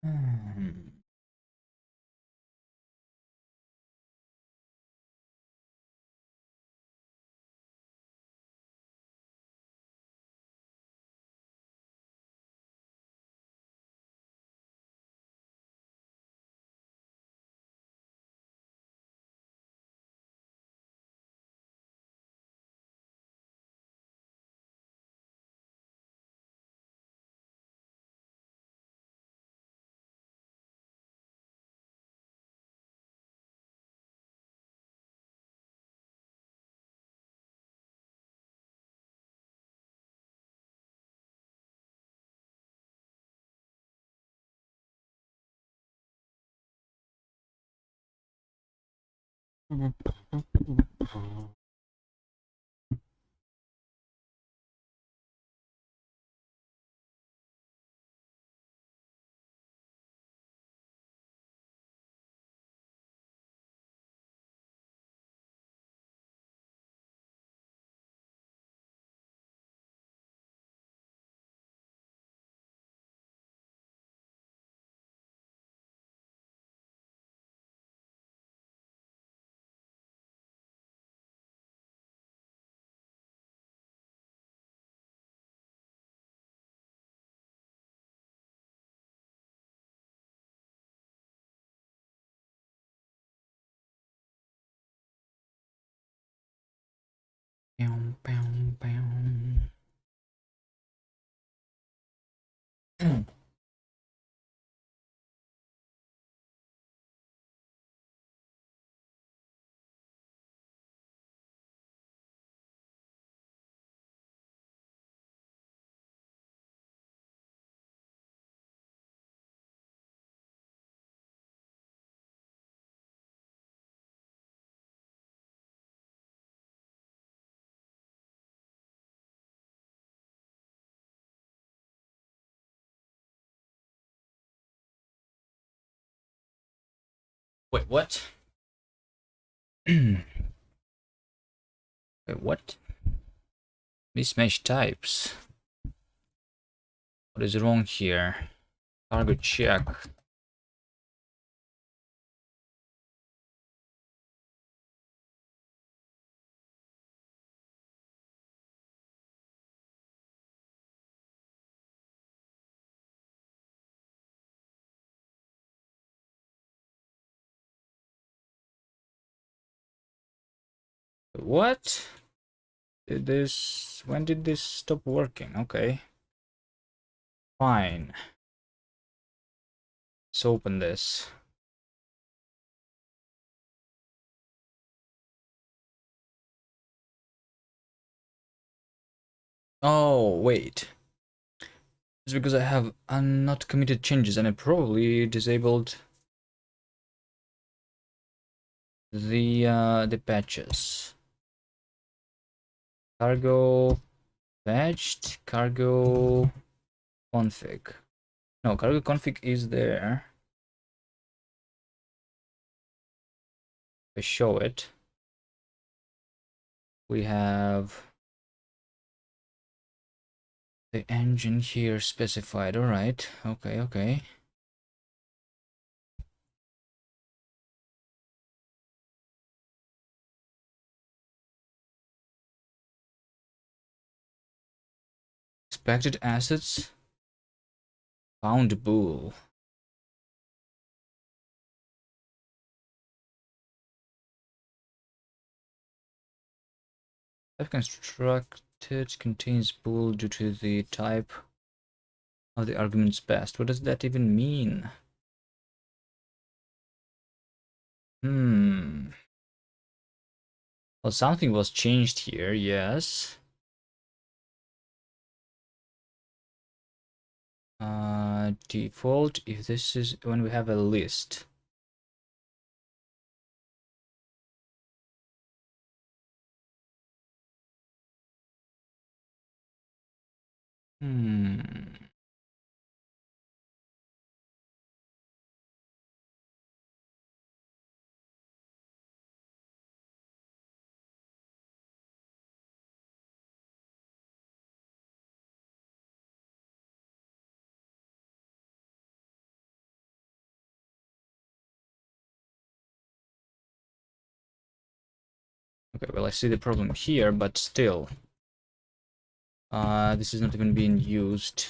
Hmm. Bow, bow, bow. Wait, what? Wait, what? Mismatch types. What is wrong here? Cargo check. What? Did this? When did this stop working? Okay. Fine. Let's open this. Oh, wait. It's because I have not committed changes and I probably disabled the patches. Cargo patched, cargo config. No, cargo config is there. If I show it, we have the engine here specified. All right. Okay, okay. Expected assets found bool. Type constructed contains bool due to the type of the arguments passed. What does that even mean? Hmm. Well, something was changed here, yes. Default, if this is when we have a list. Hmm. Okay, well, I see the problem here, but still. This is not even being used.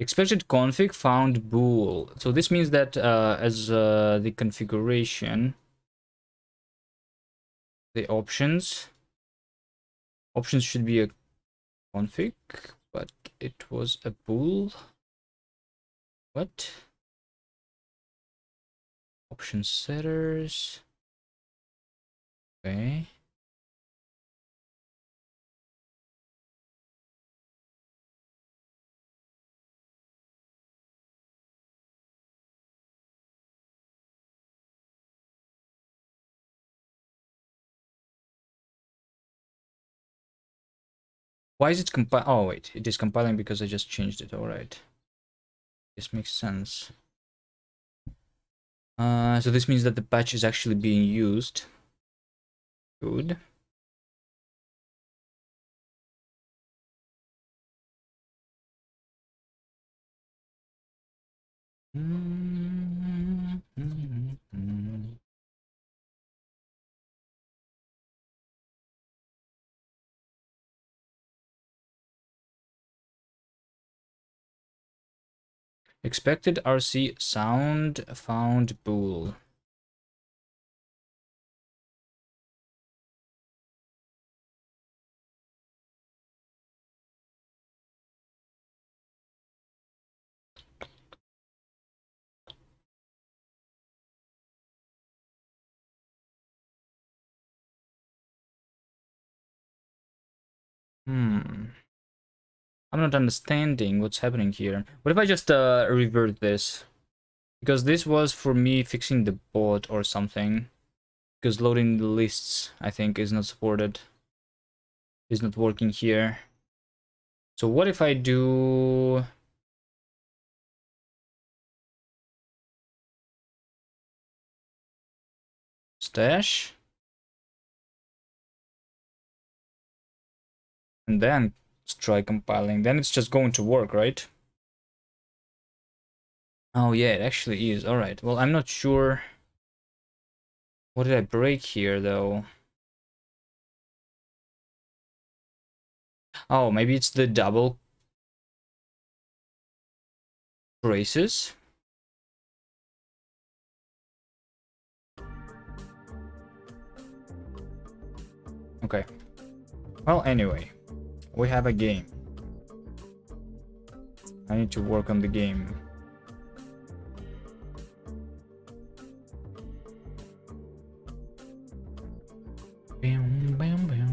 Expected config found bool. So this means that as the configuration, the options should be a config, but it was a bool. What? Option setters. Okay. Why is it compile? Oh wait, it is compiling because I just changed it. All right. This makes sense. So this means that the patch is actually being used. Good. Expected RC sound found bool. I'm not understanding what's happening here. What if I just revert this? Because this was for me fixing the bot or something. Because loading the lists, I think, is not supported. Is not working here. So what if I do... stash? And then try compiling. Then it's just going to work, right? Oh yeah, it actually is. Alright, well, I'm not sure. What did I break here, though? Oh, maybe it's the double braces? Okay. Well, anyway, we have a game. I need to work on the game. Bam, bam, bam.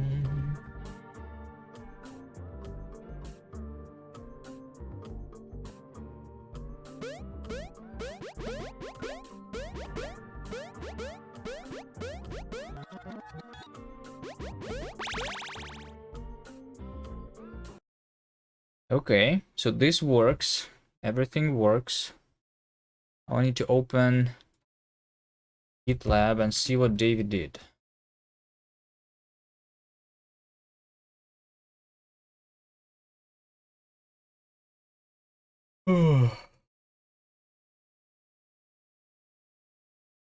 Okay, so this works. Everything works. I need to open GitLab and see what David did.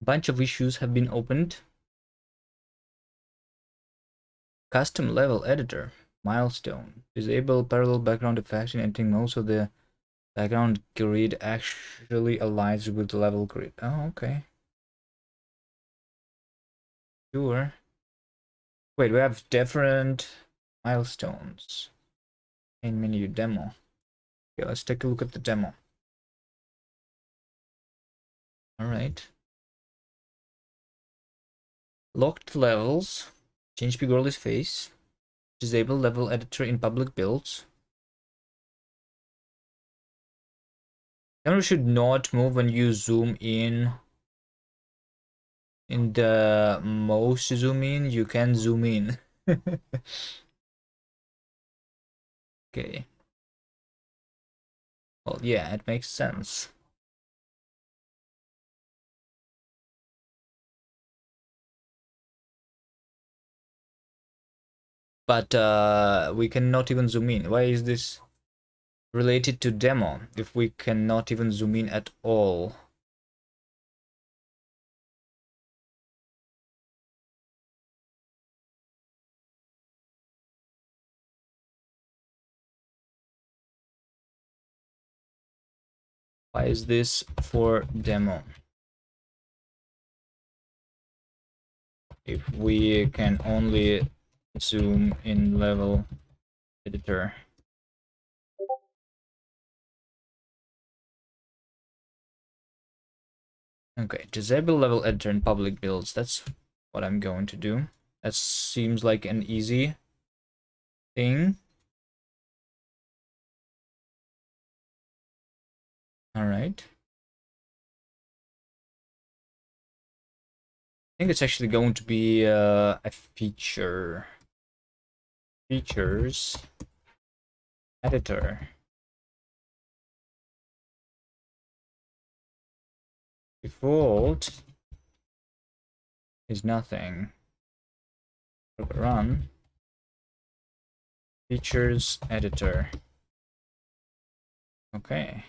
Bunch of issues have been opened. Custom level editor. Milestone. Disable parallel background effects in editing mode so the background grid actually aligns with the level grid. Oh, okay. Sure. Wait, we have different milestones. Main menu demo. Okay, let's take a look at the demo. Alright. Locked levels. Change Pigorli's face. Disable level editor in public builds. Camera should not move when you zoom in. In the most zoom in, you can zoom in. Okay. Well, yeah, it makes sense. But we cannot even zoom in. Why is this? related to demo if we cannot even zoom in at all? Why is this for demo? If we can only zoom in level editor. Okay, disable level editor in public builds. That's what I'm going to do. That seems like an easy thing. All right. I think it's actually going to be a feature. Features editor. Default is nothing. Run. Features editor. Okay.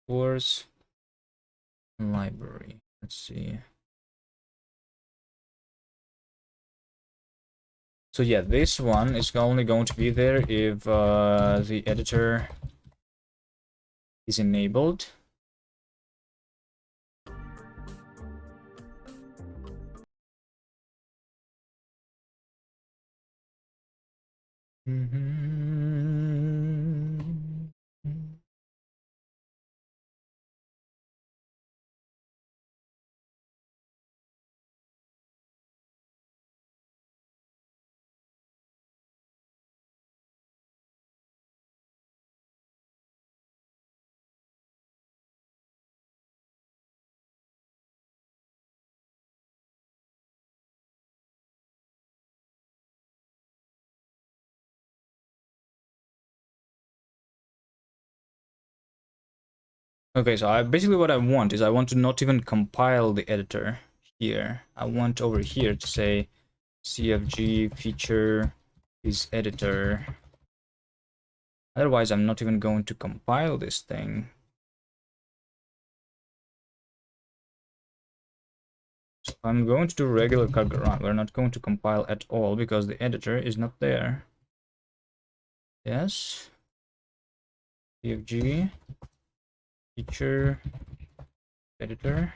Course library. Let's see. So yeah, this one is only going to be there if the editor is enabled. Okay, so basically what I want is I want to not even compile the editor here. I want over here to say CFG feature is editor. Otherwise, I'm not even going to compile this thing. So I'm going to do regular cargo run. We're not going to compile at all because the editor is not there. Yes. CFG feature editor.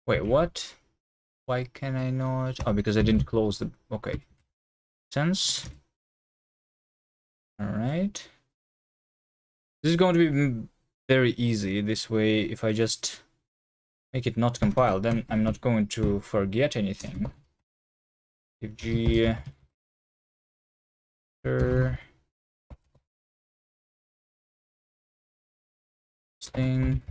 Wait, what? Why can I not? Oh, because I didn't close the... Okay. Sense. Alright. This is going to be very easy. This way, if I just make it not compile, then I'm not going to forget anything. If G thing.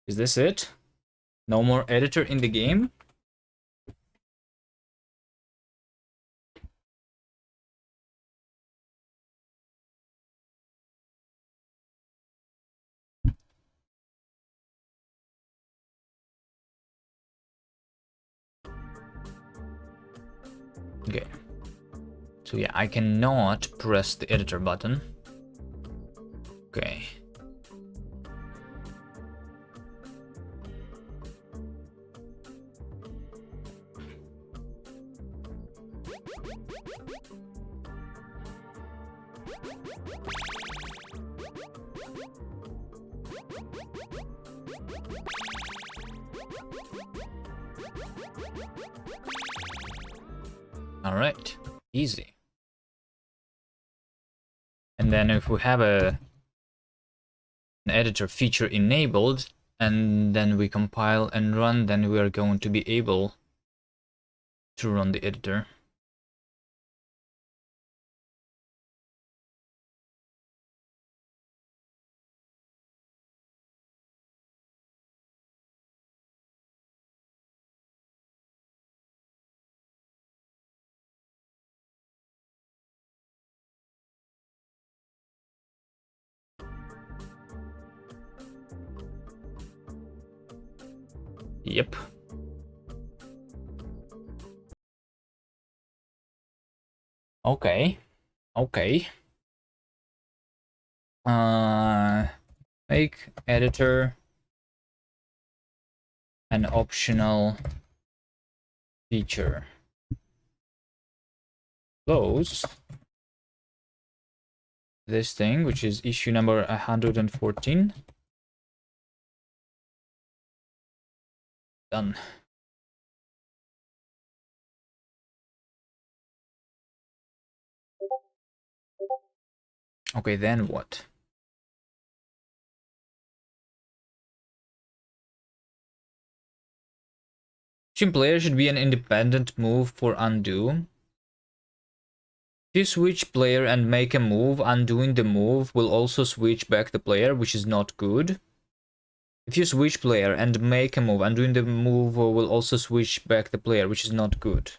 Is this it? No more editor in the game? Okay. So yeah, I cannot press the editor button. Okay. All right, easy. And then if we have an editor feature enabled, and then we compile and run, then we are going to be able to run the editor. Yep. Okay. Okay. Make editor an optional feature. Close this thing, which is issue number 114. Done. Okay, then what? Switching player should be an independent move for undo. If you switch player and make a move, undoing the move will also switch back the player, which is not good. If you switch player and make a move, undoing the move will also switch back the player, which is not good.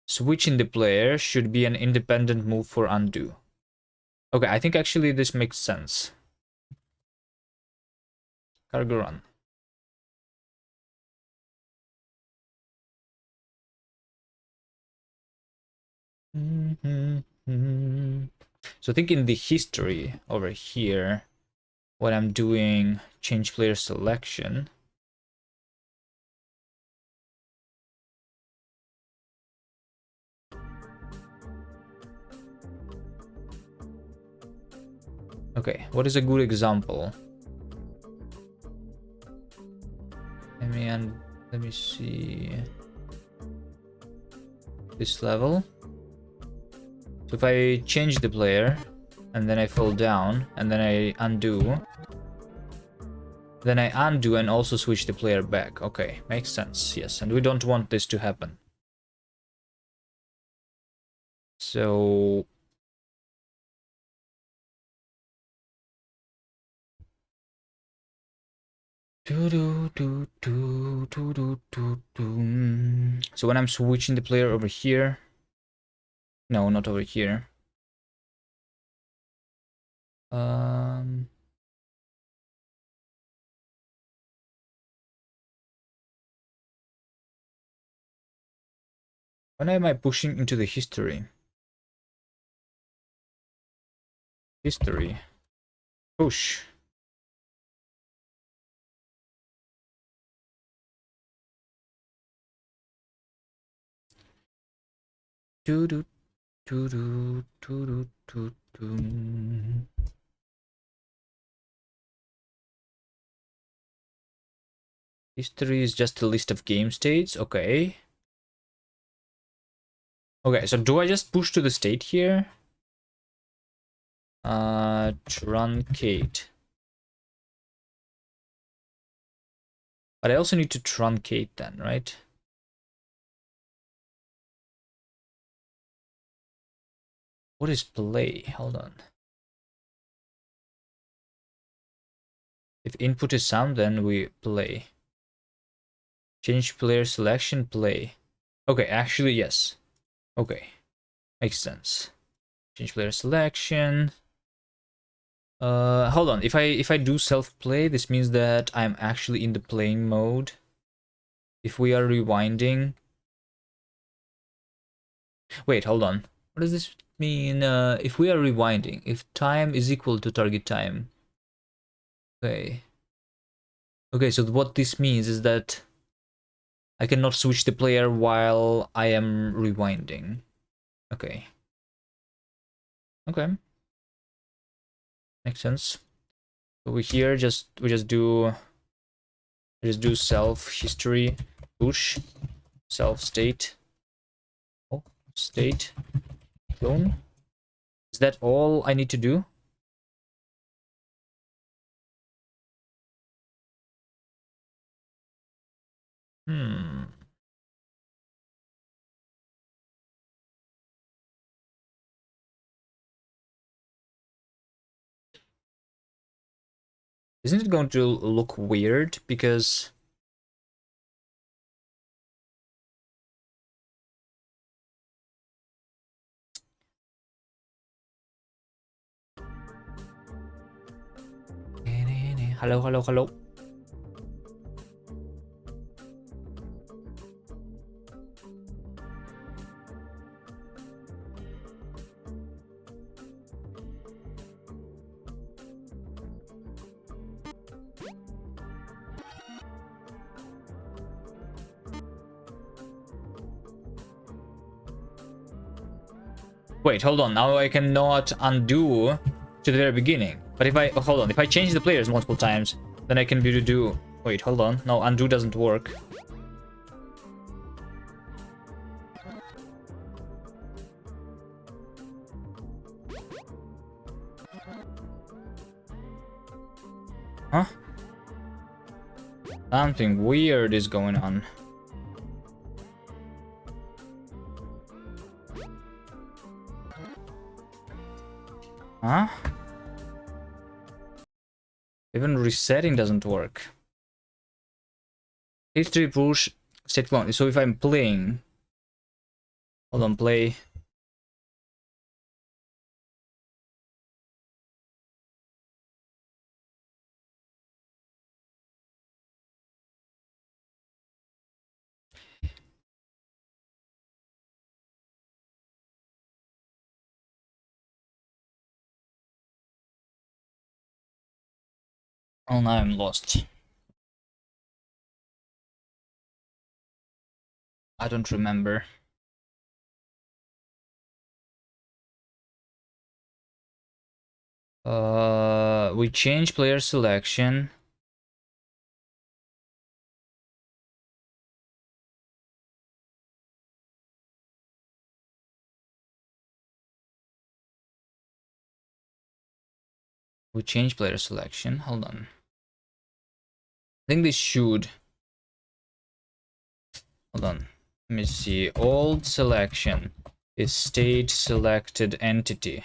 Switching the player should be an independent move for undo. Okay, I think actually this makes sense. Cargo run. So I think in the history over here, what I'm doing, change player selection. Okay, what is a good example? Let me see this level. So if I change the player and then I fall down and then I undo, then I undo and also switch the player back. Okay, makes sense. Yes, and we don't want this to happen. So so when I'm switching the player over here, no, not over here. When am I pushing into the history? History. Push. Do do do do do do do. History is just a list of game states. Okay. Okay, so do I just push to the state here? Truncate. But I also need to truncate then, right? What is play? Hold on. If input is sound, then we play. Change player selection, play. Okay, actually, yes. Okay, makes sense. Change player selection. Hold on. If I do self-play, this means that I'm actually in the playing mode. If we are rewinding. Wait, hold on. What does this mean? If we are rewinding, if time is equal to target time. Okay. Okay, so what this means is that I cannot switch the player while I am rewinding. Okay. Okay. Makes sense. So we here we just do self history push self state. Oh, state clone. Is that all I need to do? Isn't it going to look weird because hello, hello, hello. Wait, hold on. Now I cannot undo to the very beginning. But if I hold on, if I change the players multiple times, then I can do. Wait, hold on. No, undo doesn't work. Huh? Something weird is going on. Huh? Even resetting doesn't work. History push state clone. So if I'm playing, hold on, play. Oh, now I'm lost. I don't remember. We change player selection. We change player selection. Hold on. I think this should. Hold on. Let me see. Old selection is state selected entity.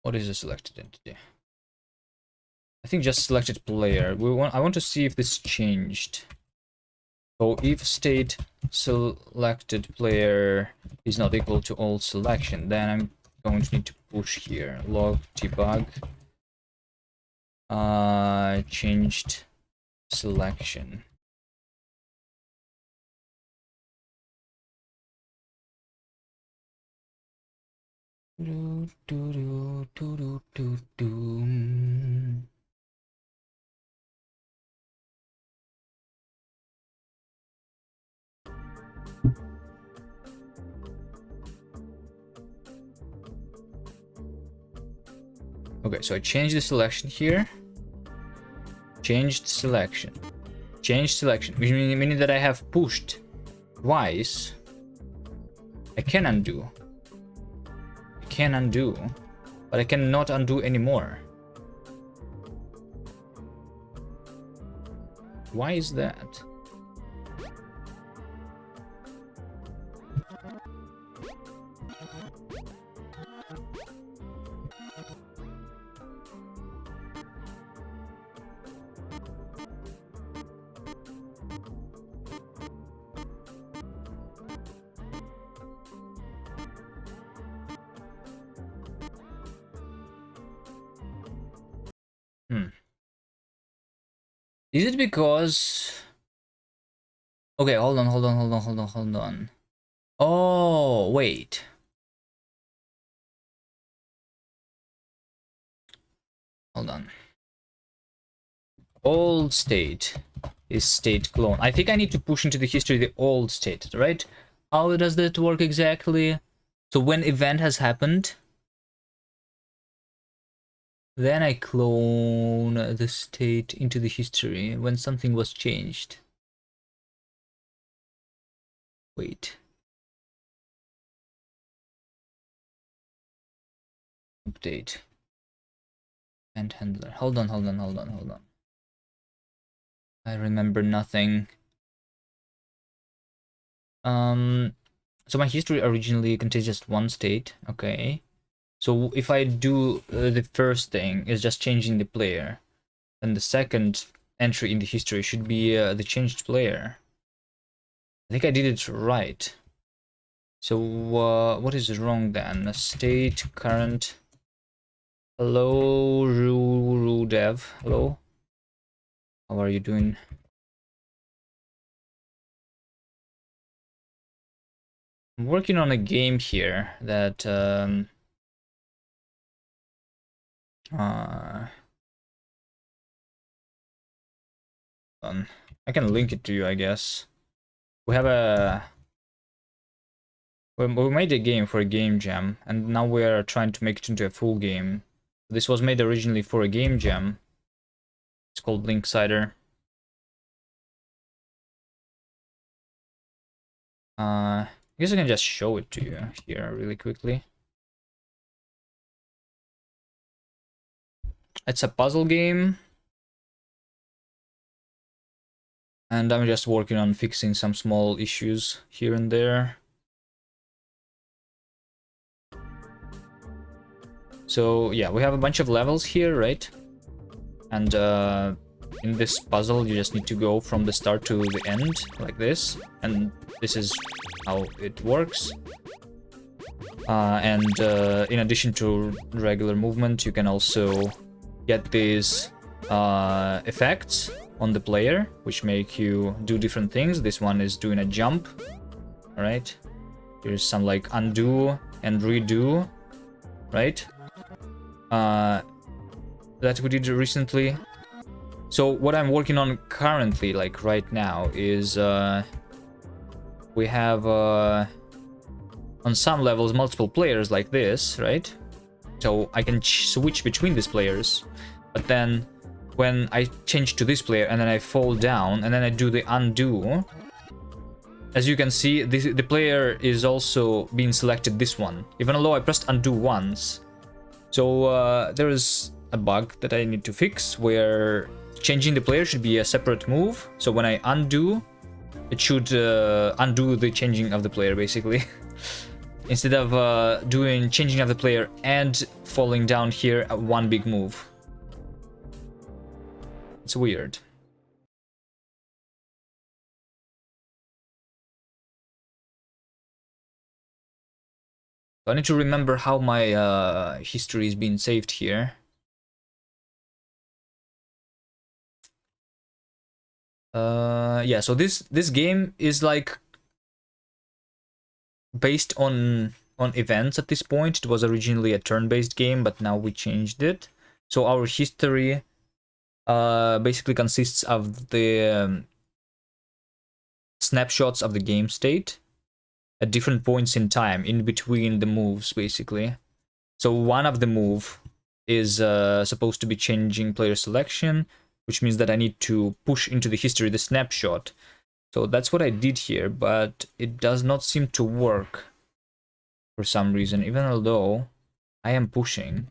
What is a selected entity? I think just selected player. I want to see if this changed. So if state selected player is not equal to old selection, then I'm going to need to push here. Log debug. Changed selection. Okay, so I changed the selection here. Changed selection. Changed selection, which meaning that I have pushed twice. I can undo. I can undo, but I cannot undo anymore. Why is that? Is it because... Okay, hold on. Oh, wait. Hold on. Old state is state clone. I think I need to push into the history the old state, right? How does that work exactly? So when event has happened, then I clone the state into the history when something was changed. Wait. Update. And handler. Hold on. I remember nothing. So my history originally contains just one state. Okay. So if I do the first thing is just changing the player, then the second entry in the history should be the changed player. I think I did it right. So what is wrong then? State current. Hello, Rudev. Hello. How are you doing? I'm working on a game here that I can link it to you, I guess. We have we made a game for a game jam, and now we are trying to make it into a full game. This was made originally for a game jam. It's called Linksider. I guess I can just show it to you here really quickly. It's a puzzle game. And I'm just working on fixing some small issues here and there. So yeah, we have a bunch of levels here, right? And in this puzzle, you just need to go from the start to the end, like this. And this is how it works. In addition to regular movement, you can also get these effects on the player, which make you do different things. This one is doing a jump. All right. Here's some like undo and redo, right? That we did recently. So what I'm working on currently, like right now, is we have on some levels multiple players like this, right? So I can switch between these players, but then when I change to this player and then I fall down and then I do the undo, as you can see, the player is also being selected this one, even though I pressed undo once. So there is a bug that I need to fix where changing the player should be a separate move. So when I undo, it should undo the changing of the player, basically. Instead of doing changing of the player and falling down here at one big move. It's weird. I need to remember how my history is being saved here. Yeah, so this game is like based on events at this point. It was originally a turn-based game, but now we changed it. So our history basically consists of the snapshots of the game state at different points in time, in between the moves, basically. So one of the move is supposed to be changing player selection, which means that I need to push into the history the snapshot So that's what I did here, but it does not seem to work for some reason, even although I am pushing.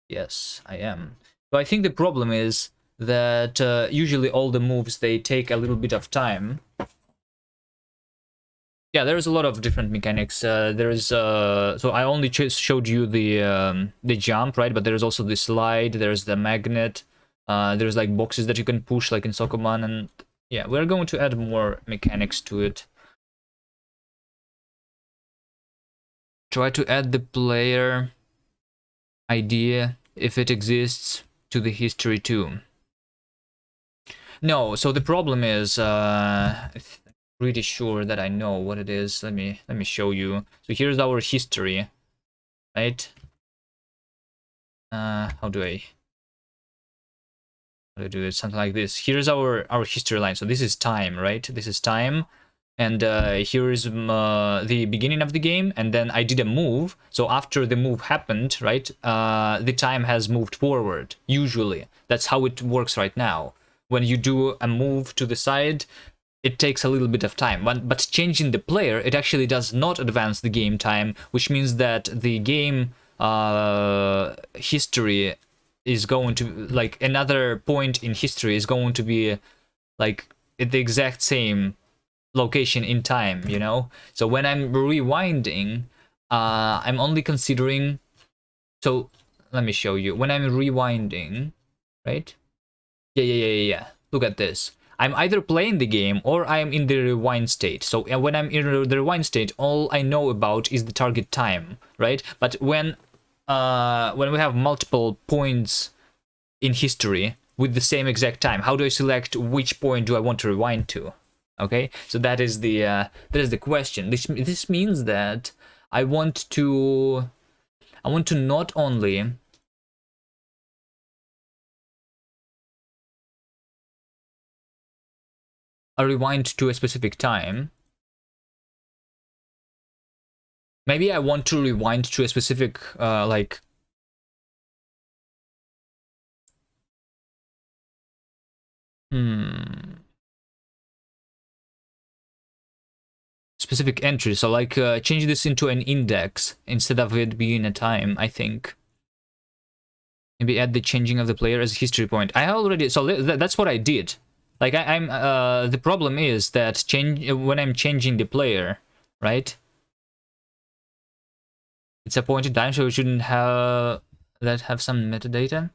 Yes, I am. So I think the problem is that usually all the moves, they take a little bit of time. Yeah, there's a lot of different mechanics. There's so I only showed you the jump, right? But there's also the slide. There's the magnet. There's like boxes that you can push, like in Sokoman, and yeah, we're going to add more mechanics to it. Try to add the player idea, if it exists, to the history too. No, so the problem is, pretty sure that I know what it is. Let me show you. So here's our history, right? How do I do it? Something like this. Here's our history line. So this is time, right? This is time, and here is the beginning of the game, and then I did a move. So after the move happened, right, the time has moved forward. Usually, that's how it works right now. When you do a move to the side, it takes a little bit of time, but changing the player, it actually does not advance the game time, which means that the game history is going to, like, another point in history is going to be like at the exact same location in time, you know? So when I'm rewinding, I'm only considering, so let me show you. When I'm rewinding, right? Yeah. Look at this. I'm either playing the game or I'm in the rewind state. So when I'm in the rewind state, all I know about is the target time, right? But when we have multiple points in history with the same exact time, how do I select which point do I want to rewind to? Okay, so that is the question. This means that I want to not only a rewind to a specific time. Maybe I want to rewind to a specific like specific entry. So like change this into an index instead of it being a time, I think. Maybe add the changing of the player as a history point. I already, so that's what I did. Like I'm the problem is that when I'm changing the player, right? It's a point in time, so we shouldn't have some metadata.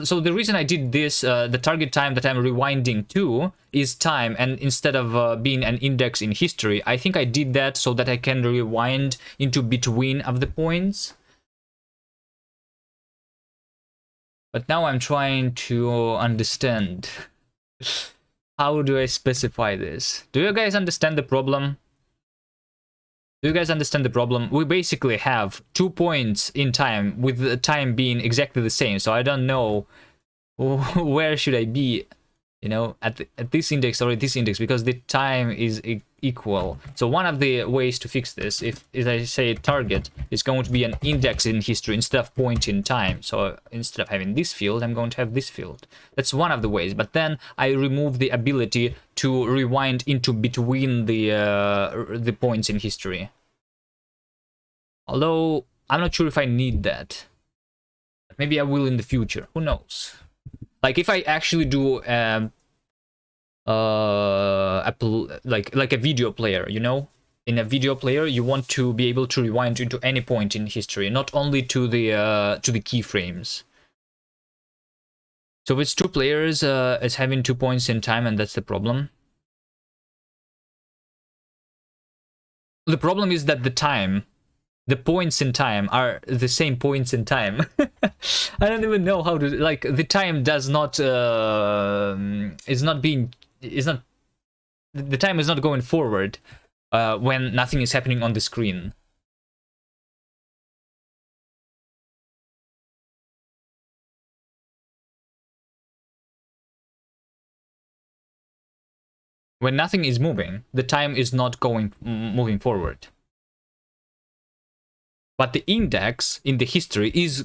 So the reason I did this, the target time that I'm rewinding to is time, and instead of being an index in history, I think I did that so that I can rewind into between of the points. But now I'm trying to understand how do I specify this. Do you guys understand the problem? Do you guys understand the problem? We basically have 2 points in time with the time being exactly the same, so I don't know where should I be, you know, at this index or at this index, because the time is equal. So one of the ways to fix this, if I say target, is going to be an index in history instead of point in time. So instead of having this field, I'm going to have this field. That's one of the ways. But then I remove the ability to rewind into between the points in history. Although I'm not sure if I need that. Maybe I will in the future. Who knows? Like if I actually do like a video player, you know, in a video player you want to be able to rewind into any point in history, not only to the keyframes. So if it's 2 players, it's having 2 points in time, and that's the problem. The problem is that the points in time are the same points in time. I don't even know how to, like, the time does not the time is not going forward when nothing is happening on the screen. When nothing is moving, the time is not moving forward. But the index in the history is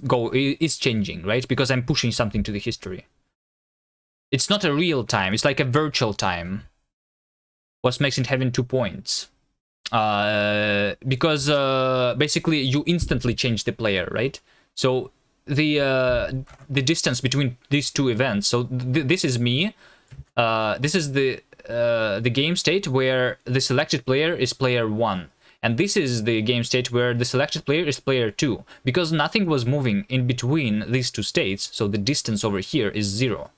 changing, right? Because I'm pushing something to the history. It's not a real time, it's like a virtual time. What makes it having 2 points? Because basically you instantly change the player, right? So the distance between these two events. So this is me. This is the game state where the selected player is player 1. And this is the game state where the selected player is player 2. Because nothing was moving in between these two states, so the distance over here is 0.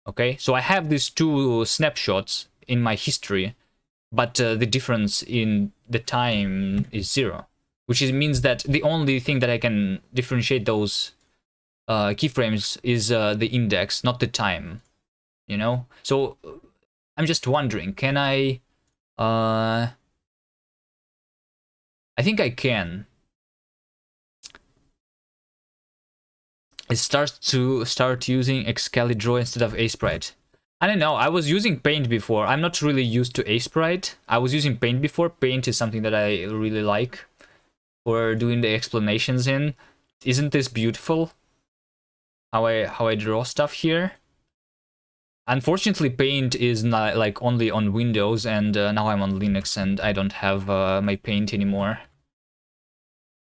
Okay, so I have these two snapshots in my history, but the difference in the time is 0. Which means that the only thing that I can differentiate those keyframes is the index, not the time. You know? So I'm just wondering, can I think I can. It starts to start using Excalidraw instead of Aseprite. I don't know, I was using Paint before. I'm not really used to Aseprite. I was using Paint before. Paint is something that I really like for doing the explanations in. Isn't this beautiful? How I draw stuff here? Unfortunately, Paint is not like only on Windows, and now I'm on Linux and I don't have my Paint anymore.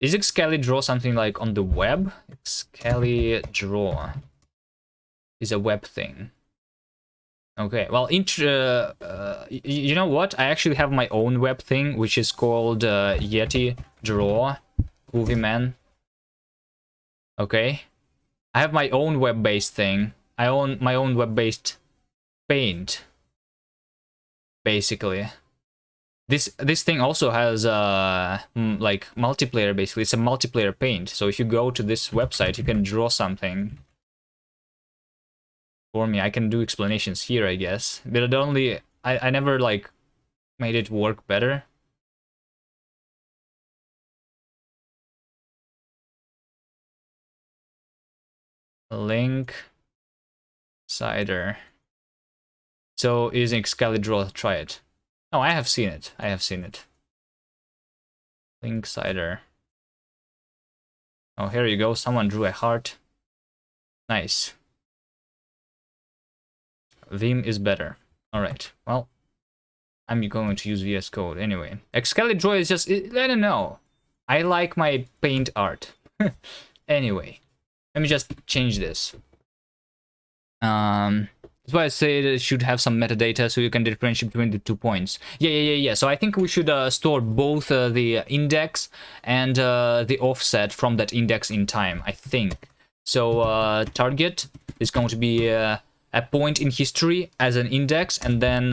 Is Excalidraw something like on the web? Excalidraw is a web thing. Okay, well, you know what? I actually have my own web thing, which is called Yeti Draw, Groovy Man. Okay, I have my own web-based thing. I own my own web-based Paint, basically. This thing also has like multiplayer. Basically, it's a multiplayer Paint. So if you go to this website, you can draw something for me. I can do explanations here, I guess. But I never like made it work better. Link Cider. So is Excalidraw, try it. Oh, I have seen it. I have seen it. Link Cider. Oh, here you go. Someone drew a heart. Nice. Vim is better. Alright, well, I'm going to use VS Code anyway. Excalidraw is just, I don't know. I like my Paint art. Anyway, let me just change this. That's why I say that it should have some metadata so you can differentiate between the 2 points. Yeah. So I think we should store both the index and the offset from that index in time, I think. So target is going to be a point in history as an index, and then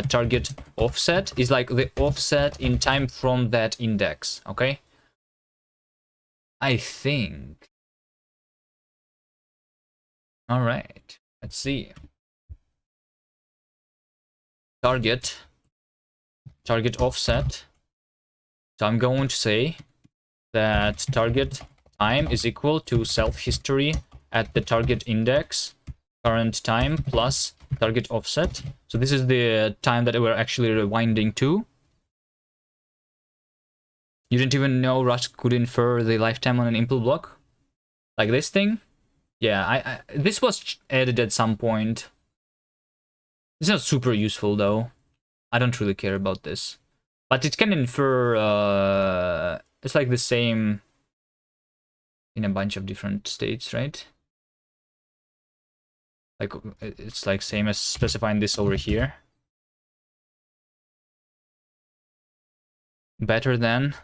target offset is like the offset in time from that index, okay? I think. All right, let's see. Target offset. So I'm going to say that target time is equal to self history at the target index current time plus target offset. So this is the time that we're actually rewinding to. You didn't even know Rust could infer the lifetime on an impl block? Like this thing? Yeah, this was added at some point. It's not super useful though. I don't really care about this. But it can infer, it's like the same in a bunch of different states, right? Like, it's like same as specifying this over here. Better than?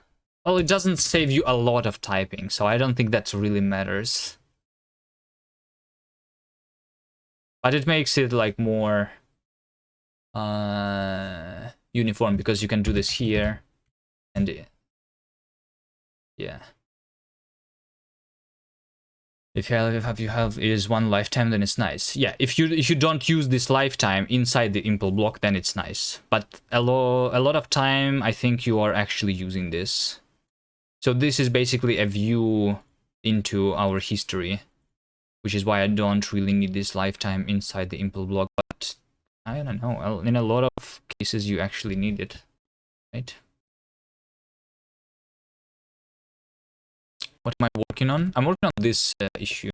Well, it doesn't save you a lot of typing, so I don't think that really matters. But it makes it like more uniform, because you can do this here and yeah. If you have is one lifetime, then it's nice. Yeah, if you don't use this lifetime inside the impl block, then it's nice. But a lot of time, I think you are actually using this. So this is basically a view into our history, which is why I don't really need this lifetime inside the impl block. But I don't know. In a lot of cases, you actually need it, right? What am I working on? I'm working on this issue.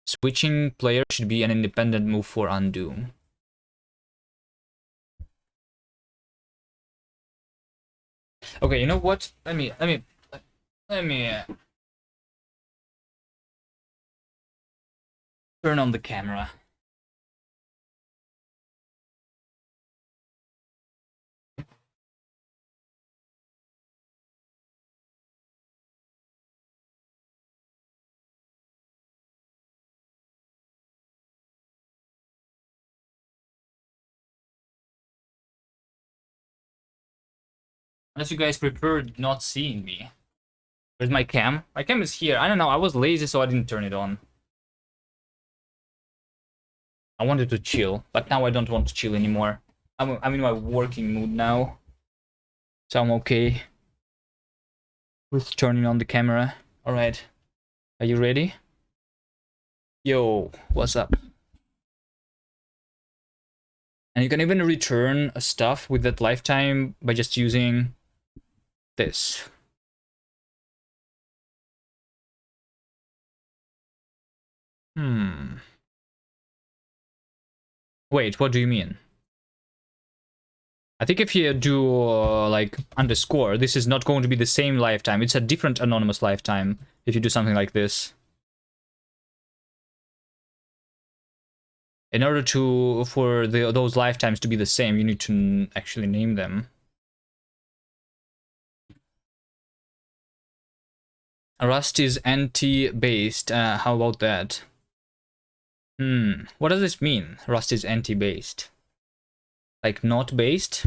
Switching player should be an independent move for undo. Okay, you know what? Let me turn on the camera. Unless you guys preferred not seeing me. Where's my cam? My cam is here. I don't know. I was lazy, so I didn't turn it on. I wanted to chill, but now I don't want to chill anymore. I'm in my working mood now. So I'm okay with turning on the camera. Alright. Are you ready? Yo, what's up? And you can even return stuff with that lifetime by just using this. Wait, what do you mean? I think if you do like underscore, this is not going to be the same lifetime. It's a different anonymous lifetime if you do something like this. In order for those lifetimes to be the same, you need to actually name them. Rust is anti-based. How about that? What does this mean? Rust is anti-based. Like not based?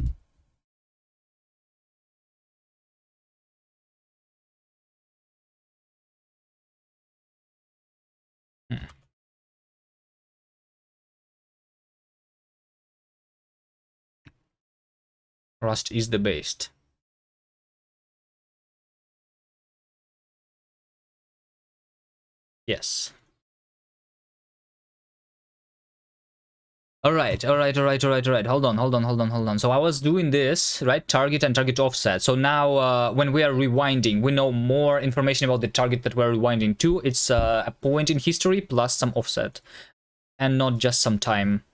Rust is the based. Yes. Alright. Hold on. So I was doing this, right? Target and target offset. So now when we are rewinding, we know more information about the target that we're rewinding to. It's a point in history plus some offset. And not just some time.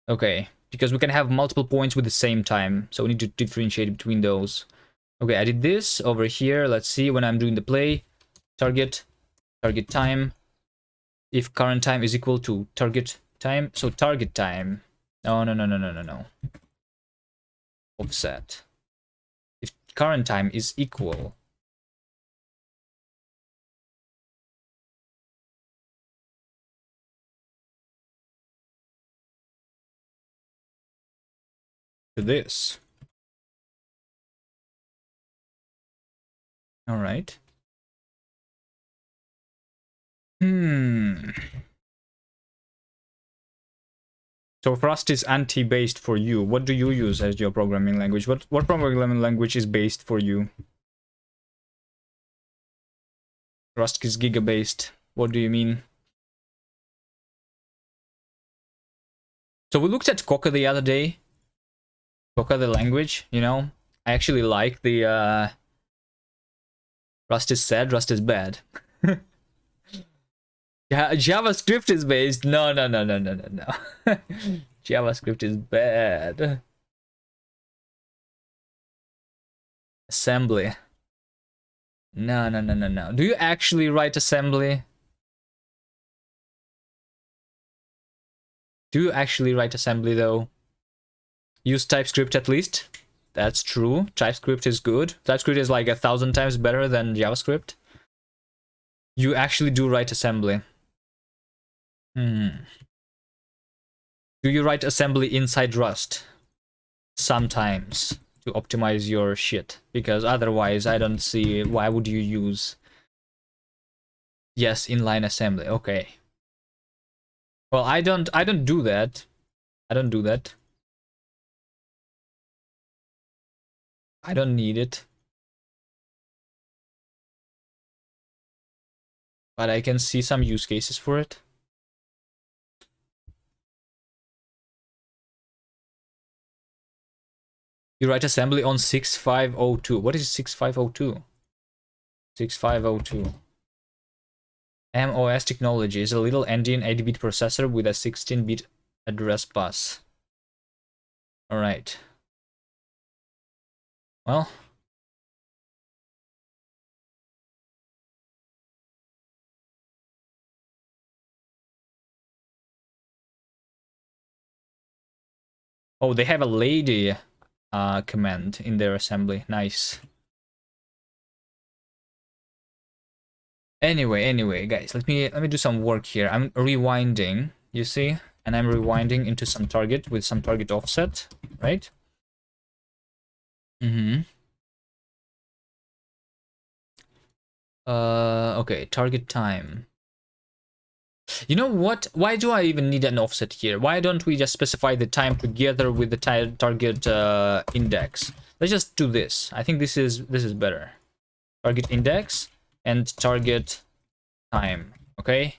Okay. Because we can have multiple points with the same time. So we need to differentiate between those. Okay, I did this over here. Let's see when I'm doing the play. Target time. If current time is equal to target time. So target time. No. Offset. If current time is equal to this. All right. So Rust is anti-based for you. What do you use as your programming language? What programming language is based for you? Rust is giga-based. What do you mean? So we looked at Coca the other day. Coca the language, you know? I actually like the Rust is sad, Rust is bad. Yeah, JavaScript is based. No. JavaScript is bad. Assembly. No. Do you actually write assembly? Do you actually write assembly though? Use TypeScript at least. That's true. TypeScript is good. TypeScript is like 1,000 times better than JavaScript. You actually do write assembly. Do you write assembly inside Rust? Sometimes, to optimize your shit, because otherwise I don't see why would you use. Yes, inline assembly. Okay. Well, I don't do that. I don't do that. I don't need it. But I can see some use cases for it. You write assembly on 6502. What is 6502? 6502. MOS technology is a little Andean 80-bit processor with a 16-bit address bus. Alright. Well. Oh, they have a lady command in their assembly. Nice. Anyway, guys, let me do some work here. I'm rewinding, you see? And I'm rewinding into some target with some target offset, right? Okay, target time. You know what? Why do I even need an offset here? Why don't we just specify the time together with the target index? Let's just do this. I think this is better. Target index and target time, okay?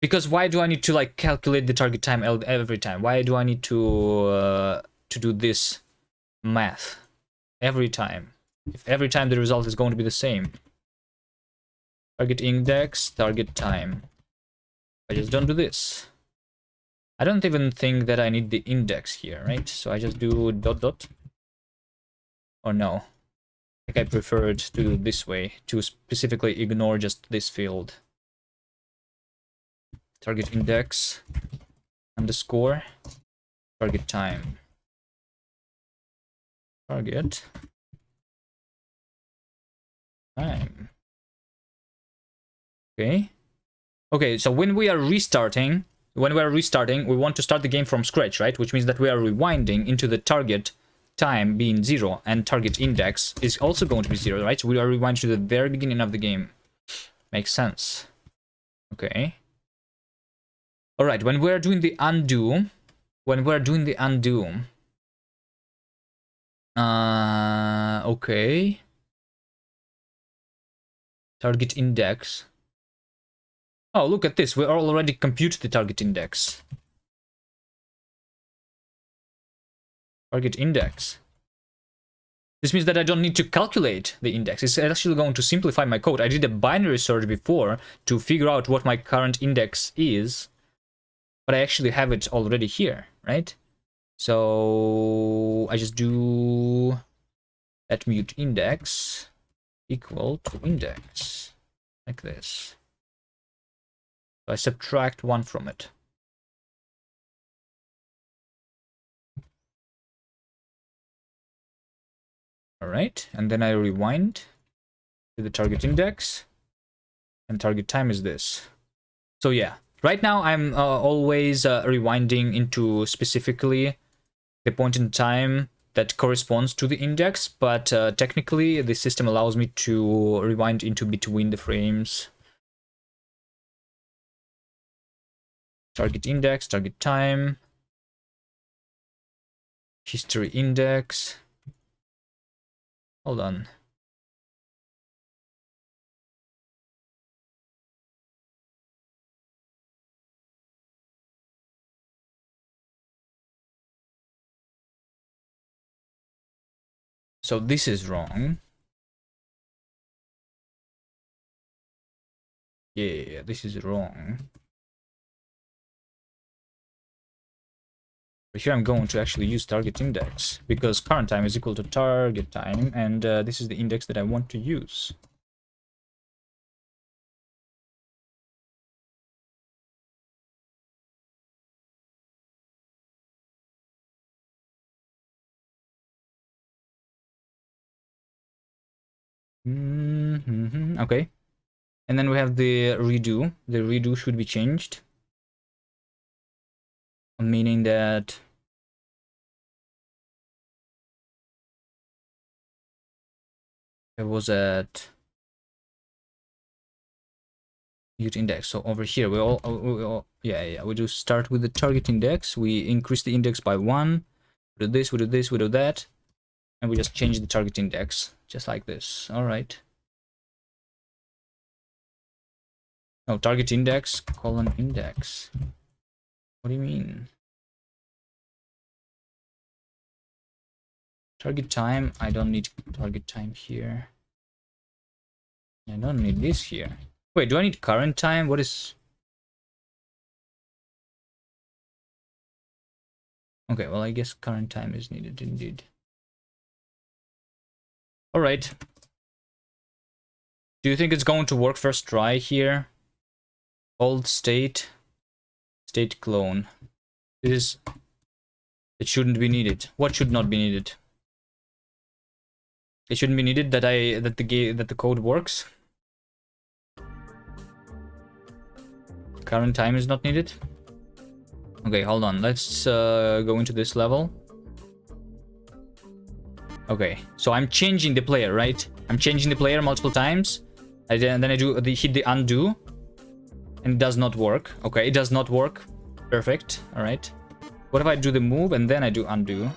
Because why do I need to like calculate the target time every time? Why do I need to do this math every time? If every time the result is going to be the same. Target index, target time. I just don't do this. I don't even think that I need the index here, right? So I just do dot dot. Or no. I think I prefer to do it this way, to specifically ignore just this field. Target index underscore target time. Target time. Okay. Okay, so when we are restarting, we want to start the game from scratch, right? Which means that we are rewinding into the target time being 0 and target index is also going to be 0, right? So we are rewinding to the very beginning of the game. Makes sense. Okay. All right, when we're doing the undo, okay. Target index. Oh, look at this. We already computed the target index. Target index. This means that I don't need to calculate the index. It's actually going to simplify my code. I did a binary search before to figure out what my current index is, but I actually have it already here, right? So I just do at mute index equal to index, like this. So I subtract 1 from it. All right, and then I rewind to the target index, and target time is this. So yeah, right now I'm always rewinding into specifically the point in time that corresponds to the index, but technically the system allows me to rewind into between the frames. Target index, target time, history index. Hold on. So this is wrong. Yeah, this is wrong. But here I'm going to actually use target index because current time is equal to target time, and this is the index that I want to use. Okay. And then we have the redo. The redo should be changed, meaning that it was at mute index. So over here, we do start with the target index. We increase the index by 1. We do this, we do this, we do that, and we just change the target index, just like this. All right. No, target index, colon index. What do you mean? Target time, I don't need target time here. I don't need this here. Wait, do I need current time? What is... Okay, well, I guess current time is needed indeed. All right. Do you think it's going to work first try here? Old state, state clone. This, it shouldn't be needed. What should not be needed? It shouldn't be needed that the code works. Current time is not needed. Okay, hold on. Let's go into this level. Okay, so I'm changing the player, right? I'm changing the player multiple times. And then I hit the undo. And it does not work. Okay, it does not work. Perfect. All right. What if I do the move and then I do undo?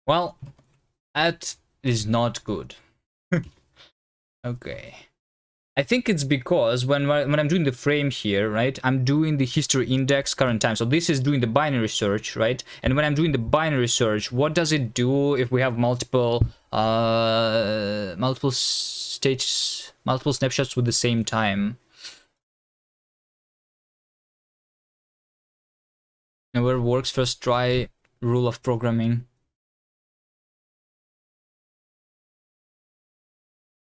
Well, that is not good. Okay. I think it's because when I'm doing the frame here, right, I'm doing the history index current time. So this is doing the binary search, right? And when I'm doing the binary search, what does it do if we have multiple stages, multiple snapshots with the same time? And where works first try rule of programming.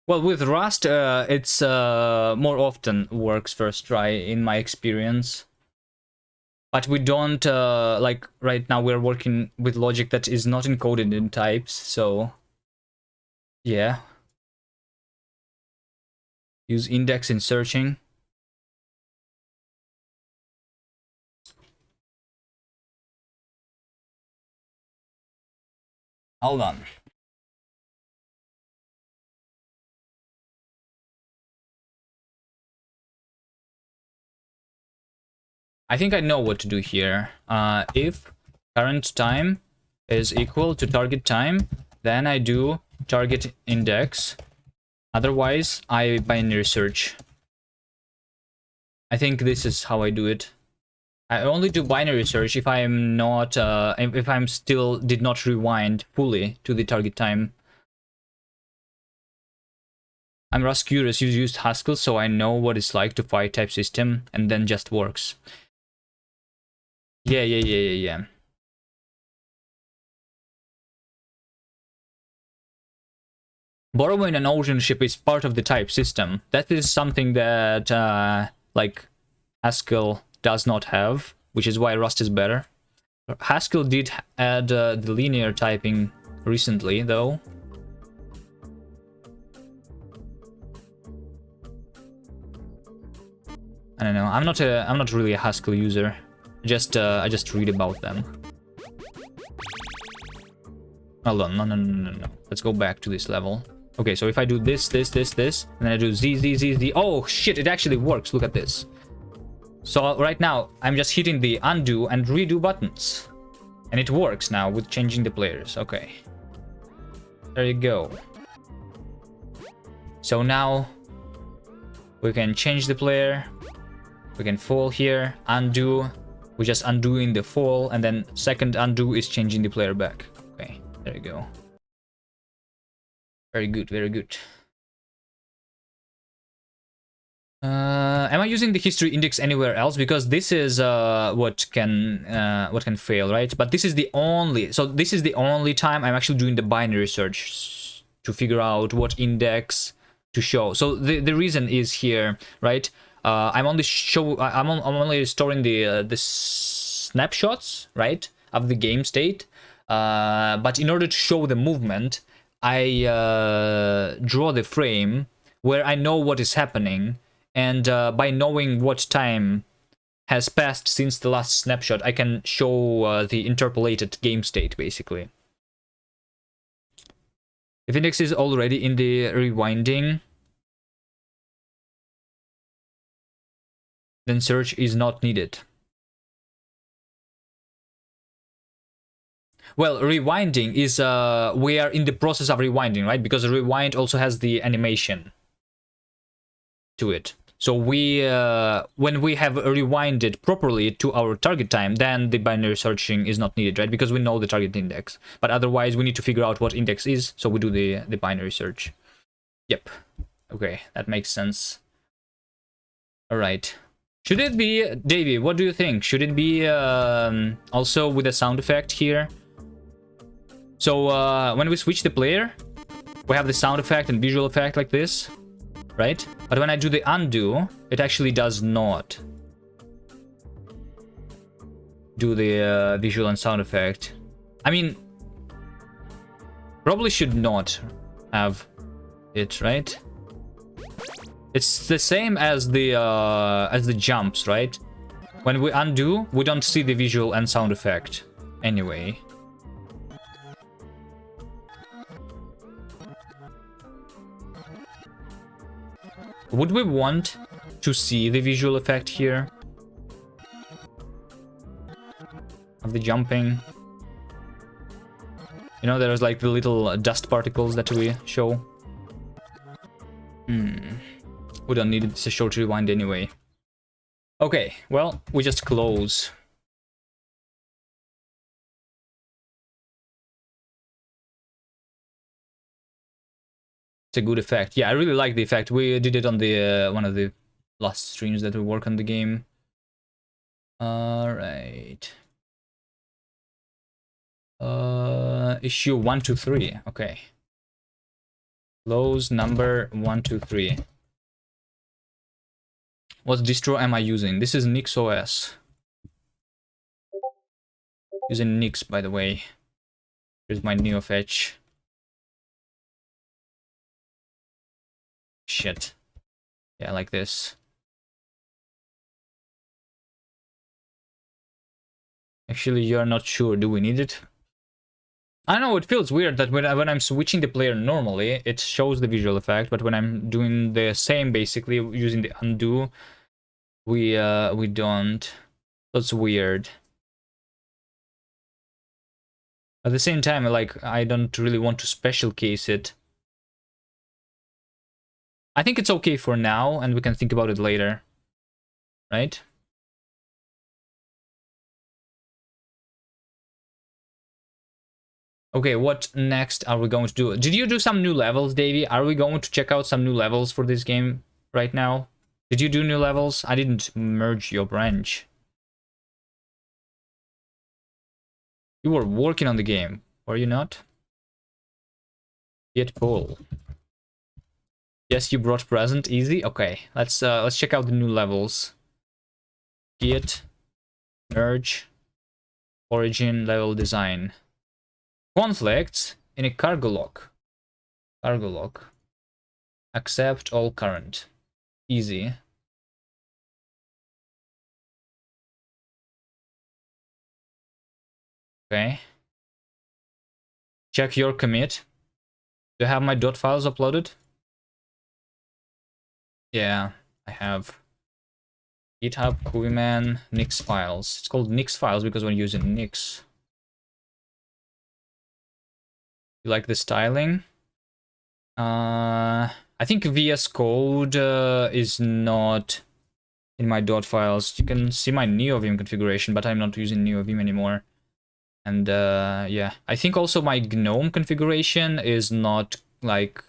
Well, with Rust, it's more often works first try in my experience. But we don't, like, right now we're working with logic that is not encoded in types, so... Yeah. Use index in searching. Hold on. I think I know what to do here. If current time is equal to target time, then I do target index. Otherwise, I binary search. I think this is how I do it. I only do binary search if I am not, if I'm still did not rewind fully to the target time. I'm Rust curious. You used Haskell, so I know what it's like to fight type system, and then just works. Yeah. Borrowing an ownership is part of the type system. That is something that, like, Haskell does not have, which is why Rust is better. Haskell did add the linear typing recently, though. I don't know. I'm not really a Haskell user. I just read about them. Hold on, no. Let's go back to this level. Okay, so if I do this, and then I do Z. Oh shit! It actually works. Look at this. So right now I'm just hitting the undo and redo buttons, and it works now with changing the players. Okay. There you go. So now we can change the player. We can fall here, undo. We're just undoing the fall, and then second undo is changing the player back. Okay, there you go. Very good, very good. Am I using the history index anywhere else? Because this is what can fail, right? But this is the only, so this is the only time I'm actually doing the binary search to figure out what index to show. So the reason is here, right? I'm only storing the snapshots, right, of the game state. But in order to show the movement, I draw the frame where I know what is happening, and by knowing what time has passed since the last snapshot, I can show the interpolated game state, basically. If index is already in the rewinding, then search is not needed. Well, rewinding is, we are in the process of rewinding, right? Because rewind also has the animation to it. So when we have rewinded properly to our target time, then the binary searching is not needed, right? Because we know the target index. But otherwise, we need to figure out what index is, so we do the binary search. Yep. Okay, that makes sense. All right. Should it be, Davey, what do you think? Should it be also with a sound effect here? So when we switch the player, we have the sound effect and visual effect like this, right? But when I do the undo, it actually does not do the visual and sound effect. I mean, probably should not have it, right? It's the same as the jumps, right? When we undo, we don't see the visual and sound effect anyway. Would we want to see the visual effect here? Of the jumping? You know, there's like the little dust particles that we show. We don't need it, it's a short rewind anyway. Okay, well, we just close. It's a good effect. Yeah, I really like the effect. We did it on the one of the last streams that we work on the game. Alright. Issue 123. Okay. Close number 123. What distro am I using? This is NixOS. Using Nix, by the way. Here's my NeoFetch. Shit. Yeah, like this. Actually, you're not sure. Do we need it? I know it feels weird that when I'm switching the player normally, it shows the visual effect, but when I'm doing the same, basically using the undo, we don't. That's weird. At the same time, like, I don't really want to special case it. I think it's okay for now, and we can think about it later, right? Okay, what next are we going to do? Did you do some new levels, Davey? Are we going to check out some new levels for this game right now? Did you do new levels? I didn't merge your branch. You were working on the game, were you not? Get pull. Yes, you brought present. Easy. Okay, let's check out the new levels. Git merge origin level design. Conflicts in a cargo lock. Cargo lock. Accept all current. Easy. Okay. Check your commit. Do you have my dot files uploaded? Yeah, I have. GitHub, Kuiman, Nix files. It's called Nix files because we're using Nix. You like the styling? I think VS Code is not in my dot files. You can see my NeoVim configuration, but I'm not using NeoVim anymore. And yeah, I think also my GNOME configuration is not like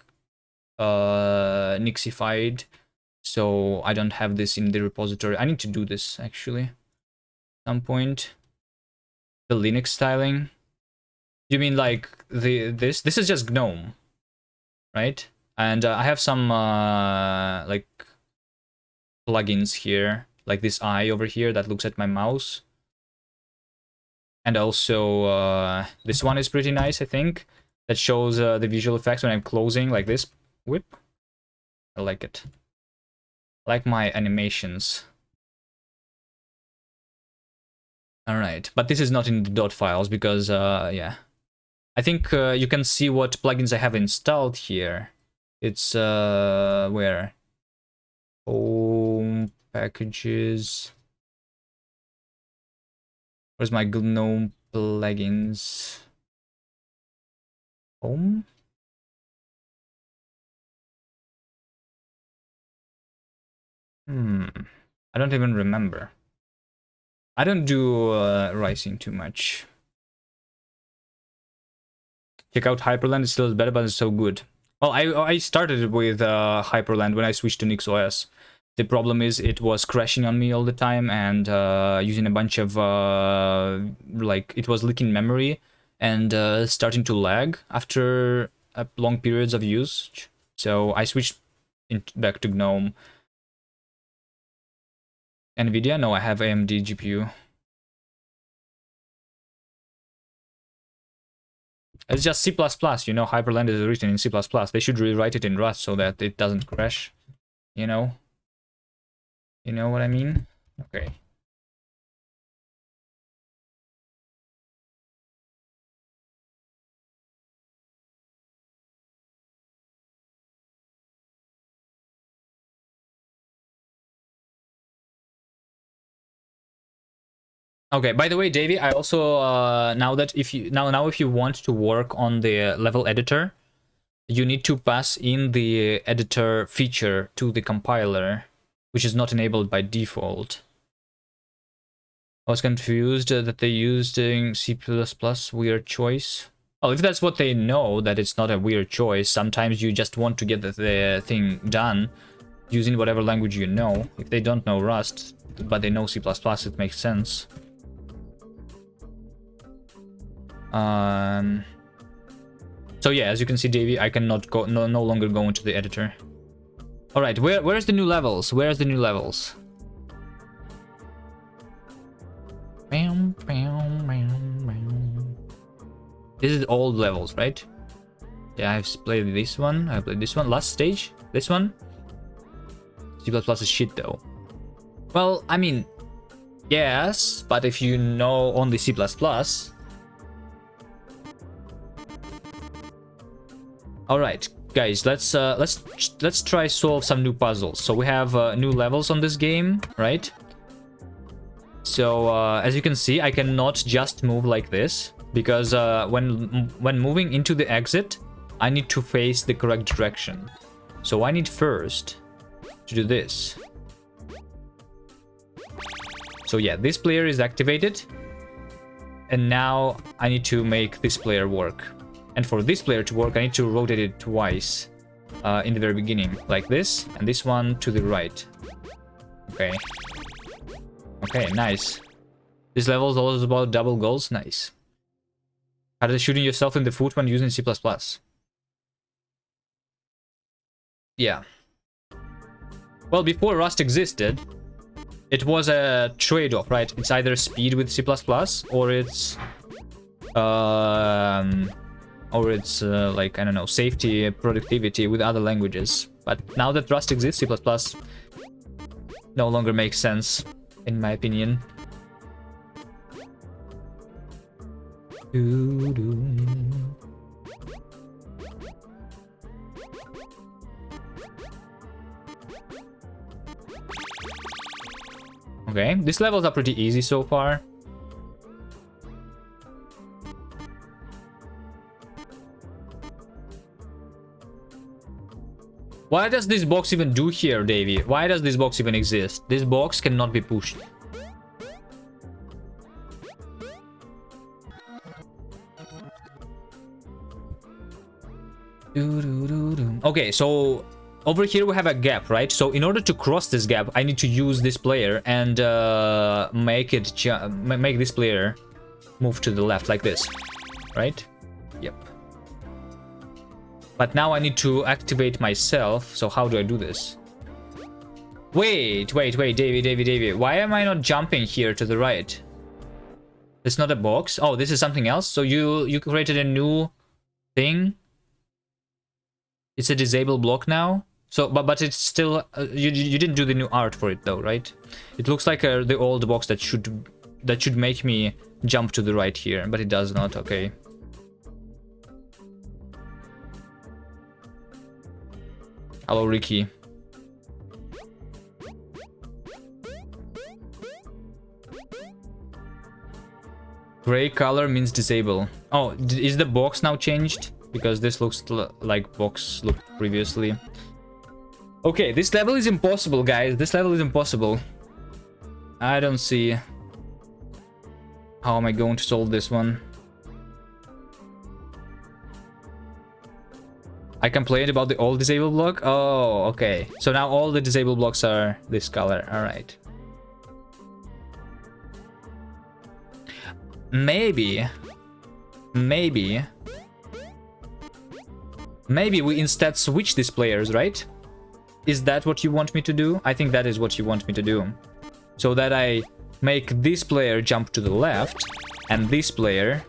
Nixified, so I don't have this in the repository. I need to do this actually at some point. The Linux styling. You mean like this? This is just GNOME, right? And I have some like plugins here, like this eye over here that looks at my mouse. And also this one is pretty nice, I think. That shows the visual effects when I'm closing, like this. Whip. I like it. I like my animations. Alright, but this is not in the dot files because, yeah. I think you can see what plugins I have installed here. It's, where? Home, packages. Where's my GNOME plugins? Home? I don't even remember. I don't do Rising too much. Check out Hyperland, it's still better, but it's so good. Well, I started with Hyperland when I switched to NixOS. The problem is it was crashing on me all the time and using a bunch of like it was leaking memory and starting to lag after long periods of use. So I switched back to GNOME. NVIDIA? No, I have AMD GPU. It's just C++, you know, Hyperland is written in C++. They should rewrite it in Rust so that it doesn't crash, you know? You know what I mean? Okay. Okay, by the way, Davey, I also now if you want to work on the level editor, you need to pass in the editor feature to the compiler, which is not enabled by default. I was confused that they used C++ weird choice. Oh, if that's what they know, that it's not a weird choice, sometimes you just want to get the thing done using whatever language you know. If they don't know Rust, but they know C++, it makes sense. So yeah, as you can see, Davey, I cannot go, no longer go into the editor. All right, where's the new levels? Where's the new levels? Bam, bam, bam, bam. This is old levels, right? Yeah, I've played this one. I played this one. Last stage, this one. C++ is shit though. Well, I mean, yes, but if you know only C++. All right, guys, let's try solve some new puzzles. So we have new levels on this game, right? So as you can see, I cannot just move like this because when moving into the exit, I need to face the correct direction. So I need first to do this. So yeah, this player is activated, and now I need to make this player work. And for this player to work, I need to rotate it twice in the very beginning, like this, and this one to the right. Okay. Okay, nice. This level is always about double goals. Nice. How does shooting yourself in the foot when using C++? Yeah. Well, before Rust existed, it was a trade-off, right? It's either speed with C++ or it's like, I don't know, safety, productivity with other languages. But now that Rust exists, C++ no longer makes sense, in my opinion. Okay, these levels are pretty easy so far. What does this box even do here, Davey? Why does this box even exist? This box cannot be pushed. Okay, so over here we have a gap, right? So in order to cross this gap, I need to use this player and make this player move to the left like this, right? Yep. But now I need to activate myself. So how do I do this? Wait, Davey. Why am I not jumping here to the right? It's not a box. Oh, this is something else. So you created a new thing. It's a disable block now. So, but it's still you didn't do the new art for it though, right? It looks like the old box that should make me jump to the right here, but it does not. Okay. Hello, Ricky. Gray color means disable. Oh, is the box now changed? Because this looks like box looked previously. Okay, this level is impossible, guys. This level is impossible. I don't see how am I going to solve this one. I complained about the old disabled block. Oh, okay. So now all the disabled blocks are this color. All right. Maybe we instead switch these players, right? Is that what you want me to do? I think that is what you want me to do. So that I make this player jump to the left and this player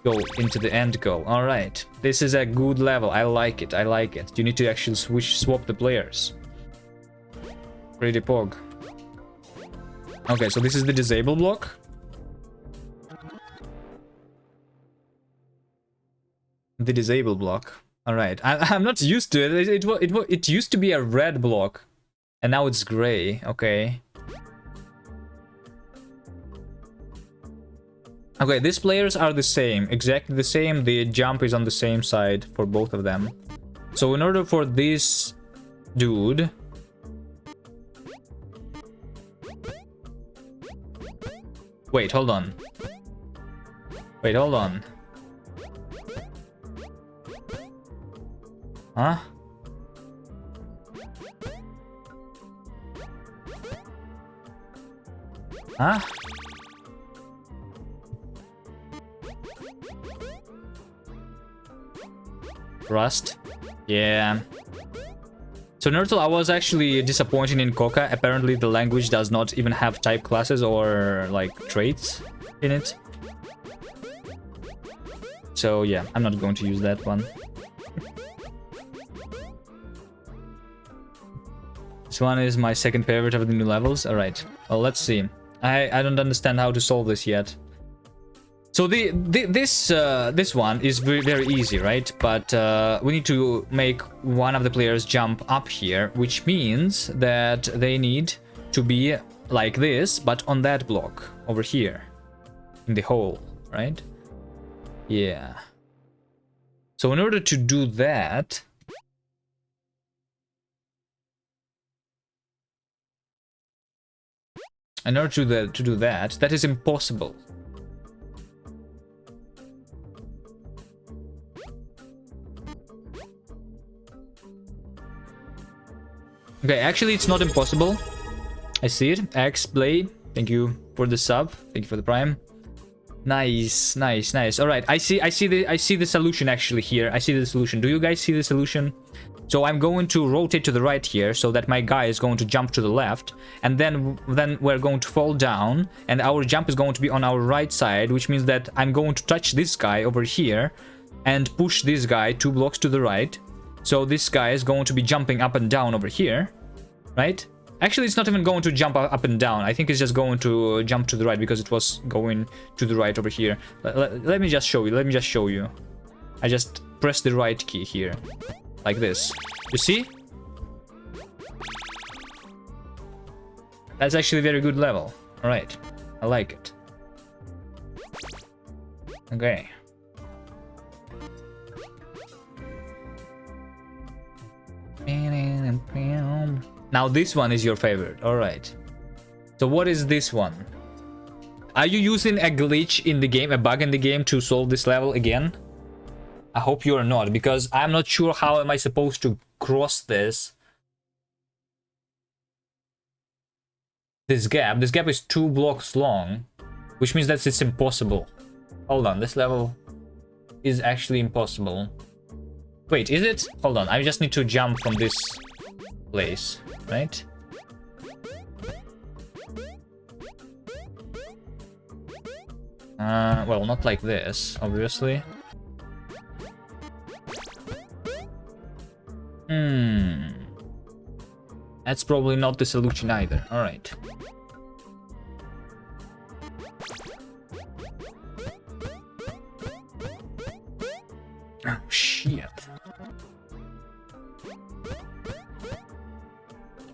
go into the end goal. All right, this is a good level. I like it. I like it. You need to actually swap the players. Pretty pog. Okay, so this is the disable block. The disable block. All right, I'm not used to it. It used to be a red block, and now it's gray. Okay. Okay, these players are the same, exactly the same. The jump is on the same side for both of them. So in order for this dude... Wait, hold on. Wait, hold on. Huh? Huh? Rust? Yeah. So Nurtle, I was actually disappointed in Coca. Apparently the language does not even have type classes or like traits in it. So yeah, I'm not going to use that one. This one is my second favorite of the new levels. Alright, well, let's see. I don't understand how to solve this yet. So this one is very easy, right? But we need to make one of the players jump up here, which means that they need to be like this, but on that block over here, in the hole, right? Yeah. So in order to do that, to do that, that is impossible. Okay, actually it's not impossible. I see it. X Blade, thank you for the sub. Thank you for the prime. Nice, nice, nice. All right, I see the solution actually here. I see the solution. Do you guys see the solution? So I'm going to rotate to the right here so that my guy is going to jump to the left, and then we're going to fall down, and our jump is going to be on our right side, which means that I'm going to touch this guy over here and push this guy 2 blocks to the right. So this guy is going to be jumping up and down over here, right? Actually, it's not even going to jump up and down. I think it's just going to jump to the right because it was going to the right over here. Let me just show you. Let me just show you. I just press the right key here, like this. You see? That's actually a very good level. All right, I like it. Okay. Now this one is your favorite. All right. So what is this one? Are you using a glitch in the game, a bug in the game to solve this level again? I hope you are not, because I'm not sure how am I supposed to cross this. This gap is 2 blocks long, which means that it's impossible. Hold on, this level is actually impossible. Wait, is it? Hold on, I just need to jump from this place, right? Well, not like this, obviously. That's probably not the solution either. All right. Oh, shit.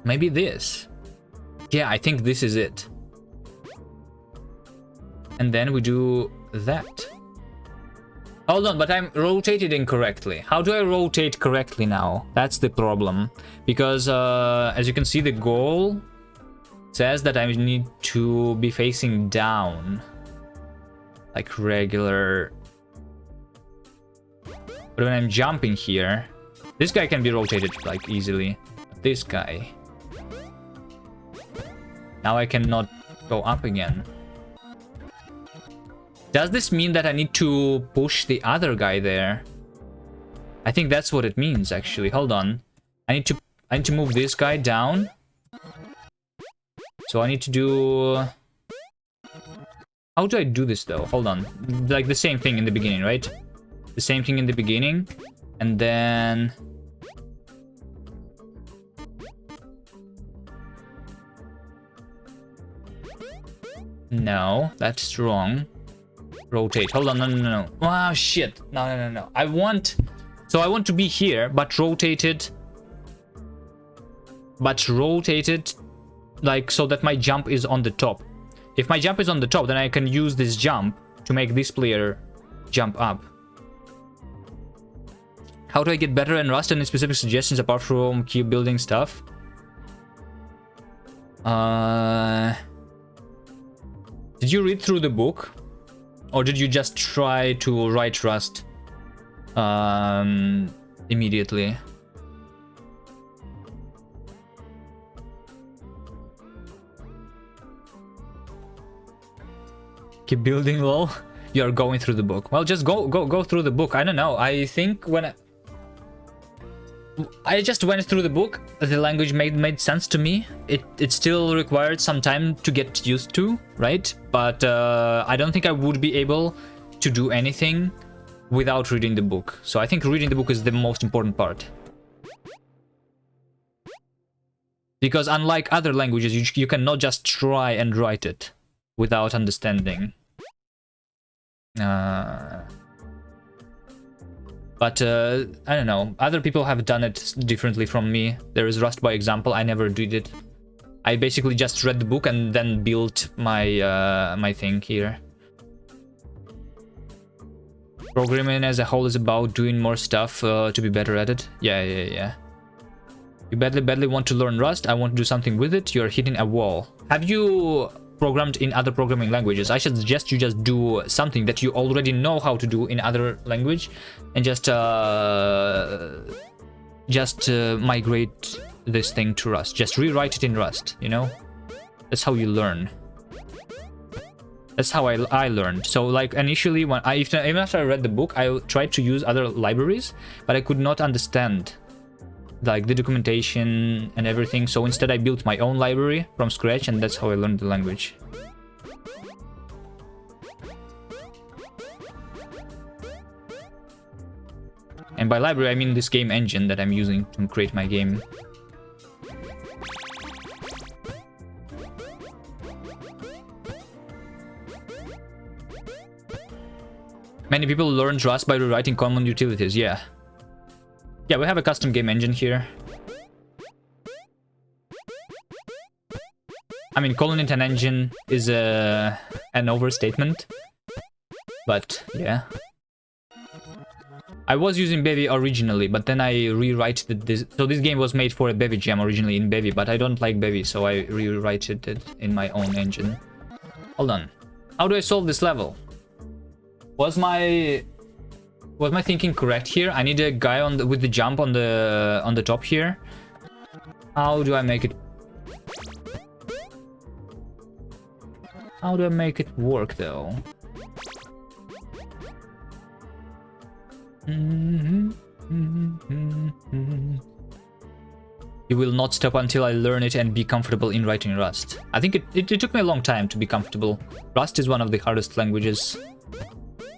Maybe this. Yeah, I think this is it. And then we do that. Hold on, but I'm rotated incorrectly. How do I rotate correctly now? That's the problem. Because as you can see, the goal says that I need to be facing down. Like regular. But when I'm jumping here, this guy can be rotated like easily. This guy. Now I cannot go up again. Does this mean that I need to push the other guy there? I think that's what it means, actually. Hold on. I need to move this guy down. So I need to do... How do I do this, though? Hold on. Like the same thing in the beginning, right? The same thing in the beginning. And then... No, that's wrong. Rotate. Hold on. No. Wow, shit. No. I want to be here, but rotated. Like so that my jump is on the top. If my jump is on the top, then I can use this jump to make this player jump up. How do I get better in Rust? Any specific suggestions apart from keep building stuff? Did you read through the book? Or did you just try to write Rust immediately? Keep building, lol. You're going through the book. Well, just go through the book. I don't know. I think when I just went through the book, the language made sense to me. It still required some time to get used to, right? But I don't think I would be able to do anything without reading the book. So I think reading the book is the most important part. Because unlike other languages, you cannot just try and write it without understanding. But I don't know. Other people have done it differently from me. There is Rust by example. I never did it. I basically just read the book and then built my my thing here. Programming as a whole is about doing more stuff to be better at it. Yeah. You badly want to learn Rust. I want to do something with it. You're hitting a wall. Have you programmed in other programming languages? I should suggest you just do something that you already know how to do in other language and just migrate this thing to Rust. Just rewrite it in Rust, you know? That's how you learn. That's how I learned. So like initially when even after I read the book, I tried to use other libraries, but I could not understand like the documentation and everything. So instead I built my own library from scratch, and that's how I learned the language. And by library I mean this game engine that I'm using to create my game. Many people learn Rust by rewriting common utilities. Yeah, we have a custom game engine here. I mean, calling it an engine is an overstatement. But, yeah. I was using Bevy originally, but then I rewrote this. So this game was made for a Bevy jam originally in Bevy, but I don't like Bevy, so I rewrote it in my own engine. Hold on. How do I solve this level? Was my thinking correct here? I need a guy with the jump on the top here. How do I make it? How do I make it work though? You will not stop until I learn it and be comfortable in writing Rust. I think it took me a long time to be comfortable. Rust is one of the hardest languages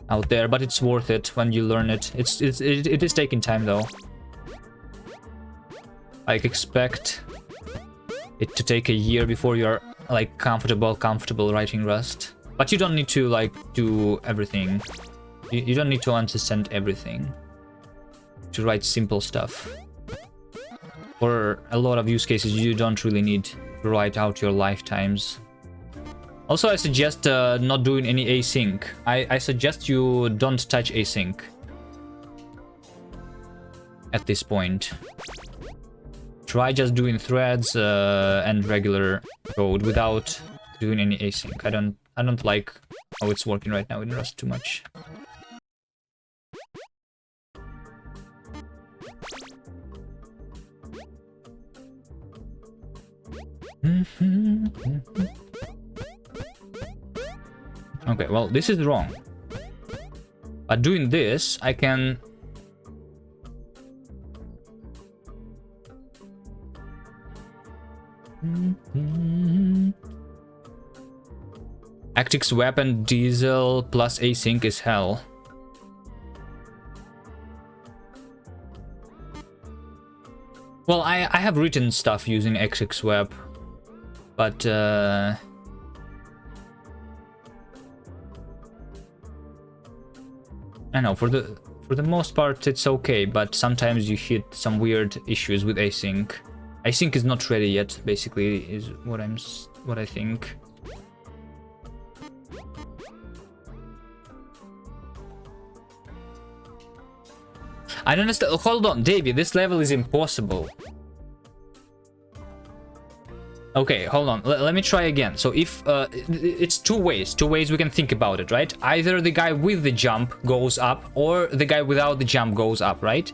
out there, but it's worth it when you learn it. It is taking time though. I expect it to take a year before you're like comfortable writing Rust. But you don't need to like do everything. You don't need to understand everything to write simple stuff. For a lot of use cases, you don't really need to write out your lifetimes. Also, I suggest not doing any async. I suggest you don't touch async at this point. Try just doing threads and regular code without doing any async. I don't like how it's working right now in Rust too much. Okay, well, this is wrong. But doing this, I can... Actix weapon diesel plus async is hell. Well, I have written stuff using Actix web, but I know for the most part it's okay, but sometimes you hit some weird issues with async. Async is not ready yet, basically, is what I think. I don't understand. Hold on, David, this level is impossible. Okay, hold on. Let me try again. So if it's two ways we can think about it, right? Either the guy with the jump goes up or the guy without the jump goes up, right?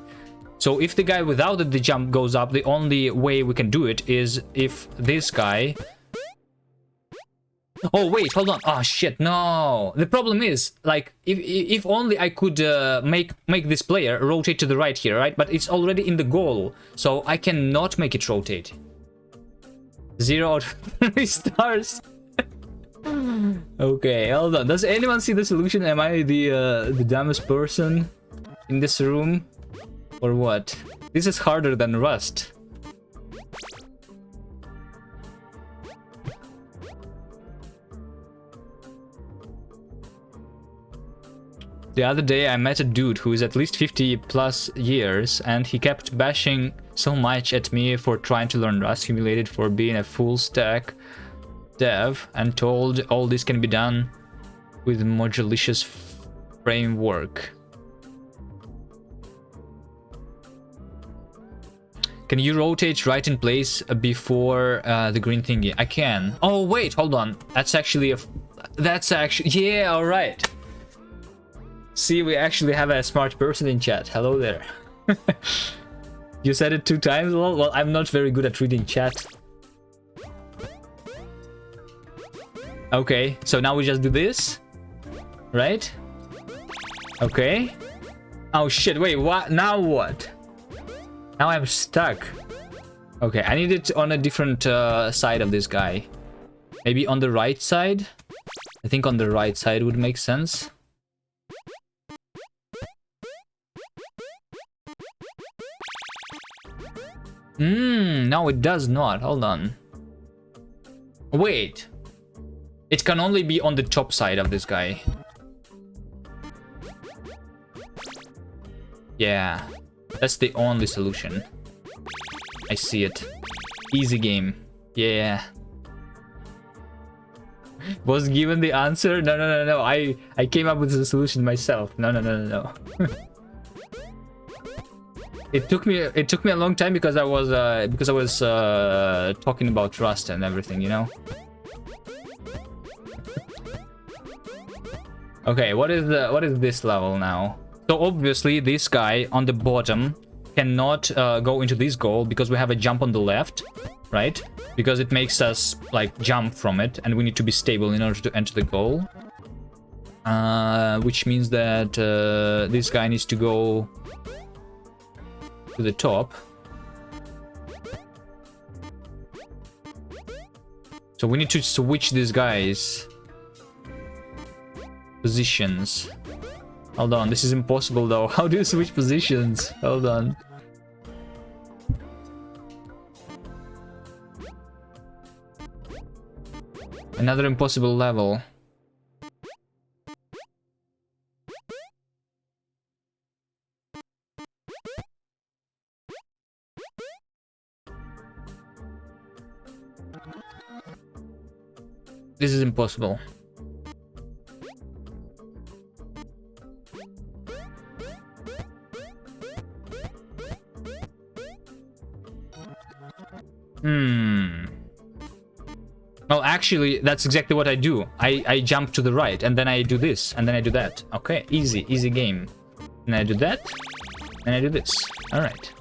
So if the guy without the jump goes up, the only way we can do it is if this guy... Oh, wait, hold on. Oh, shit, no. The problem is, like, if only I could make this player rotate to the right here, right? But it's already in the goal, so I cannot make it rotate. 0 out of 3 stars. Okay, hold on. Does anyone see the solution? Am I the dumbest person in this room? Or what? This is harder than Rust. The other day I met a dude who is at least 50 plus years and he kept bashing so much at me for trying to learn Rust, humiliated for being a full stack dev, and told all this can be done with Modulicious framework. Can you rotate right in place before the green thingy? I can. Oh wait, hold on. That's actually yeah, all right. See, we actually have a smart person in chat. Hello there. You said it 2 times? Well, I'm not very good at reading chat. Okay, so now we just do this, right? Okay. Oh shit, wait, what? Now what? Now I'm stuck. Okay, I need it on a different side of this guy. Maybe on the right side? I think on the right side would make sense. No, it does not. Hold on. Wait. It can only be on the top side of this guy. Yeah. That's the only solution. I see it. Easy game. Yeah. Was given the answer? No. I came up with the solution myself. No. It took me a long time because I was talking about Rust and everything, you know. Okay, what is this level now? So obviously this guy on the bottom cannot go into this goal because we have a jump on the left, right? Because it makes us like jump from it, and we need to be stable in order to enter the goal. Which means that this guy needs to go to the top. So we need to switch these guys' positions. Hold on, this is impossible though. How do you switch positions? Hold on. Another impossible level. This is impossible. Well, actually, that's exactly what I do. I jump to the right, and then I do this, and then I do that. Okay, easy game. And I do that, and I do this. All right.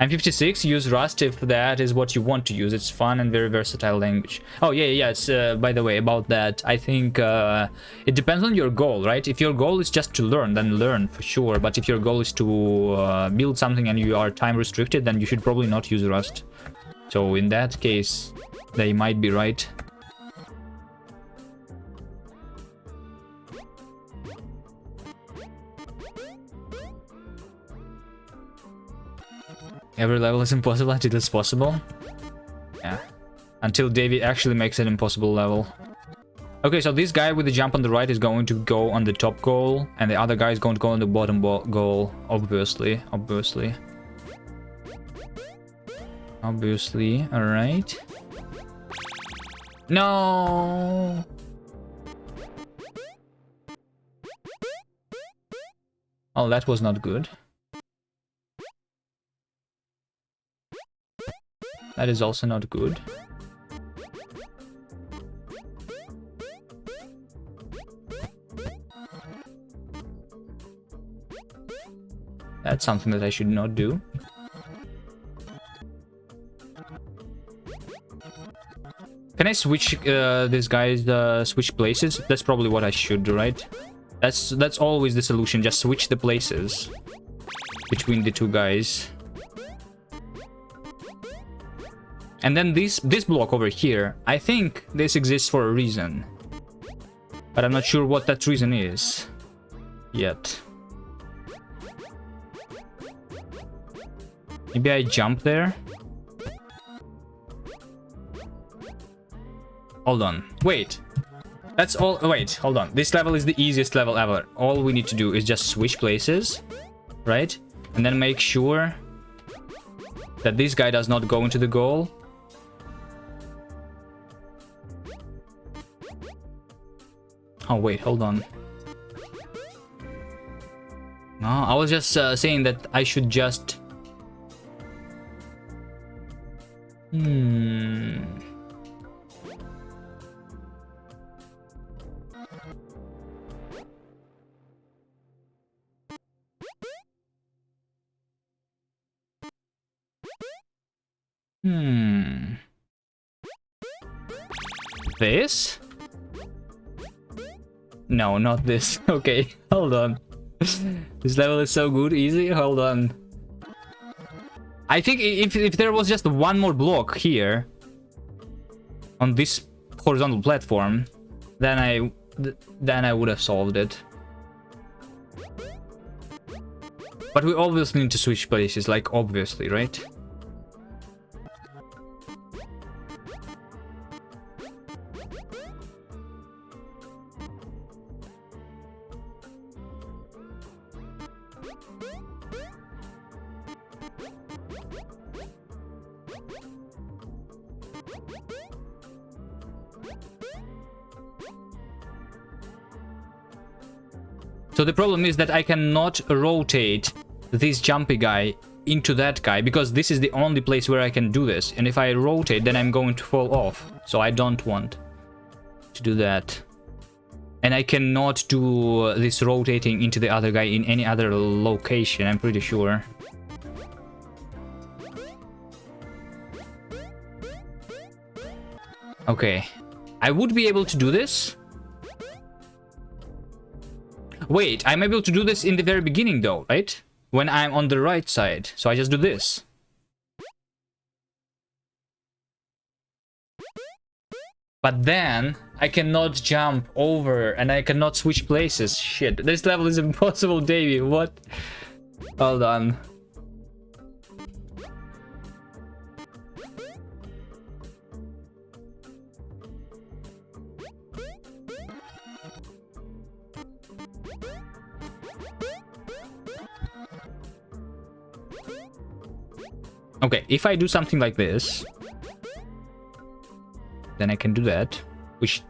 I'm 56. Use Rust if that is what you want to use. It's fun and very versatile language. Oh, yeah. It's, by the way, about that, I think it depends on your goal, right? If your goal is just to learn, then learn for sure. But if your goal is to build something and you are time restricted, then you should probably not use Rust. So in that case, they might be right. Every level is impossible until it's possible. Yeah. Until Davey actually makes an impossible level. Okay, so this guy with the jump on the right is going to go on the top goal, and the other guy is going to go on the bottom goal, obviously. Obviously, alright. No! Oh, that was not good. That is also not good. That's something that I should not do. Can I switch this guy's switch places? That's probably what I should do, right? That's always the solution. Just switch the places between the two guys. And then this block over here, I think this exists for a reason. But I'm not sure what that reason is yet. Maybe I jump there? Hold on. Wait. That's all. Wait, hold on. This level is the easiest level ever. All we need to do is just switch places, right? And then make sure that this guy does not go into the goal. Oh, wait, hold on. No, I was just saying that I should just... This? No, not this. Okay, hold on. This level is so good. Easy, hold on. I think if there was just one more block here on this horizontal platform, then I would have solved it. But we obviously need to switch places, like obviously, right? So the problem is that I cannot rotate this jumpy guy into that guy, because this is the only place where I can do this. And if I rotate, then I'm going to fall off. So I don't want to do that. And I cannot do this rotating into the other guy in any other location, I'm pretty sure. Okay. I would be able to do this. Wait, I'm able to do this in the very beginning though, right? When I'm on the right side. So I just do this. But then I cannot jump over and I cannot switch places. Shit, this level is impossible, Davey. What? Hold on. Okay, if I do something like this, then I can do that, which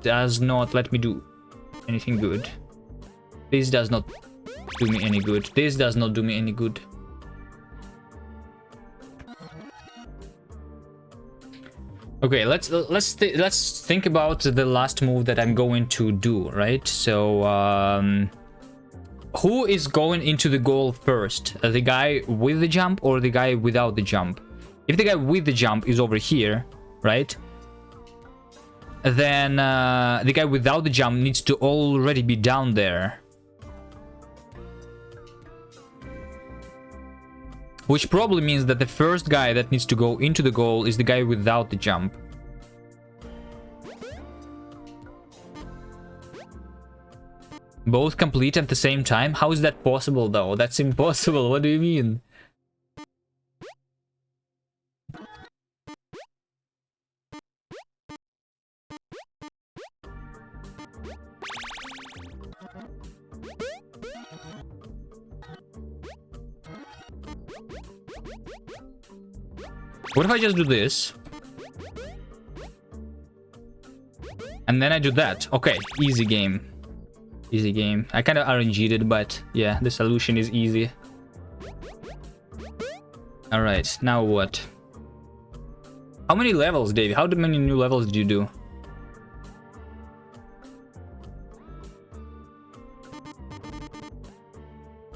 does not let me do anything good. This does not do me any good. This does not do me any good. Okay, let's think about the last move that I'm going to do, right? So who is going into the goal first? The guy with the jump or the guy without the jump? If the guy with the jump is over here, right? Then the guy without the jump needs to already be down there. Which probably means that the first guy that needs to go into the goal is the guy without the jump. Both complete at the same time? How is that possible though? That's impossible. What do you mean? What if I just do this? And then I do that. Okay, easy game. Easy game. I kind of RNG'd it, but yeah, the solution is easy. Alright, now what? How many levels, Dave? How many new levels did you do?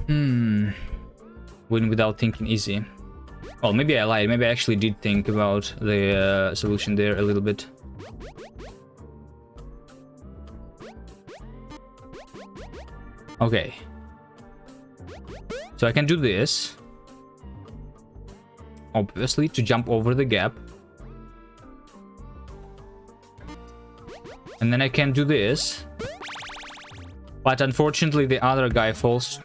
Win without thinking easy. Well, maybe I lied. Maybe I actually did think about the solution there a little bit. Okay. So I can do this. Obviously, to jump over the gap. And then I can do this. But unfortunately, the other guy falls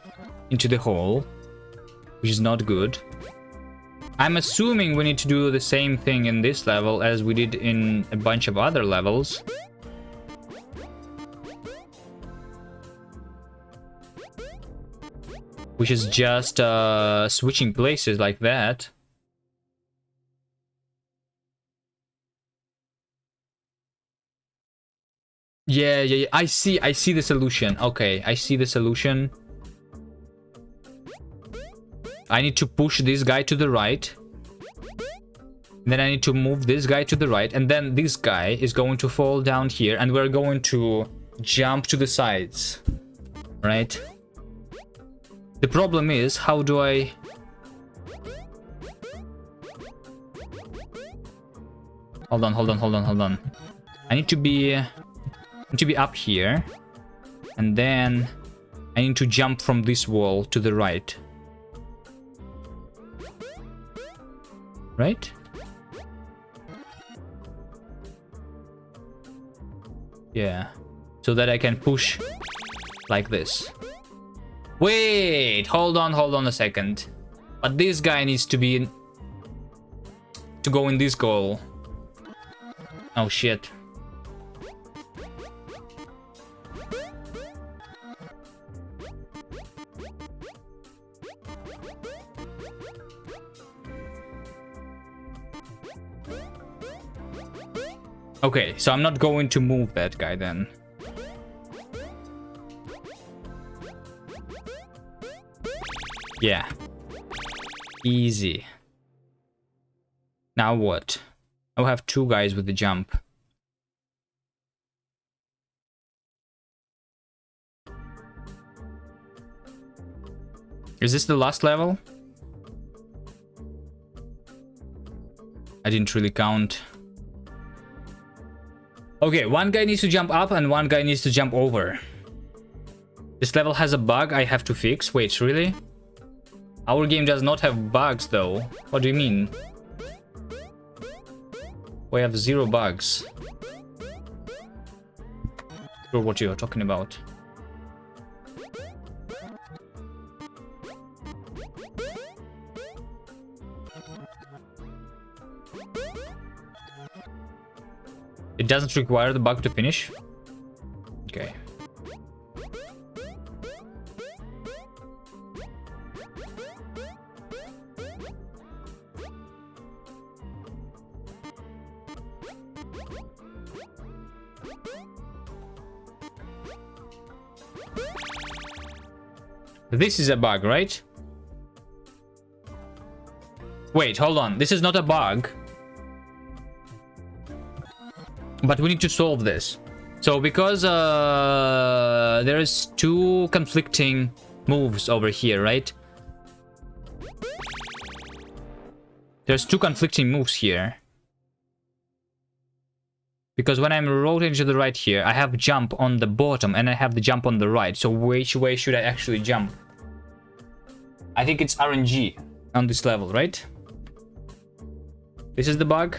into the hole, which is not good. I'm assuming we need to do the same thing in this level as we did in a bunch of other levels. Which is just switching places like that. Yeah. I see the solution. Okay, I see the solution. I need to push this guy to the right. Then I need to move this guy to the right. And then this guy is going to fall down here. And we're going to jump to the sides. Right? The problem is, how do I... Hold on. I need to be up here. And then I need to jump from this wall to the right. Right? Yeah. So that I can push like this. Wait, hold on a second. But this guy needs to be to go in this goal. Oh shit. Okay, so I'm not going to move that guy then. Yeah. Easy. Now what? I'll have two guys with the jump. Is this the last level? I didn't really count. Okay, one guy needs to jump up and one guy needs to jump over. This level has a bug I have to fix. Wait, really? Our game does not have bugs though. What do you mean? We have 0 bugs. Sure what you're talking about. It doesn't require the bug to finish? Okay. This is a bug, right? Wait, hold on. This is not a bug. But we need to solve this. So because there's two conflicting moves over here, right? There's two conflicting moves here. Because when I'm rotating to the right here, I have jump on the bottom and I have the jump on the right. So which way should I actually jump? I think it's RNG on this level, right? This is the bug.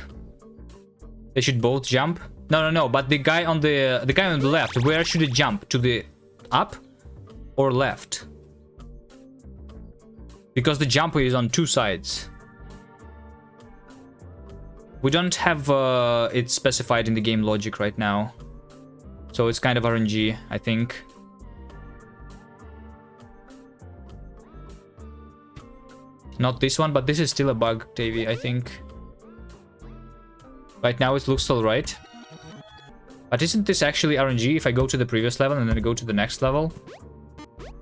They should both jump. No. But the guy on the left, where should it jump? To the up or left? Because the jump is on two sides. We don't have it specified in the game logic right now. So it's kind of RNG, I think. Not this one, but this is still a bug, Davey, I think. Right now it looks alright. But isn't this actually RNG if I go to the previous level and then go to the next level?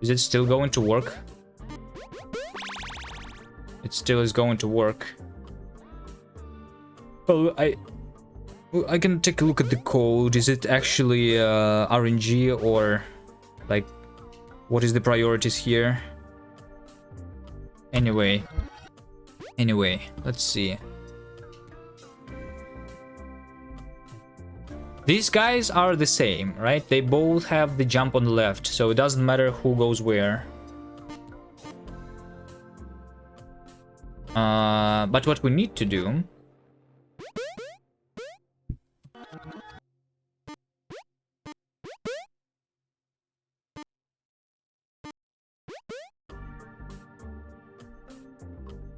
Is it still going to work? It still is going to work. Well, I can take a look at the code. Is it actually RNG or like what is the priorities here? Anyway, let's see. These guys are the same, right? They both have the jump on the left, so it doesn't matter who goes where. But what we need to do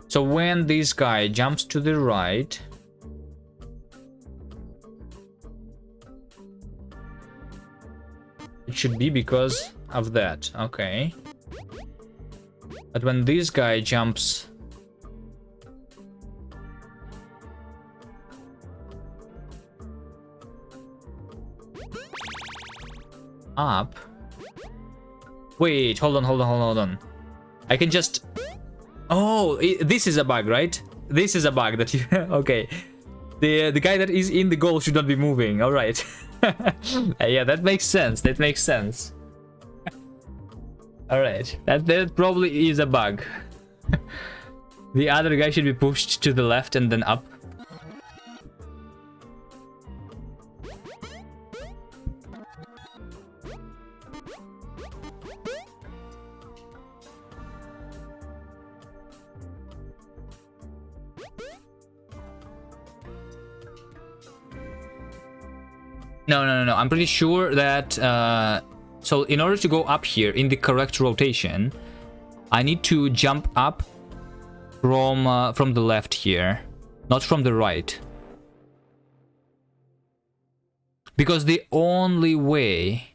so when this guy jumps to the right, it should be because of that, okay. But when this guy jumps up, wait, hold on. I can just, oh, this is a bug, right? This is a bug that you okay. The guy that is in the goal should not be moving. All right. Yeah, that makes sense. All right. That probably is a bug. The other guy should be pushed to the left and then up. No. I'm pretty sure that so in order to go up here in the correct rotation, I need to jump up from the left here, not from the right. Because the only way,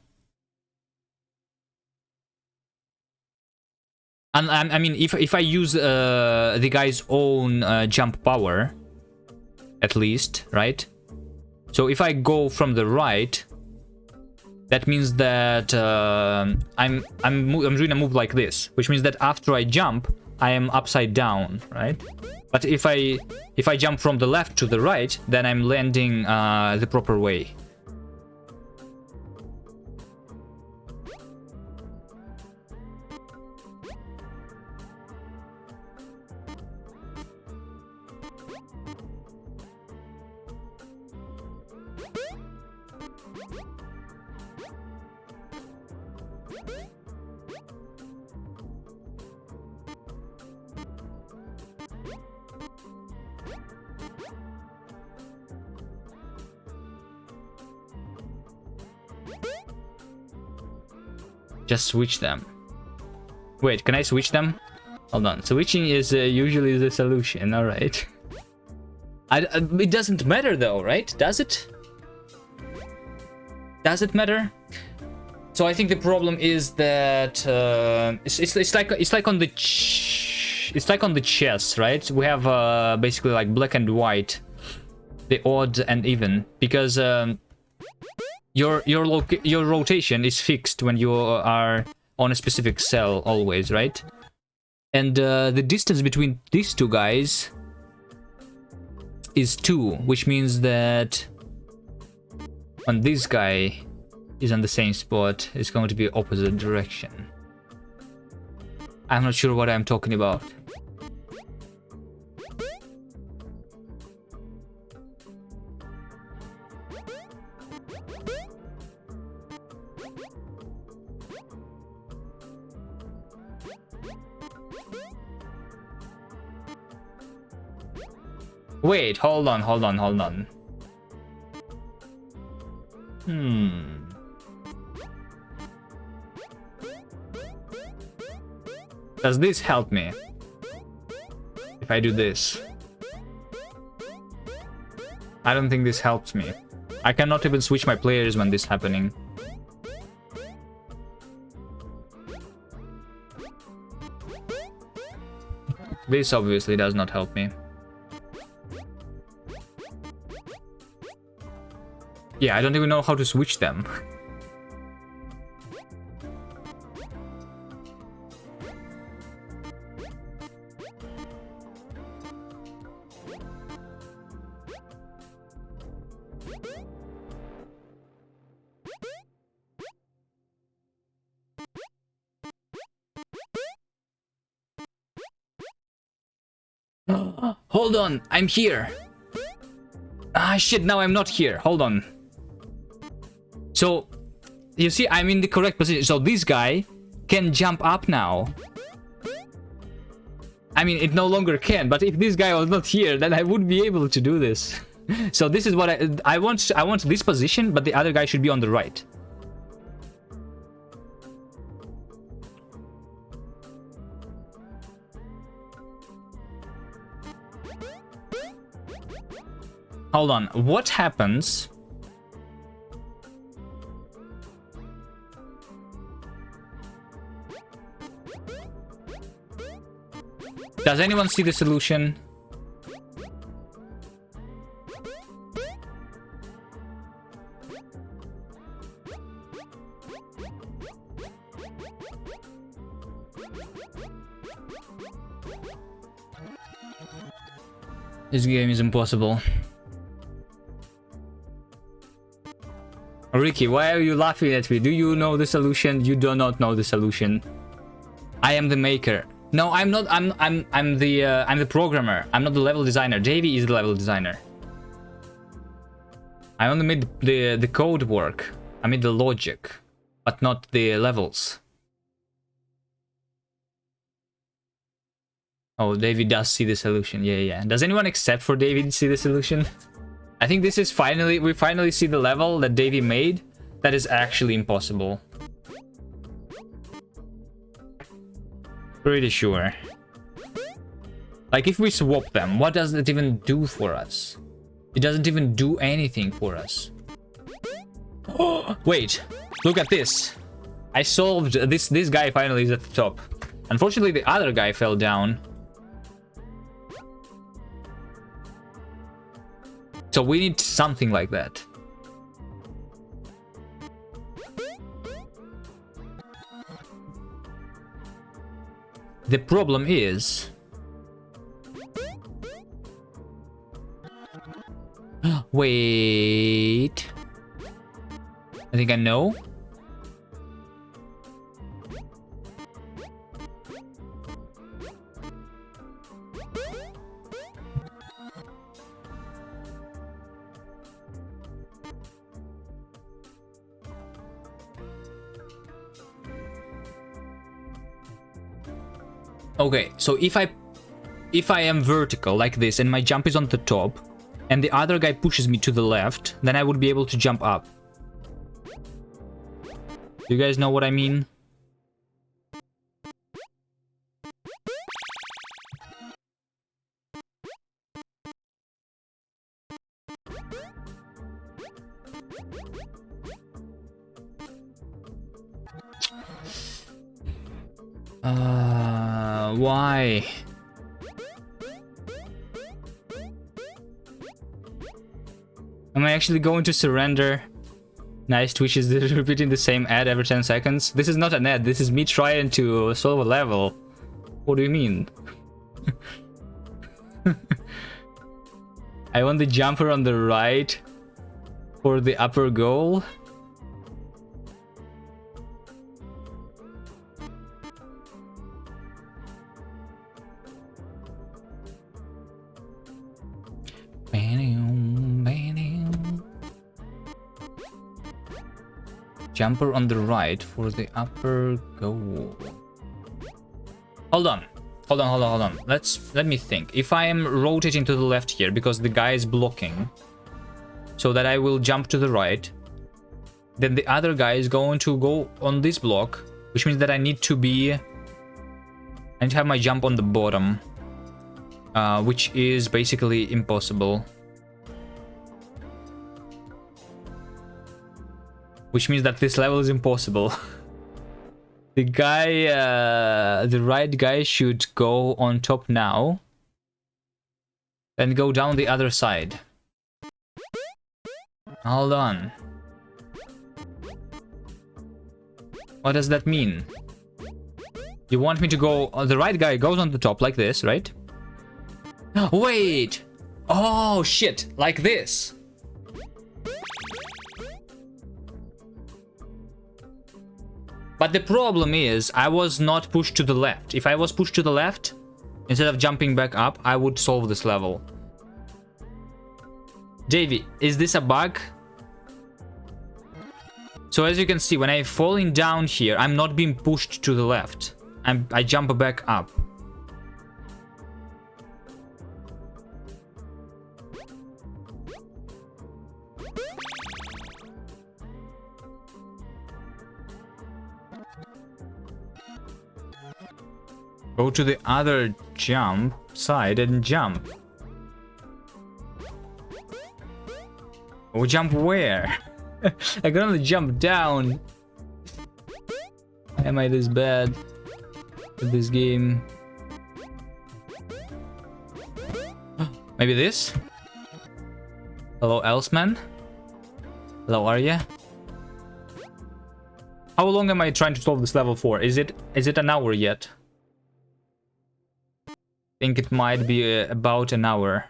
and I mean, if I use the guy's own jump power, at least, right? So if I go from the right, that means that I'm doing a move like this, which means that after I jump, I am upside down, right? But if I jump from the left to the right, then I'm landing the proper way. Just switch them. Wait, can I switch them? Hold on. Switching is usually the solution. All right. It doesn't matter though, right? Does it? Does it matter? So I think the problem is that it's like on the chess, right? We have basically like black and white, the odd and even, because your rotation is fixed when you are on a specific cell always, right? And the distance between these two guys is 2, which means that when this guy is on the same spot, it's going to be opposite direction. I'm not sure what I'm talking about. Wait, hold on. Does this help me? If I do this? I don't think this helps me. I cannot even switch my players when this is happening. This obviously does not help me. Yeah, I don't even know how to switch them. Hold on, I'm here. Ah, shit, now I'm not here. Hold on. So, you see, I'm in the correct position. So this guy can jump up now. I mean, it no longer can, but if this guy was not here, then I would be able to do this. So this is what I want. I want this position, but the other guy should be on the right. Hold on. What happens? Does anyone see the solution? This game is impossible. Ricky, why are you laughing at me? Do you know the solution? You do not know the solution. I am the maker. No, I'm not. I'm the programmer. I'm not the level designer. JV is the level designer. I only made the code work. I made the logic, but not the levels. Oh, David does see the solution. Yeah. Does anyone except for David see the solution? I think this is we finally see the level that Davey made that is actually impossible. Pretty sure. Like, if we swap them, what does it even do for us? It doesn't even do anything for us. Oh, wait, look at this. I solved this. This guy finally is at the top. Unfortunately, the other guy fell down. So we need something like that. The problem is... Wait... I think I know. Okay, so if I am vertical like this and my jump is on the top and the other guy pushes me to the left, then I would be able to jump up. Do you guys know what I mean? Why? Am I actually going to surrender? Nice, Twitch is repeating the same ad every 10 seconds. This is not an ad, this is me trying to solve a level. What do you mean? I want the jumper on the right for the upper goal. Jumper on the right for the upper goal. Hold on. Let me think. If I am rotating to the left here because the guy is blocking, so that I will jump to the right, then the other guy is going to go on this block, which means that I need to have my jump on the bottom, which is basically impossible. Which means that this level is impossible. The right guy should go on top now. Then go down the other side. Hold on. What does that mean? You want me to go... the right guy goes on the top like this, right? Wait! Oh, shit! Like this! But the problem is, I was not pushed to the left. If I was pushed to the left, instead of jumping back up, I would solve this level. Davey, is this a bug? So as you can see, when I'm falling down here, I'm not being pushed to the left. I jump back up. Go to the other jump side and jump. Oh, jump where? I can only jump down. Why am I this bad at this game? Maybe this? Hello, Elseman? Hello, Arya? How long am I trying to solve this level for? Is it an hour yet? I think it might be about an hour.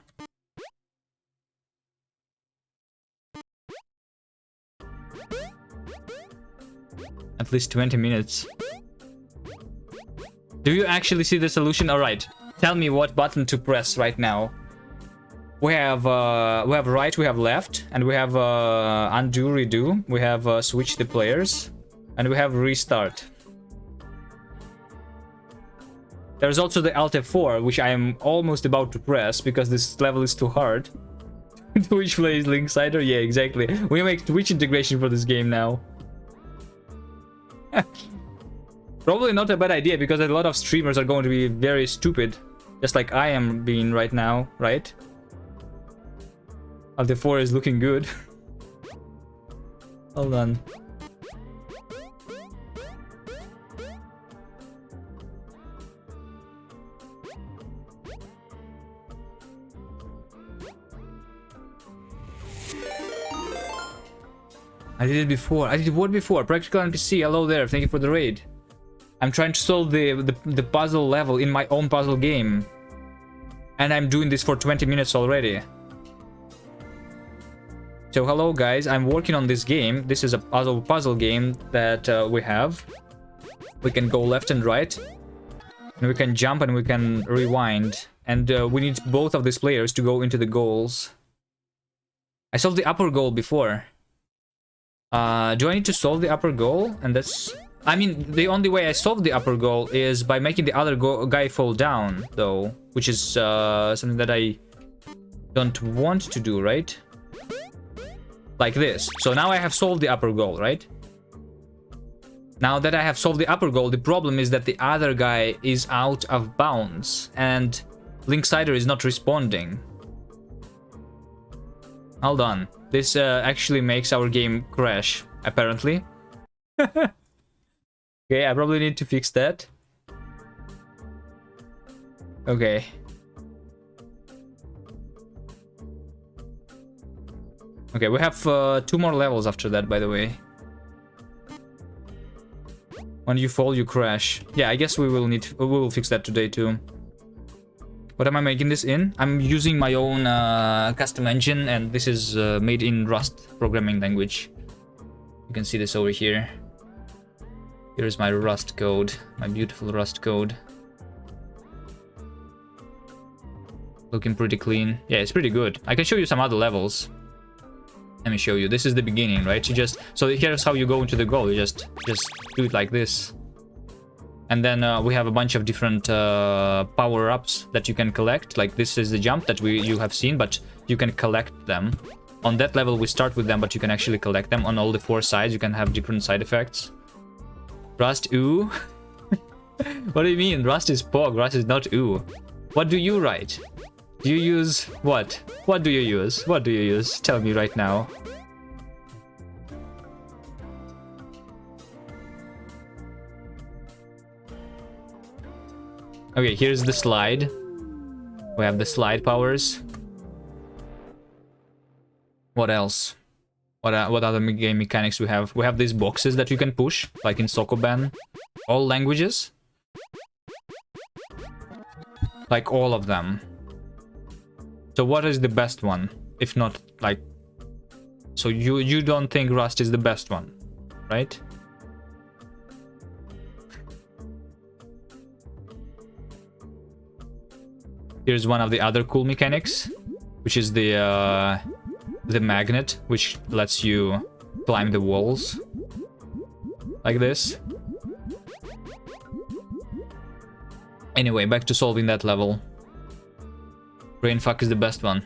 At least 20 minutes. Do you actually see the solution? Alright, tell me what button to press right now. We have right, we have left, and we have undo, redo. We have switch the players, and we have restart. There's also the Alt F4, which I am almost about to press because this level is too hard. Twitch plays Linksider? Yeah, exactly. We make Twitch integration for this game now. Probably not a bad idea because a lot of streamers are going to be very stupid. Just like I am being right now, right? Alt F4 is looking good. Hold on. I did it before. I did what before? Practical NPC, hello there. Thank you for the raid. I'm trying to solve the puzzle level in my own puzzle game. And I'm doing this for 20 minutes already. So hello guys, I'm working on this game. This is a puzzle game that we have. We can go left and right. And we can jump and we can rewind. And we need both of these players to go into the goals. I solved the upper goal before. Do I need to solve the upper goal? And that's... I mean, the only way I solve the upper goal is by making the other guy fall down, though. Which is something that I don't want to do, right? Like this. So now I have solved the upper goal, right? Now that I have solved the upper goal, the problem is that the other guy is out of bounds. And Linksider is not responding. Hold on. This actually makes our game crash, apparently. Okay, I probably need to fix that. Okay. Okay, we have 2 more levels after that, by the way. When you fall, you crash. Yeah, I guess we will fix that today too. What am I making this in? I'm using my own custom engine, and this is made in Rust programming language. You can see this over here. Here's my Rust code, my beautiful Rust code. Looking pretty clean. Yeah, it's pretty good. I can show you some other levels. Let me show you. This is the beginning, right? So here's how you go into the goal. You just do it like this. And then we have a bunch of different power-ups that you can collect. Like this is the jump that you have seen, but you can collect them. On that level, we start with them, but you can actually collect them on all the 4 sides. You can have different side effects. Rust, ooh. What do you mean? Rust is POG. Rust is not ooh. What do you write? Do you use what? What do you use? What do you use? Tell me right now. Okay, here's the slide. We have the slide powers. What else? What other game mechanics we have? We have these boxes that you can push, like in Sokoban. All languages. Like all of them. So what is the best one? If not, like... So you don't think Rust is the best one, right? Here's one of the other cool mechanics, which is the magnet, which lets you climb the walls. Like this. Anyway, back to solving that level. Brainfuck is the best one.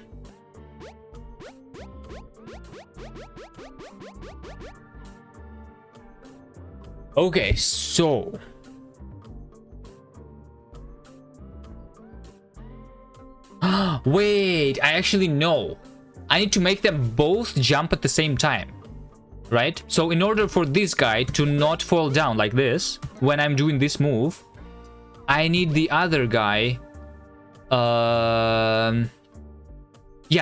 Okay, so... Wait, I actually know. I need to make them both jump at the same time. Right? So in order for this guy to not fall down like this, when I'm doing this move, I need the other guy... Yeah,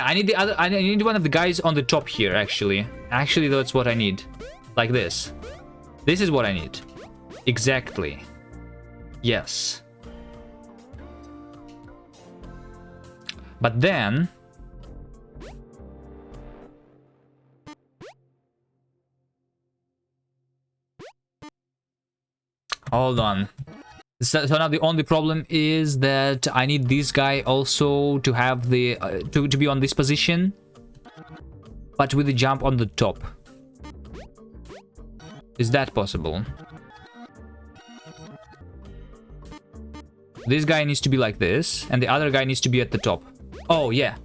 I need one of the guys on the top here, actually. Actually, that's what I need. Like this. This is what I need. Exactly. Yes. But then... Hold on. So now the only problem is that I need this guy also to have the to be on this position, but with the jump on the top. Is that possible? This guy needs to be like this, and the other guy needs to be at the top. Oh yeah,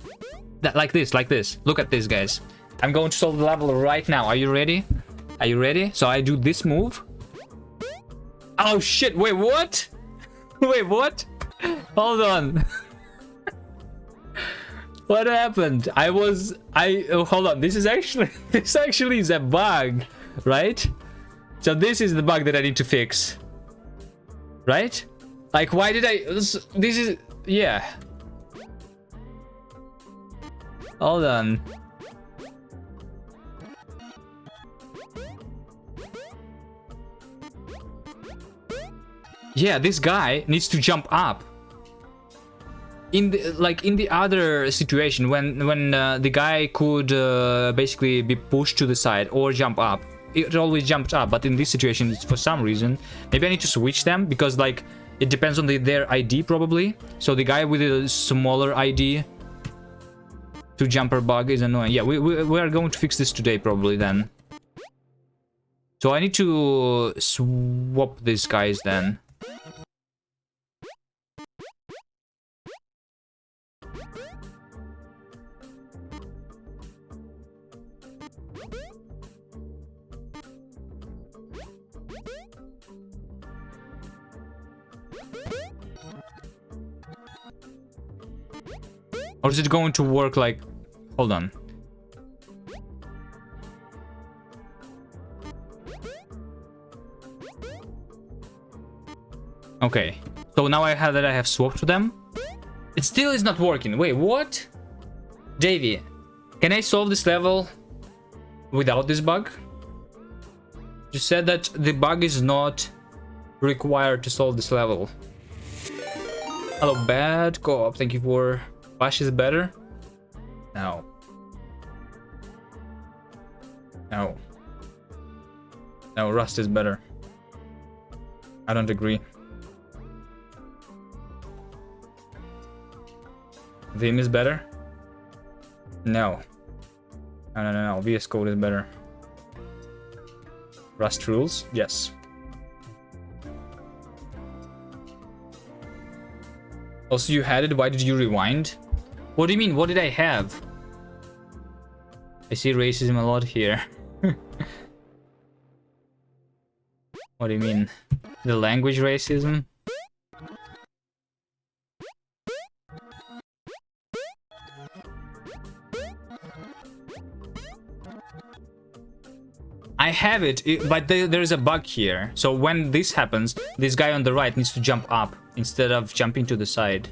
like this, like this. Look at this, guys. I'm going to solve the level right now. Are you ready? Are you ready? So I do this move. Oh shit, wait, what? Wait, what? Hold on. What happened? Hold on, this actually is a bug, right? So this is the bug that I need to fix. Right? Like, why did this is, yeah. Hold on. Yeah, this guy needs to jump up. In the other situation, when the guy could basically be pushed to the side or jump up, it always jumped up. But in this situation, for some reason, maybe I need to switch them, because like it depends on their ID probably. So the guy with a smaller ID to jumper bug is annoying. Yeah, we are going to fix this today probably then. So I need to swap these guys then. Or is it going to work like... Hold on. Okay. So now I have swapped them. It still is not working. Wait, what? Davey, can I solve this level without this bug? You said that the bug is not required to solve this level. Hello, bad co-op. Thank you for... Bash is better? No. No. No, Rust is better. I don't agree. Vim is better? No. No. VS Code is better. Rust rules? Yes. Also, you had it? Why did you rewind? What do you mean? What did I have? I see racism a lot here. What do you mean? The language racism? I have it, but there's a bug here. So when this happens, this guy on the right needs to jump up instead of jumping to the side.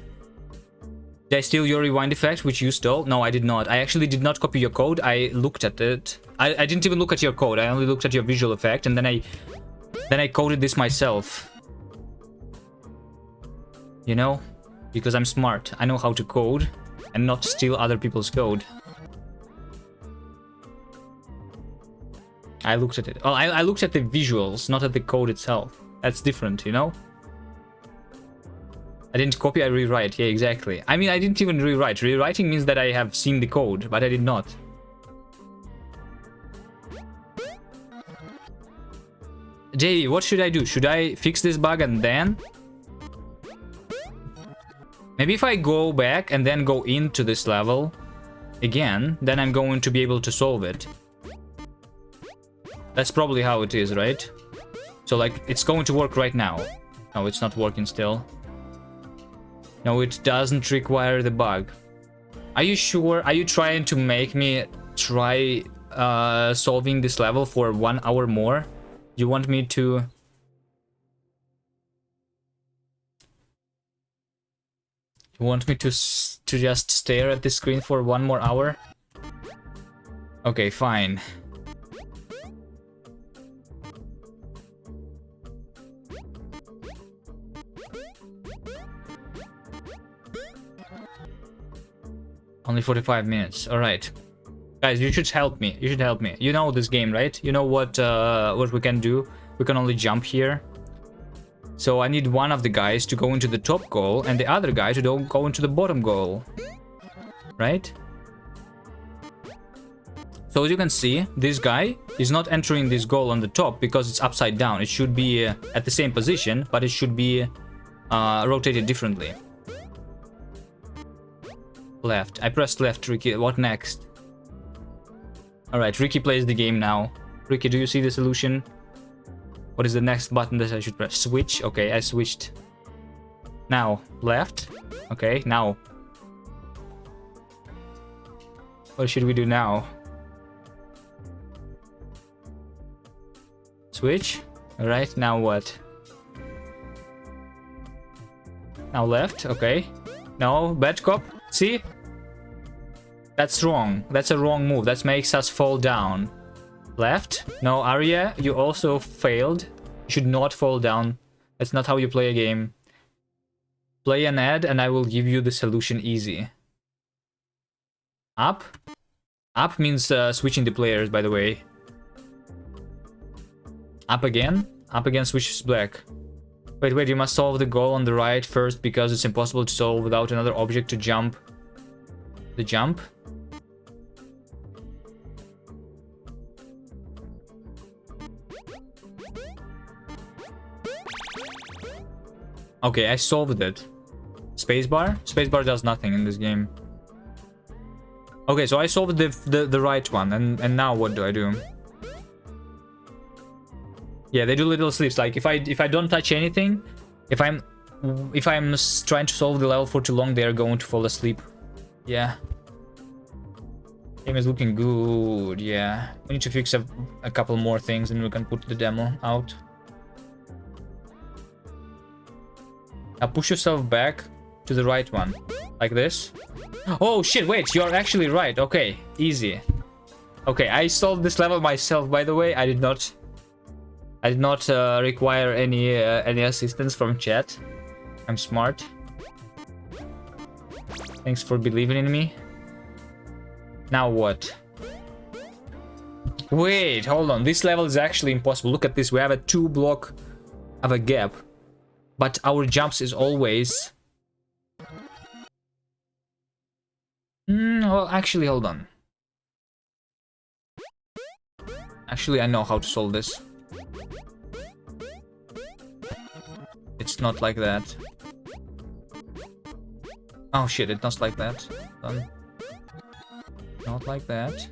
Did I steal your rewind effect, which you stole? No, I did not. I actually did not copy your code. I looked at it. I didn't even look at your code. I only looked at your visual effect, and then I coded this myself. You know? Because I'm smart. I know how to code and not steal other people's code. I looked at it. Oh, I looked at the visuals, not at the code itself. That's different, you know? I didn't copy, I rewrite. Yeah, exactly. I mean, I didn't even rewrite. Rewriting means that I have seen the code, but I did not. Jay, what should I do? Should I fix this bug and then? Maybe if I go back and then go into this level again, then I'm going to be able to solve it. That's probably how it is, right? So, like, it's going to work right now. No, it's not working still. No, it doesn't require the bug. Are you sure? Are you trying to make me try solving this level for 1 hour more? You want me to... You want me to just stare at the screen for 1 more hour? Okay, fine. Only 45 minutes. All right, guys, you should help me. You should help me. You know this game, right? You know what we can do. We can only jump here. So I need one of the guys to go into the top goal and the other guy to go into the bottom goal, right? So as you can see, this guy is not entering this goal on the top because it's upside down. It should be at the same position, but it should be rotated differently. Left. I pressed left, Ricky. What next? Alright, Ricky plays the game now. Ricky, do you see the solution? What is the next button that I should press? Switch? Okay, I switched. Now, left. Okay, now. What should we do now? Switch? Alright, now what? Now left, okay. No, bad cop. See? That's wrong. That's a wrong move. That makes us fall down. Left? No, Arya, you also failed. You should not fall down. That's not how you play a game. Play an ad and I will give you the solution easy. Up? Up means switching the players, by the way. Up again? Up again switches black. Wait, you must solve the goal on the right first because it's impossible to solve without another object to jump. The jump? Okay, I solved it. Spacebar? Spacebar does nothing in this game. Okay, so I solved the right one, and now what do I do? Yeah, they do little sleeps. Like if I don't touch anything, if I'm trying to solve the level for too long, they're going to fall asleep. Yeah. Game is looking good. Yeah. We need to fix a couple more things, and we can put the demo out. Now push yourself back to the right one, like this. Oh shit! Wait, you're actually right. Okay, easy. Okay, I solved this level myself, by the way. I did not require any assistance from chat. I'm smart. Thanks for believing in me. Now what? Wait, hold on. This level is actually impossible. Look at this. We have a 2 block of a gap, but our jumps is always... well, actually, hold on. Actually, I know how to solve this. It's not like that. Oh shit, it's not like that. Not like that.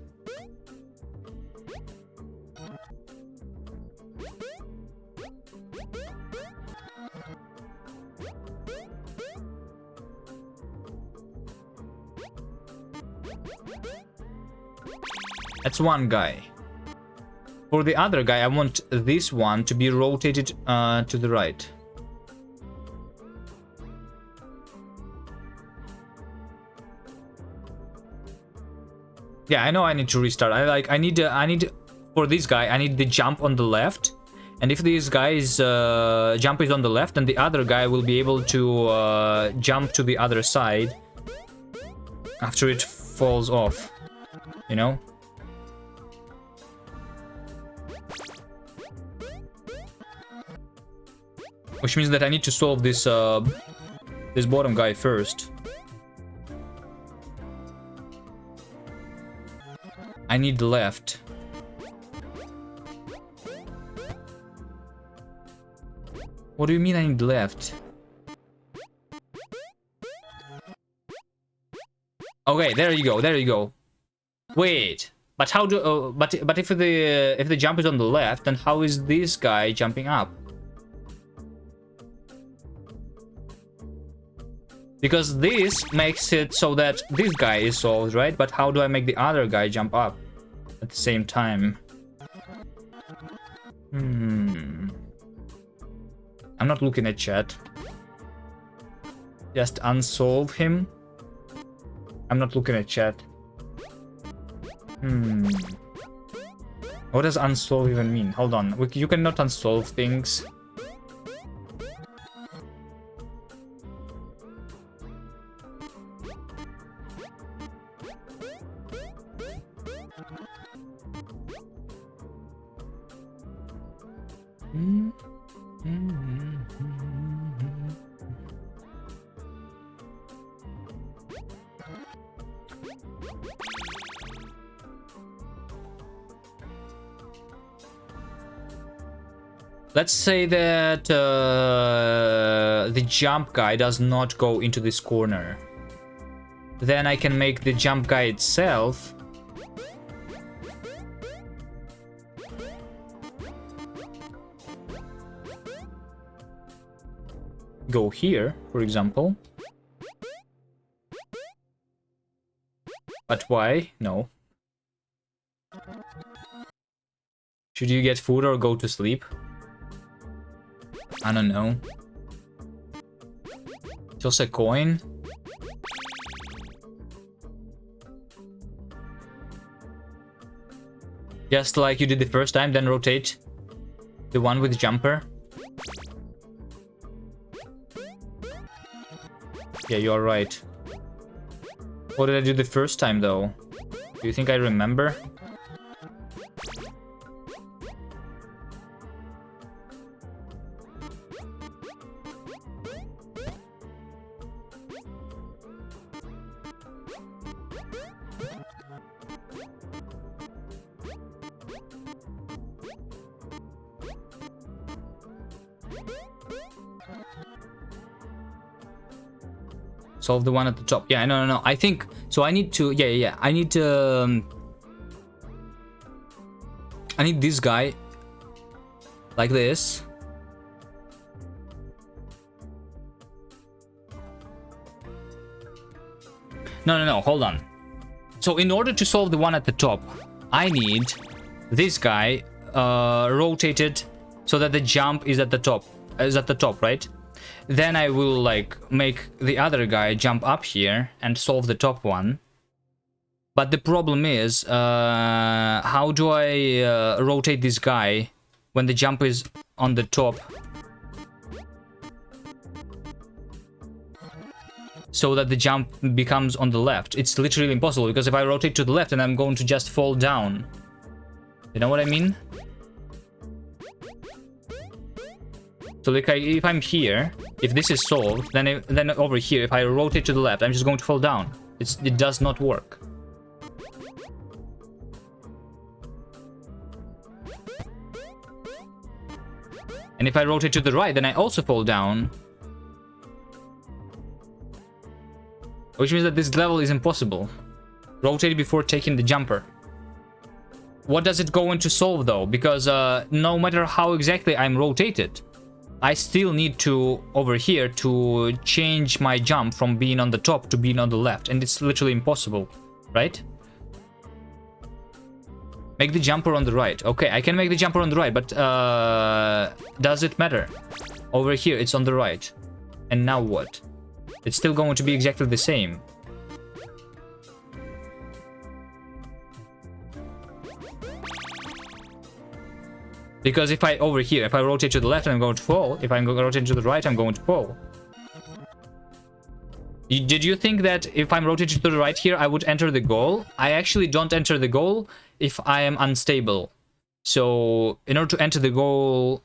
That's one guy. For the other guy, I want this one to be rotated to the right. Yeah, I know I need to restart. I need for this guy, I need the jump on the left. And if this guy's jump is on the left, then the other guy will be able to jump to the other side after it falls off, you know? Which means that I need to solve this this bottom guy first. I need the left. What do you mean I need left? Okay, there you go. There you go. Wait, but how do? But if the jump is on the left, then how is this guy jumping up? Because this makes it so that this guy is solved, right? But how do I make the other guy jump up at the same time? I'm not looking at chat. Just unsolve him. I'm not looking at chat. What does unsolve even mean? Hold on. You cannot unsolve things. Let's say that the jump guy does not go into this corner. Then I can make the jump guy itself go here, for example. But why? No. Should you get food or go to sleep? I don't know. Just a coin. Just like you did the first time, then rotate the one with jumper. Yeah, you're right. What did I do the first time, though? Do you think I remember? Solve the one at the top. Yeah, no. I think so. I need to. Yeah. I need to. I need this guy like this. No. Hold on. So in order to solve the one at the top, I need this guy rotated so that the jump is at the top. Right? Then I will like make the other guy jump up here and solve the top one. But the problem is, how do I rotate this guy when the jump is on the top? So that the jump becomes on the left. It's literally impossible, because if I rotate to the left, then I'm going to just fall down. You know what I mean? So like if I'm here, if this is solved, then over here, if I rotate to the left, I'm just going to fall down. It does not work. And if I rotate to the right, then I also fall down. Which means that this level is impossible. Rotate before taking the jumper. What does it go into solve though? Because no matter how exactly I'm rotated, I still need to, over here, to change my jump from being on the top to being on the left. And it's literally impossible, right? Make the jumper on the right. Okay, I can make the jumper on the right, but does it matter? Over here, it's on the right. And now what? It's still going to be exactly the same. Because if I, over here, if I rotate to the left, I'm going to fall. If I'm going to rotate to the right, I'm going to fall. Did you think that if I'm rotated to the right here, I would enter the goal? I actually don't enter the goal if I am unstable. So, in order to enter the goal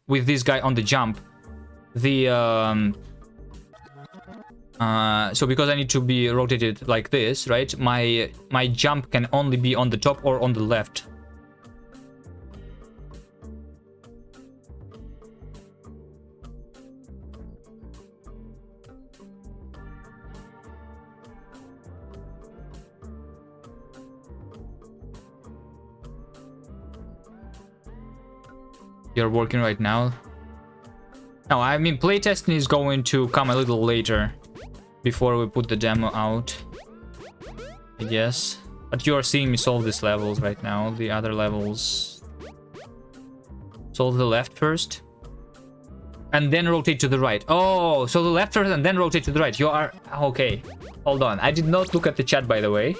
with this guy on the jump, so because I need to be rotated like this, right? My jump can only be on the top or on the left. You're working right now? No, I mean playtesting is going to come a little later, before we put the demo out, I guess. But you are seeing me solve these levels right now. The other levels. Solve the left first. And then rotate to the right. Oh, so the left first and then rotate to the right. You are... Okay. Hold on. I did not look at the chat, by the way.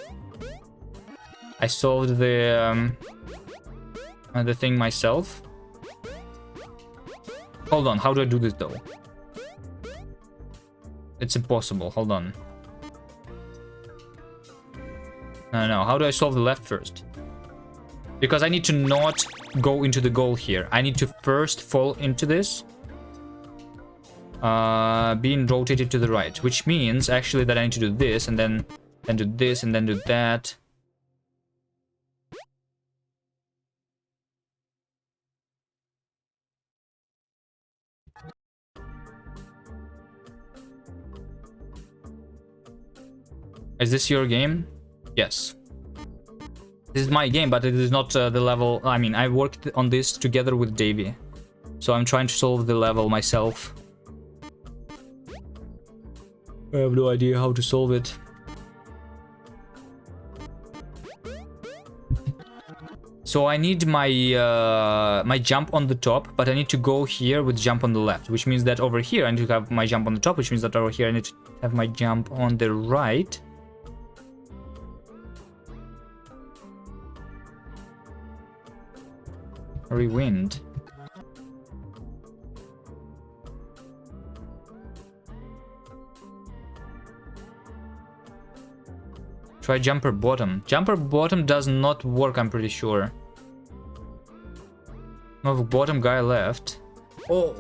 I solved the thing myself. Hold on. How do I do this, though? It's impossible. Hold on. No. How do I solve the left first? Because I need to not go into the goal here. I need to first fall into this. Being rotated to the right. Which means, actually, that I need to do this, and then do this, and then do that. Is this your game? Yes. This is my game, but it is not the level... I mean, I worked on this together with Davey. So I'm trying to solve the level myself. I have no idea how to solve it. So I need my my jump on the top, but I need to go here with jump on the left, which means that over here I need to have my jump on the top, which means that over here I need to have my jump on the right. Rewind. Try jumper bottom. Jumper bottom does not work, I'm pretty sure. Move bottom guy left. Oh!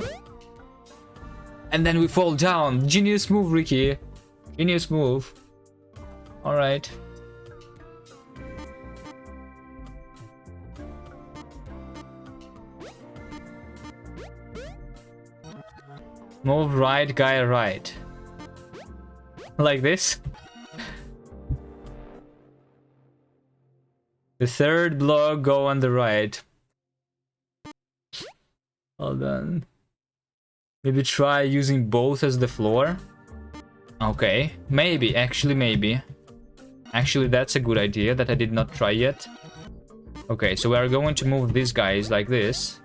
And then we fall down. Genius move, Ricky. Genius move. Alright. Move right, guy right. Like this. The third block go on the right. Hold on. Maybe try using both as the floor. Okay. Maybe. Actually, maybe. Actually, that's a good idea that I did not try yet. Okay, so we are going to move these guys like this.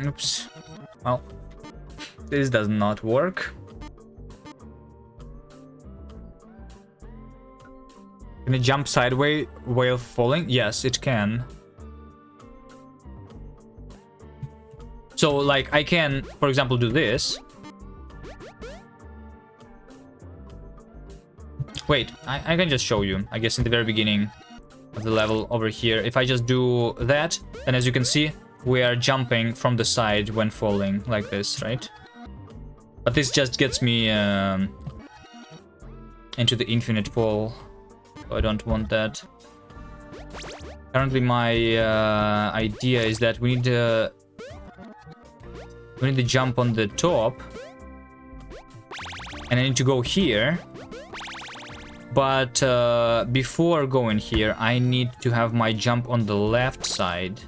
Oops. Well, this does not work. Can it jump sideways while falling? Yes, it can. So, like, I can, for example, do this. Wait, I can just show you, I guess, in the very beginning of the level over here. If I just do that, then as you can see, we are jumping from the side when falling, like this, right? But this just gets me into the infinite fall. So I don't want that. Currently, my idea is that we need to jump on the top, and I need to go here. But before going here, I need to have my jump on the left side.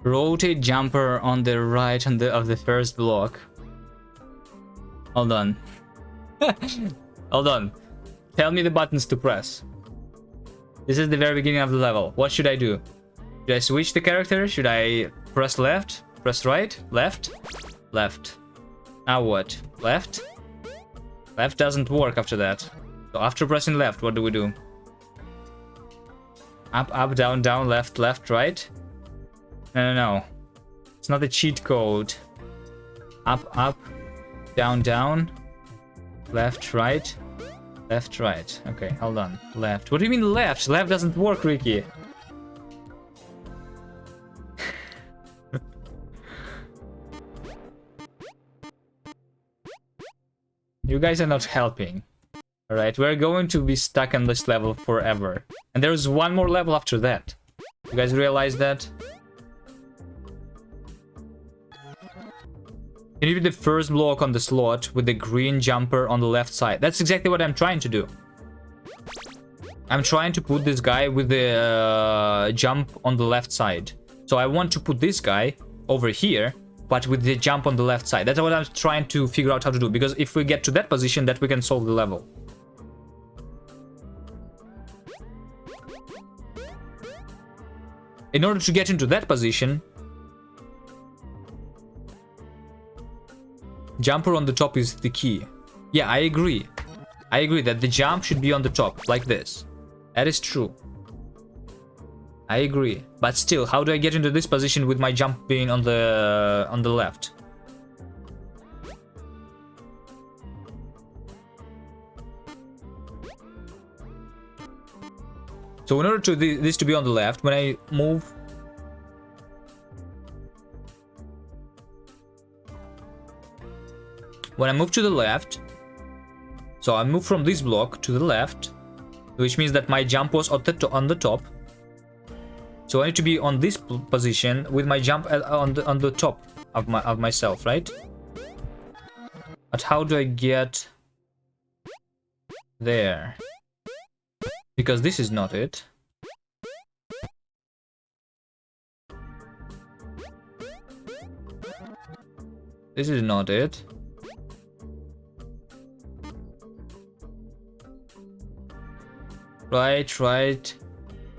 Rotate jumper on the right of the first block. Hold on. Hold on. Tell me the buttons to press. This is the very beginning of the level. What should I do? Should I switch the character? Should I press left? Press right? Left? Left. Now what? Left? Left doesn't work after that. So after pressing left, what do we do? Up, up, down, down, left, left, right? No. It's not a cheat code. Up, up, down, down, left, right, left, right. Okay, hold on. Left. What do you mean left? Left doesn't work, Ricky. You guys are not helping. Alright, we're going to be stuck on this level forever. And there's one more level after that. You guys realize that? Can you be the first block on the slot with the green jumper on the left side? That's exactly what I'm trying to do. I'm trying to put this guy with the jump on the left side. So I want to put this guy over here, but with the jump on the left side. That's what I'm trying to figure out how to do. Because if we get to that position, that we can solve the level. In order to get into that position, jumper on the top is the key. Yeah, I agree. I agree that the jump should be on the top, like this. That is true. I agree. But still, how do I get into this position with my jump being on the left? So in order to this to be on the left, when I move, to the left, so I move from this block to the left, which means that my jump was on the top. So I need to be on this position with my jump on the top of myself, right? But how do I get there? Because this is not it. This is not it. Right, right,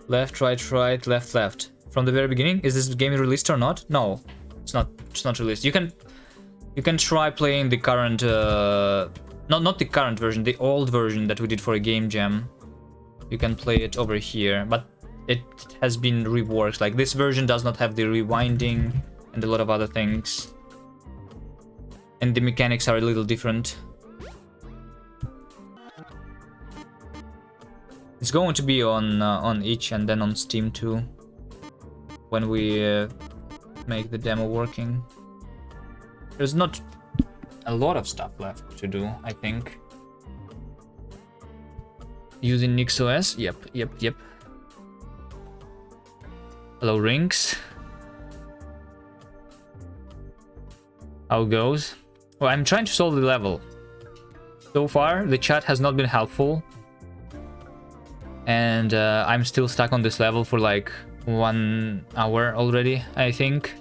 left, right, right, left, left. From the very beginning, is this game released or not? No, it's not. It's not released. You can try playing the current, not the current version, the old version that we did for a game jam. You can play it over here, but it has been reworked. Like, this version does not have the rewinding and a lot of other things, and the mechanics are a little different. It's going to be on itch and then on Steam too, when we make the demo working. There's not a lot of stuff left to do, I think. Using NixOS? Yep. Hello, Rinks. How it goes? Well, I'm trying to solve the level. So far, the chat has not been helpful. And I'm still stuck on this level for like 1 hour already, I think.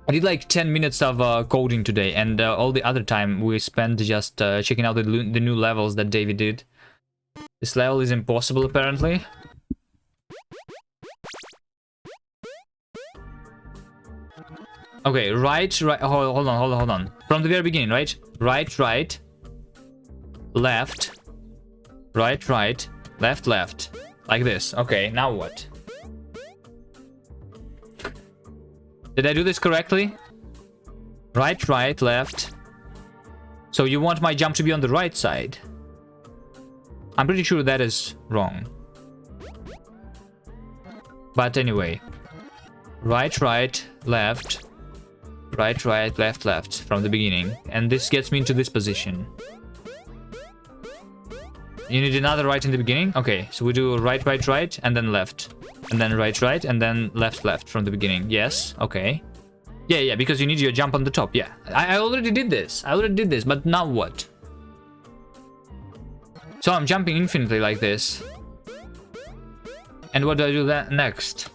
I did like 10 minutes of coding today, and all the other time we spent just checking out the new levels that David did. This level is impossible, apparently. Okay, right, hold on. From the very beginning, right? Right, left, right, left. Like this. Okay, now what? Did I do this correctly? Right, left. So you want my jump to be on the right side? I'm pretty sure that is wrong. But anyway. Right, left. Right, left from the beginning. And this gets me into this position. You need another right in the beginning? Okay, so we do right, and then left. And then right, and then left from the beginning. Yes, okay. Yeah, because you need your jump on the top, yeah. I already did this. But now what? So I'm jumping infinitely like this. And what do I do that next?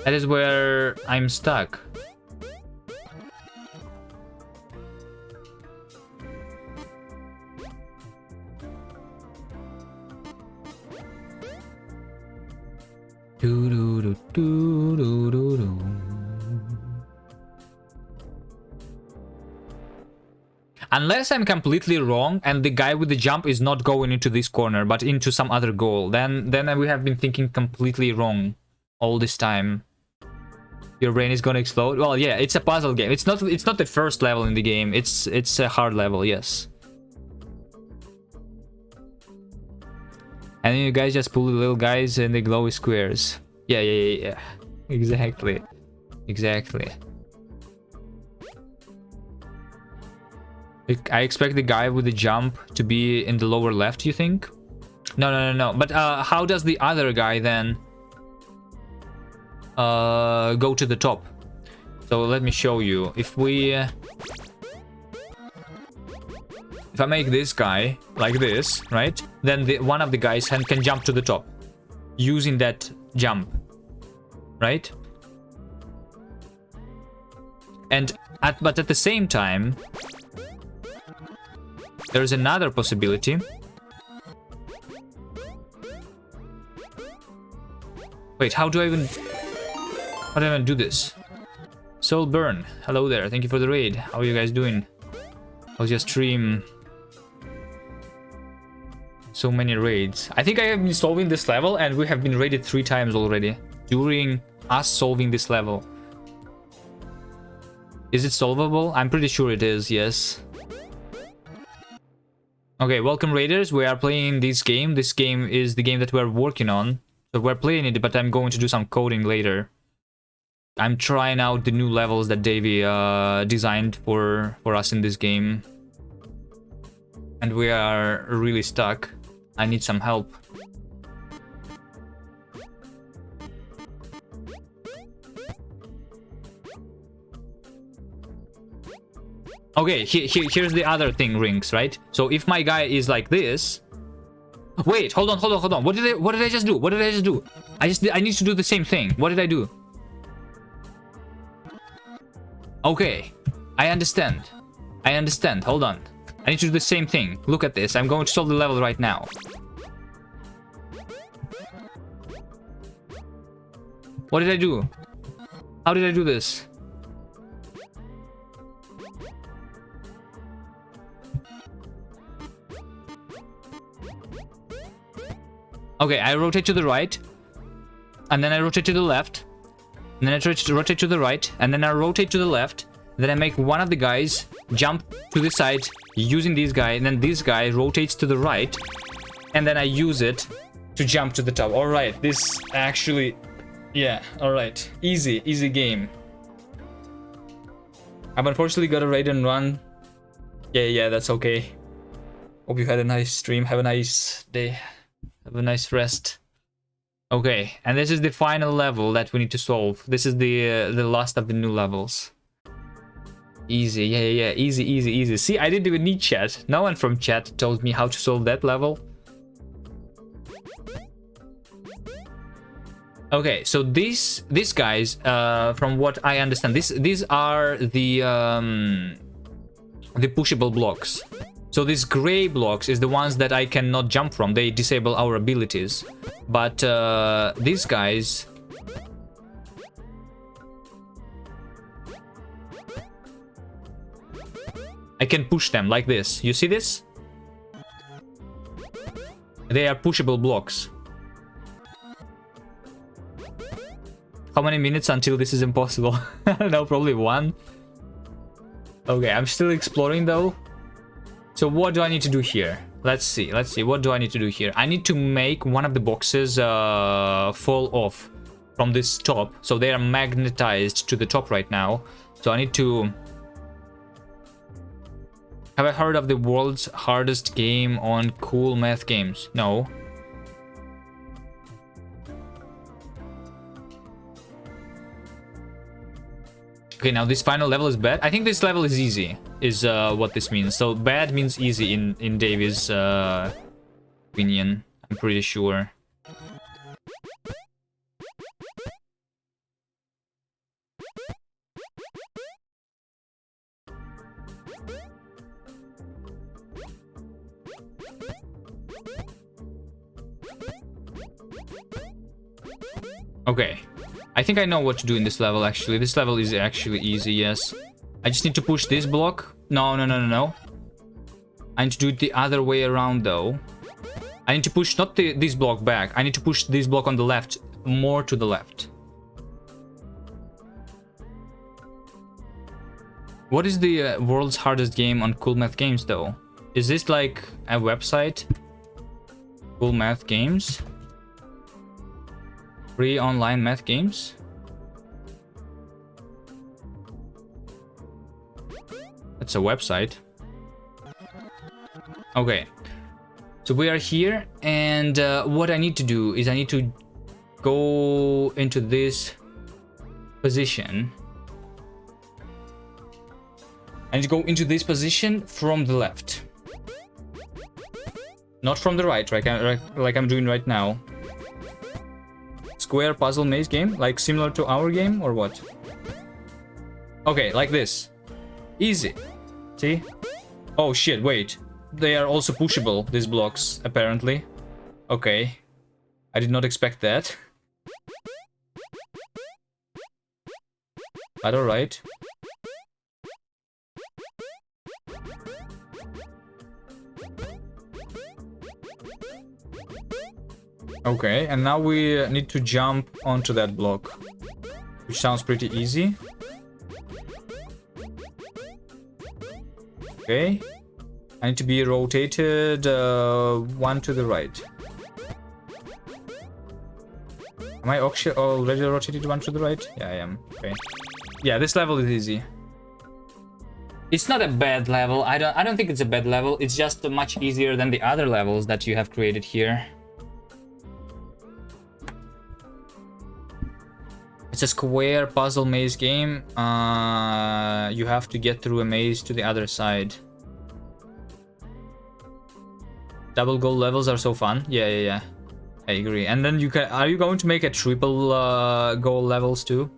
That is where I'm stuck. Unless I'm completely wrong and the guy with the jump is not going into this corner but into some other goal, then we have been thinking completely wrong all this time. Your brain is gonna explode. Well, yeah, it's a puzzle game. It's not the first level in the game. It's a hard level, yes. And then you guys just pull the little guys and the glowy squares. Yeah. Exactly. I expect the guy with the jump to be in the lower left, you think? No. But how does the other guy then go to the top? So let me show you. If I make this guy like this, right? Then one of the guys can jump to the top using that jump, right? But at the same time, there's another possibility. Wait, how do I even do this? Soul Burn, hello there. Thank you for the raid. How are you guys doing? How's your stream? So many raids. I think I have been solving this level and we have been raided 3 times already during us solving this level. Is it solvable? I'm pretty sure it is, yes. Okay, welcome raiders. We are playing this game. This game is the game that we're working on. So we're playing it, but I'm going to do some coding later. I'm trying out the new levels that Davey designed for us in this game. And we are really stuck. I need some help. Okay, here's the other thing, Rinks, right? So if my guy is like this... Wait, hold on. What did I just do? I need to do the same thing. What did I do? Okay, I understand. Hold on. I need to do the same thing. Look at this. I'm going to solve the level right now. What did I do? How did I do this? Okay, I rotate to the right, and then I rotate to the left, and then I rotate to the right, and then I rotate to the left, then I make one of the guys jump to the side using this guy, and then this guy rotates to the right, and then I use it to jump to the top. Alright, this actually Yeah, alright. Easy game. I've unfortunately got a raid and run. Yeah, that's okay. Hope you had a nice stream. Have a nice day. Have a nice rest. Okay, and this is the final level that we need to solve. This is the last of the new levels. Easy, yeah, easy. See, I didn't even need chat. No one from chat told me how to solve that level. Okay, so these guys, from what I understand, these are the pushable blocks. So these gray blocks is the ones that I cannot jump from. They disable our abilities. But these guys, I can push them like this. You see this? They are pushable blocks. How many minutes until this is impossible? No, probably 1. Okay, I'm still exploring though. So what do I need to do here? Let's see. What do I need to do here? I need to make one of the boxes fall off from this top. So they are magnetized to the top right now. So I need to... Have I heard of the world's hardest game on Cool Math Games? No. Okay, now this final level is bad. I think this level is easy, is what this means. So bad means easy in Davy's opinion. I'm pretty sure. Okay. I think I know what to do in this level, actually. This level is actually easy, yes. I just need to push this block. No. I need to do it the other way around, though. I need to push not this block back. I need to push this block on the left, more to the left. What is the world's hardest game on Cool Math Games, though? Is this like a website? Cool Math Games? Free online math games? That's a website. Okay. So we are here, and what I need to do is I need to go into this position. I need to go into this position from the left. Not from the right, like I'm doing right now. Square puzzle maze game? Like similar to our game or what? Okay, like this. Easy. See? Oh shit, wait. They are also pushable, these blocks, apparently. Okay. I did not expect that. But alright. Okay, and now we need to jump onto that block, which sounds pretty easy. Okay, I need to be rotated 1 to the right. Am I already rotated 1 to the right? Yeah, I am. Okay. Yeah, this level is easy. It's not a bad level. I don't think it's a bad level. It's just much easier than the other levels that you have created here. It's a square puzzle maze game. You have to get through a maze to the other side. Double goal levels are so fun. Yeah. I agree. And then you can. Are you going to make a triple goal levels too?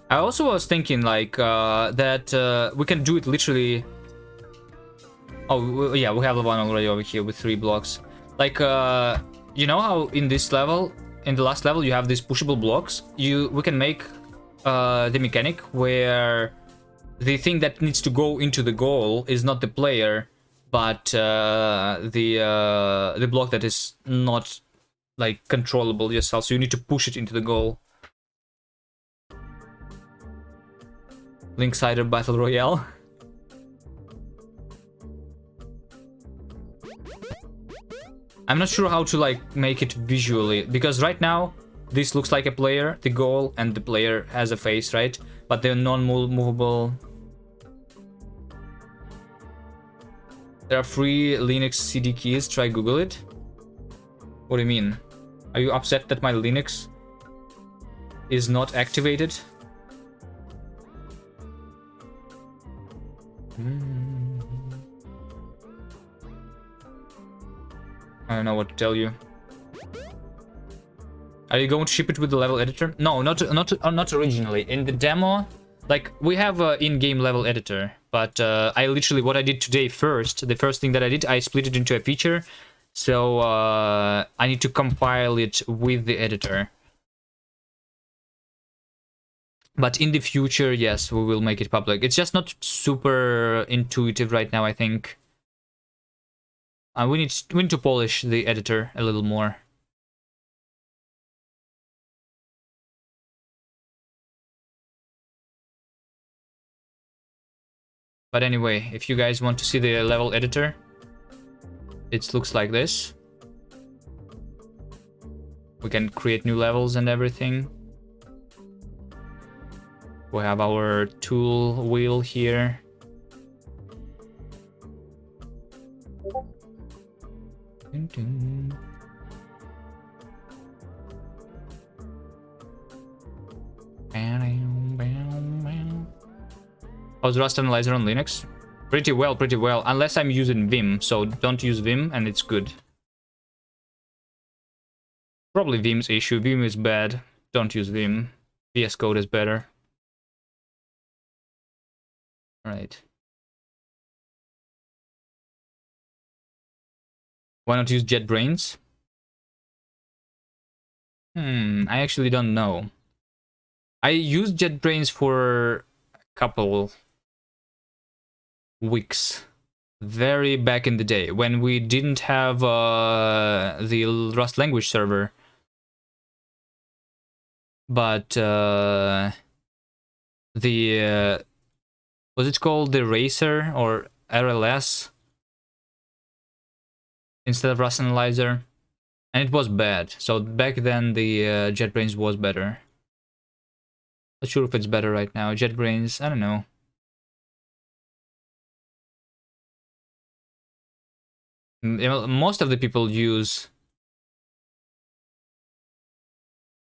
I also was thinking like that we can do it literally. Oh yeah, we have one already over here with 3 blocks. Like you know how in this level, in the last level, you have these pushable blocks. We can make the mechanic where the thing that needs to go into the goal is not the player, but the block that is not like controllable yourself. So you need to push it into the goal. Linksider Battle Royale. I'm not sure how to like make it visually, because right now this looks like a player, the goal, and the player has a face, right? But they're non-movable. There are free Linux CD keys. Try Google it. What do you mean? Are you upset that my Linux is not activated? I don't know what to tell you. Are you going to ship it with the level editor? No, not originally. In the demo, like, we have an in-game level editor, but I literally, what I did today first, the first thing that I did, I split it into a feature, so I need to compile it with the editor. But in the future, yes, we will make it public. It's just not super intuitive right now, I think. We need to polish the editor a little more. But anyway, if you guys want to see the level editor, it looks like this. We can create new levels and everything. We have our tool wheel here. Dun, dun. How's Rust Analyzer on Linux? Pretty well, unless I'm using Vim, so don't use Vim and it's good. Probably Vim's issue. Vim is bad. Don't use Vim. VS Code is better. Right. Why not use JetBrains? I actually don't know. I used JetBrains for a couple weeks. Very back in the day, when we didn't have the Rust language server. But was it called the Racer or RLS instead of Rust Analyzer? And it was bad. So back then the JetBrains was better. Not sure if it's better right now. JetBrains, I don't know. Most of the people use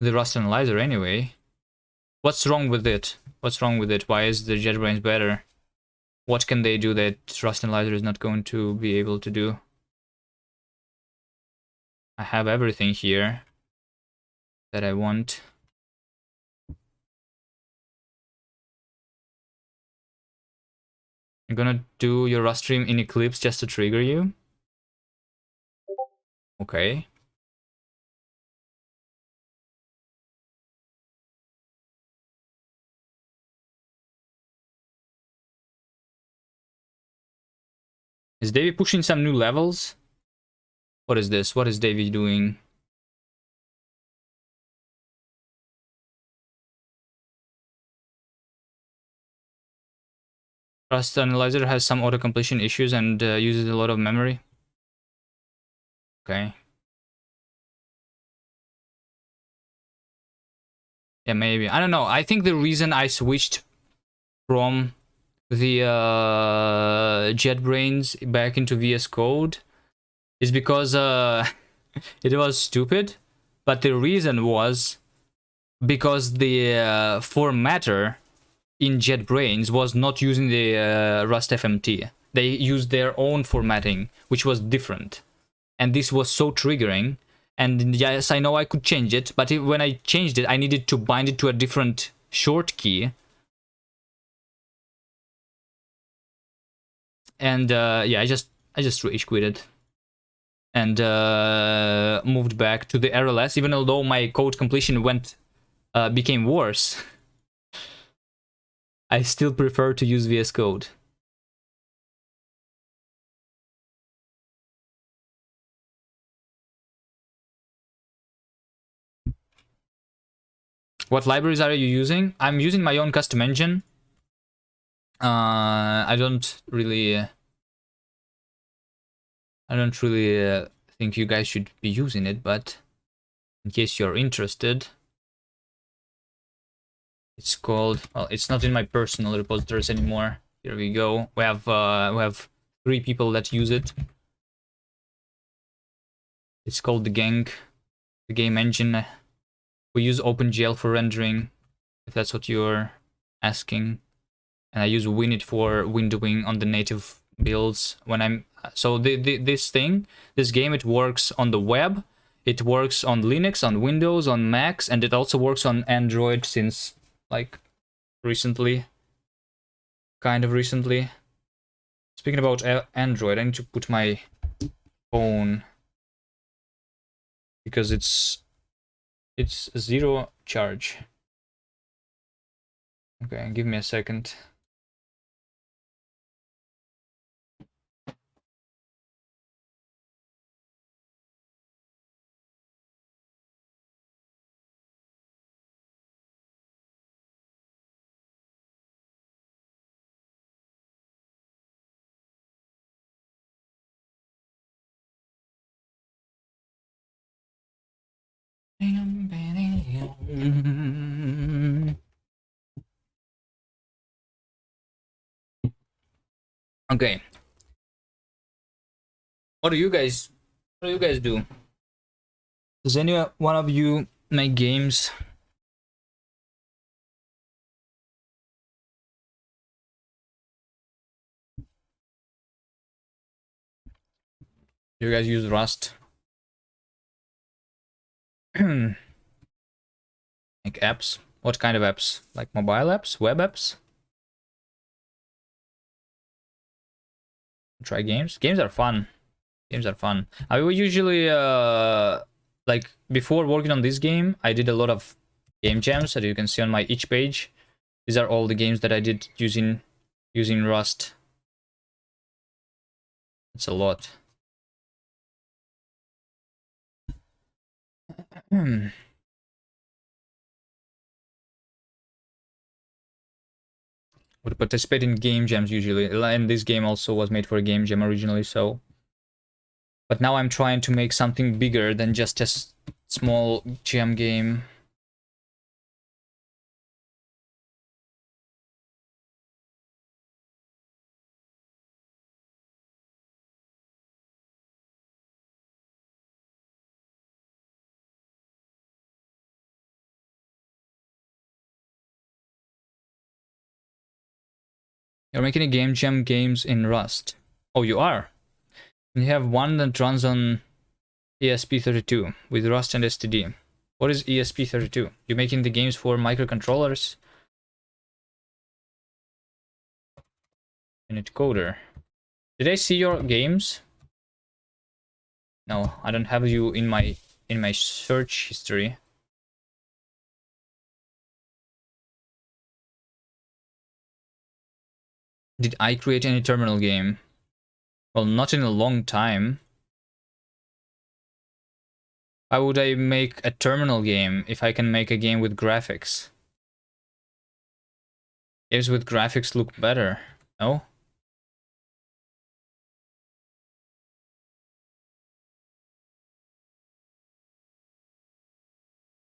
the Rust Analyzer anyway. What's wrong with it? What's wrong with it? Why is the JetBrains better? What can they do that Rust Analyzer is not going to be able to do? I have everything here that I want. I'm gonna do your Rust stream in Eclipse just to trigger you. Okay. Is Davey pushing some new levels? What is this? What is Davey doing? Rust Analyzer has some auto-completion issues and uses a lot of memory. Okay. Yeah, maybe. I don't know. I think the reason I switched from the JetBrains back into VS Code is because it was stupid. But the reason was because the formatter in JetBrains was not using the Rust FMT. They used their own formatting, which was different. And this was so triggering. And yes, I know I could change it, but when I changed it, I needed to bind it to a different short key. And yeah, I just rage quitted and moved back to the RLS, even although my code completion became worse. I still prefer to use VS Code. What libraries are you using? I'm using my own custom engine. I don't really think you guys should be using it, but in case you're interested, it's called, well, it's not in my personal repositories anymore. Here we go. We have 3 people that use it. It's called the Gang, the game engine. We use OpenGL for rendering, if that's what you're asking. And I use Winit for windowing on the native builds when I'm... So this game, it works on the web, it works on Linux, on Windows, on Macs, and it also works on Android since, like, recently. Kind of recently. Speaking about Android, I need to put my phone, because it's 0 charge. Okay, give me a second. Okay. What do you guys do? Does any one of you make games? Do you guys use Rust? Like apps? What kind of apps? Like mobile apps? Web apps? Try games? Games are fun. Games are fun. I will usually, like, before working on this game, I did a lot of game jams that you can see on my itch page. These are all the games that I did using Rust. It's a lot. Would participate in game jams usually, and this game also was made for a game jam originally, so... But now I'm trying to make something bigger than just a small jam game. You're making a game jam games in Rust. Oh, you are? You have one that runs on ESP32 with Rust and STD. What is ESP32? You're making the games for microcontrollers? Init Coder. Did I see your games? No, I don't have you in my search history. Did I create any terminal game? Well, not in a long time. Why would I make a terminal game if I can make a game with graphics? Games with graphics look better, no?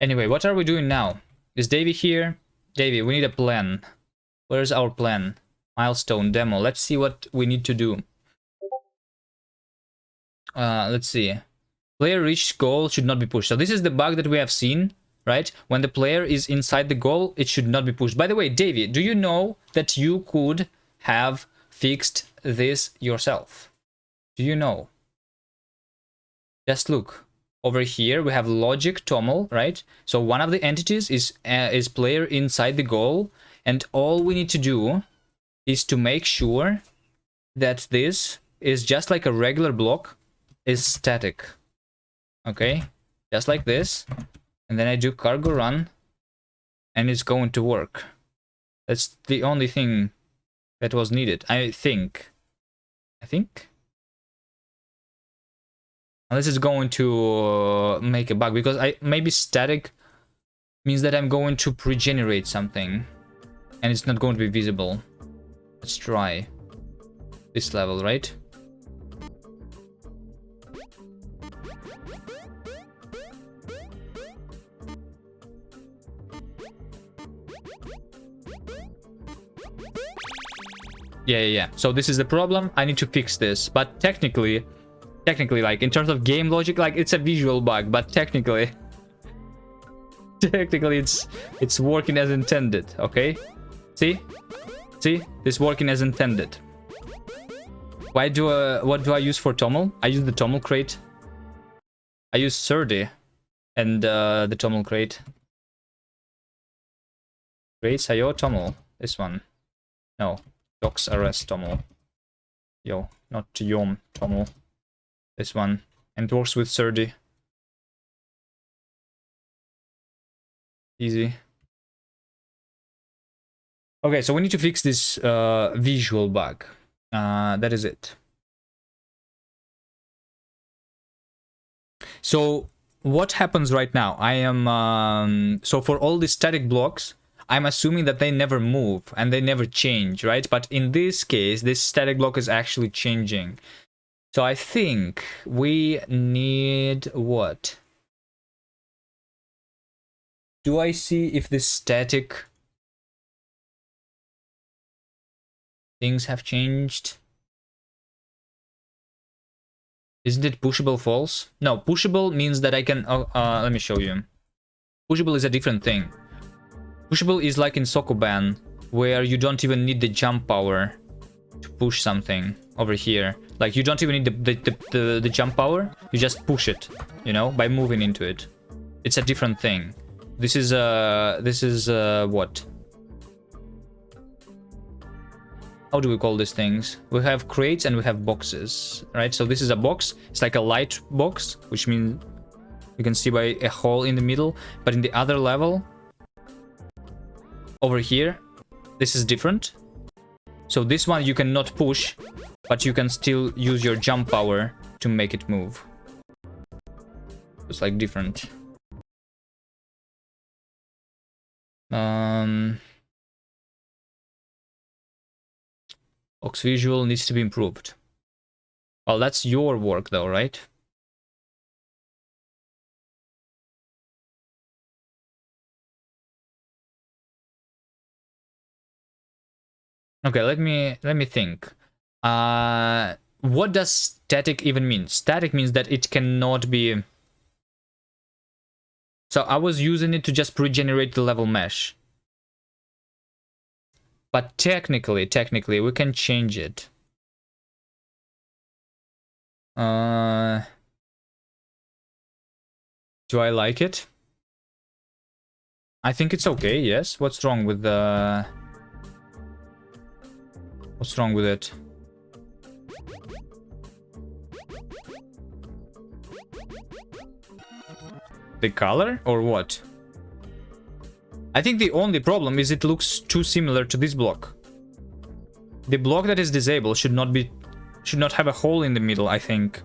Anyway, what are we doing now? Is Davey here? Davey, we need a plan. Where's our plan? Milestone demo. Let's see what we need to do. Let's see. Player reached goal should not be pushed. So this is the bug that we have seen, right? When the player is inside the goal, it should not be pushed. By the way, Davey, do you know that you could have fixed this yourself? Do you know? Just look. Over here, we have logic toml, right? So one of the entities is player inside the goal. And all we need to do is to make sure that this is just like a regular block is static. Okay, just like this. And then I do cargo run and it's going to work. That's the only thing that was needed, I think. Unless it's going to make a bug, because maybe static means that I'm going to pre-generate something and it's not going to be visible. Let's try this level, right? Yeah. So this is the problem. I need to fix this. But technically, like in terms of game logic, like it's a visual bug. But technically, it's working as intended. Okay, see, this working as intended. What do I use for Tommel? I use the Tommel crate. I use Surdy and the Tommel crate. Great Sayo Tommel. This one. No. Doc's Arrest Tommel. Yo, not Yom Tommel. This one. And it works with Surdy. Easy. Okay, so we need to fix this visual bug. That is it. So what happens right now? I am so for all the static blocks, I'm assuming that they never move and they never change, right? But in this case, this static block is actually changing. So I think we need what? Do I see if this static things have changed? Isn't it pushable false? No, pushable means that I can... let me show you. Pushable is a different thing. Pushable is like in Sokoban, where you don't even need the jump power to push something over here. Like you don't even need the jump power, you just push it, you know, by moving into it. It's a different thing. This is what? How do we call these things? We have crates and we have boxes, right? So this is a box. It's like a light box, which means you can see by a hole in the middle. But in the other level, over here, this is different. So this one you cannot push, but you can still use your jump power to make it move. It's like different. Box visual needs to be improved. Well, that's your work though, right? Okay, let me think. What does static even mean? Static means that it cannot be... So I was using it to just pre-generate the level mesh. But technically, we can change it. Do I like it? I think it's okay, yes. What's wrong with the... What's wrong with it? The color or what? I think the only problem is it looks too similar to this block. The block that is disabled should not have a hole in the middle, I think.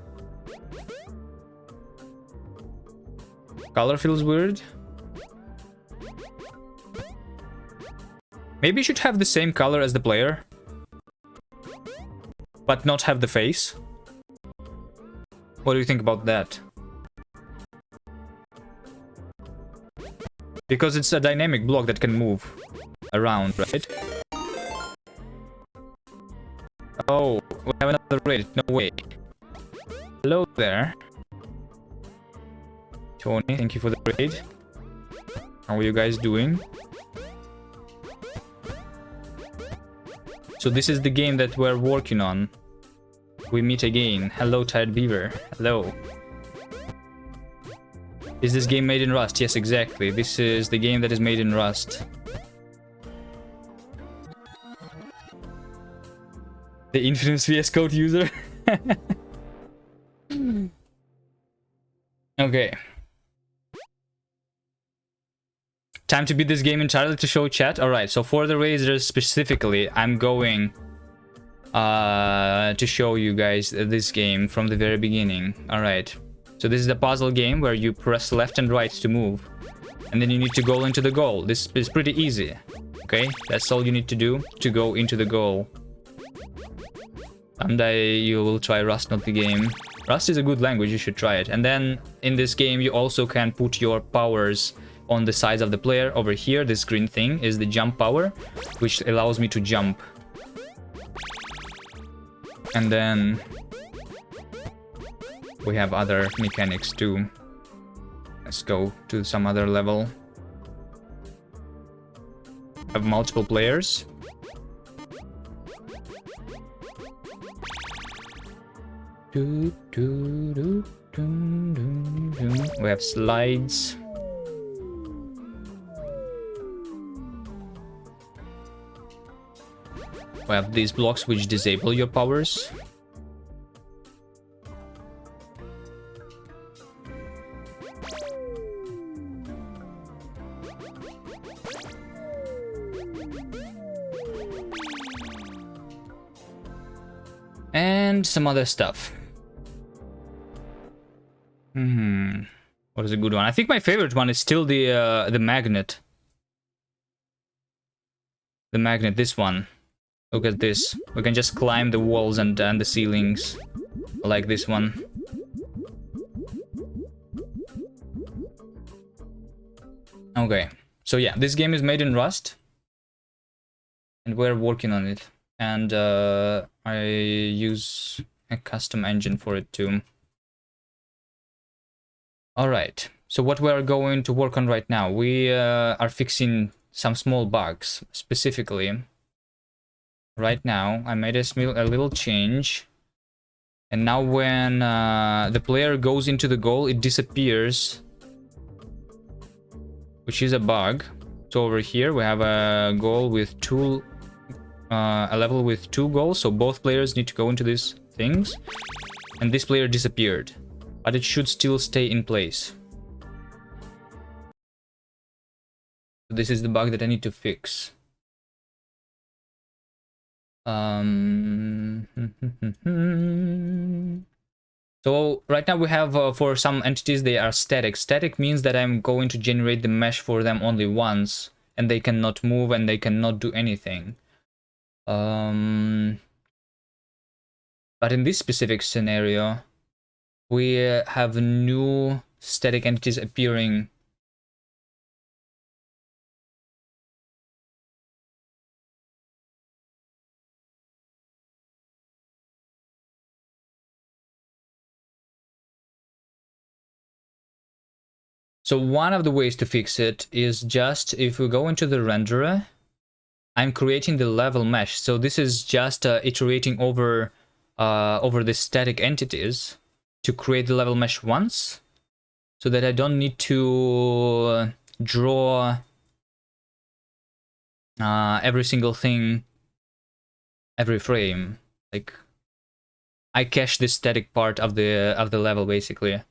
Color feels weird. Maybe it should have the same color as the player, but not have the face. What do you think about that? Because it's a dynamic block that can move around, right? Oh, we have another raid. No way. Hello there. Tony, thank you for the raid. How are you guys doing? So this is the game that we're working on. We meet again. Hello, Tired Beaver. Hello. Is this game made in Rust? Yes, exactly. This is the game that is made in Rust. The infamous VS Code user. Okay. Time to beat this game entirely to show chat. Alright, so for the Razors specifically, I'm going to show you guys this game from the very beginning. Alright. So this is the puzzle game where you press left and right to move. And then you need to go into the goal. This is pretty easy. Okay? That's all you need to do to go into the goal. Someday you will try Rust, not the game. Rust is a good language, you should try it. And then in this game you also can put your powers on the sides of the player. Over here, this green thing is the jump power, which allows me to jump. And then we have other mechanics too. Let's go to some other level. Have multiple players. We have slides. We have these blocks which disable your powers. And some other stuff. What is a good one? I think my favorite one is still the magnet. The magnet, this one. Look at this. We can just climb the walls and the ceilings. I like this one. Okay. So yeah, this game is made in Rust. And we're working on it. And I use a custom engine for it too. Alright, so what we are going to work on right now, we are fixing some small bugs. Specifically, right now, I made a little change. And now when the player goes into the goal, it disappears. Which is a bug. So over here, we have a goal with a level with 2 goals. So both players need to go into these things. And this player disappeared. But it should still stay in place. This is the bug that I need to fix. So right now we have for some entities they are static. Static means that I'm going to generate the mesh for them only once, and they cannot move and they cannot do anything. But in this specific scenario, we have new static entities appearing. So one of the ways to fix it is just if we go into the renderer, I'm creating the level mesh. So this is just iterating over the static entities to create the level mesh once, so that I don't need to draw every single thing every frame. Like, I cache the static part of the level basically.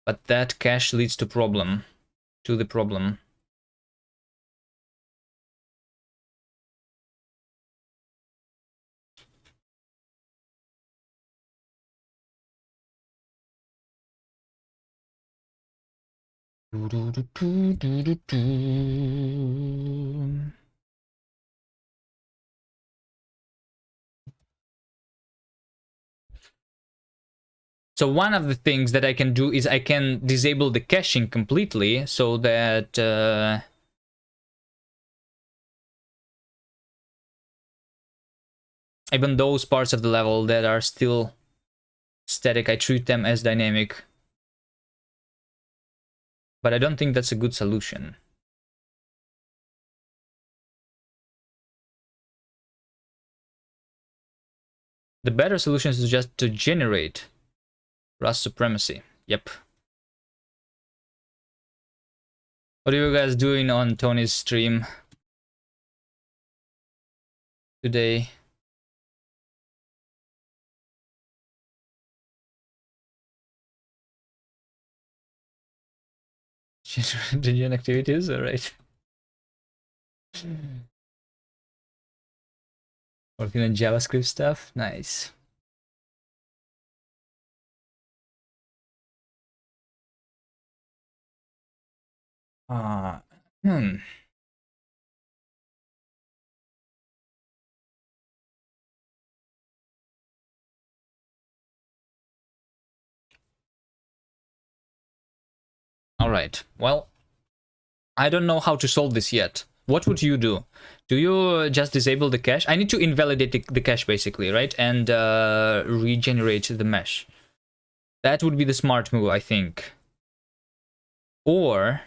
But that cache leads to the problem. So one of the things that I can do is I can disable the caching completely, so that even those parts of the level that are still static, I treat them as dynamic. But I don't think that's a good solution. The better solution is just to generate Rust supremacy. Yep. What are you guys doing on Tony's stream today? Gen activities, alright. Working on JavaScript stuff, nice. Hmm. All right. Well, I don't know how to solve this yet. What would you do? Do you just disable the cache? I need to invalidate the cache basically, right? And regenerate the mesh. That would be the smart move, I think. Or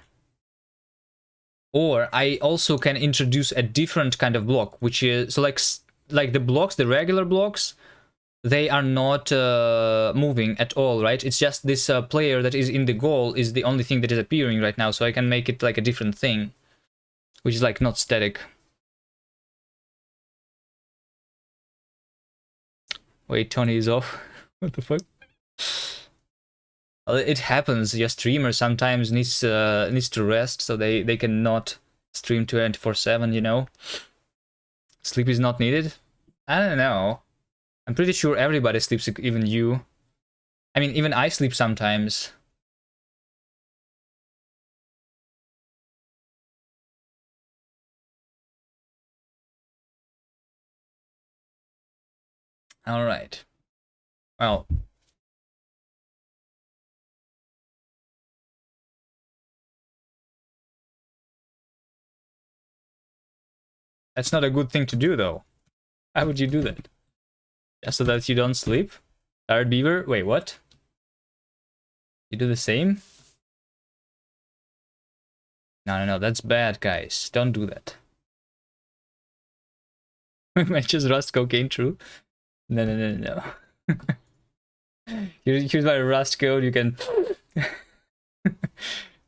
I also can introduce a different kind of block, which is so like the blocks, the regular blocks, they are not moving at all, right? It's just this player that is in the goal is the only thing that is appearing right now. So I can make it like a different thing, which is like not static. Wait, Tony is off. What the fuck? Well, it happens. Your streamer sometimes needs to rest, so they cannot stream 24/7. You know, sleep is not needed. I don't know. I'm pretty sure everybody sleeps, even you. I mean, even I sleep sometimes. All right. Well. That's not a good thing to do, though. Why would you do that? Just so that you don't sleep? Tired beaver? Wait, what? You do the same? No, that's bad, guys. Don't do that. Matches Rust cocaine, true? No. Here's my Rust code, you can...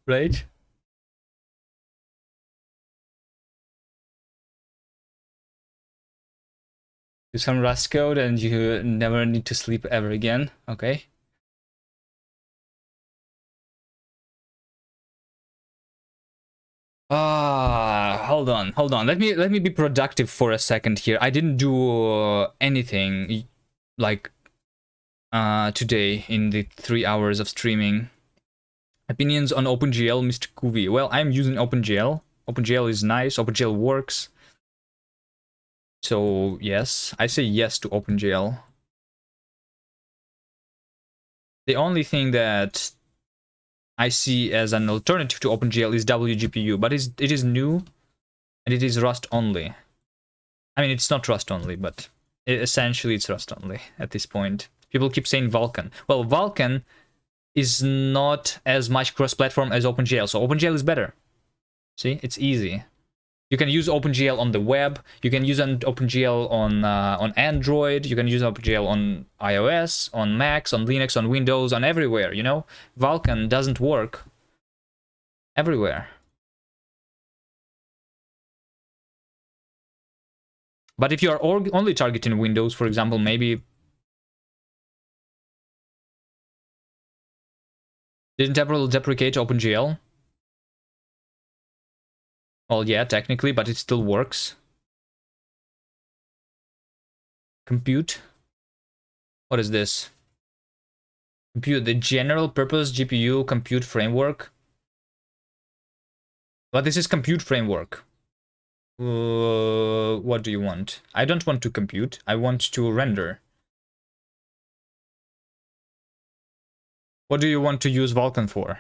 right? Do some Rust code and you never need to sleep ever again, okay? Hold on. Let me be productive for a second here. I didn't do anything like today in the 3 hours of streaming. Opinions on OpenGL, Mr. Kuvi. Well, I'm using OpenGL. OpenGL is nice. OpenGL works. So yes, I say yes to OpenGL. The only thing that I see as an alternative to OpenGL is WGPU, but it is new and it is Rust only. I mean, it's not Rust only, but essentially it's Rust only at this point. People keep saying Vulkan. Well, Vulkan is not as much cross-platform as OpenGL, so OpenGL is better. See, it's easy. You can use OpenGL on the web. You can use OpenGL on Android. You can use OpenGL on iOS, on Macs, on Linux, on Windows, on everywhere. You know, Vulkan doesn't work everywhere. But if you are only targeting Windows, for example, maybe didn't Apple deprecate OpenGL? Well, yeah, technically, but it still works. Compute. What is this? Compute, the general purpose GPU compute framework. But this is compute framework. What do you want? I don't want to compute. I want to render. What do you want to use Vulkan for?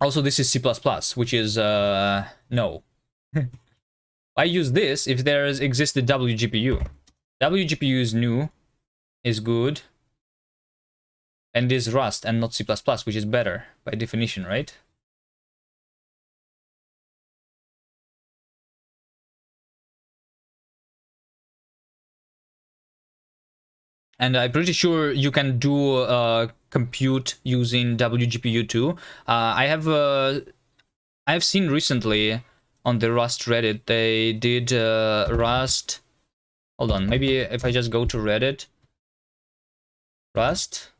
Also, this is C++, which is, no. I use this if there exists the WGPU. WGPU is new, is good, and is Rust and not C++, which is better by definition, right? And I'm pretty sure you can do compute using WGPU too. I've seen recently on the Rust Reddit, they did Rust. Hold on, maybe if I just go to Reddit, Rust.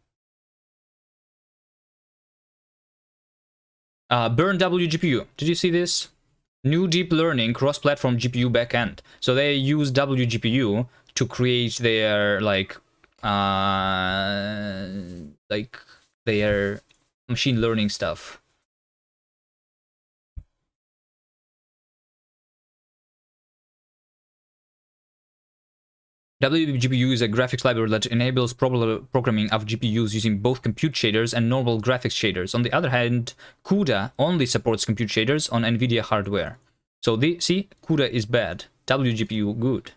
Burn WGPU. Did you see this? New deep learning cross-platform GPU backend. So they use WGPU to create their like their machine learning stuff. WGPU is a graphics library that enables programming of GPUs using both compute shaders and normal graphics shaders. On the other hand, CUDA only supports compute shaders on NVIDIA hardware. So see, CUDA is bad, WGPU good.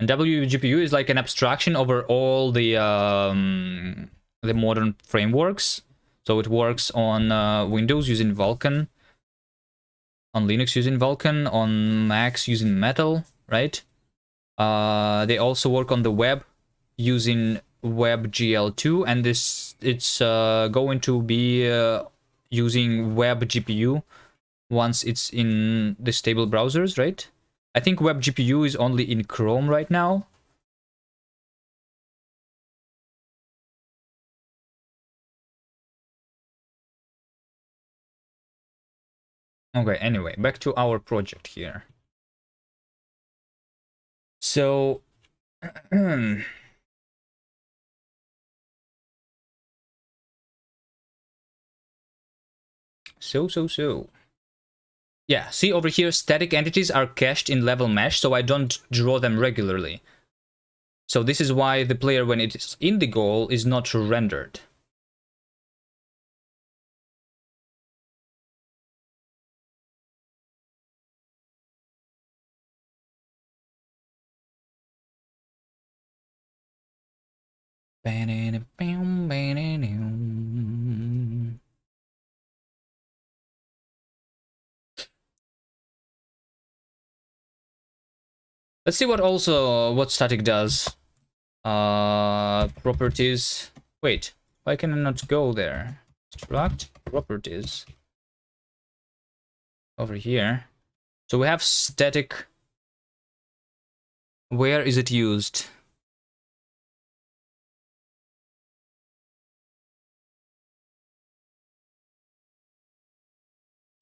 And WGPU is like an abstraction over all the modern frameworks. So it works on Windows using Vulkan, on Linux using Vulkan, on Macs using Metal, right? They also work on the web using WebGL2, and it's going to be using WebGPU once it's in the stable browsers, right? I think WebGPU is only in Chrome right now. Okay, anyway, back to our project here. So, so. Yeah, see over here, static entities are cached in level mesh, so I don't draw them regularly. So this is why the player, when it is in the goal, is not rendered. Let's see what static does. Properties. Wait, why can I not go there? Struct properties. Over here. So we have static. Where is it used?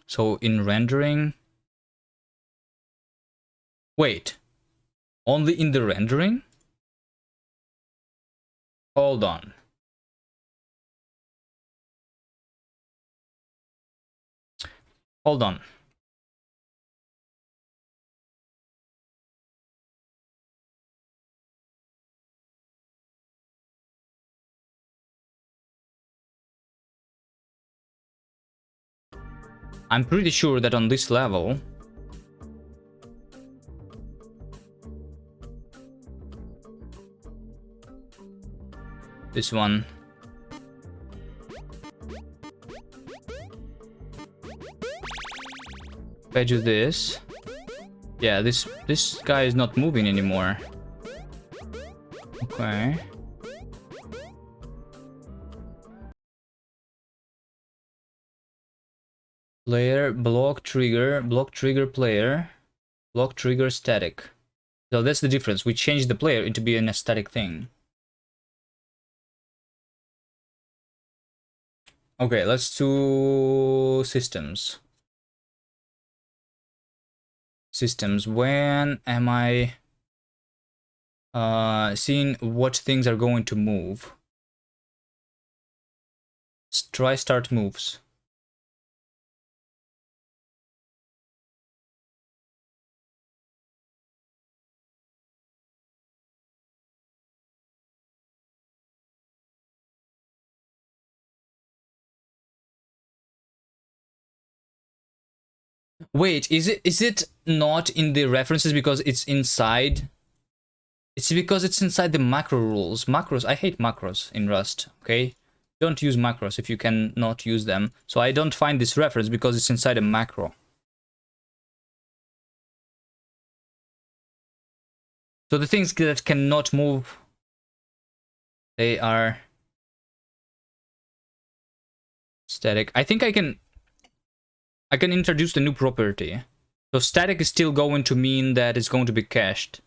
So in rendering. Wait, only in the rendering? Hold on. Hold on. I'm pretty sure that on this level, this one, if I do this, yeah, this guy is not moving anymore. Okay. Player, block trigger player, block trigger static. So that's the difference. We changed the player into being a static thing. Okay, let's do systems. Systems. When am I seeing what things are going to move? Try start moves. Wait, is it not in the references because it's inside? It's because it's inside the macro rules. Macros, I hate macros in Rust, okay? Don't use macros if you can not use them. So I don't find this reference because it's inside a macro. So the things that cannot move, they are static. I think I can introduce the new property. So static is still going to mean that it's going to be cached.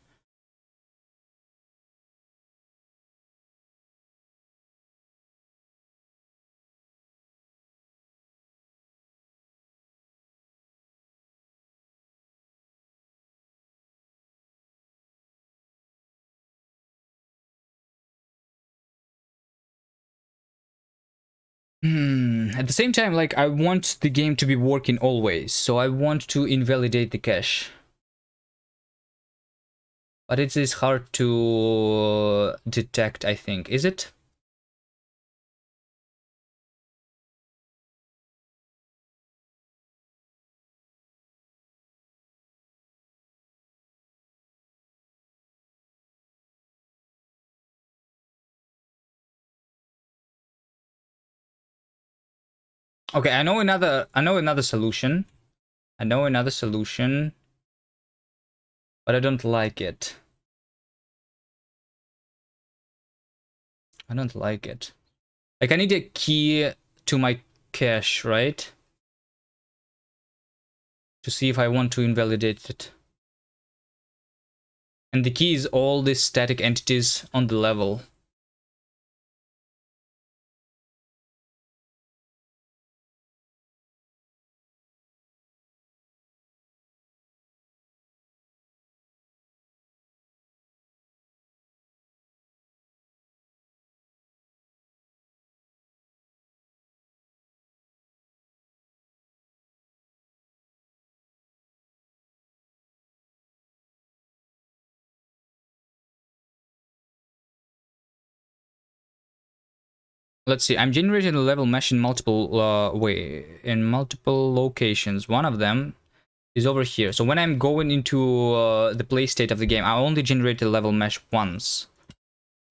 At the same time, like, I want the game to be working always, so I want to invalidate the cache. But it is hard to detect, I think. Is it? Okay, I know another solution. I know another solution, but I don't like it. I don't like it. Like, I need a key to my cache, right? To see if I want to invalidate it. And the key is all these static entities on the level. Let's see, I'm generating a level mesh in multiple multiple locations. One of them is over here. So when I'm going into the play state of the game, I only generate a level mesh once,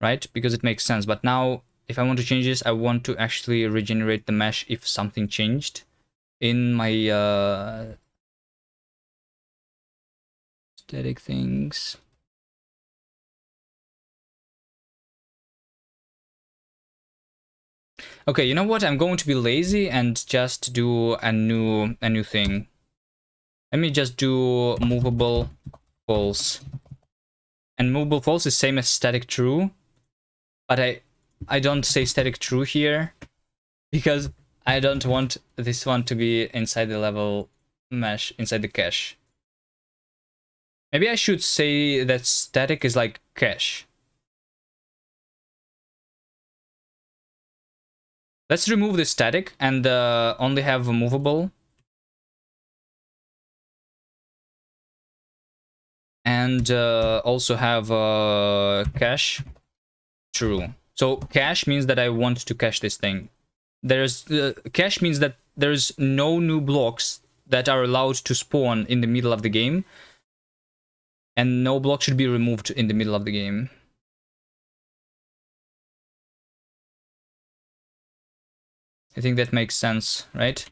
right? Because it makes sense. But now, if I want to change this, I want to actually regenerate the mesh if something changed in my static things. Okay, you know what? I'm going to be lazy and just do a new thing. Let me just do movable false. And movable false is same as static true, but I don't say static true here because I don't want this one to be inside the level mesh, inside the cache. Maybe I should say that static is like cache. Let's remove the static and only have a movable. And also have cache true. So cache means that I want to cache this thing. There's cache means that there's no new blocks that are allowed to spawn in the middle of the game, and no block should be removed in the middle of the game. I think that makes sense, right?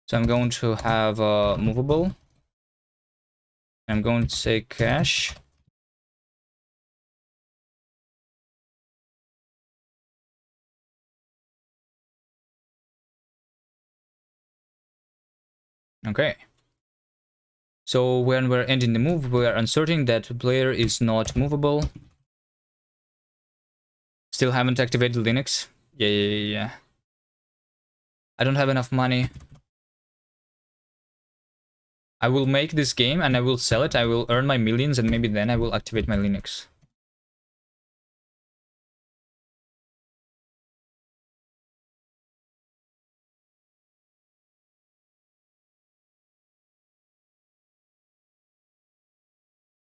So I'm going to have movable. I'm going to say cache. Okay. So when we're ending the move, we are inserting that the player is not movable. Still haven't activated Linux. Yeah. I don't have enough money. I will make this game and I will sell it. I will earn my millions and maybe then I will activate my Linux.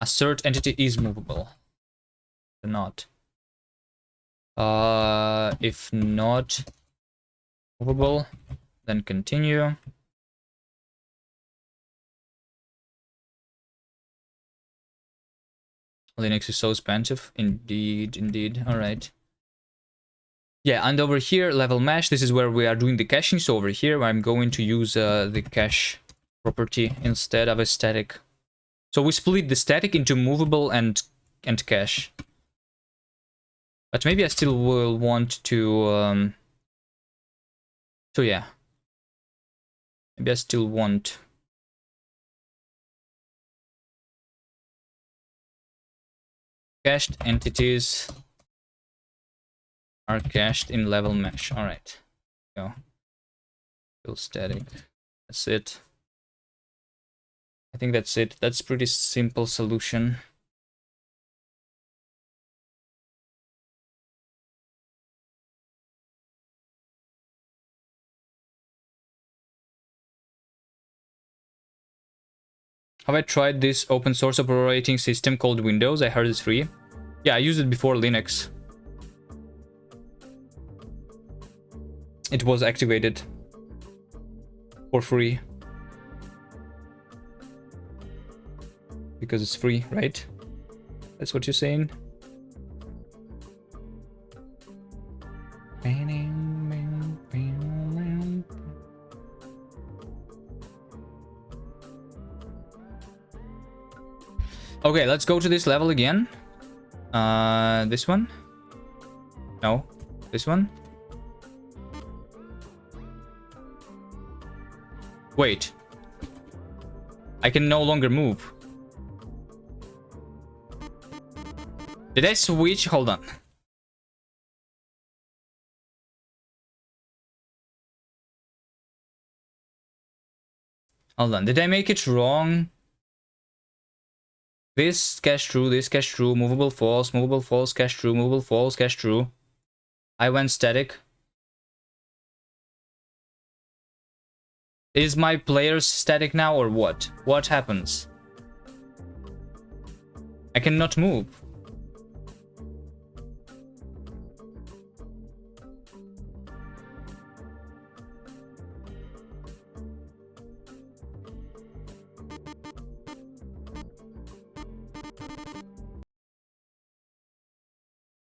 Assert entity is movable. Or not. If not movable, then continue. Linux is so expensive. Indeed. All right. Yeah, and over here, level mesh, this is where we are doing the caching. So over here, I'm going to use the cache property instead of a static. So we split the static into movable and cache. But maybe I still will want to... so yeah. Maybe I still want... cached entities are cached in level mesh. All right. Go. Still static. That's it. I think that's it. That's pretty simple solution. Have I tried this open source operating system called Windows? I heard it's free. Yeah, I used it before Linux. It was activated for free. Because it's free, right? That's what you're saying? Okay, let's go to this level again. This one? No. This one? Wait. I can no longer move. Did I switch? Hold on. Hold on. Did I make it wrong? This cache true, this cache true, movable false, cache true, movable false, cache true. I went static. Is my player static now or what? What happens? I cannot move.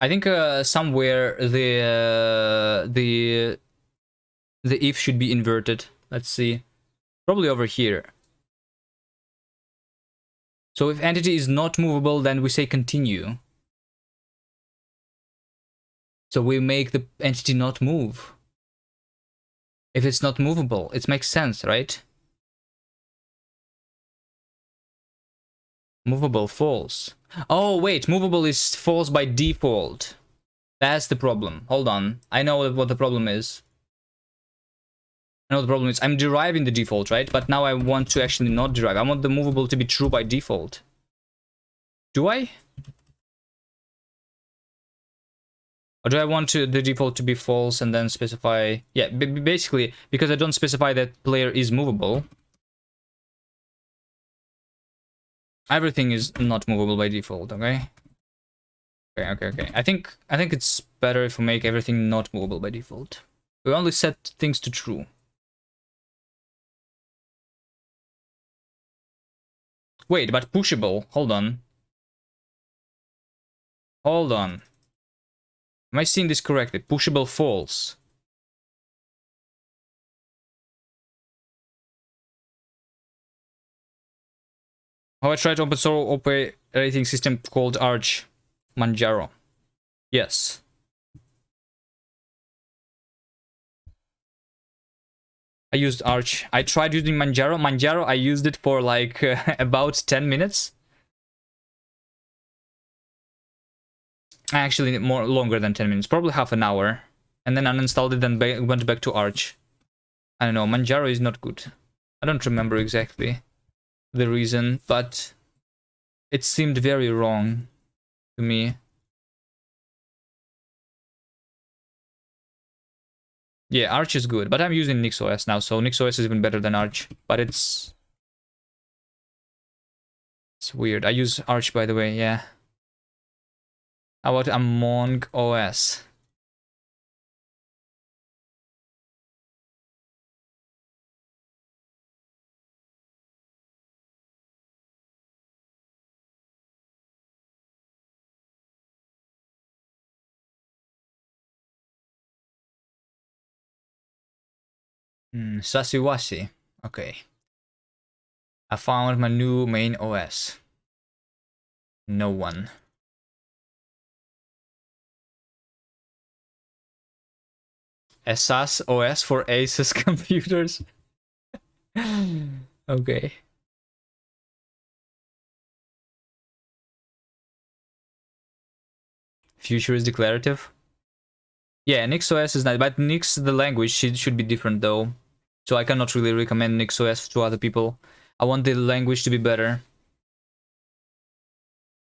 I think somewhere the if should be inverted. Let's see. Probably over here. So if entity is not movable, then we say continue. So we make the entity not move. If it's not movable, it makes sense, right? Movable false. Oh, wait, movable is false by default. That's the problem. Hold on. I know what the problem is. I know the problem is I'm deriving the default, right? But now I want to actually not derive. I want the movable to be true by default. Do I? Or do I want the default to be false and then specify... Yeah, basically, because I don't specify that player is movable. Everything is not movable by default, okay? Okay. I think it's better if we make everything not movable by default. We only set things to true. Wait, but pushable. Hold on. Hold on. Am I seeing this correctly? Pushable false. How I tried open source operating system called Arch Manjaro. Yes. I used Arch. I tried using Manjaro. Manjaro, I used it for like about 10 minutes. Actually, more longer than 10 minutes. Probably half an hour. And then uninstalled it and went back to Arch. I don't know. Manjaro is not good. I don't remember exactly the reason, but it seemed very wrong to me. Yeah, Arch is good, but I'm using NixOS now, so NixOS is even better than Arch. But it's weird. I use Arch, by the way, yeah. How about Among OS? Sasiwasi. Okay. I found my new main OS. No one. ASUS OS for Asus computers. Okay. Future is declarative. Yeah, NixOS is nice, but Nix, the language, should be different though. So I cannot really recommend NixOS to other people. I want the language to be better.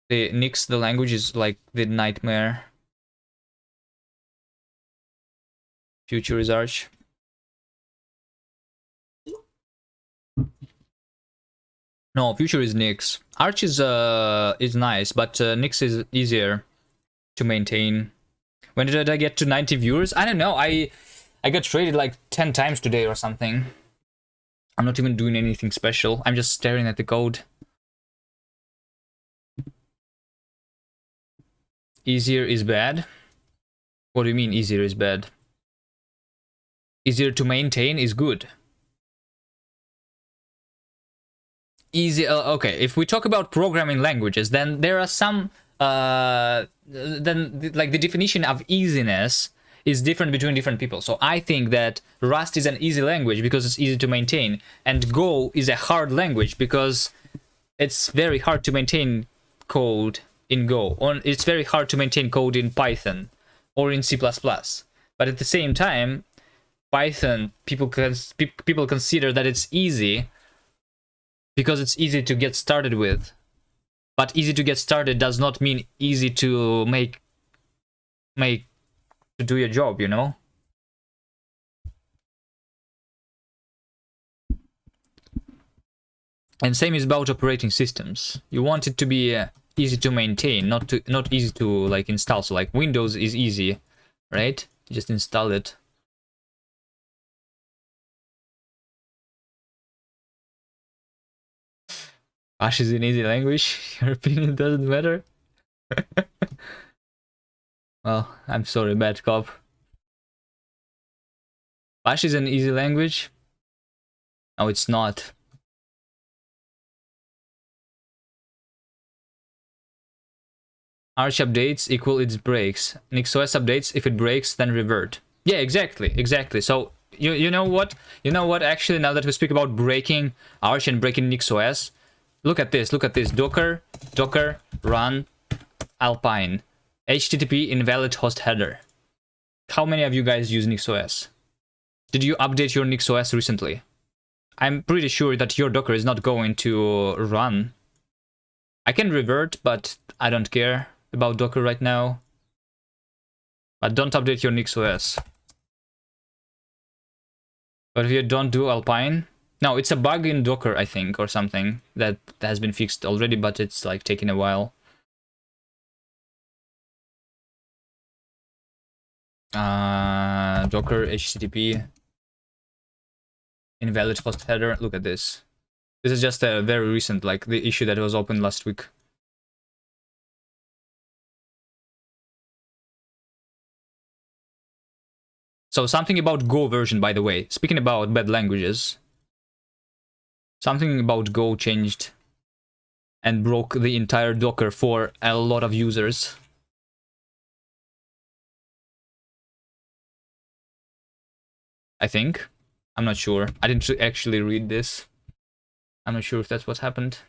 The Nix, the language is like the nightmare. Future is Arch. No, future is Nyx. Arch is nice, but Nyx is easier to maintain. When did I get to 90 viewers? I don't know. I got traded like 10 times today or something. I'm not even doing anything special. I'm just staring at the code. Easier is bad? What do you mean easier is bad? Easier to maintain is good. Easy, okay, if we talk about programming languages, then there are some, then like the definition of easiness is different between different people. So I think that Rust is an easy language because it's easy to maintain, and Go is a hard language because it's very hard to maintain code in Go, or it's very hard to maintain code in Python or in C++. But at the same time, Python, people consider that it's easy because it's easy to get started with. But easy to get started does not mean easy to make to do your job, you know? And same is about operating systems. You want it to be easy to maintain, not easy to like install. So like Windows is easy, right? You just install it. Bash is an easy language. Your opinion doesn't matter. Well, I'm sorry, bad cop. Bash is an easy language. No, it's not. Arch updates equal its breaks. NixOS updates, if it breaks, then revert. Yeah, exactly. So you know what? You know what? Actually, now that we speak about breaking Arch and breaking NixOS, look at this. Docker run Alpine HTTP invalid host header. How many of you guys use NixOS? Did you update your NixOS recently? I'm pretty sure that your Docker is not going to run. I can revert, but I don't care about Docker right now. But don't update your NixOS. But if you don't do Alpine... No, it's a bug in Docker, I think, or something that has been fixed already, but it's like taking a while. Docker HTTP invalid host header. Look at this. This is just a very recent, like the issue that was opened last week. So something about Go version, by the way. Speaking about bad languages, something about Go changed and broke the entire Docker for a lot of users. I think. I'm not sure. I didn't actually read this. I'm not sure if that's what happened.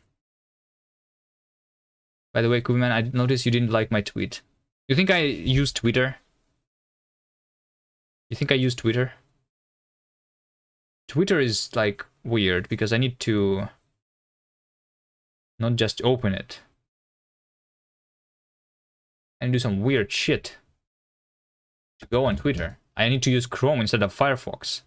By the way, Kubiman, I noticed you didn't like my tweet. You think I use Twitter? You think I use Twitter? Twitter is like weird because I need to not just open it and do some weird shit to go on Twitter. I need to use Chrome instead of Firefox.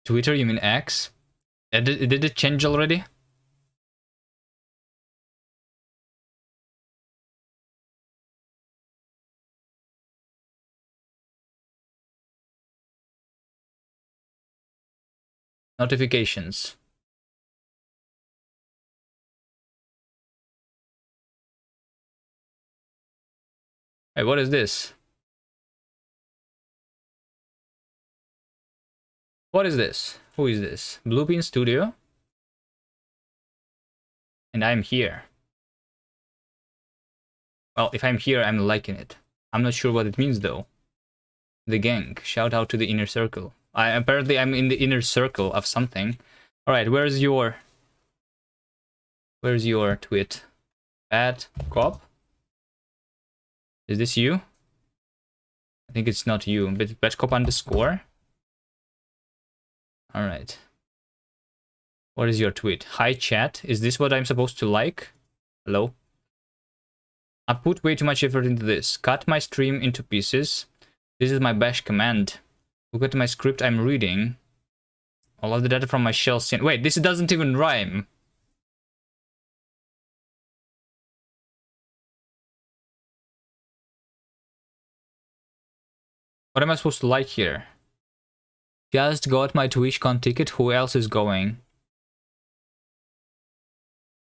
Twitter, you mean X? Did it change already? Notifications. Hey, what is this? What is this? Who is this? Bluebeam Studio? And I'm here. Well, if I'm here, I'm liking it. I'm not sure what it means though. The gang. Shout out to the inner circle. Apparently I'm in the inner circle of something. Alright, where's your tweet? At cop? Is this you? I think it's not you. But cop underscore? Alright. What is your tweet? Hi chat. Is this what I'm supposed to like? Hello? I put way too much effort into this. Cut my stream into pieces. This is my bash command. Look at my script I'm reading. All of the data from my shell scene. Wait, this doesn't even rhyme. What am I supposed to like here? Just got my TwitchCon ticket. Who else is going?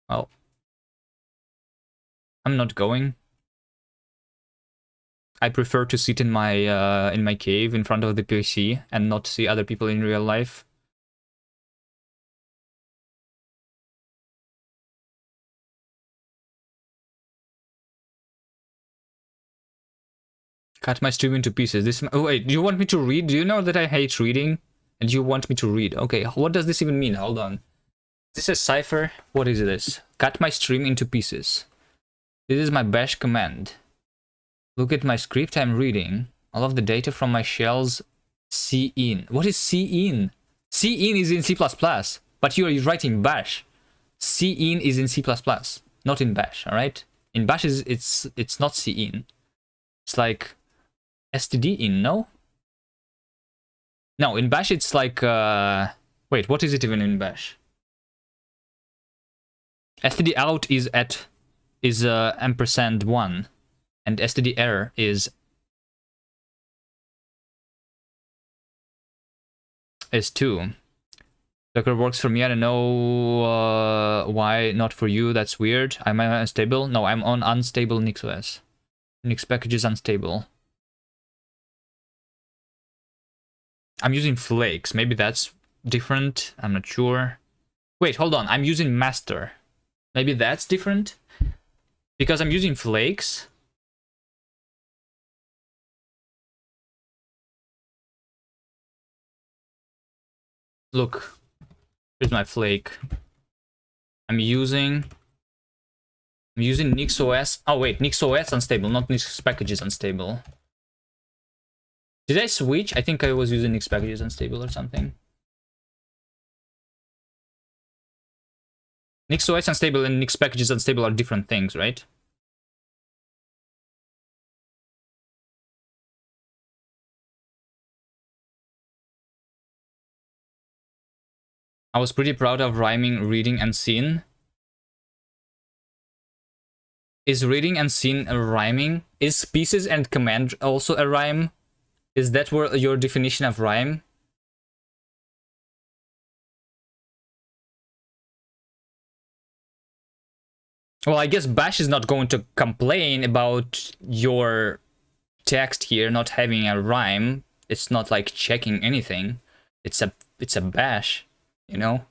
Well, I'm not going. I prefer to sit in my cave in front of the PC and not see other people in real life. Cut my stream into pieces. This. Oh wait, do you want me to read? Do you know that I hate reading? And you want me to read? Okay, what does this even mean? Hold on. This is cipher. What is this? Cut my stream into pieces. This is my bash command. Look at my script I'm reading. All of the data from my shells. Cin. What is Cin? Cin is in C++, but you are writing bash. Cin is in C++, not in bash. All right. In bash it's not Cin. It's like std in, no? No, in bash it's like wait, what is it even in bash? std out is ampersand 1 and std error is 2. Docker works for me. I don't know why not for you. That's weird. Am I unstable? No, I'm on unstable NixOS. Nix package is unstable. I'm using Flakes. Maybe that's different. I'm not sure. Wait, hold on. I'm using master. Maybe that's different? Because I'm using Flakes. Look. Here's my flake. I'm using NixOS. Oh wait, NixOS unstable, not Nix packages unstable. Did I switch? I think I was using Nix packages unstable or something. NixOS unstable and Nix packages unstable are different things, right? I was pretty proud of rhyming reading and scene. Is reading and scene a rhyming? Is pieces and command also a rhyme? Is that your definition of rhyme? Well, I guess Bash is not going to complain about your text here not having a rhyme. It's not like checking anything. It's a Bash, you know?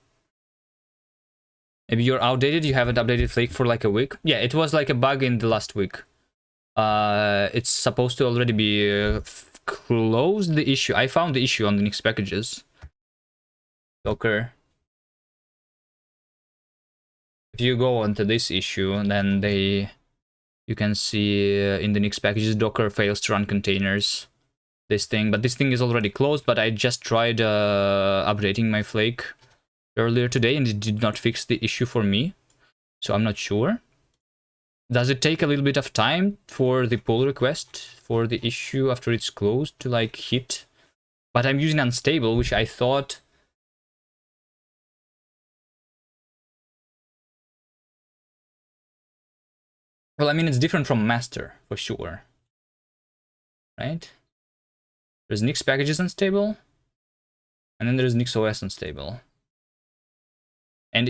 Maybe you're outdated, you haven't updated Flake for like a week. Yeah, it was like a bug in the last week. It's supposed to already be closed, the issue. I found the issue on the Nix packages. Docker. If you go onto this issue, then you can see in the Nix packages, Docker fails to run containers. This thing, but this thing is already closed, but I just tried updating my Flake earlier today and it did not fix the issue for me. So I'm not sure. Does it take a little bit of time for the pull request for the issue after it's closed to like hit? But I'm using unstable, which I thought... Well, I mean, it's different from master, for sure. Right? There's Nix packages unstable. And then there's NixOS unstable. And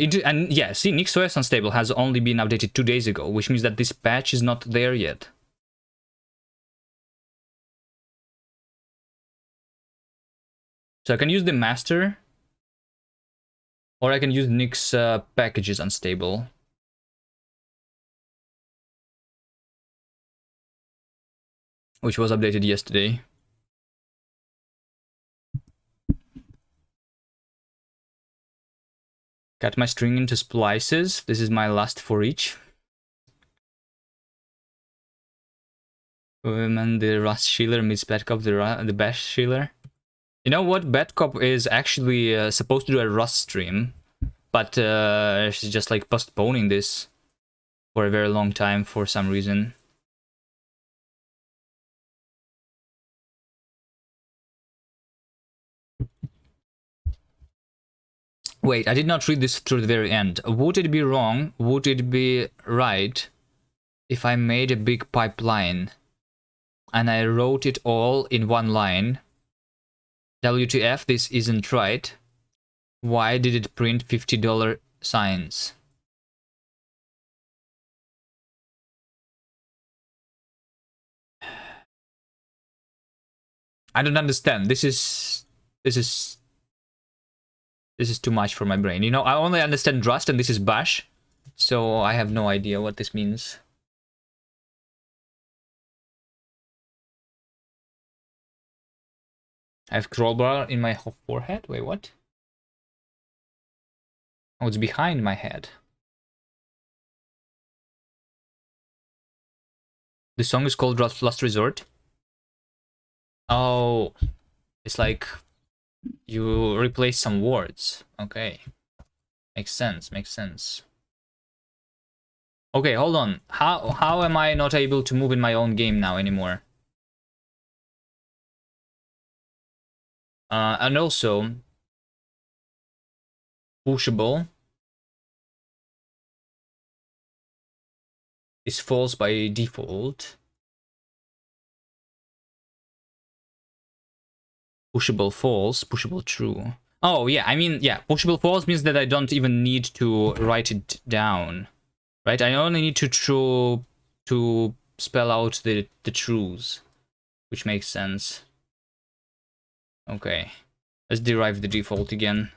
yeah, see, NixOS unstable has only been updated 2 days ago, which means that this patch is not there yet. So I can use the master, or I can use Nix packages unstable. Which was updated yesterday. Cut my string into splices. This is my last for each. And the Rust Shieler meets Badcop, the Bash Shieler. You know what? Badcop is actually supposed to do a Rust stream. but she's just like postponing this for a very long time for some reason. Wait, I did not read this through the very end. Would it be wrong? Would it be right if I made a big pipeline and I wrote it all in one line? WTF, this isn't right. Why did it print $50 signs? I don't understand. This is too much for my brain. You know, I only understand Rust and this is Bash, so I have no idea what this means. I have Crawlbar in my forehead? Wait, what? Oh, it's behind my head. The song is called Last Resort. Oh, it's like you replace some words. Okay. Makes sense, makes sense. Okay, hold on. How am I not able to move in my own game now anymore? And also, pushable is false by default. Pushable false, pushable true. Oh, yeah, I mean, yeah, pushable false means that I don't even need to write it down, right? I only need to spell out the truths, which makes sense. Okay, let's derive the default again.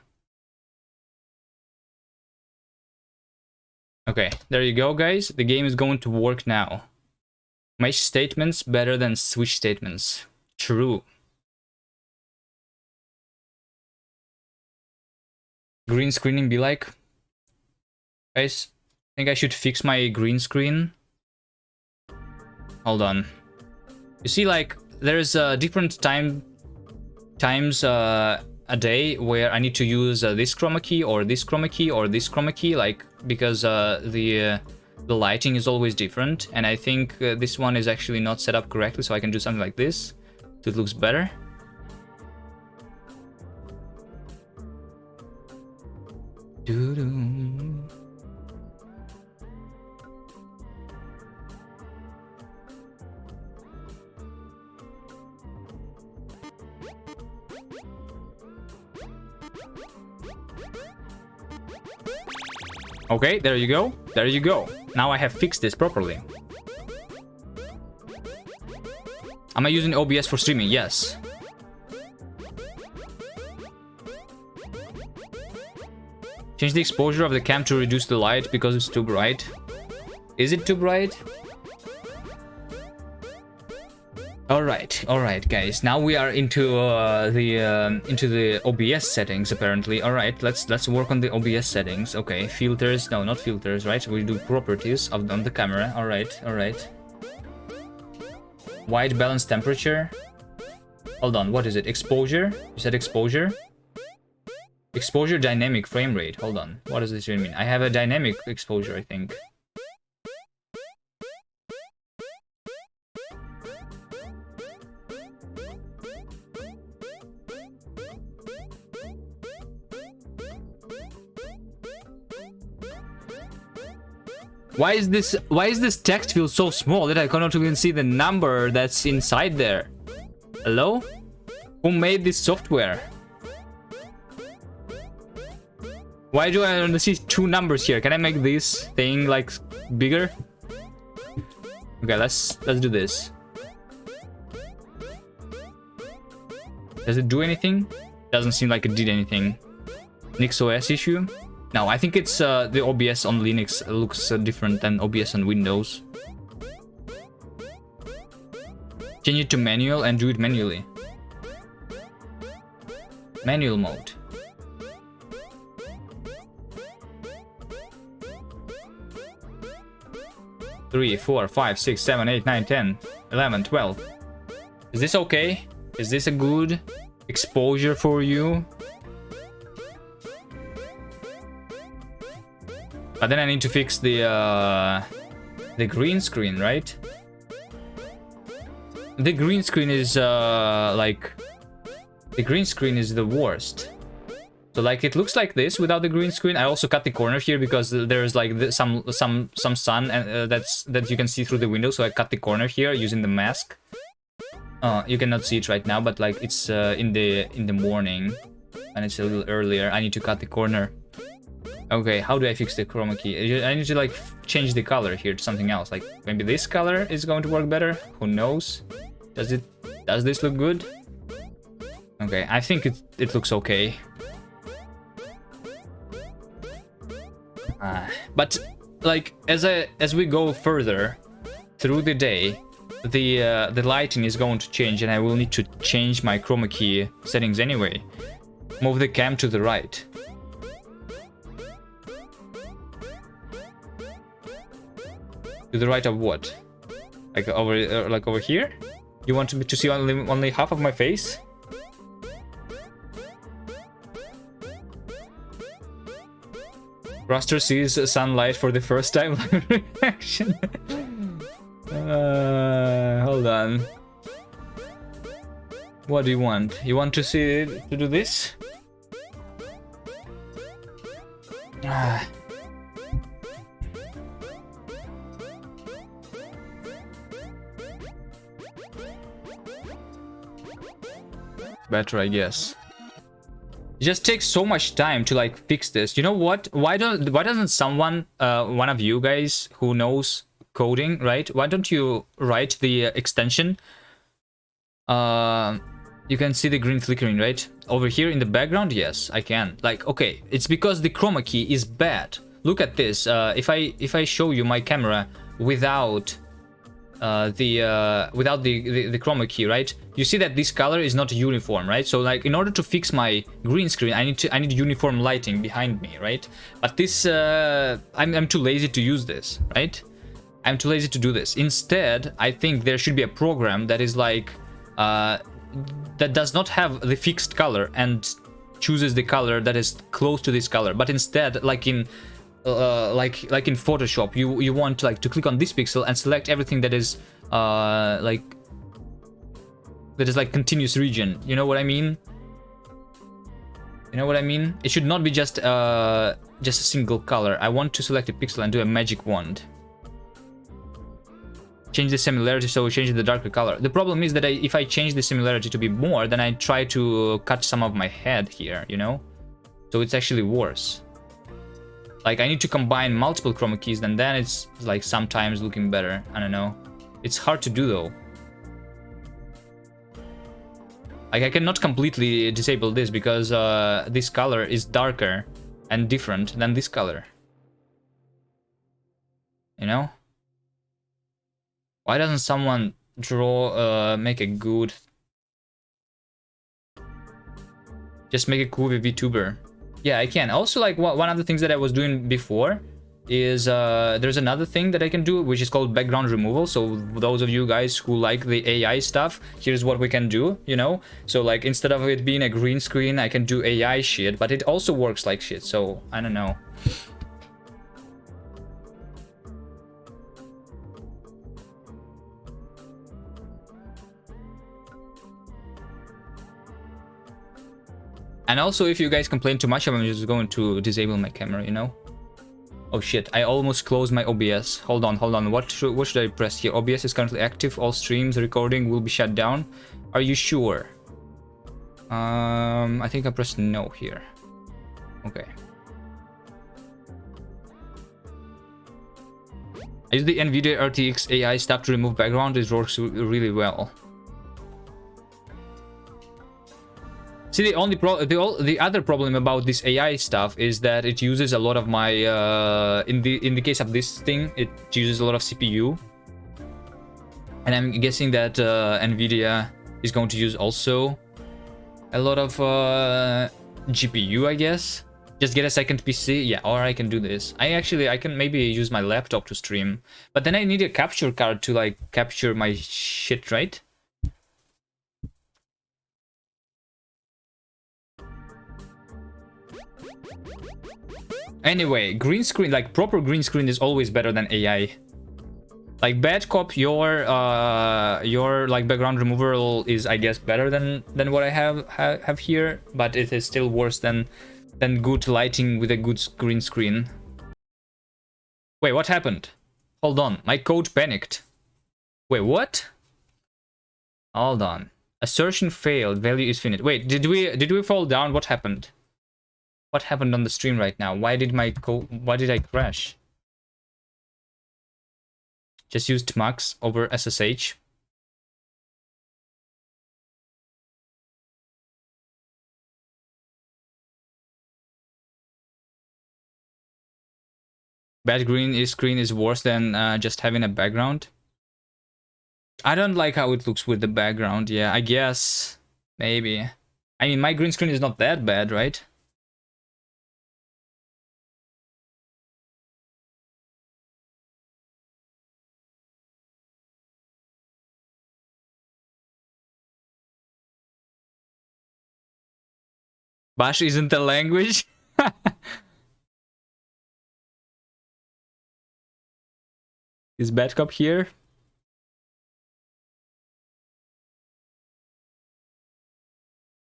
Okay, there you go, guys. The game is going to work now. Mesh statements better than switch statements. True. Green screening be like? Guys, I think I should fix my green screen. Hold on. You see, like, there's different times a day where I need to use this chroma key or this chroma key or this chroma key, like, because the lighting is always different, and I think this one is actually not set up correctly, so I can do something like this, so it looks better. Okay, there you go. There you go. Now I have fixed this properly. Am I using OBS for streaming? Yes. Change the exposure of the cam to reduce the light because it's too bright. Is it too bright? Alright, guys. Now we are into the OBS settings. Apparently, alright. Let's work on the OBS settings. Okay, filters. No, not filters. Right? We do properties of on the camera. Alright. White balance temperature. Hold on. What is it? Exposure. You said exposure. Exposure dynamic frame rate. Hold on. What does this even mean? I have a dynamic exposure, I think. Why is this text field so small that I cannot even see the number that's inside there? Hello? Who made this software? Why do I only see 2 numbers here? Can I make this thing like bigger? Okay, let's do this. Does it do anything? Doesn't seem like it did anything. NixOS issue? No, I think it's the OBS on Linux looks different than OBS on Windows. Change it to manual and do it manually. Manual mode. Three, 4, 5, 6, 7, 8, 9, 10, 11, 12. Is this okay? Is this a good exposure for you? But then I need to fix the green screen, right? The green screen is like, the green screen is the worst. So like it looks like this without the green screen. I also cut the corner here because there's like some sun and that you can see through the window. So I cut the corner here using the mask. You cannot see it right now, but like it's in the morning and it's a little earlier. I need to cut the corner. Okay, how do I fix the chroma key? I need to like change the color here to something else. Like maybe this color is going to work better. Who knows? Does this look good? Okay, I think it looks okay. But like as we go further through the day, the lighting is going to change, and I will need to change my chroma key settings anyway. Move the cam to the right. To the right of what? Like over here? You want me to see only half of my face? Raster sees sunlight for the first time. Reaction. Hold on. What do you want? You want to see to do this? Better, I guess. It just takes so much time to like fix this. You know what? Why doesn't someone, one of you guys who knows coding, right? Why don't you write the extension? You can see the green flickering, right? Over here in the background, yes, I can. Like, okay, it's because the chroma key is bad. Look at this. If I show you my camera without the chroma key, right? You see that this color is not uniform, right? So like in order to fix my green screen, I need uniform lighting behind me, right? But this I'm too lazy to use this, right? I'm too lazy to do this. Instead, I think there should be a program that is like that does not have the fixed color and chooses the color that is close to this color, but instead, like in Photoshop, you want like to click on this pixel and select everything that is like continuous region. You know what I mean? You know what I mean? It should not be just a single color. I want to select a pixel and do a magic wand. Change the similarity, so we change the darker color. The problem is that if I change the similarity to be more, then I try to cut some of my head here, you know? So it's actually worse. Like I need to combine multiple chroma keys, and then it's like sometimes looking better. I don't know. It's hard to do though. Like I cannot completely disable this because this color is darker and different than this color. You know? Why doesn't someone draw, make a good... Just make a cool VTuber. Yeah, I can. Also, like, one of the things that I was doing before is there's another thing that I can do, which is called background removal. So those of you guys who like the AI stuff, here's what we can do, you know? So, like, instead of it being a green screen, I can do AI shit, but it also works like shit, so I don't know. And also, if you guys complain too much, I'm just going to disable my camera, you know? Oh shit, I almost closed my OBS. Hold on. What should I press here? OBS is currently active. All streams, recording will be shut down. Are you sure? I think I pressed no here. Okay. I use the NVIDIA RTX AI stuff to remove background. It works really well. See, the other problem about this AI stuff is that it uses a lot of my in the case of this thing, it uses a lot of CPU, and I'm guessing that NVIDIA is going to use also a lot of GPU, I guess. Just get a second PC, yeah, or I can do this. I can maybe use my laptop to stream, but then I need a capture card to like capture my shit, right? Anyway, green screen, like proper green screen is always better than AI. Like bad cop, your like background removal is, I guess, better than what I have here, but it is still worse than good lighting with a good green screen. Wait, what happened? Hold on, my code panicked. Wait, what? Hold on. Assertion failed. Value is finite. Wait, did we fall down? What happened? What happened on the stream right now? Why did I crash? Just used Max over SSH. Bad green screen is worse than just having a background. I don't like how it looks with the background. Yeah, I guess. Maybe. I mean, my green screen is not that bad, right? Bash isn't a language? Is Bad Cop here?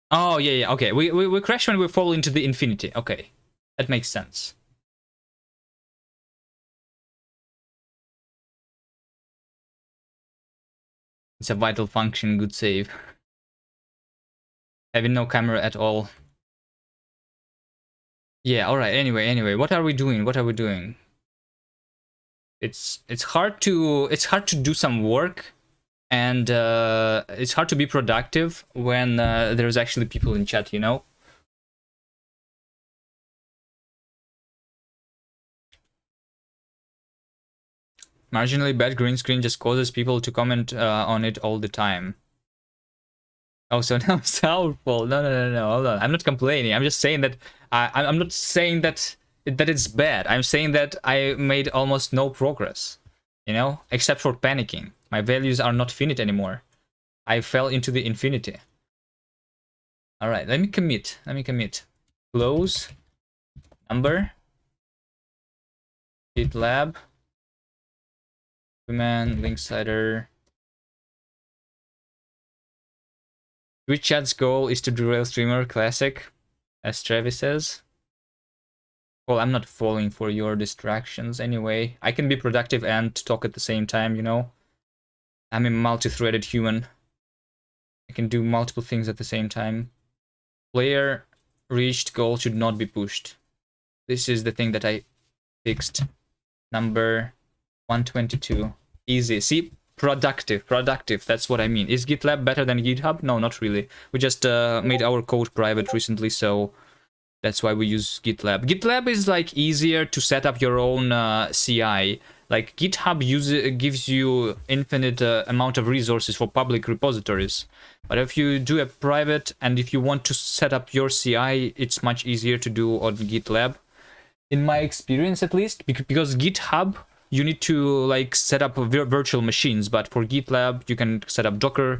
Oh, yeah, okay. We crash when we fall into the infinity. Okay. That makes sense. It's a vital function, good save. Having no camera at all. Yeah, alright, anyway, what are we doing? It's hard to do some work, and it's hard to be productive when there's actually people in chat, you know? Marginally bad green screen just causes people to comment on it all the time. Oh, so now it's our fault. No, hold on. I'm not complaining. I'm just saying that I'm not saying that it's bad. I'm saying that I made almost no progress, you know, except for panicking. My values are not finite anymore. I fell into the infinity. All right, let me commit. Close number GitLab man Linksider. Twitch chat's goal is to derail streamer classic, as Travis says. Well, I'm not falling for your distractions anyway. I can be productive and talk at the same time, you know? I'm a multi-threaded human. I can do multiple things at the same time. Player reached goal should not be pushed. This is the thing that I fixed. Number 122. Easy. See? Productive. That's what I mean. Is GitLab better than GitHub? No, not really. We just made our code private recently, so that's why we use GitLab. GitLab is like easier to set up your own CI. Like GitHub gives you infinite amount of resources for public repositories. But if you do a private and if you want to set up your CI, it's much easier to do on GitLab. In my experience, at least, because GitHub, you need to like set up virtual machines, but for GitLab, you can set up Docker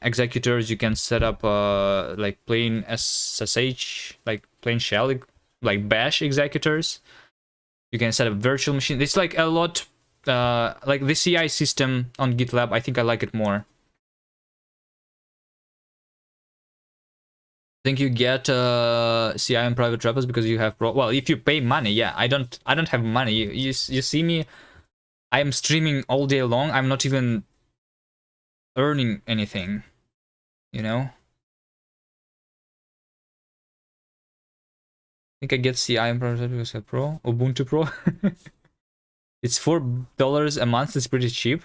executors. You can set up like plain SSH, like plain shell, like Bash executors. You can set up virtual machines. It's like a lot, like the CI system on GitLab. I think I like it more. I think you get CI on private repos because you have well, if you pay money. Yeah, I don't have money. You see me, I am streaming all day long. I'm not even earning anything, you know? I think I get CI on private repos because I have Pro, Ubuntu Pro. It's $4 a month. It's pretty cheap.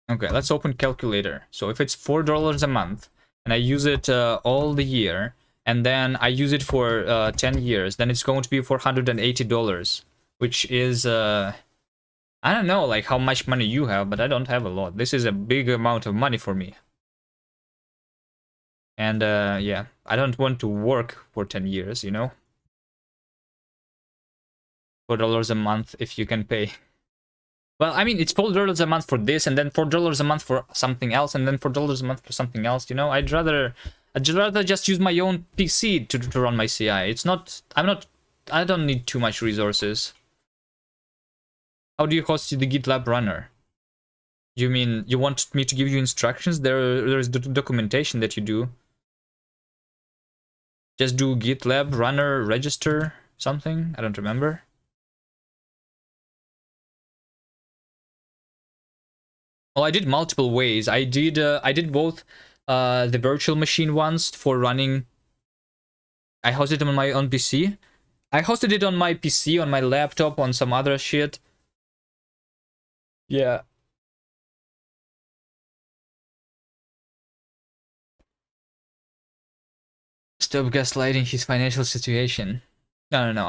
Okay, let's open calculator. So if it's $4 a month and I use it all the year, and then I use it for 10 years, then it's going to be $480, which is I don't know like how much money you have, but I don't have a lot. This is a big amount of money for me. And yeah, I don't want to work for 10 years, you know? $4 a month if you can pay. Well, I mean, it's $4 a month for this, and then $4 a month for something else, and then $4 a month for something else. You know, I'd rather just use my own PC to run my CI. It's not. I don't need too much resources. How do you host the GitLab runner? You mean you want me to give you instructions? There's documentation that you do. Just do GitLab runner register something. I don't remember. Well, I did multiple ways. I did both the virtual machine ones for running. I hosted them on my own PC. I hosted it on my PC, on my laptop, on some other shit. Yeah. Stop gaslighting his financial situation. No.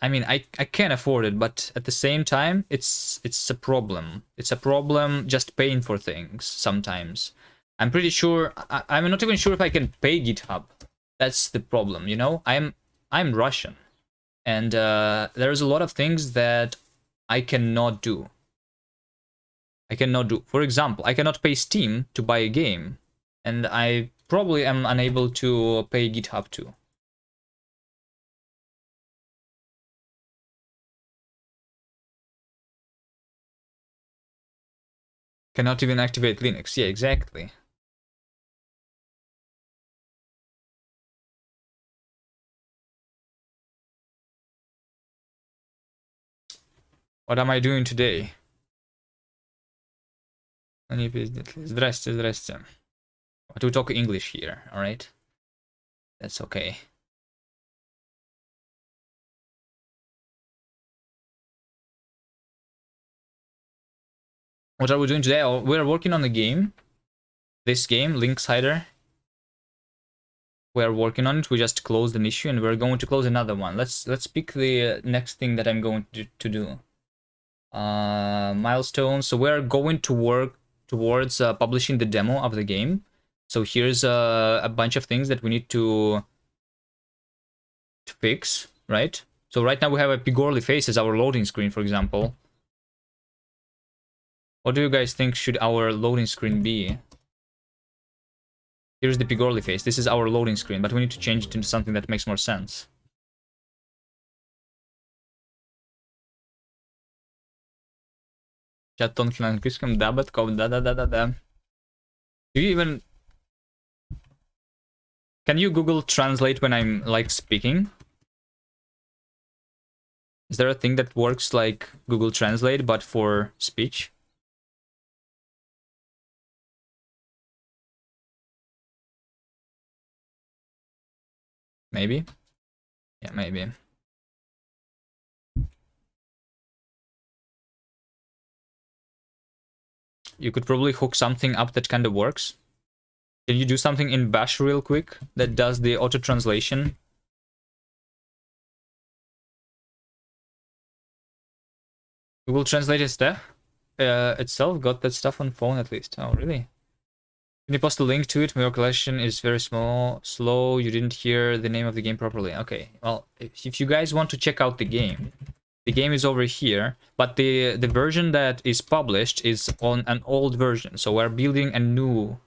I mean, I can't afford it, but at the same time, it's a problem. It's a problem just paying for things sometimes. I'm pretty sure. I'm not even sure if I can pay GitHub. That's the problem, you know. I'm Russian, and there's a lot of things that I cannot do. For example, I cannot pay Steam to buy a game, and I probably am unable to pay GitHub too. Cannot even activate Linux. Yeah, exactly. What am I doing today? Здрасте, здрасте. But we talk English here, alright? That's okay. What are we doing today? Oh, we're working on the game. This game, Linksider. We're working on it. We just closed an issue and we're going to close another one. Let's pick the next thing that I'm going to do. Milestones. So we're going to work towards publishing the demo of the game. So here's a bunch of things that we need to fix, right? So right now we have a Pigorli face as our loading screen, for example. What do you guys think should our loading screen be? Here's the Pigorli face. This is our loading screen, but we need to change it into something that makes more sense. Чат тонкий на английском, да, Бэтков, да. Do you even... Can you Google Translate when I'm, like, speaking? Is there a thing that works like Google Translate, but for speech? Maybe? Yeah, maybe. You could probably hook something up that kind of works. Can you do something in Bash real quick that does the auto translation? Google Translate itself got that stuff on phone at least. Oh, really? Can you post a link to it? My collection is very slow. You didn't hear the name of the game properly. Okay, well, if you guys want to check out the game is over here, but the version that is published is on an old version. So we're building a new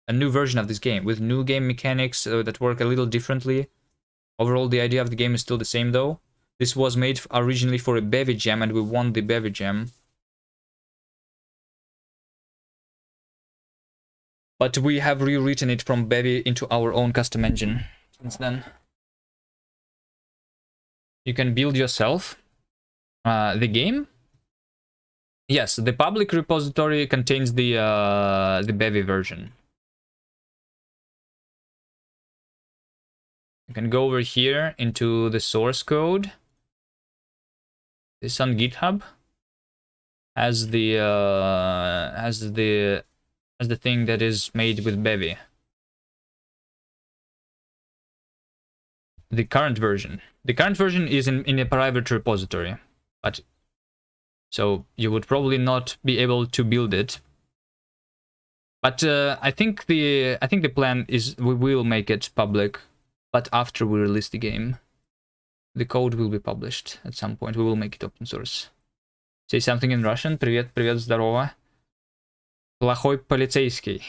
version of this game with new game mechanics that work a little differently. Overall, the idea of the game is still the same though. This was made originally for a Bevy Jam, and we won the Bevy Jam. But we have rewritten it from Bevy into our own custom engine since then. You can build yourself the game. Yes, the public repository contains the Bevy version. You can go over here into the source code. This on GitHub has the thing that is made with Bevy. The current version. The current version is in a private repository, but so you would probably not be able to build it. But I think the plan is we will make it public, but after we release the game. The code will be published at some point. We will make it open source. Say something in Russian. Привет, привет, здорово. Плохой полицейский.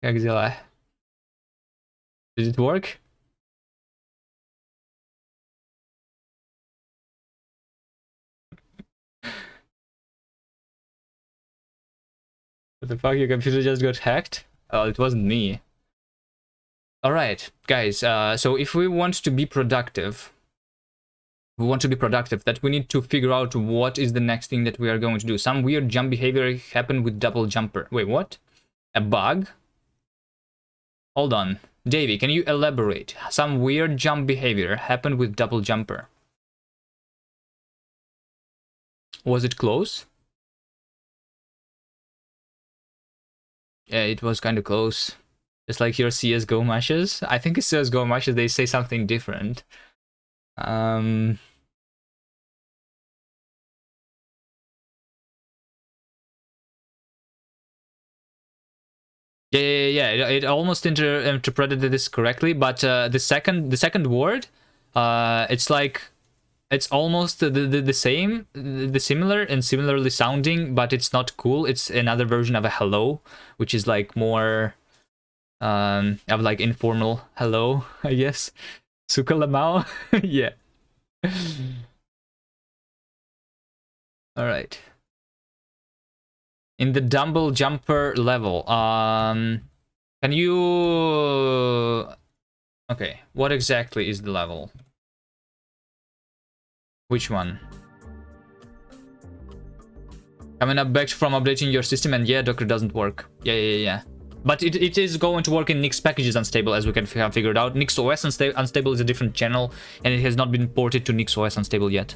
Как дела? Did it work? What the fuck, your computer just got hacked? Oh, it wasn't me. Alright, guys, so if we want to be productive, that we need to figure out what is the next thing that we are going to do. Some weird jump behavior happened with double jumper. Wait, what? A bug? Hold on. Davey, can you elaborate? Some weird jump behavior happened with double jumper. Was it close? Yeah, it was kind of close. Just like your CSGO matches. I think in CSGO matches they say something different. Yeah, it almost interpreted this correctly, but the second word, it's like it's almost the same, the similar and similarly sounding, but it's not cool. It's another version of a hello, which is like more of like informal hello, I guess. Suka lamao. Yeah. All right. In the dumbbell jumper level, can you... Okay, what exactly is the level? Which one? Coming up back from updating your system, and yeah, Docker doesn't work. Yeah. But it is going to work in Nix packages unstable, as we can have figured out. NixOS unstable is a different channel, and it has not been ported to NixOS unstable yet.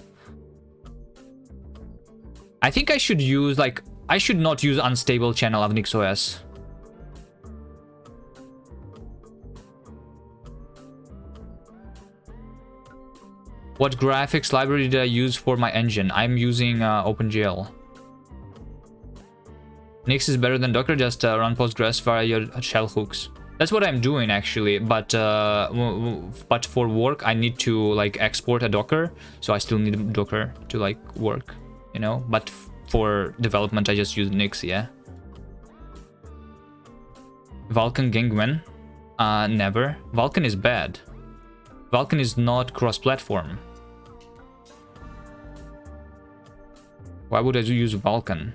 I think I should use, like, I should not use unstable channel of NixOS. What graphics library did I use for my engine? I'm using OpenGL. Nix is better than Docker, just run Postgres via your shell hooks. That's what I'm doing actually, but for work I need to like export a Docker, so I still need Docker to like work, you know. But for development I just use Nix, yeah. Vulkan Gangman? Never. Vulkan is bad. Vulkan is not cross-platform. Why would I use Vulkan?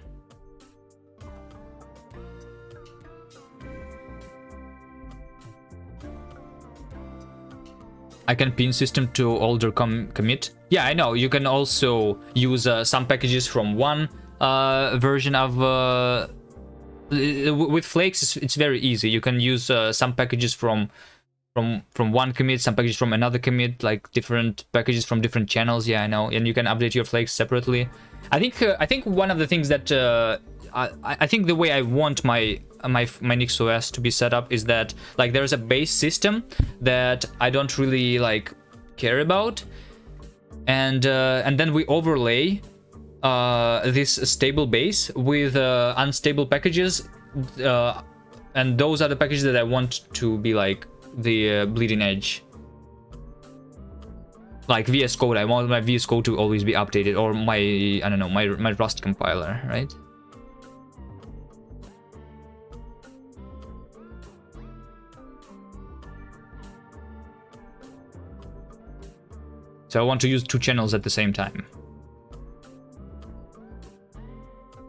I can pin system to older commit. Yeah, I know. You can also use some packages from one version of... with Flakes, it's very easy. You can use some packages from one commit, some packages from another commit, like different packages from different channels. Yeah, I know. And you can update your Flakes separately. I think one of the things that I think the way I want my NixOS to be set up is that like there's a base system that I don't really like care about, and then we overlay this stable base with unstable packages, and those are the packages that I want to be like the bleeding edge. Like VS Code, I want my VS Code to always be updated, or my, I don't know, my Rust compiler, right? So I want to use two channels at the same time.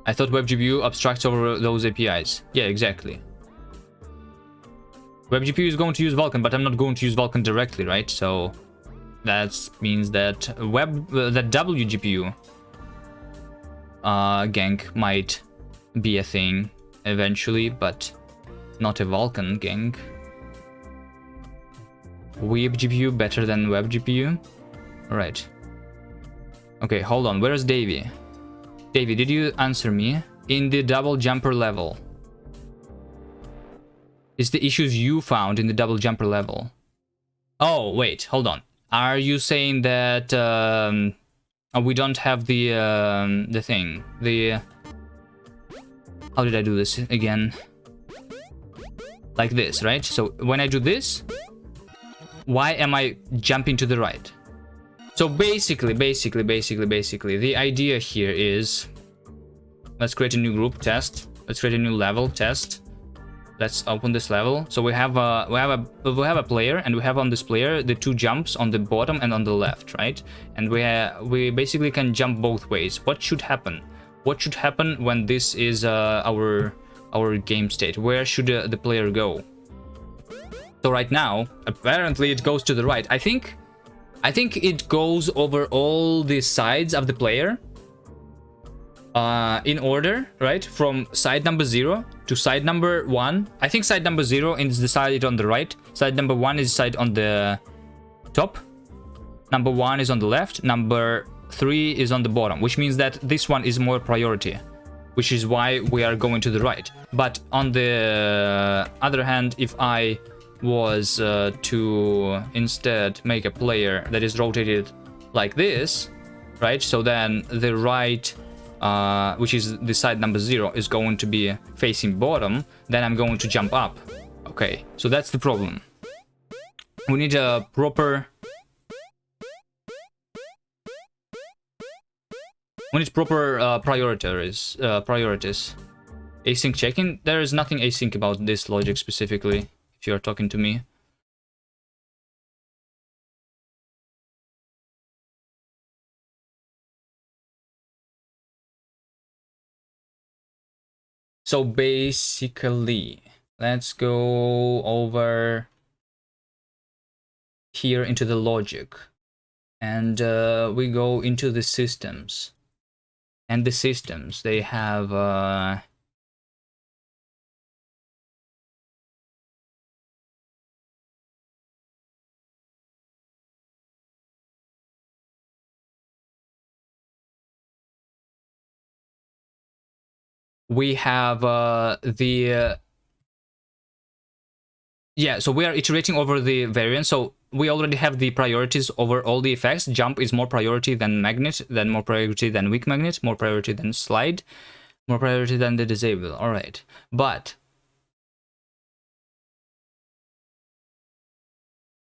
I thought WebGPU abstracts over those APIs. Yeah, exactly. WebGPU is going to use Vulkan, but I'm not going to use Vulkan directly, right? So that means that that WGPU gang might be a thing eventually, but not a Vulkan gang. WebGPU better than WebGPU? Alright. Okay, hold on. Where's Davey? Davey, did you answer me? In the double jumper level. It's the issues you found in the double jumper level. Oh, wait, hold on. Are you saying that we don't have the thing? The... How did I do this again? Like this, right? So when I do this, why am I jumping to the right? So basically, the idea here is, let's create a new group, test. Let's create a new level, test. Let's open this level. So we have a player, and we have on this player the two jumps on the bottom and on the left, right? And we basically can jump both ways. What should happen? What should happen when this is our game state? Where should the player go? So right now, apparently it goes to the right. I think it goes over all the sides of the player in order, right? From side number 0 to side number 1. I think side number 0 is the side on the right. Side number 1 is side on the top. Number 1 is on the left. Number 3 is on the bottom, which means that this one is more priority, which is why we are going to the right. But on the other hand, if I was to instead make a player that is rotated like this, right? So then the right, which is the side number 0, is going to be facing bottom, then I'm going to jump up. Okay, so that's the problem. We need a proper... priorities. Async checking. There is nothing async about this logic specifically, if you're talking to me. So basically, let's go over here into the logic, and we go into the systems. And the systems, they have we have yeah, so we are iterating over the variance. So we already have the priorities over all the effects. Jump is more priority than magnet, then more priority than weak magnet, more priority than slide, more priority than the disable. All right, but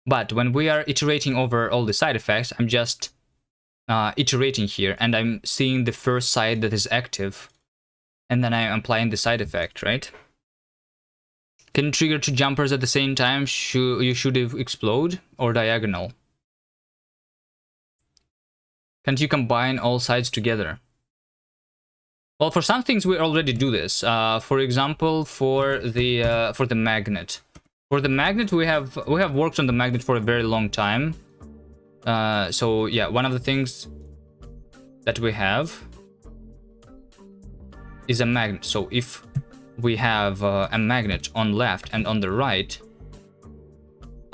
when we are iterating over all the side effects, I'm just iterating here, and I'm seeing the first side that is active, and then I'm applying the side effect, right? Can you trigger two jumpers at the same time? You should explode or diagonal. Can't you combine all sides together? Well, for some things we already do this. For example, for the magnet. For the magnet, we have worked on the magnet for a very long time. So yeah, one of the things that we have is a magnet. So if we have a magnet on left and on the right,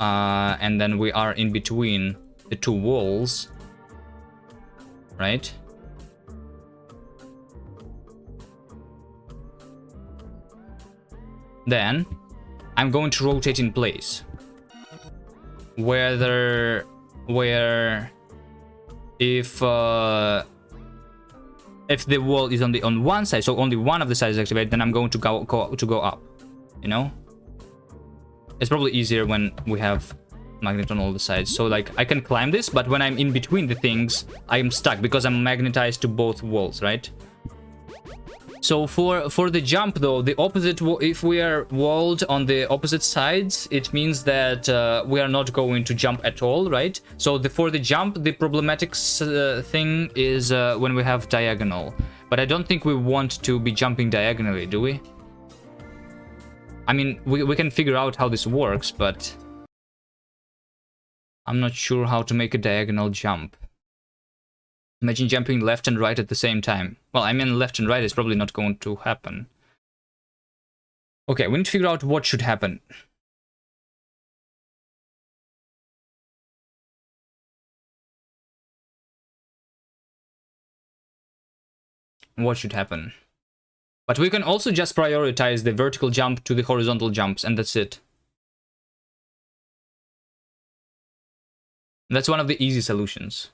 and then we are in between the two walls, right? Then I'm going to rotate in place. Where if the wall is on one side, so only one of the sides is activated, then I'm going to go up. You know, it's probably easier when we have magnet on all the sides. So like I can climb this, but when I'm in between the things, I'm stuck because I'm magnetized to both walls, right? So for the jump though, the opposite, if we are walled on the opposite sides, it means that we are not going to jump at all, right? So for the jump, the problematic thing is when we have diagonal. But I don't think we want to be jumping diagonally, do we? I mean, we can figure out how this works, but I'm not sure how to make a diagonal jump. Imagine jumping left and right at the same time. Well, I mean, left and right is probably not going to happen. Okay, we need to figure out what should happen. What should happen? But we can also just prioritize the vertical jump to the horizontal jumps, and that's it. That's one of the easy solutions.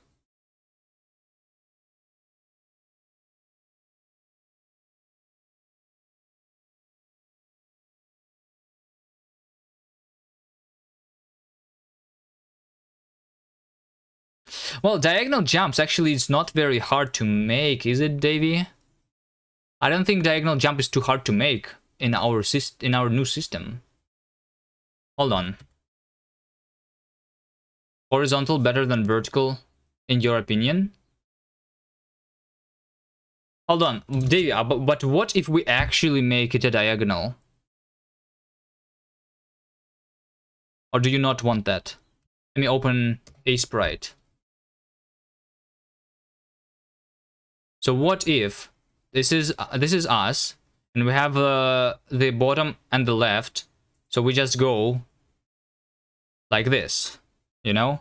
Well, diagonal jumps actually is not very hard to make, is it, Davey? I don't think diagonal jump is too hard to make in our new system. Hold on. Horizontal better than vertical, in your opinion? Hold on, Davey, but what if we actually make it a diagonal? Or do you not want that? Let me open a sprite. So what if this is us, and we have the bottom and the left, so we just go like this, you know?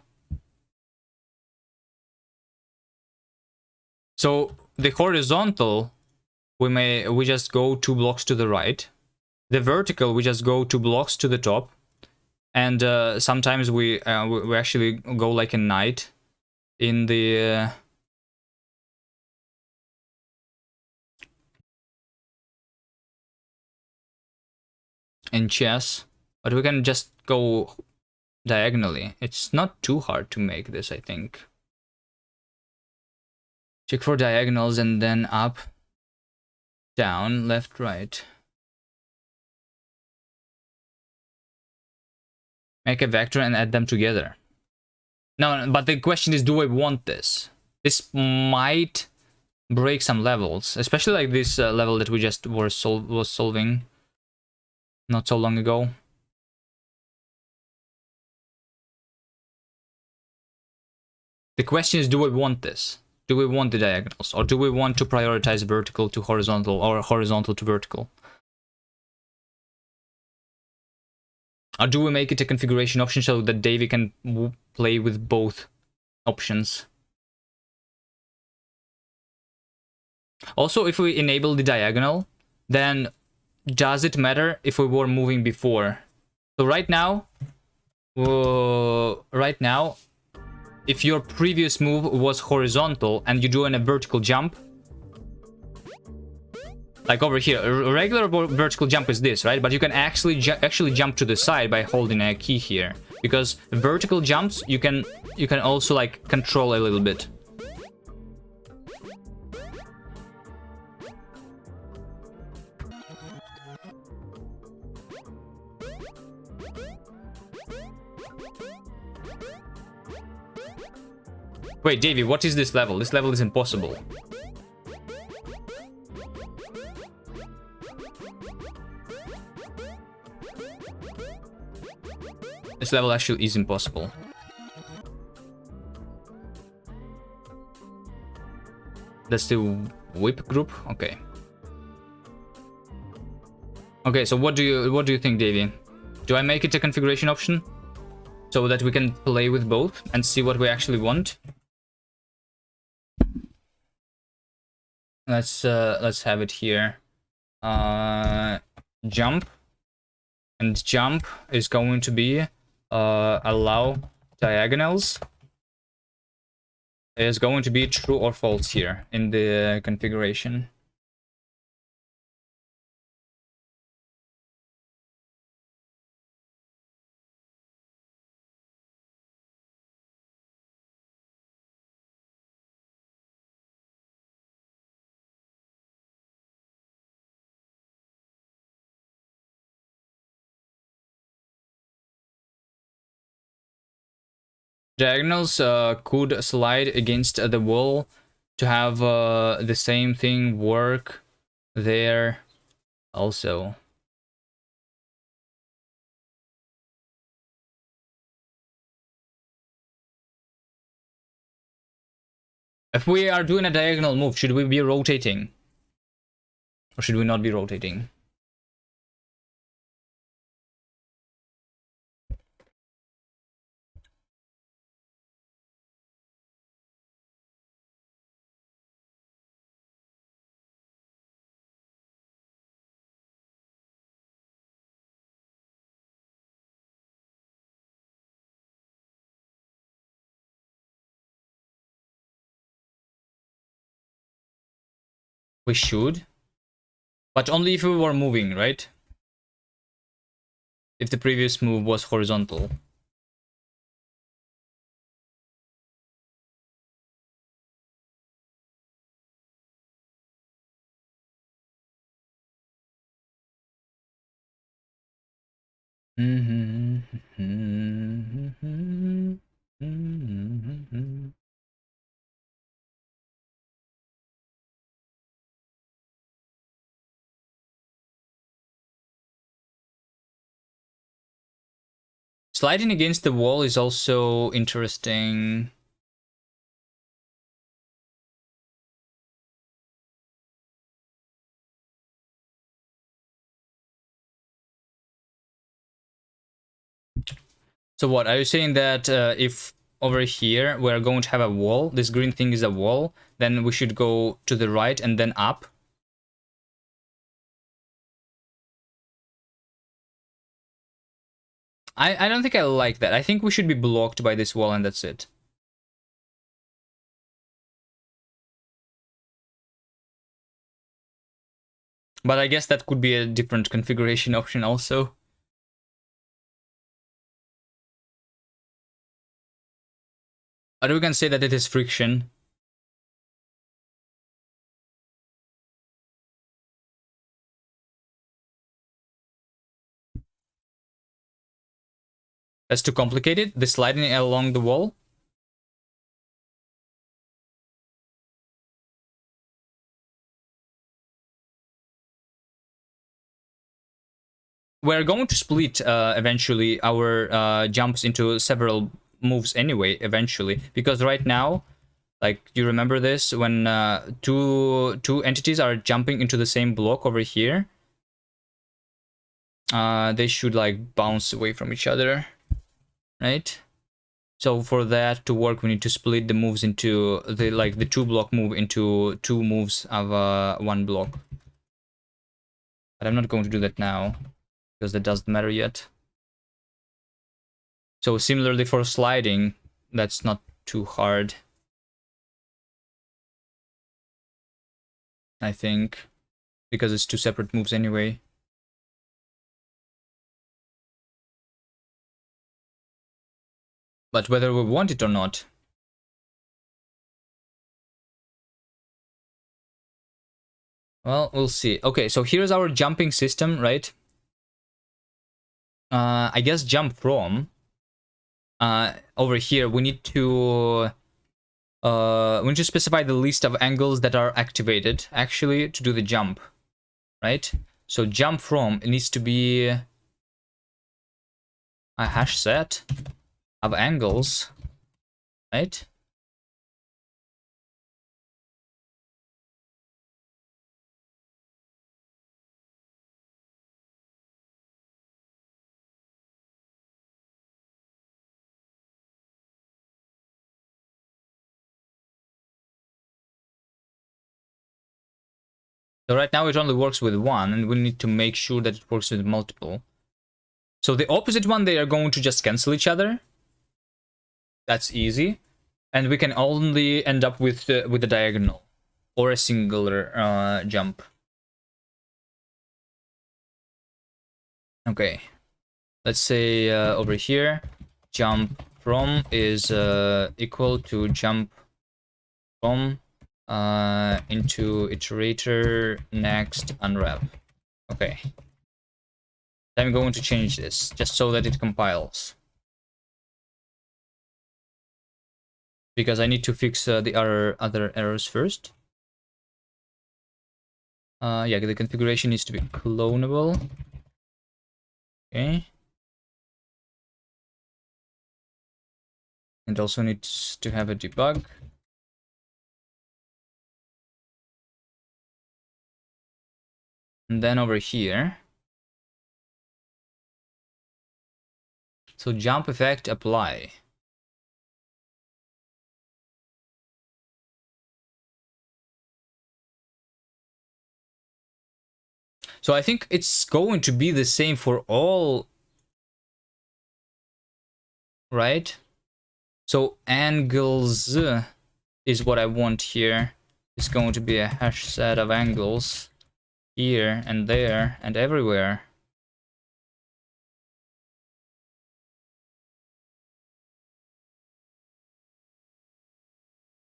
So the horizontal, we just go 2 blocks to the right. The vertical, we just go 2 blocks to the top, and sometimes we actually go like a knight in the. In chess, but we can just go diagonally. It's not too hard to make this, I think. Check for diagonals and then up, down, left, right. Make a vector and add them together. No, but the question is, do I want this? This might break some levels, especially like this level that we just was solving not so long ago. The question is, do I want this? Do we want the diagonals, or do we want to prioritize vertical to horizontal or horizontal to vertical? Or do we make it a configuration option so that Davey can play with both options? Also, if we enable the diagonal, then does it matter if we were moving before? So right now, if your previous move was horizontal and you do a vertical jump, like over here, a regular vertical jump is this, right? But you can actually jump to the side by holding a key here, because vertical jumps you can also like control a little bit. Wait, Davey, what is this level? This level is impossible. This level actually is impossible. That's the whip group? Okay. Okay, so what do you think, Davey? Do I make it a configuration option so that we can play with both and see what we actually want? Let's have it here. Jump, and jump is going to be allow diagonals. It is going to be true or false here in the configuration. Diagonals could slide against the wall to have the same thing work there also. If we are doing a diagonal move, should we be rotating? Or should we not be rotating? We should. But only if we were moving, right? If the previous move was horizontal. Sliding against the wall is also interesting. So what, are you saying that if over here we're going to have a wall, this green thing is a wall, then we should go to the right and then up? I don't think I like that. I think we should be blocked by this wall and that's it. But I guess that could be a different configuration option also. Or we can say that it is friction. That's too complicated. The sliding along the wall. We're going to split eventually our jumps into several moves anyway, eventually. Because right now, like, you remember this? When two entities are jumping into the same block over here, they should, like, bounce away from each other, right? So for that to work, we need to split the moves into the two block move into two moves of one block. But I'm not going to do that now, because that doesn't matter yet. So similarly for sliding, that's not too hard, I think, because it's two separate moves anyway. But whether we want it or not, well, we'll see. Okay, so here's our jumping system, right? I guess jump from over here. We need to specify the list of angles that are activated actually to do the jump, right? So jump from, it needs to be a hash set of angles, right? So right now it only works with one, and we need to make sure that it works with multiple. So the opposite one, they are going to just cancel each other. That's easy. And we can only end up with the diagonal or a singular jump. Okay. Let's say over here, jump from is equal to jump from into iterator next unwrap. Okay. I'm going to change this just so that it compiles, because I need to fix the other errors first. Yeah, the configuration needs to be clonable. Okay. And also needs to have a debug. And then over here, so jump effect apply. So I think it's going to be the same for all, right? So angles is what I want here. It's going to be a hash set of angles here and there and everywhere.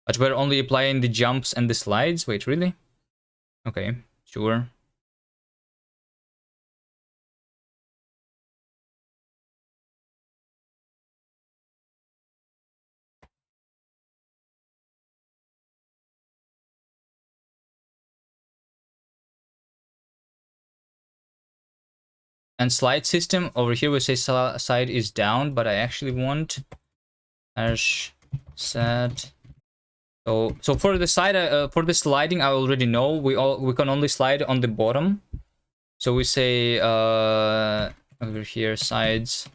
But we're only applying the jumps and the slides? Wait, really? Okay, sure. And slide system, over here we say side is down, but I actually want hash set. So for the side, for the sliding, I already know we can only slide on the bottom. So we say over here sides,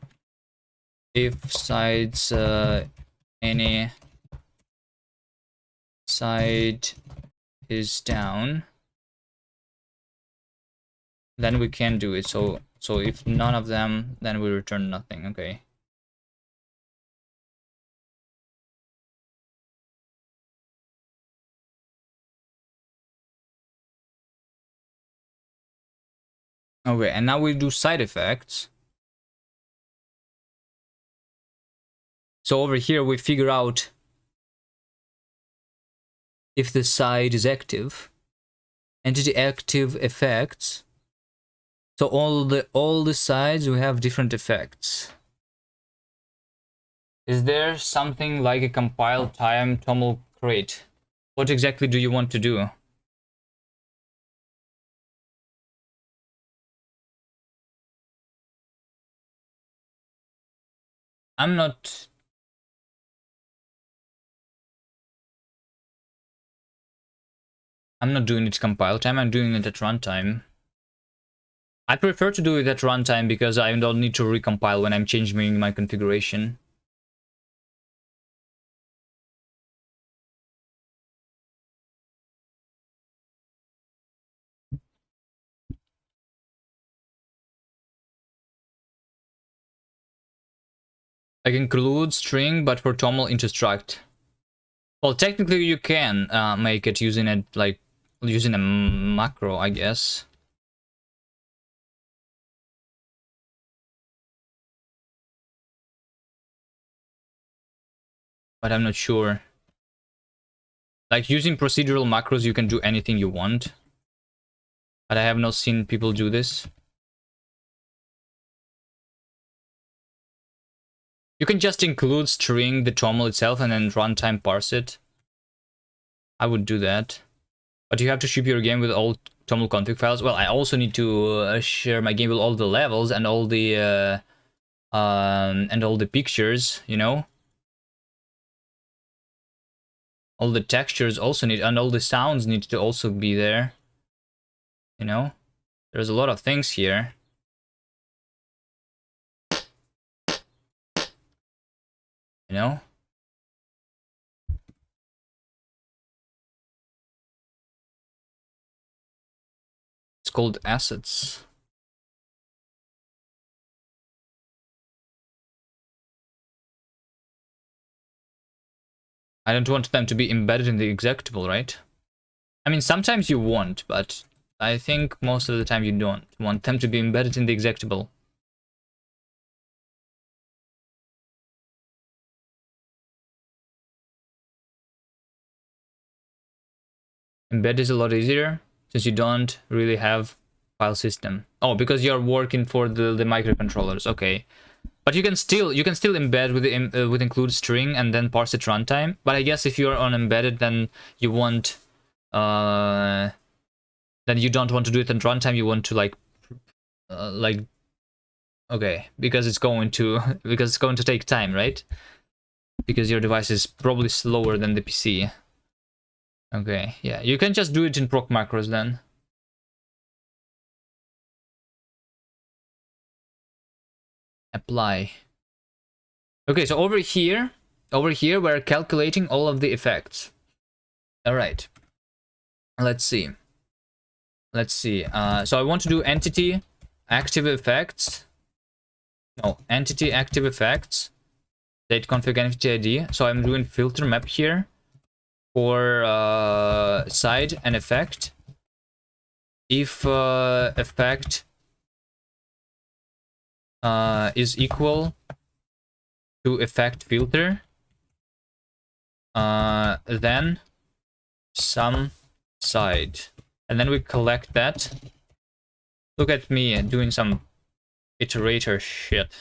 if sides any side is down, then we can do it. So if none of them, then we return nothing. Okay. Okay, and now we do side effects. So over here we figure out if the side is active. Entity active effects. So all the sides we have different effects. Is there something like a compile time toml create? What exactly do you want to do? I'm not doing it compile time, I'm doing it at runtime. I prefer to do it at runtime because I don't need to recompile when I'm changing my configuration. I can include string, but for toml into struct. Well, technically you can make it using it like using a macro, I guess. But I'm not sure. Like using procedural macros, you can do anything you want. But I have not seen people do this. You can just include string the toml itself and then runtime parse it. I would do that. But you have to ship your game with all toml config files. Well, I also need to share my game with all the levels and all the pictures, you know. All the textures also need, and all the sounds need to also be there. You know, there's a lot of things here. You know. It's called assets. I don't want them to be embedded in the executable, right? I mean, sometimes you want, but I think most of the time you don't want them to be embedded in the executable. Embed is a lot easier since you don't really have file system. Oh, because you're working for the microcontrollers. Okay. But you can still embed with include string and then parse it runtime. But I guess if you're on embedded, then you want then you don't want to do it in runtime. You want to like okay, because it's going to take time, right? Because your device is probably slower than the PC. Okay, yeah, you can just do it in proc macros then. Apply. Okay, so over here we're calculating all of the effects. All right. Let's see. So I want to do entity active effects. No, entity active effects. State config entity ID. So I'm doing filter map here for side and effect. If effect is equal to effect filter, then some side, and then we collect that. Look at me doing some iterator shit.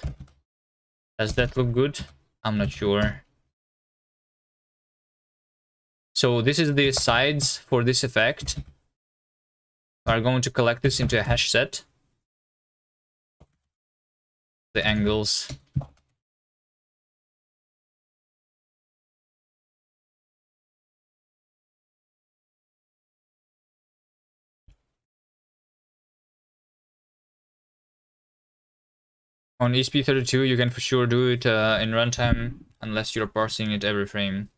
Does that look good? I'm not sure. So this is the sides for this effect. We are going to collect this into a hash set. the angles. On ESP32, you can for sure do it in runtime, unless you're parsing it every frame.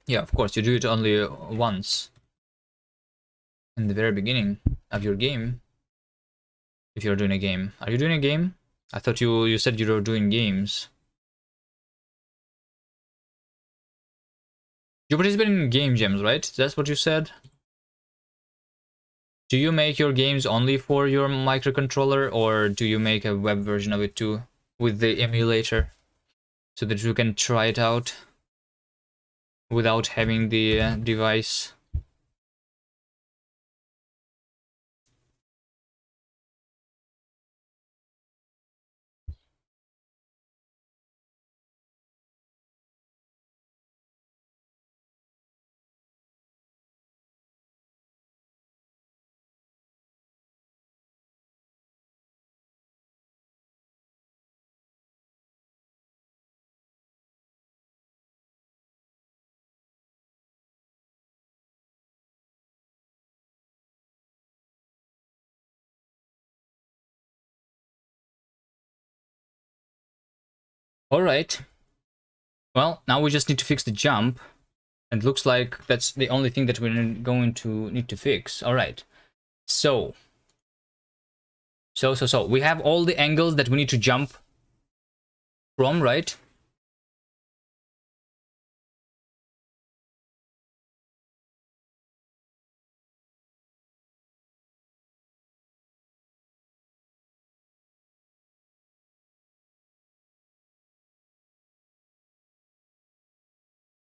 Yeah, of course, you do it only once. In the very beginning of your game. If you're doing a game. Are you doing a game? I thought you said you were doing games. You participate in game jams, right? That's what you said? Do you make your games only for your microcontroller, or do you make a web version of it too with the emulator so that you can try it out without having the device? All right. Well, now we just need to fix the jump. And it looks like that's the only thing that we're going to need to fix. All right. So we have all the angles that we need to jump from, right?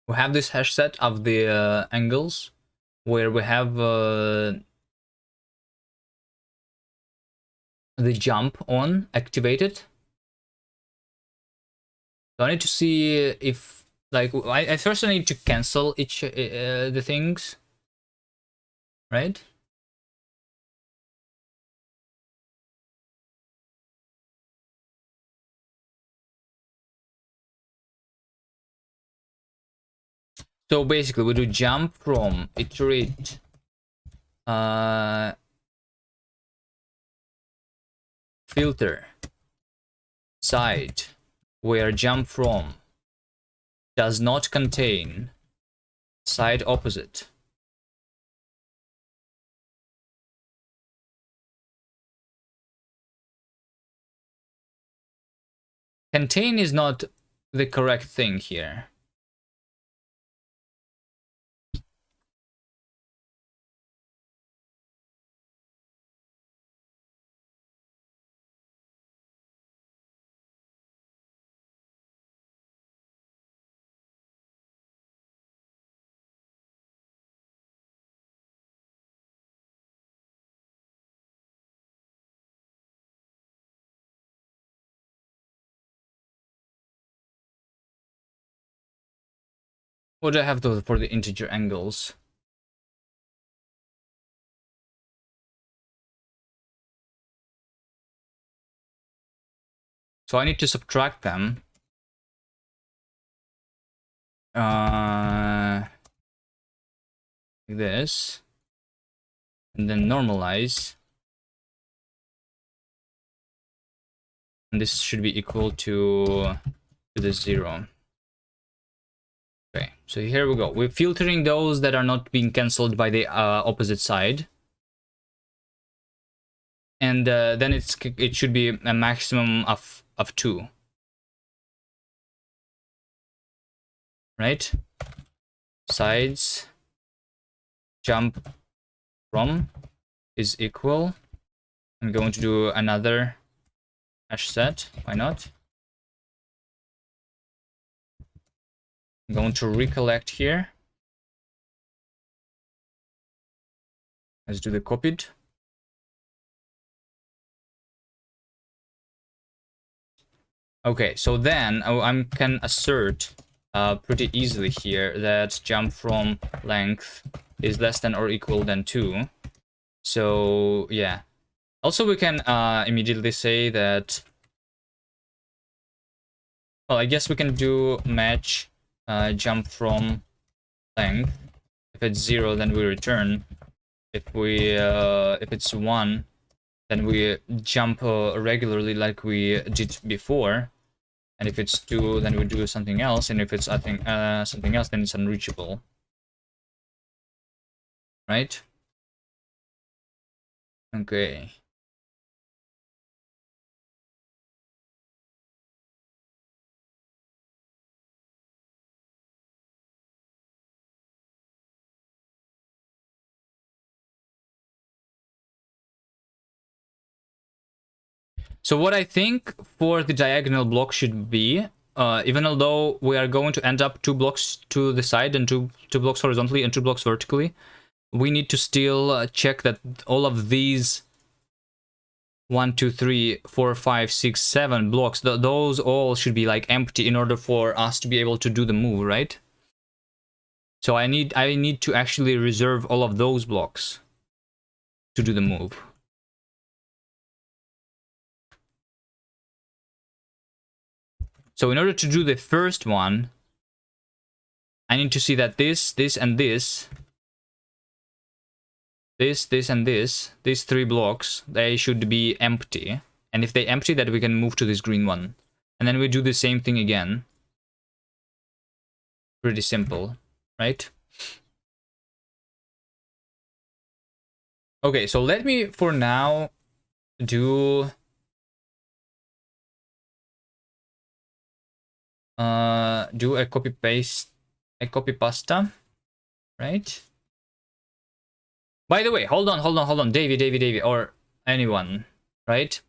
We have this hash set of the angles where we have the jump on activated. So I need to see if, like, I first need to cancel each the things, right? So basically we do jump from iterate filter side where jump from does not contain side opposite. Contain is not the correct thing here. What do I have to for the integer angles? So I need to subtract them. Like this. And then normalize. And this should be equal to the 0. Okay, so here we go. We're filtering those that are not being cancelled by the opposite side. And then it should be a maximum of 2. Right? Sides jump from is equal. I'm going to do another hash set. Why not? I'm going to recollect here. Let's do the copied. Okay, so then I can assert pretty easily here that jump from length is less than or equal than 2. So yeah, Also, we can immediately say that... Well, I guess we can do match jump from length. If it's 0, then we return. If it's 1, then we jump regularly like we did before. And if it's 2, then we do something else. And if it's something else, then it's unreachable. Right? Okay. So what I think for the diagonal block should be, even although we are going to end up 2 blocks to the side and two blocks horizontally and 2 blocks vertically, we need to still check that all of these 1, 2, 3, 4, 5, 6, 7 blocks, those all should be like empty in order for us to be able to do the move, right? So I need to actually reserve all of those blocks to do the move. So in order to do the first one, I need to see that this, and this, and these 3 blocks, they should be empty. And if they empty, that we can move to this green one. And then we do the same thing again. Pretty simple, right? Okay, so let me, for now, do... do a copy pasta, right? By the way, hold on, Davey, or anyone, right?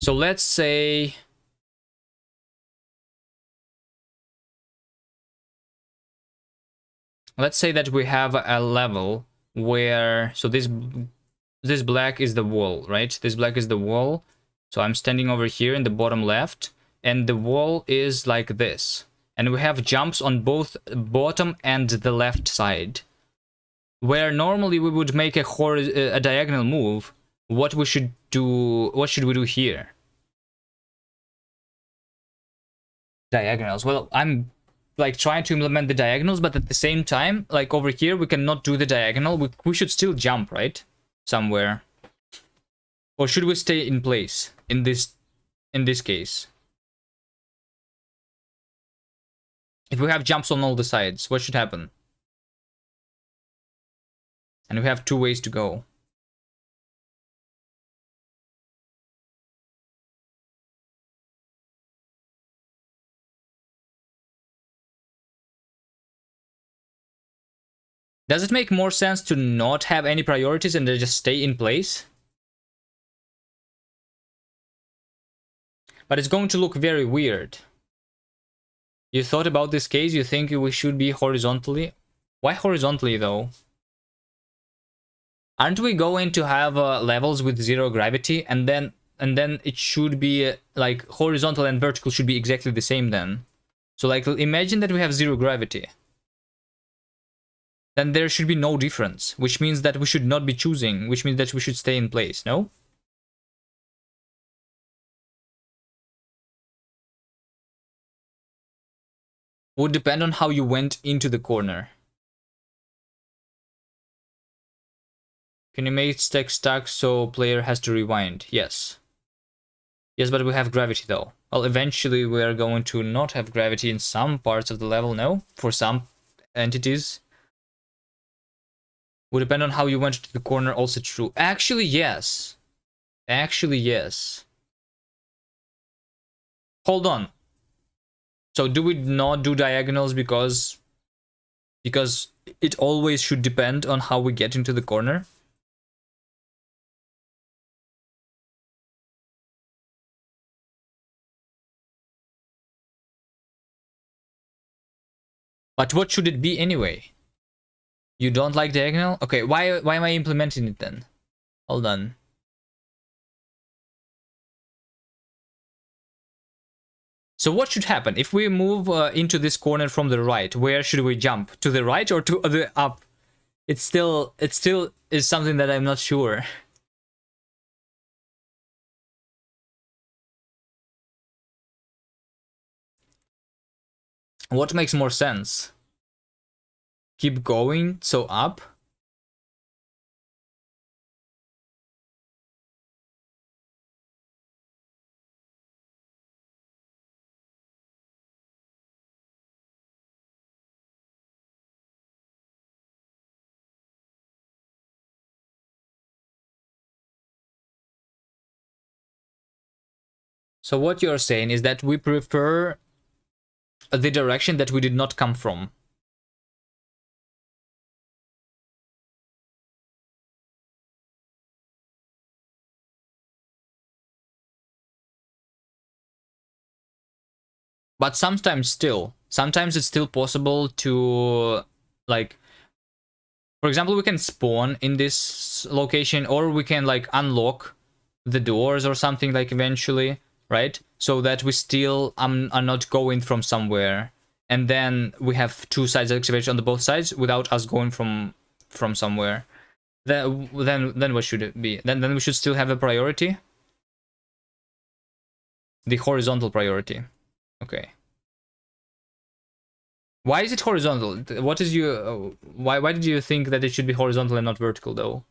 So let's say that we have a level where, so this black is the wall, right? This black is the wall. So I'm standing over here in the bottom left, and the wall is like this. And we have jumps on both bottom and the left side. Where normally we would make a diagonal move, what should we do here? Diagonals. Well, I'm like trying to implement the diagonals, but at the same time, like over here, we cannot do the diagonal. We should still jump, right? Somewhere. Or should we stay in place in this case? If we have jumps on all the sides, what should happen? And we have 2 ways to go. Does it make more sense to not have any priorities and just stay in place? But it's going to look very weird. You thought about this case? You think we should be horizontally? Why horizontally though? Aren't we going to have levels with 0 gravity, and then it should be like horizontal and vertical should be exactly the same then? So like imagine that we have 0 gravity. Then there should be no difference, which means that we should not be choosing, which means that we should stay in place, no? Would depend on how you went into the corner. Can you make stack stuck so player has to rewind? Yes. Yes, but we have gravity though. Well, eventually we are going to not have gravity in some parts of the level, no? For some entities. Would depend on how you went to the corner, also true. Actually, yes. Actually, yes. Hold on. So do we not do diagonals because it always should depend on how we get into the corner? But what should it be anyway? You don't like diagonal? Okay, why am I implementing it then? Hold on. So what should happen? If we move into this corner from the right, where should we jump? To the right or to the up? It still is something that I'm not sure. What makes more sense? Keep going, so up? So what you're saying is that we prefer the direction that we did not come from. But sometimes it's still possible to, like, for example, we can spawn in this location, or we can like unlock the doors or something, like, eventually, right? So that we still are not going from somewhere, and then we have two sides excavated on the both sides without us going from somewhere. Then what should it be? Then we should still have a priority. The horizontal priority. Okay. Why is it horizontal? What is you? Why did you think that it should be horizontal and not vertical, though?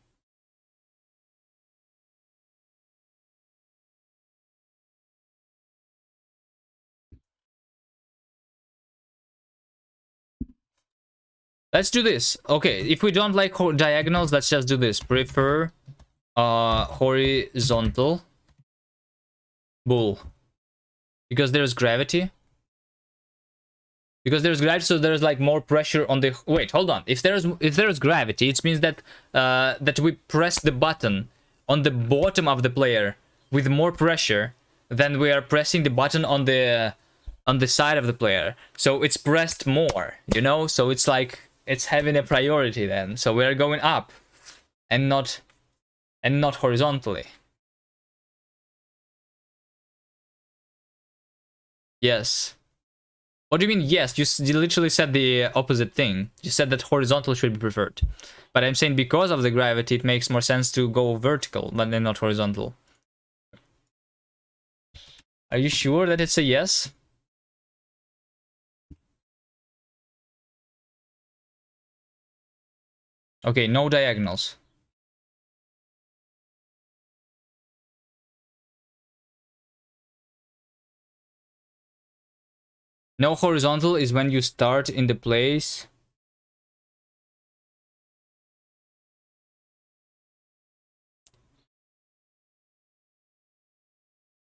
Let's do this. Okay, if we don't like diagonals, let's just do this. Prefer horizontal bull. Because there's gravity. Because there's gravity, so there's like more pressure on the... Wait, hold on. If there's gravity, it means that that we press the button on the bottom of the player with more pressure than we are pressing the button on the side of the player. So it's pressed more, you know? So it's like it's having a priority then. So we're going up and not horizontally. Yes. What do you mean, yes? You literally said the opposite thing. You said that horizontal should be preferred. But I'm saying because of the gravity, it makes more sense to go vertical, but then not horizontal. Are you sure that it's a yes? Okay, no diagonals. No horizontal is when you start in the place.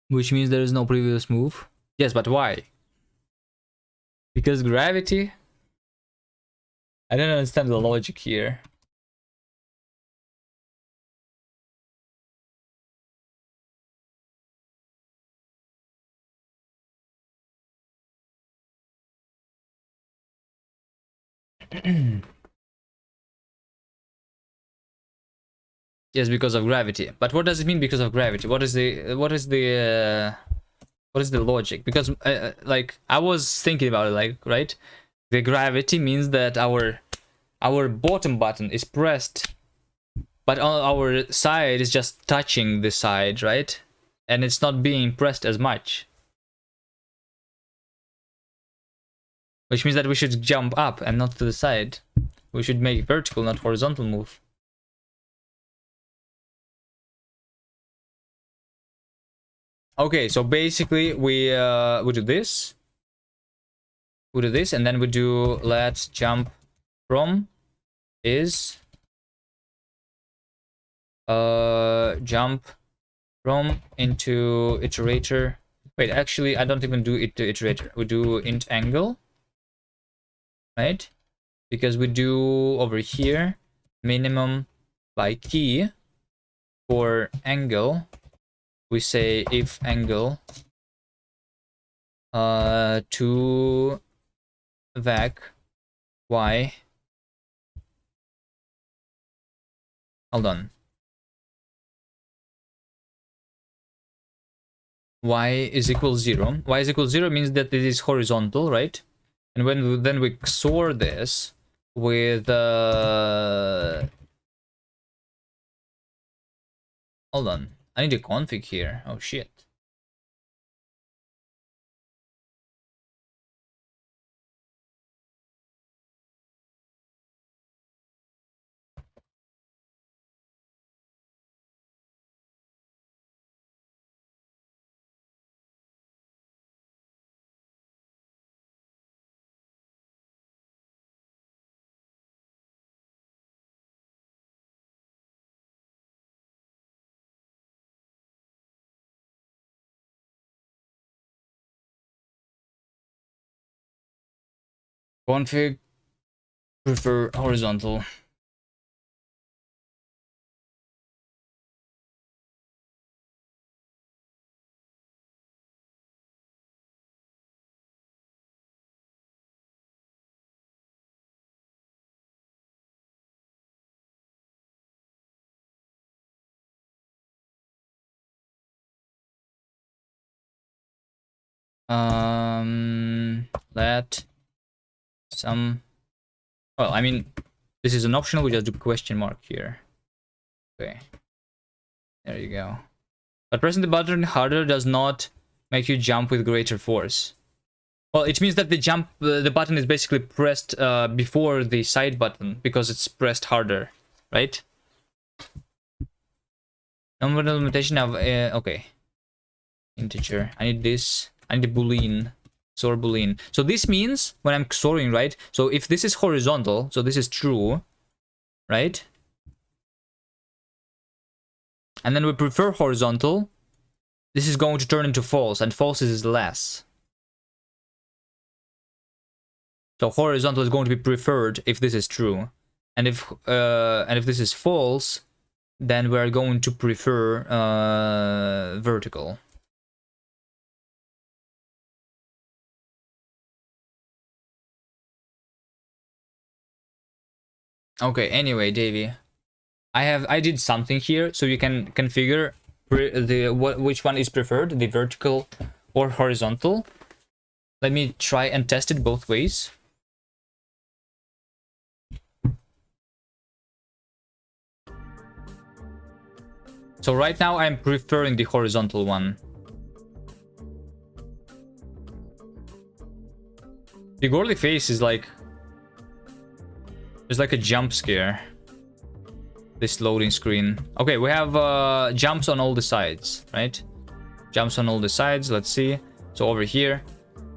Which means there is no previous move. Yes, but why? Because gravity? I don't understand the logic here. Yes, because of gravity. But what does it mean because of gravity? What is the logic? Because like I was thinking about it, like, right? The gravity means that our bottom button is pressed, but on our side is just touching the side, right? And it's not being pressed as much. Which means that we should jump up and not to the side. We should make vertical, not horizontal move. Okay, so basically we do this. We do this, and then we do let's jump from is jump from into iterator. Wait, actually I don't even do it to iterator. We do int angle, right? Because we do over here minimum by key. For angle, we say if angle to vac y. Hold on. Y is equal 0. Y is equal 0 means that it is horizontal, right? And when then we XOR this with hold on, I need a config here. Oh shit. Config, prefer horizontal. Let some, well, I mean, this is an optional, we just do question mark here. Okay, there you go. But pressing the button harder does not make you jump with greater force. Well, it means that the button is basically pressed before the side button because it's pressed harder, right? Number limitation of okay, integer. I need this. I need a boolean. XOR boolean. So this means when I'm XORing, right? So if this is horizontal, so this is true, right? And then we prefer horizontal. This is going to turn into false, and false is less. So horizontal is going to be preferred if this is true, and if this is false, then we're going to prefer vertical. Okay. Anyway, Davey, I did something here, so you can configure which one is preferred, the vertical or horizontal. Let me try and test it both ways. So right now I'm preferring the horizontal one. The Gordy face is like, there's like a jump scare. This loading screen. Okay, we have jumps on all the sides, right? Jumps on all the sides. Let's see. So over here,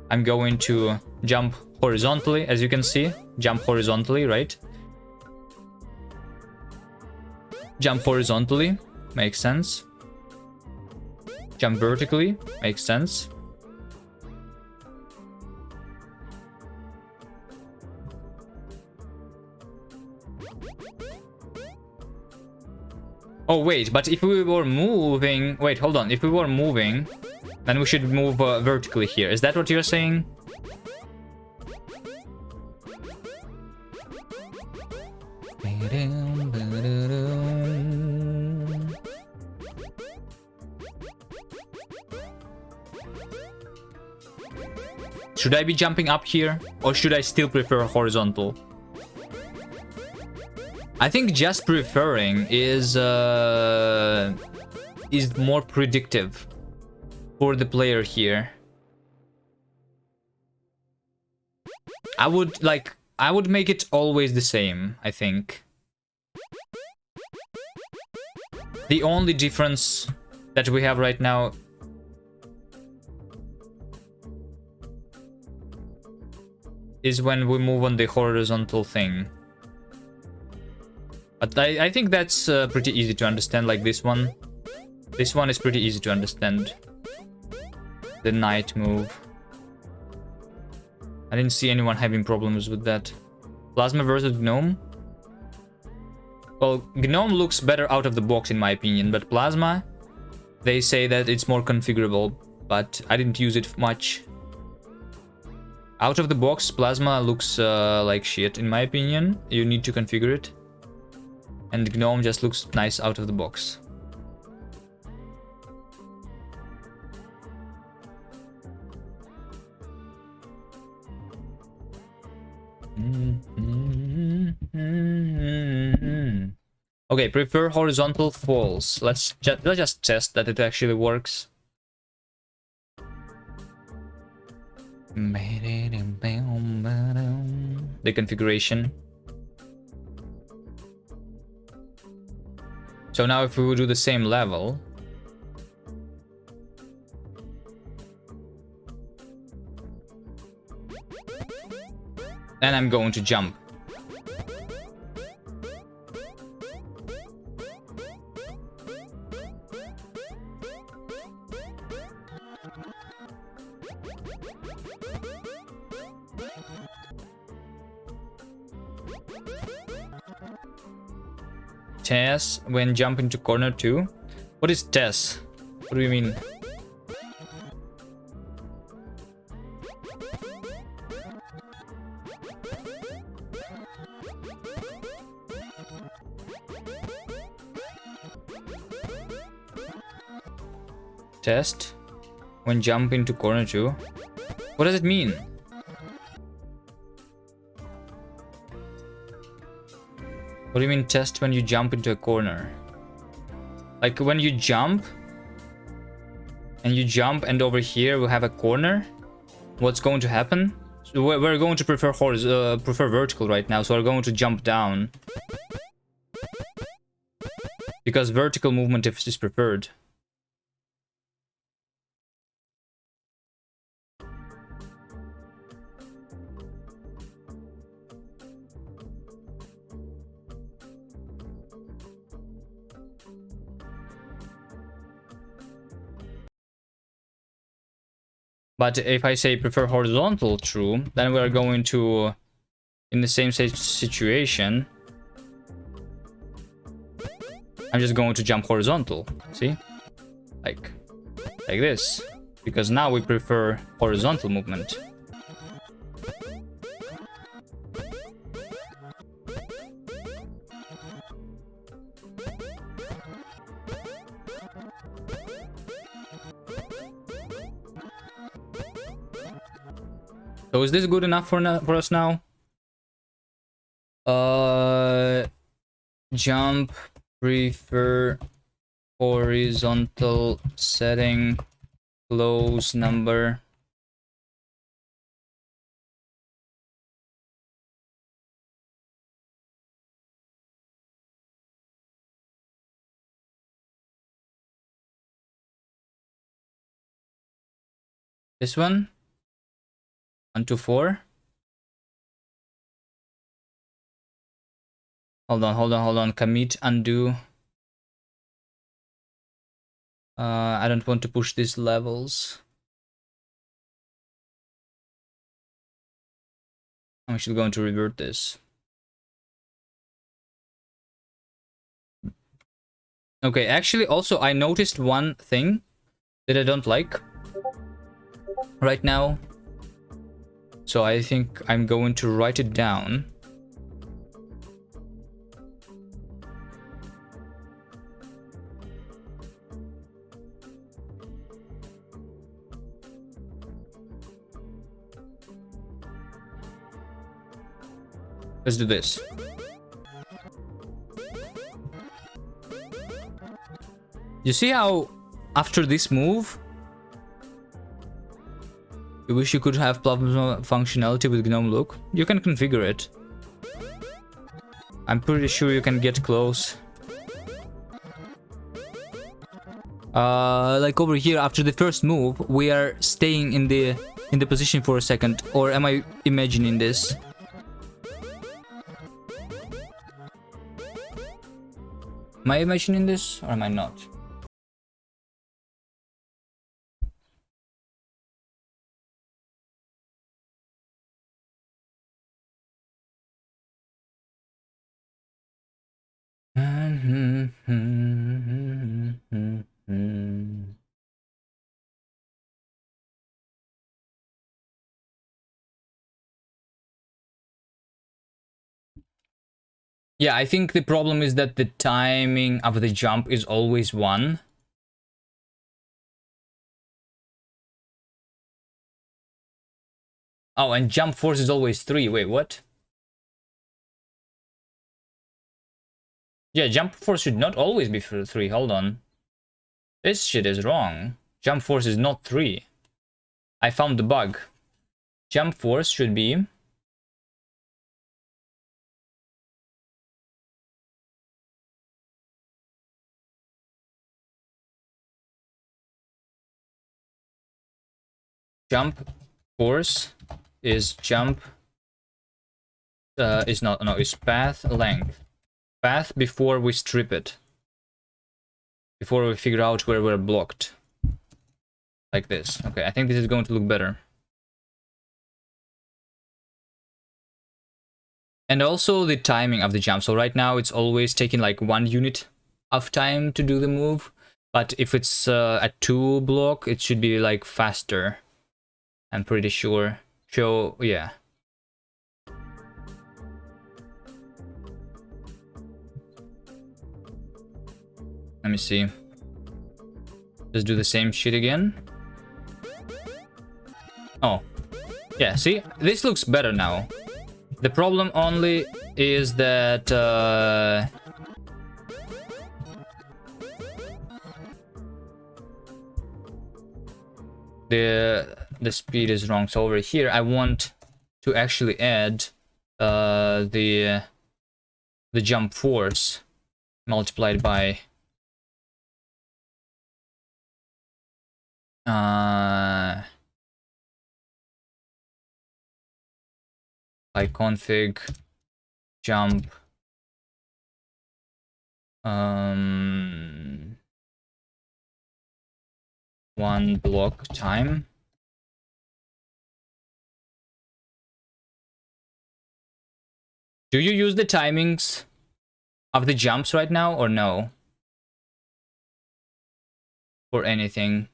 I'm going to jump horizontally, as you can see. Jump horizontally, right? Jump horizontally. Makes sense. Jump vertically. Makes sense. Oh, wait, but if we were moving... Wait, hold on. If we were moving, then we should move vertically here. Is that what you're saying? Should I be jumping up here? Or should I still prefer horizontal? I think just preferring is more predictive for the player here. I would make it always the same, I think. The only difference that we have right now is when we move on the horizontal thing. But I think that's pretty easy to understand, like this one. This one is pretty easy to understand. The knight move. I didn't see anyone having problems with that. Plasma versus Gnome? Well, Gnome looks better out of the box in my opinion, but Plasma, they say that it's more configurable, but I didn't use it much. Out of the box, Plasma looks like shit in my opinion. You need to configure it. And Gnome just looks nice out of the box. Okay, prefer horizontal false. Let's just test that it actually works. The configuration. So now if we would do the same level, then I'm going to jump. TES when jumping to corner 2? What is TES? What do you mean? Test when jumping to corner 2? What does it mean? What do you mean test when you jump into a corner? Like when you jump and over here we have a corner, what's going to happen? So we're going to prefer vertical right now, so we're going to jump down because vertical movement is preferred. But if I say prefer horizontal true, then we're going to, in the same situation, I'm just going to jump horizontal. See? Like this. Because now we prefer horizontal movement. So is this good enough for us now? Jump, prefer horizontal setting, close number. This one? 1 to 4. Hold on. Commit, undo. I don't want to push these levels. I'm actually going to revert this. Okay, actually, also, I noticed one thing that I don't like right now. So I think I'm going to write it down. Let's do this. You see how after this move, you wish you could have platform functionality with GNOME Look? You can configure it. I'm pretty sure you can get close. Like over here, after the first move, we are staying in the position for a second. Or am I imagining this? Am I imagining this or am I not? Yeah, I think the problem is that the timing of the jump is always 1. Oh, and jump force is always 3. Wait, what? Yeah, jump force should not always be 3. Hold on. This shit is wrong. Jump force is not 3. I found the bug. Jump force should be... Jump force is jump... is path length. Path before we strip it. Before we figure out where we're blocked. Like this. Okay, I think this is going to look better. And also the timing of the jump. So right now it's always taking like 1 unit of time to do the move. But if it's a 2 block, it should be like faster. I'm pretty sure. So yeah. Let me see. Just do the same shit again. Oh. Yeah, see? This looks better now. The problem only is that the speed is wrong. So over here I want to actually add the jump force multiplied by config jump 1 block time. Do you use the timings of the jumps right now or no? For anything?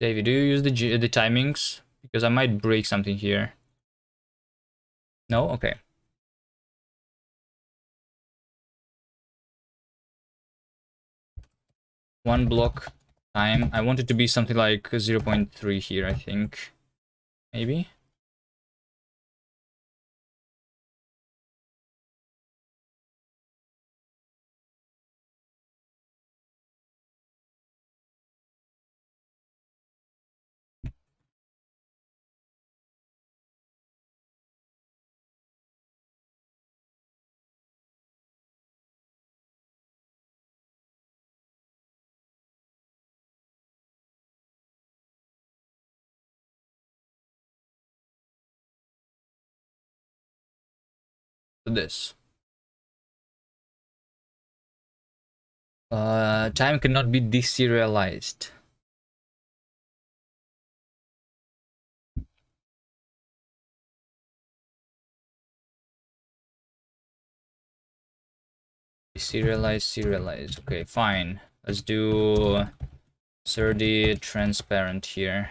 David, do you use the timings? Because I might break something here. No? Okay. One block time. I want it to be something like 0.3 here, I think. Maybe? This. Time cannot be deserialized. Serialize. Okay, fine. Let's do 30 transparent here.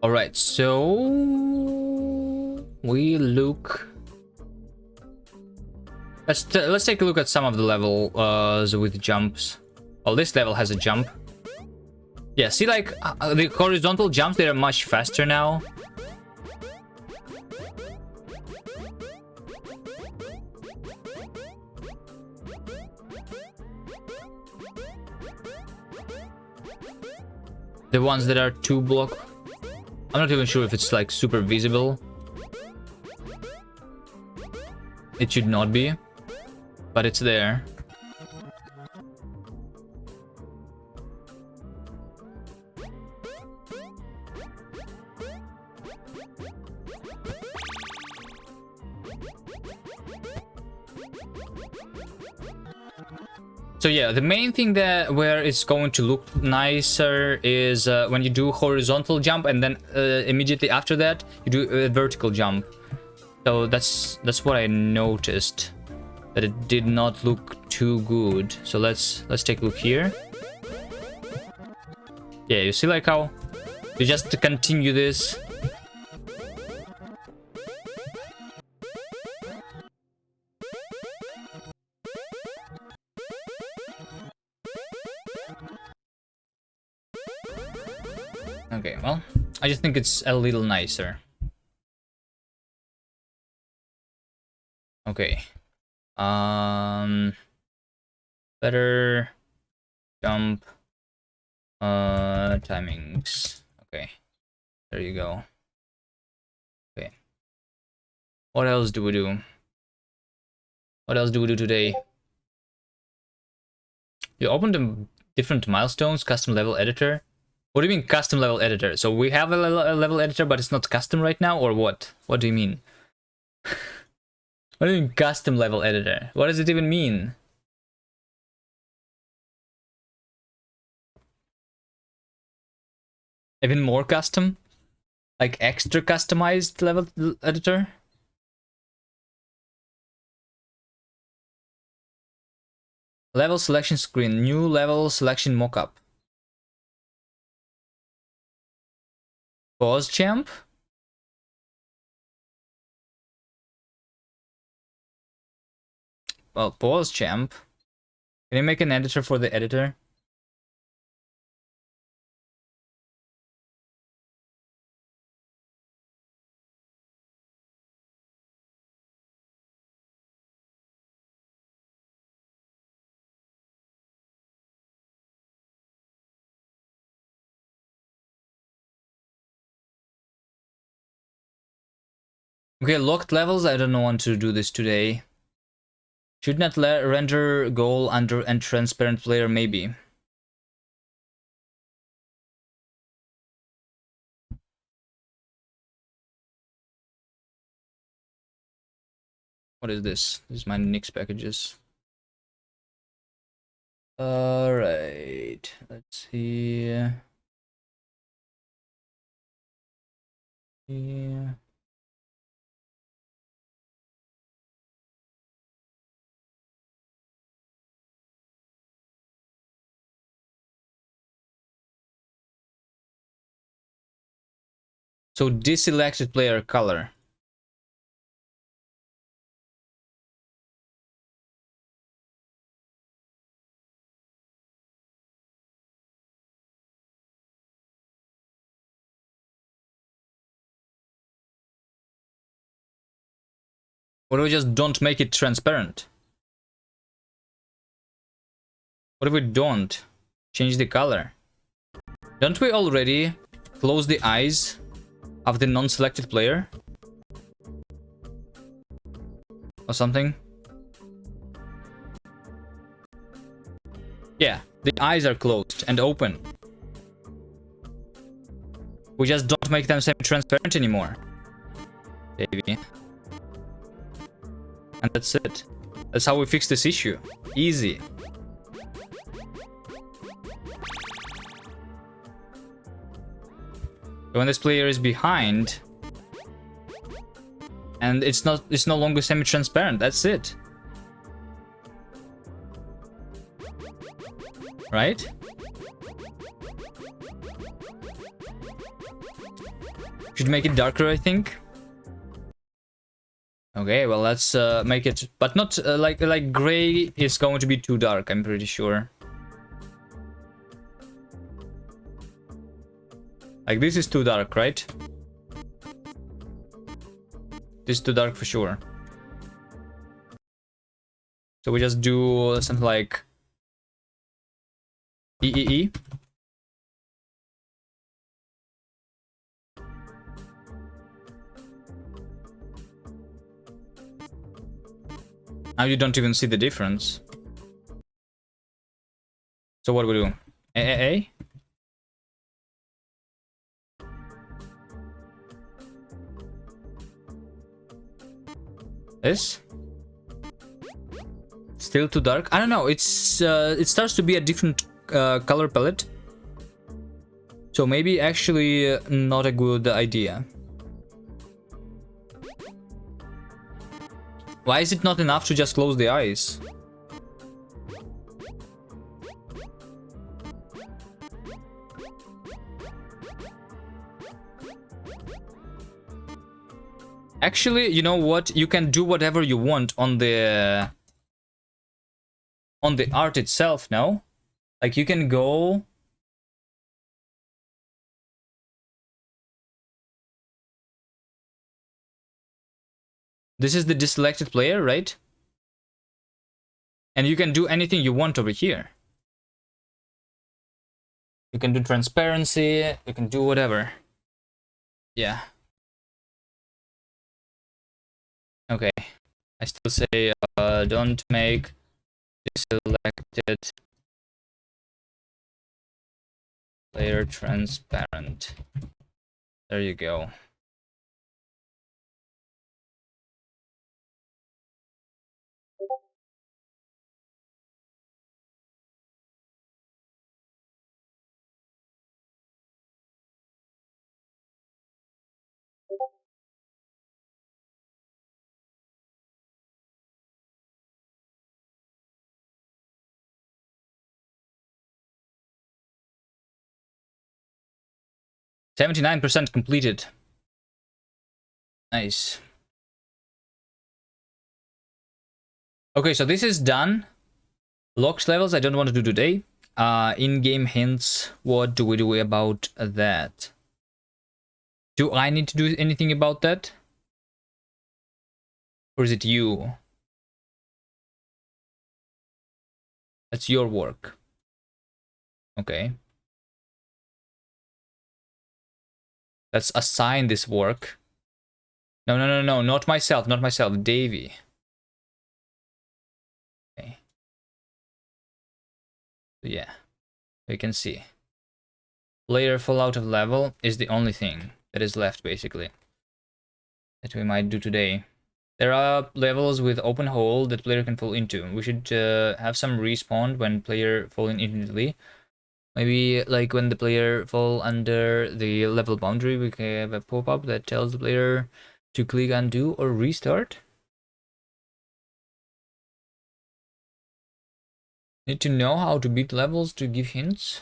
All right, so we look. Let's take a look at some of the levels with jumps. Well, this level has a jump. Yeah, see, like the horizontal jumps, they are much faster now. The ones that are 2 block. I'm not even sure if it's like super visible. It should not be, but it's there. So yeah, the main thing that where it's going to look nicer is when you do horizontal jump and then immediately after that you do a vertical jump. So that's what I noticed, that it did not look too good. So let's take a look here. Yeah, you see like how you just continue this. Okay, well, I just think it's a little nicer. Okay. Better jump timings. Okay. There you go. Okay. What else do we do? What else do we do today? You opened the different milestones, custom level editor. What do you mean custom level editor? So we have a level editor, but it's not custom right now, or what? What do you mean? What do you mean custom level editor? What does it even mean? Even more custom? Like extra customized level editor? Level selection screen, new level selection mockup. Pause champ? Well, pause champ. Can you make an editor for the editor? Okay, locked levels. I don't want to do this today. Should not render goal under and transparent player, maybe. What is this? This is my Nix packages. Alright, let's see. Yeah. So deselected player color. What if we just don't make it transparent? What if we don't change the color? Don't we already close the eyes of the non-selected player? Or something? Yeah, the eyes are closed and open. We just don't make them semi-transparent anymore. Maybe. And that's it. That's how we fix this issue. Easy. When this player is behind and it's no longer semi-transparent, that's it. Right? Should make it darker, I think. Okay, well, let's make it, but not like gray is going to be too dark, I'm pretty sure. Like, this is too dark, right? This is too dark for sure. So we just do something like EEE. Now you don't even see the difference. So what do we do? AAA? This? Still too dark? I don't know. It's it starts to be a different color palette. So maybe actually not a good idea. Why is it not enough to just close the eyes? Actually, you know what? You can do whatever you want on the art itself, no? Like, you can go... This is the deselected player, right? And you can do anything you want over here. You can do transparency, you can do whatever. Yeah. Okay, I still say don't make selected layer transparent. There you go. %79 completed. Nice. Okay, so this is done. Logs levels I don't want to do today. In-game hints, what do we do about that? Do I need to do anything about that? Or is it you? That's your work. Okay. Let's assign this work. No, not myself, not myself, Davey. Okay. So yeah, you can see. Player fall out of level is the only thing that is left, basically, that we might do today. There are levels with open hole that player can fall into. We should have some respawn when player falling infinitely. Maybe like when the player fall under the level boundary, we can have a pop-up that tells the player to click undo or restart. Need to know how to beat levels to give hints.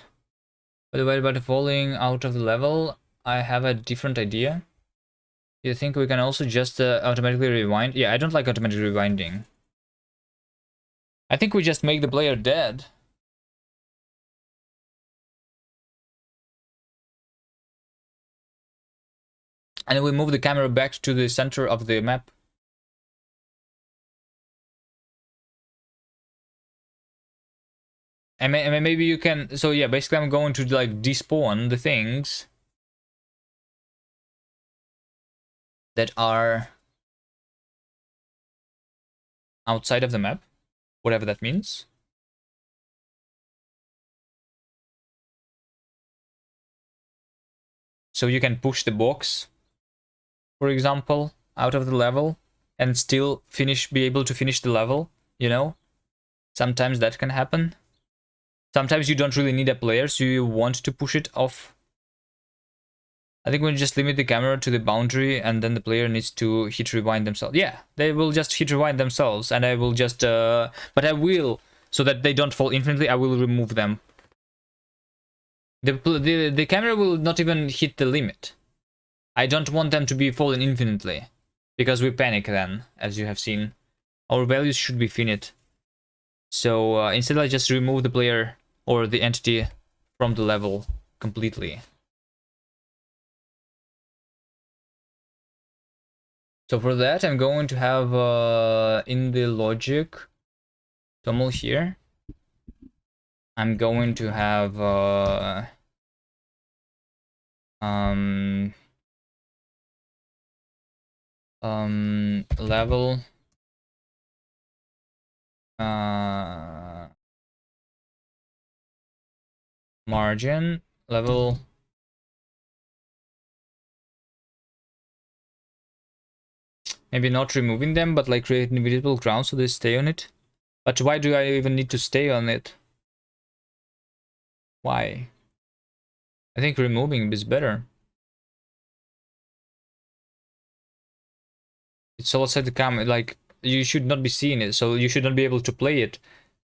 By the way, about falling out of the level, I have a different idea. You think we can also just automatically rewind? Yeah, I don't like automatic rewinding. I think we just make the player dead. And then we move the camera back to the center of the map. And maybe you can... So yeah, basically I'm going to like despawn the things that are outside of the map, whatever that means. So you can push the box, for example, out of the level and still be able to finish the level, you know? Sometimes that can happen. Sometimes you don't really need a player, so you want to push it off. I think we'll just limit the camera to the boundary and then the player needs to hit rewind themselves. Yeah, they will just hit rewind themselves and I will just... but I will, so that they don't fall infinitely, I will remove them. The camera will not even hit the limit. I don't want them to be falling infinitely, because we panic then, as you have seen. Our values should be finite. So instead I just remove the player or the entity from the level completely. So for that I'm going to have in the logic toml here, I'm going to have level margin level maybe not removing them, but like create invisible ground so they stay on it. But why do I even need to stay on it? Why? I think removing is better. It's outside the camera, like you should not be seeing it, so you should not be able to play it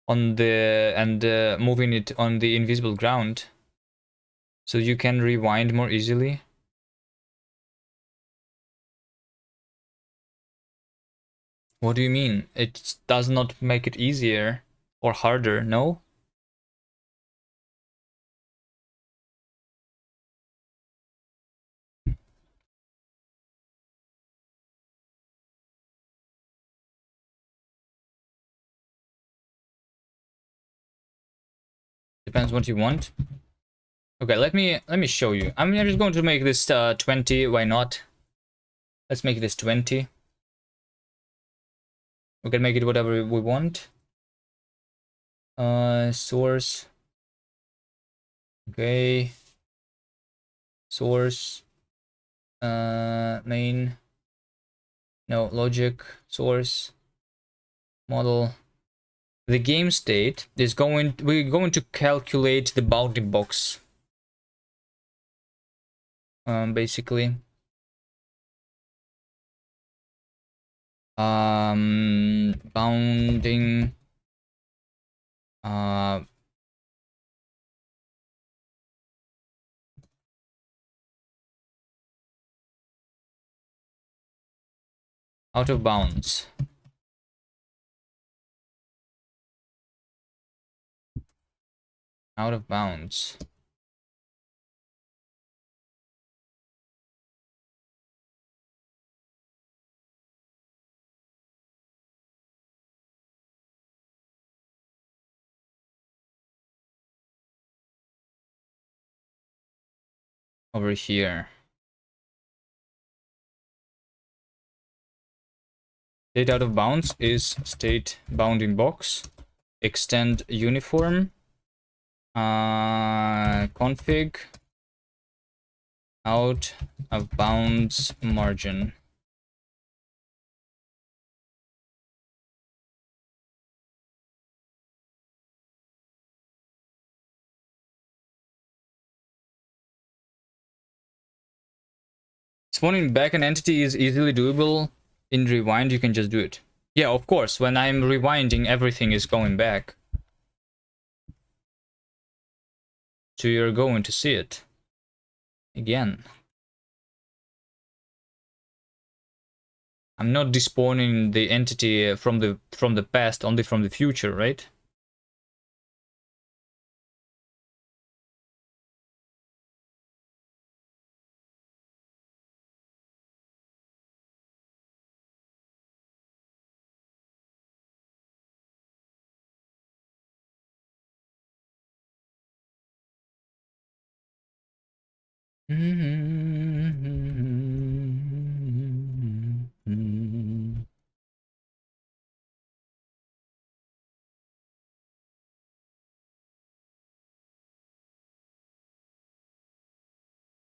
on the and moving it on the invisible ground, so you can rewind more easily. What do you mean? It does not make it easier or harder, no? Depends what you want. Okay, let me show you. I'm just going to make this 20. Why not? Let's make this 20. We can make it whatever we want. Source. Okay. Source. Main. No, logic. Source. Model. The game state is we're going to calculate the bounding box. Basically. Bounding. Out of bounds. Out of bounds. Over here. State out of bounds is state bounding box. Extend uniform. Config. Out of bounds margin. Spawning back an entity is easily doable. In rewind, you can just do it. Yeah, of course, when I'm rewinding, everything is going back. So you're going to see it again. I'm not despawning the entity from the past, only from the future, right?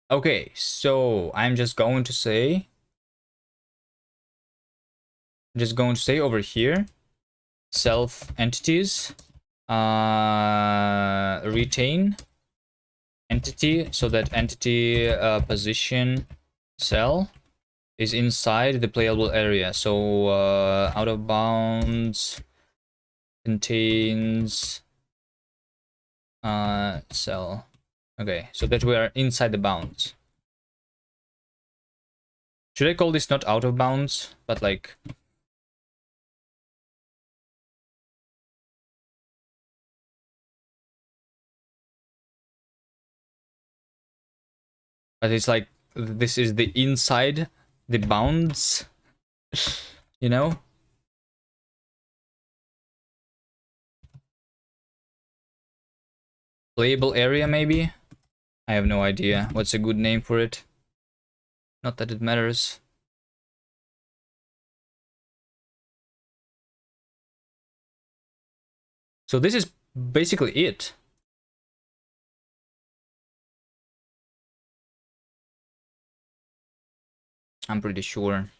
Okay, so I'm just going to say over here, self entities, retain entity, so that entity position cell is inside the playable area. So out of bounds contains cell. Okay, so that we are inside the bounds. Should I call this not out of bounds, but like... But it's like, this is the inside the bounds, you know? Playable area, maybe? I have no idea. What's a good name for it? Not that it matters. So this is basically it. I'm pretty sure.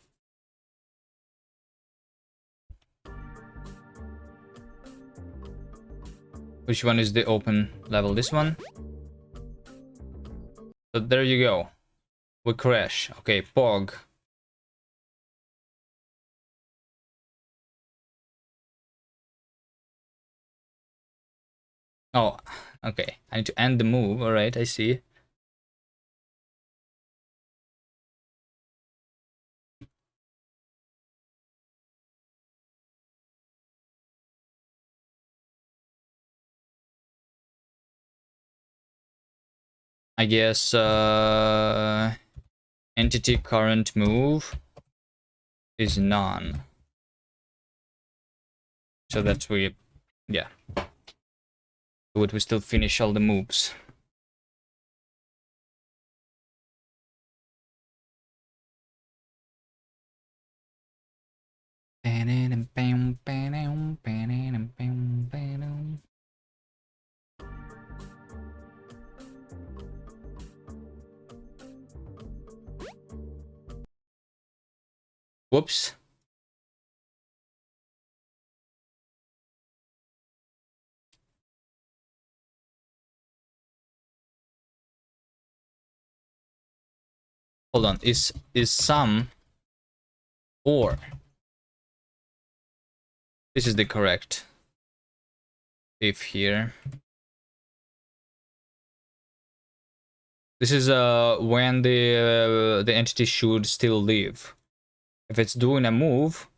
Which one is the open level? This one? So there you go. We crash. Okay, Pog. Oh, okay. I need to end the move. Alright, I see. I guess entity current move is none. So that's yeah. Would we still finish all the moves? Whoops. Hold on. Is some or this is the correct if here. This is when the entity should still live. If it's doing a move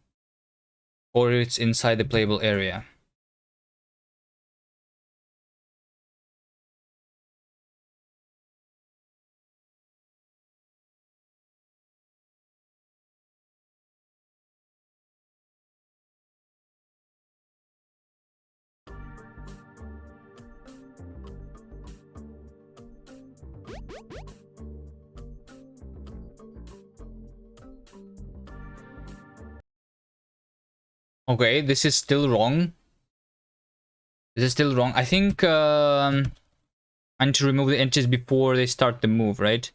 or it's inside the playable area. Okay, this is still wrong. This is still wrong. I think I need to remove the entities before they start the move, right?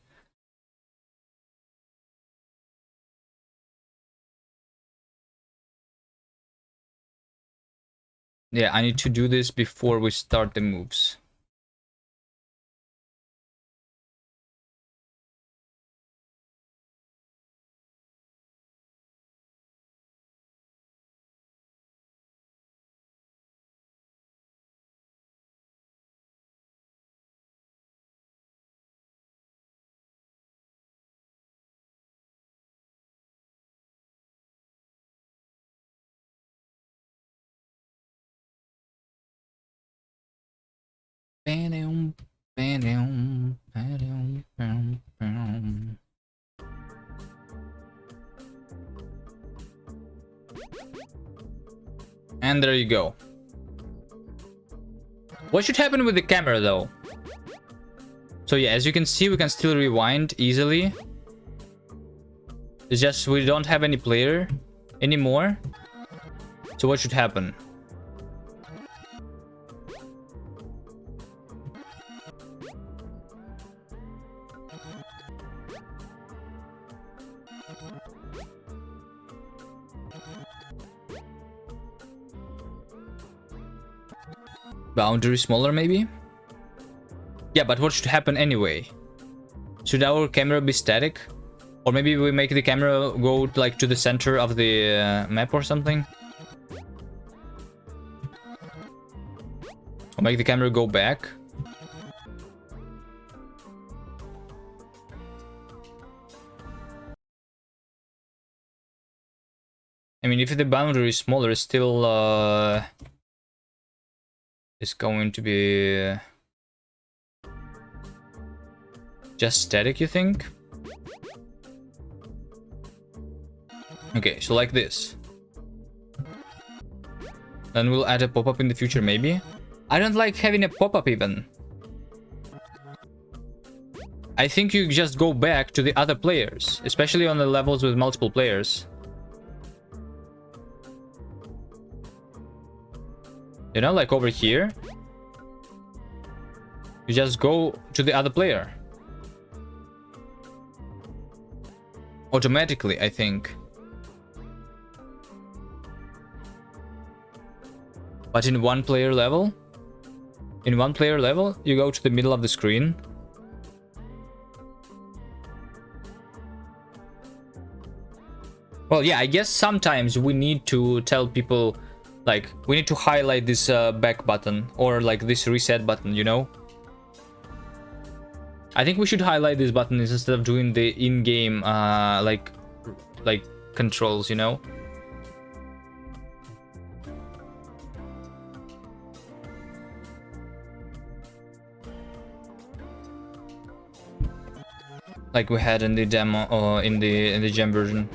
Yeah, I need to do this before we start the moves. And there you go. What should happen with the camera though? So yeah, as you can see, we can still rewind easily. It's just we don't have any player anymore. So what should happen? Boundary smaller maybe? Yeah, but what should happen anyway? Should our camera be static? Or maybe we make the camera go like to the center of the map or something? Or make the camera go back? I mean, if the boundary is smaller, it's still is going to be just static, you think? Okay, so like this. Then we'll add a pop-up in the future, maybe. I don't like having a pop-up even. I think you just go back to the other players, especially on the levels with multiple players. You know, like over here. You just go to the other player. Automatically, I think. But in one player level? In one player level, you go to the middle of the screen. Well, yeah, I guess sometimes we need to tell people, like, we need to highlight this back button or like this reset button, you know? I think we should highlight these buttons instead of doing the in-game like controls, you know? Like we had in the demo or in the gem version.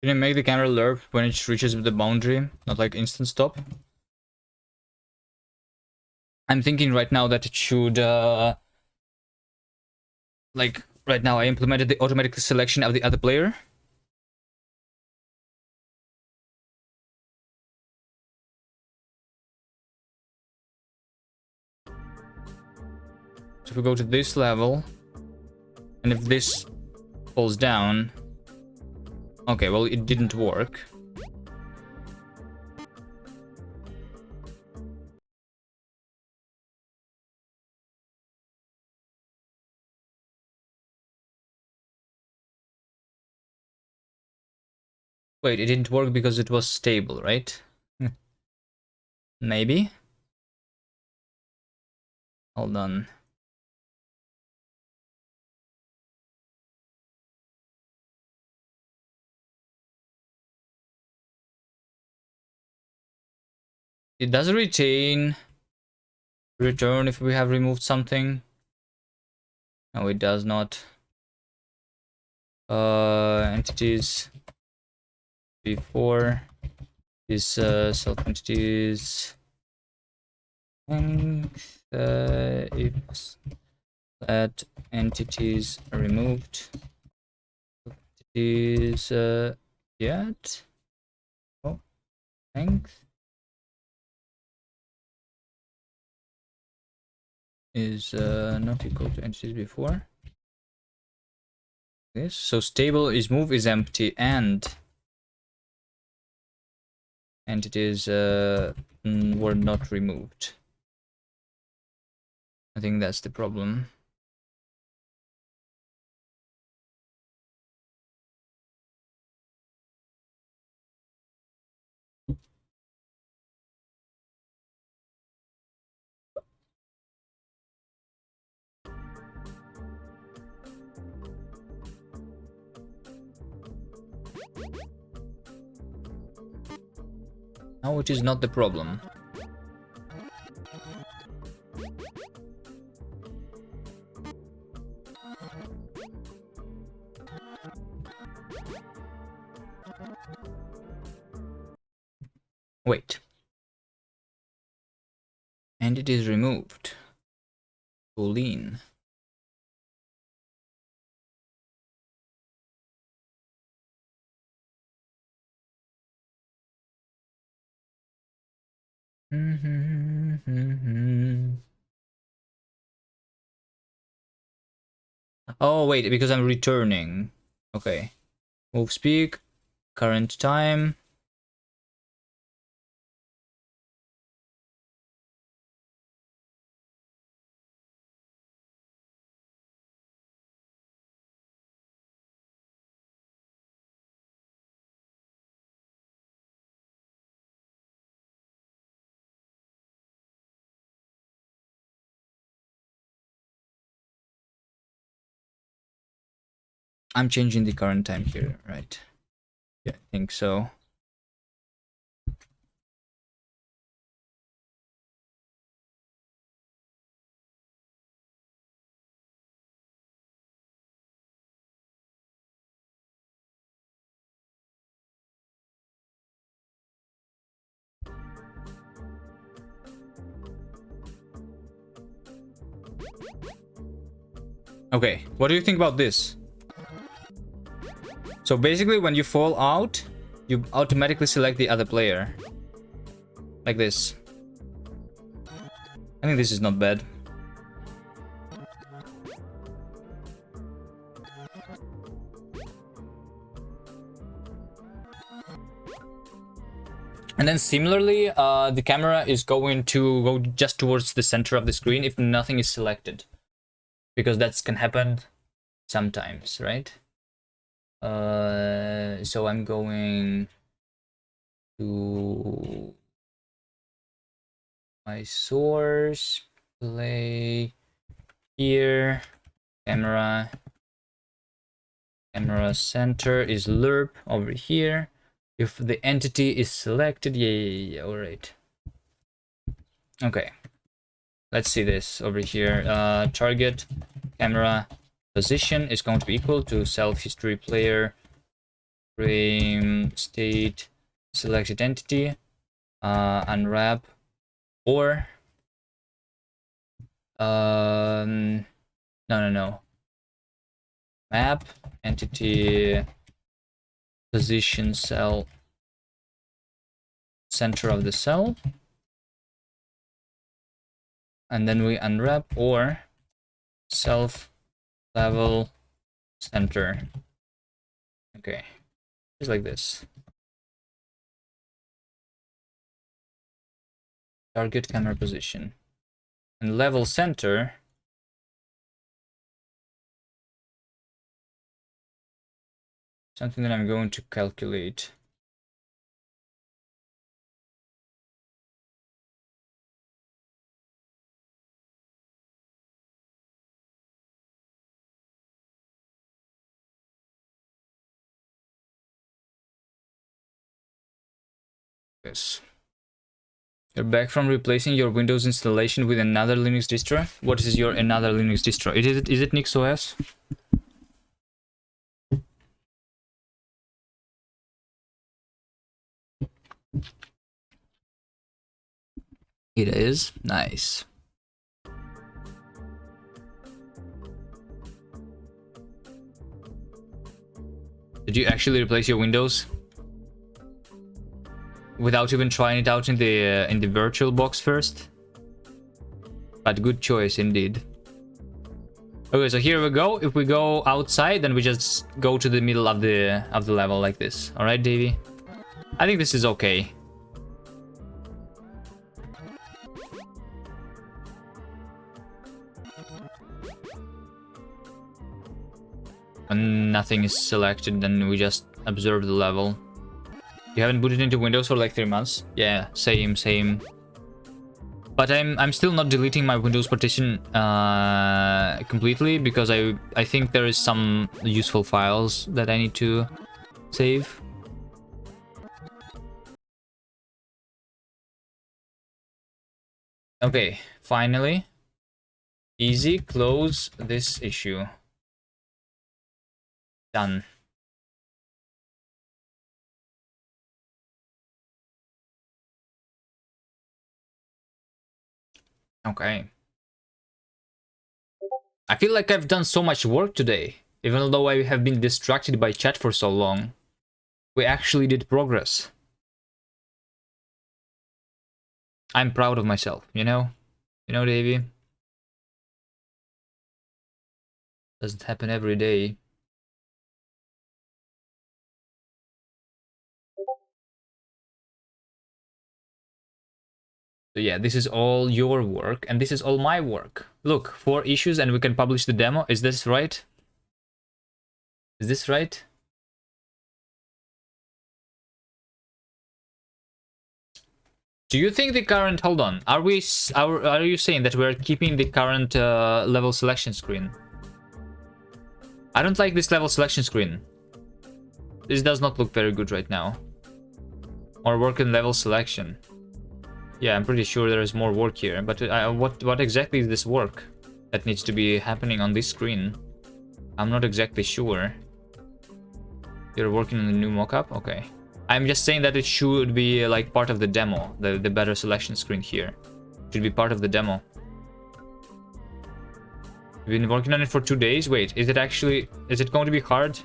Can you make the camera lerp when it reaches the boundary, not like instant stop? I'm thinking right now that it should, like, right now I implemented the automatic selection of the other player. So if we go to this level, and if this falls down... Okay, well, it didn't work. Wait, it didn't work because it was stable, right? Maybe? Hold on. It does retain... return if we have removed something. No, it does not. Entities before is self entities, and if that entities are removed, entities yet. Oh, length is not equal to entities before. This so stable is move is empty and entities were not removed. I think that's the problem. Now it is not the problem. Wait. And it is removed. Boolean. Oh, wait, because I'm returning. Okay. Move speak. Current time. I'm changing the current time here, right? Yeah, I think so. Okay, what do you think about this? So basically, when you fall out, you automatically select the other player. Like this. I think this is not bad. And then similarly, the camera is going to go just towards the center of the screen if nothing is selected. Because that can happen sometimes, right? So I'm going to my source, play here, camera center is lerp over here. If the entity is selected, yeah, all right. Okay, let's see this over here. Target camera position is going to be equal to self history player frame state selected entity, unwrap, or no, map entity position cell center of the cell, and then we unwrap, or self level center. Okay, just like this. Target camera position and level center. Something that I'm going to calculate. Yes. You're back from replacing your Windows installation with another Linux distro. What is your another Linux distro? Is it NixOS? It is. Nice. Did you actually replace your Windows without even trying it out in the VirtualBox first? But good choice indeed. Okay, so here we go. If we go outside, then we just go to the middle of the level like this. All right, Davey. I think this is okay. When nothing is selected, then we just observe the level. You haven't booted into Windows for like 3 months? Yeah, same. But I'm still not deleting my Windows partition completely, because I think there is some useful files that I need to save. Okay, finally. Easy, close this issue. Done. Okay. I feel like I've done so much work today, even though I have been distracted by chat for so long. We actually did progress. I'm proud of myself, you know? You know, Davey? Doesn't happen every day. So yeah, this is all your work, and this is all my work. Look, 4 issues and we can publish the demo. Is this right? Is this right? Do you think the current... Hold on. Are you saying that we're keeping the current level selection screen? I don't like this level selection screen. This does not look very good right now. Or work in level selection. Yeah, I'm pretty sure there is more work here, but what exactly is this work that needs to be happening on this screen? I'm not exactly sure. You're working on the new mockup? Okay. I'm just saying that it should be like part of the demo, the better selection screen here. Should be part of the demo. We've been working on it for 2 days. Wait, is it going to be hard?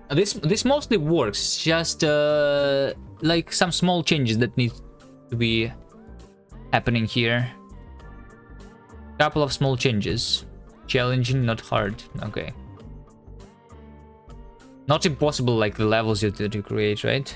This mostly works. It's just like some small changes that need to be happening here. Couple of small changes. Challenging, not hard. Okay. Not impossible like the levels you to create, right?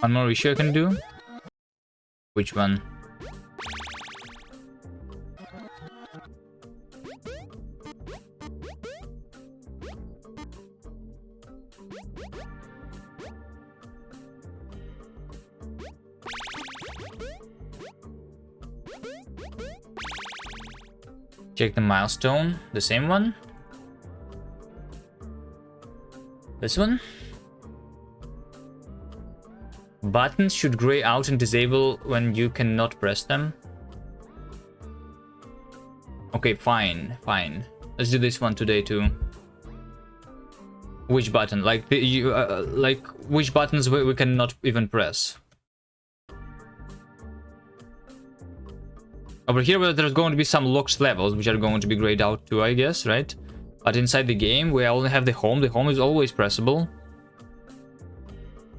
One more issue I can do? Which one? Check the milestone. The same one? This one? Buttons should gray out and disable when you cannot press them. Okay, fine, fine. Let's do this one today too. Which button? Like which buttons we cannot even press? Over here, there's going to be some locked levels, which are going to be grayed out too, I guess, right? But inside the game, we only have the home. The home is always pressable.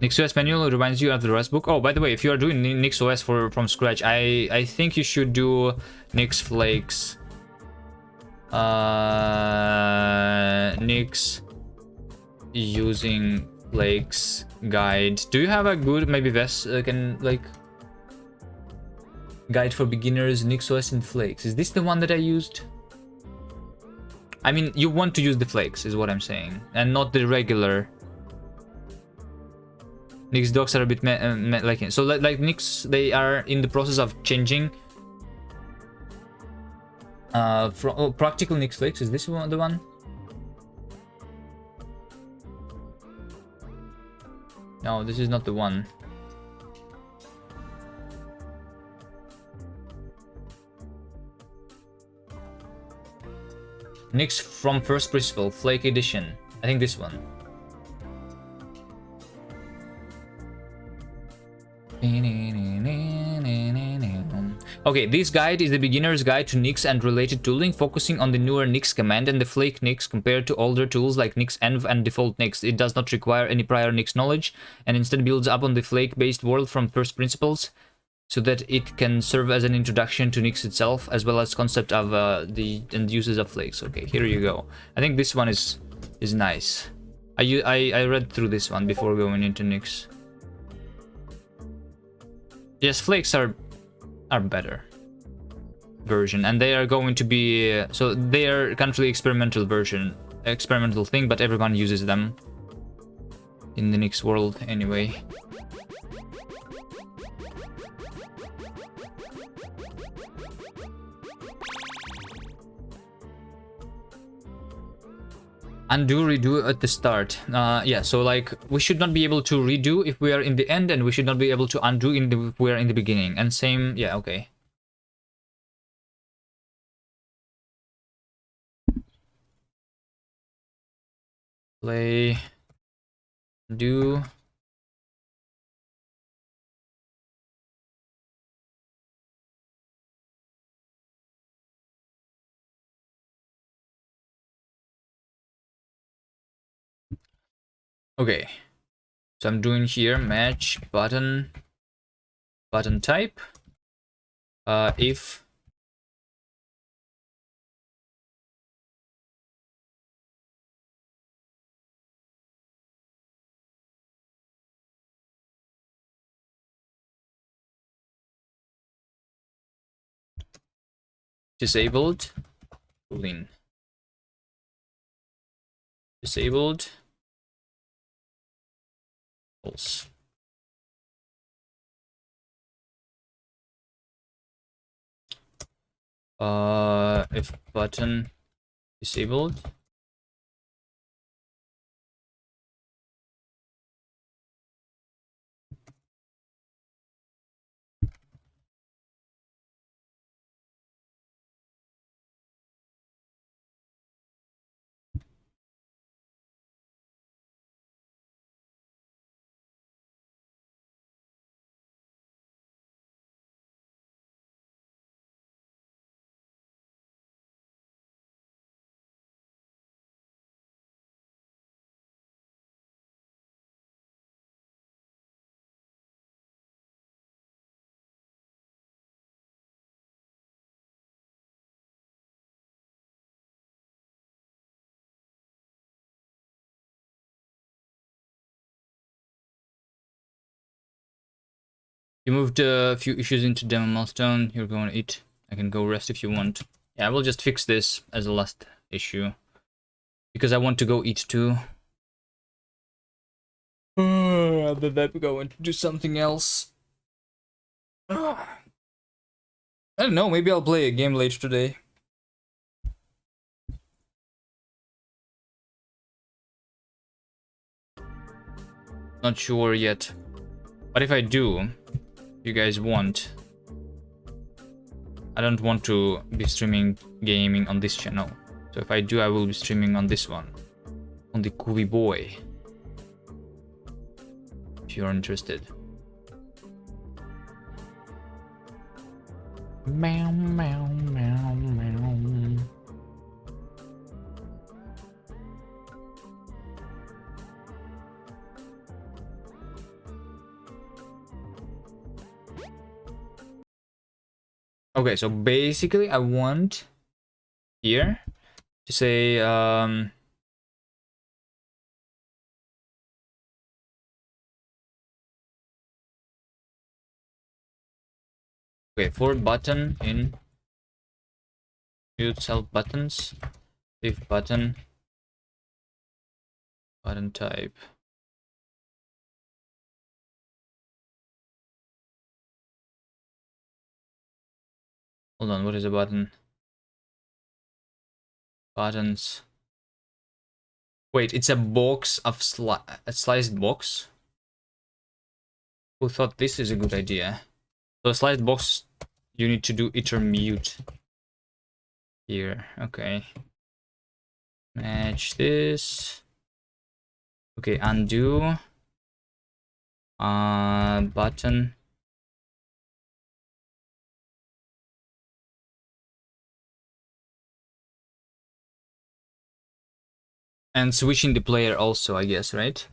NixOS manual reminds you of the rest book. Oh, by the way, if you are doing NixOS from scratch, I think you should do NixFlakes. Nix using flakes guide. Do you have a good, maybe Ves can like guide for beginners, NixOS and flakes? Is this the one that I used? I mean, you want to use the flakes is what I'm saying, and not the regular. Nix docs are a bit like so like Nix, they are in the process of changing from practical Nix flakes. Is this one the one? No, this is not the one. Nix from First Principle, Flake Edition. I think this one. Okay, this guide is the beginner's guide to Nix and related tooling, focusing on the newer Nix command and the Flake Nix compared to older tools like NixEnv and Default Nix. It does not require any prior Nix knowledge and instead builds up on the Flake-based world from first principles, so that it can serve as an introduction to Nix itself, as well as concept of the uses of flakes. Okay, here you go. I think this one is nice. I read through this one before going into Nix. Yes, flakes are better version, and they are going to be so they are currently experimental thing, but everyone uses them in the Nix world anyway. Undo, redo at the start. Yeah, so like we should not be able to redo if we are in the end, and we should not be able to undo if we are in the beginning. And same, yeah, okay. Play, do. Okay, so I'm doing here match button type if disabled boolean disabled false. If button disabled You moved a few issues into demo milestone. You're going to eat. I can go rest if you want. Yeah, I will just fix this as a last issue, because I want to go eat too. And then I'm going to do something else. I don't know, maybe I'll play a game later today. Not sure yet. But if I do, you guys want, I don't want to be streaming gaming on this channel. So if I do, I will be streaming on this one. On the Kuvi Boy. If you're interested. Meow, meow, meow, meow. Okay, so basically I want here to say okay, for button in mute self buttons, if button type. Hold on, what is a button? Buttons. Wait, it's a box of a sliced box? Who thought this is a good idea? So a sliced box, you need to do iter mute. Here, okay. Match this. Okay, undo. Button. And switching the player also, I guess, right?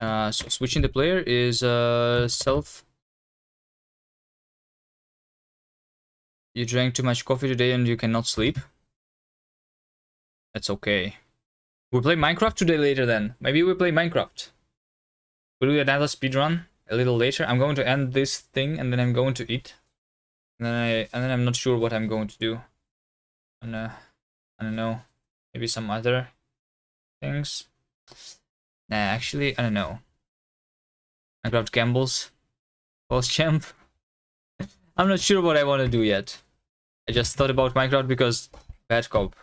So switching the player is self. You drank too much coffee today and you cannot sleep. That's okay. We'll play Minecraft today later then. Maybe we'll play Minecraft. We'll do another speedrun a little later. I'm going to end this thing and then I'm going to eat. And then I'm not sure what I'm going to do. And I don't know. Maybe some other things. Nah, actually, I don't know. Minecraft Gambles. Post champ. I'm not sure what I want to do yet. I just thought about Minecraft because Bad Cop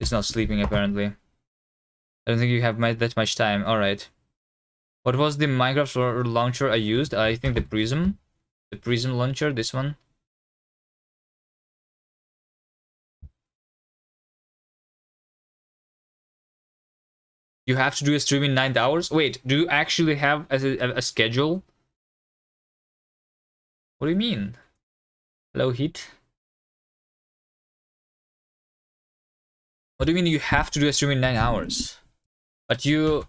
is not sleeping apparently. I don't think you have that much time. Alright. What was the Minecraft launcher I used? I think the Prism. The Prism launcher, this one. You have to do a stream in 9 hours? Wait, do you actually have a schedule? What do you mean? Hello, Heat? What do you mean you have to do a stream in 9 hours? But you...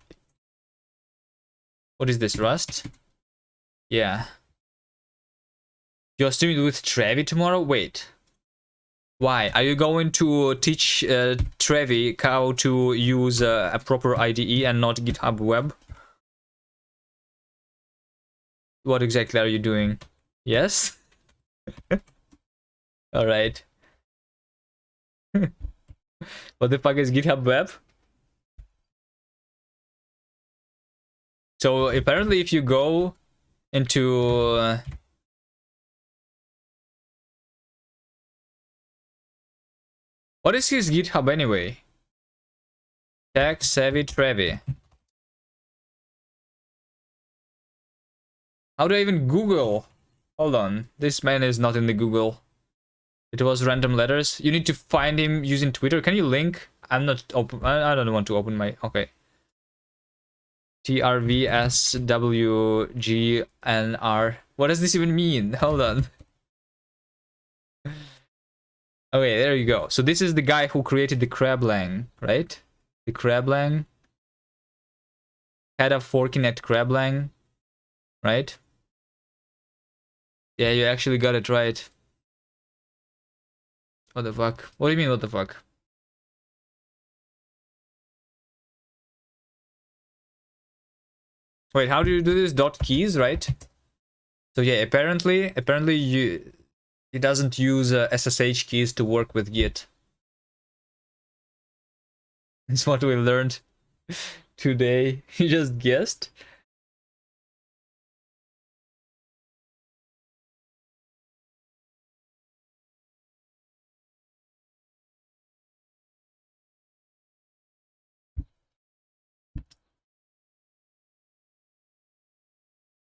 What is this, Rust? Yeah. You're streaming with Trevi tomorrow? Wait. Why? Are you going to teach Trevi how to use a proper IDE and not GitHub Web? What exactly are you doing? Yes? Alright. What the fuck is GitHub Web? So apparently if you go into... what is his GitHub anyway? Tech Savvy Trevi. How do I even Google? Hold on. This man is not in the Google. It was random letters. You need to find him using Twitter. Can you link? I'm not open. I don't want to open my... Okay. TRVSWGNR. What does this even mean? Hold on. Okay, there you go. So this is the guy who created the Crablang, right? The Crablang. Head of Fortinet Crablang, right? Yeah, you actually got it right. What the fuck? What do you mean, what the fuck? Wait, how do you do this? Dot keys, right? So yeah, apparently it doesn't use SSH keys to work with Git. That's what we learned today. You just guessed?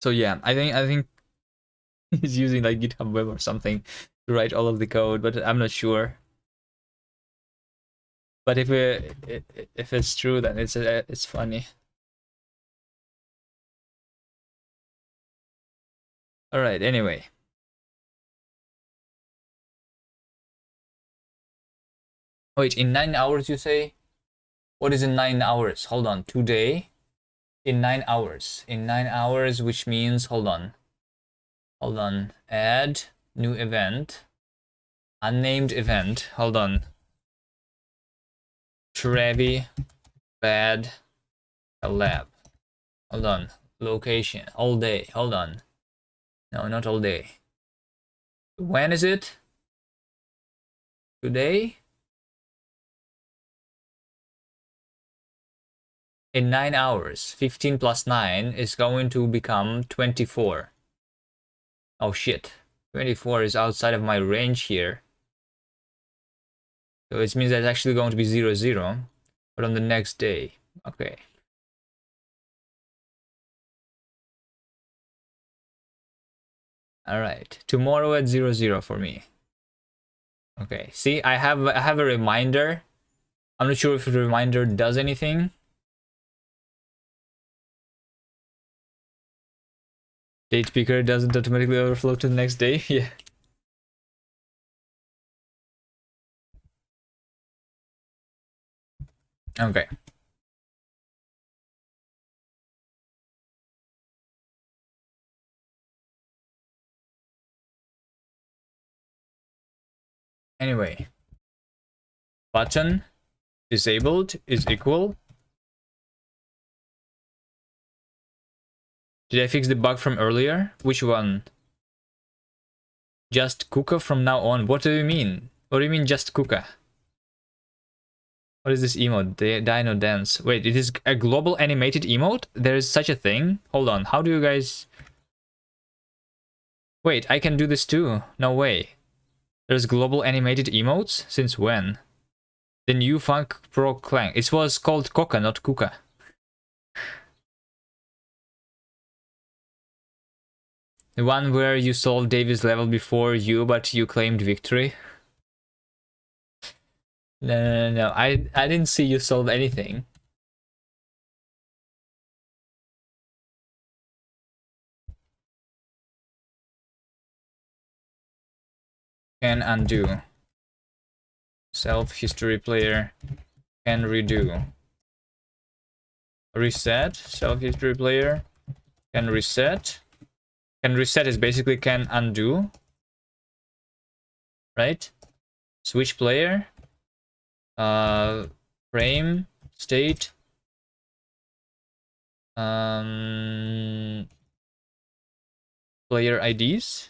So yeah, I think he's using like GitHub Web or something to write all of the code, but I'm not sure. But if it's true, then it's funny. All right. Anyway. Wait, in 9 hours you say? What is in 9 hours? Hold on. Today? In 9 hours. In 9 hours, which means, hold on. Hold on. Add new event. Unnamed event. Hold on. Trevi bad lab. Hold on. Location. All day. Hold on. No, not all day. When is it? Today? In 9 hours. 15 plus 9 is going to become 24. Oh shit. 24 is outside of my range here. So it means that it's actually going to be 0, 0. But on the next day. Okay. Alright. Tomorrow at 0, 0 for me. Okay. See, I have a reminder. I'm not sure if the reminder does anything. Date picker doesn't automatically overflow to the next day. Yeah. Okay. Anyway. Button disabled is equal. Did I fix the bug from earlier? Which one? Just Kuka from now on. What do you mean? What do you mean just Kuka? What is this emote? Dino dance. Wait, it is a global animated emote? There is such a thing? Hold on, how do you guys... Wait, I can do this too. No way. There's global animated emotes? Since when? The new Funk Pro Clang. It was called Coca, not Kuka. The one where you solved Davy's level before you, but you claimed victory. No. I didn't see you solve anything. Can undo. Self history player. Can redo. Reset. Self history player. Can reset. Can reset is basically can undo. Right? Switch player. Frame. State. Player IDs.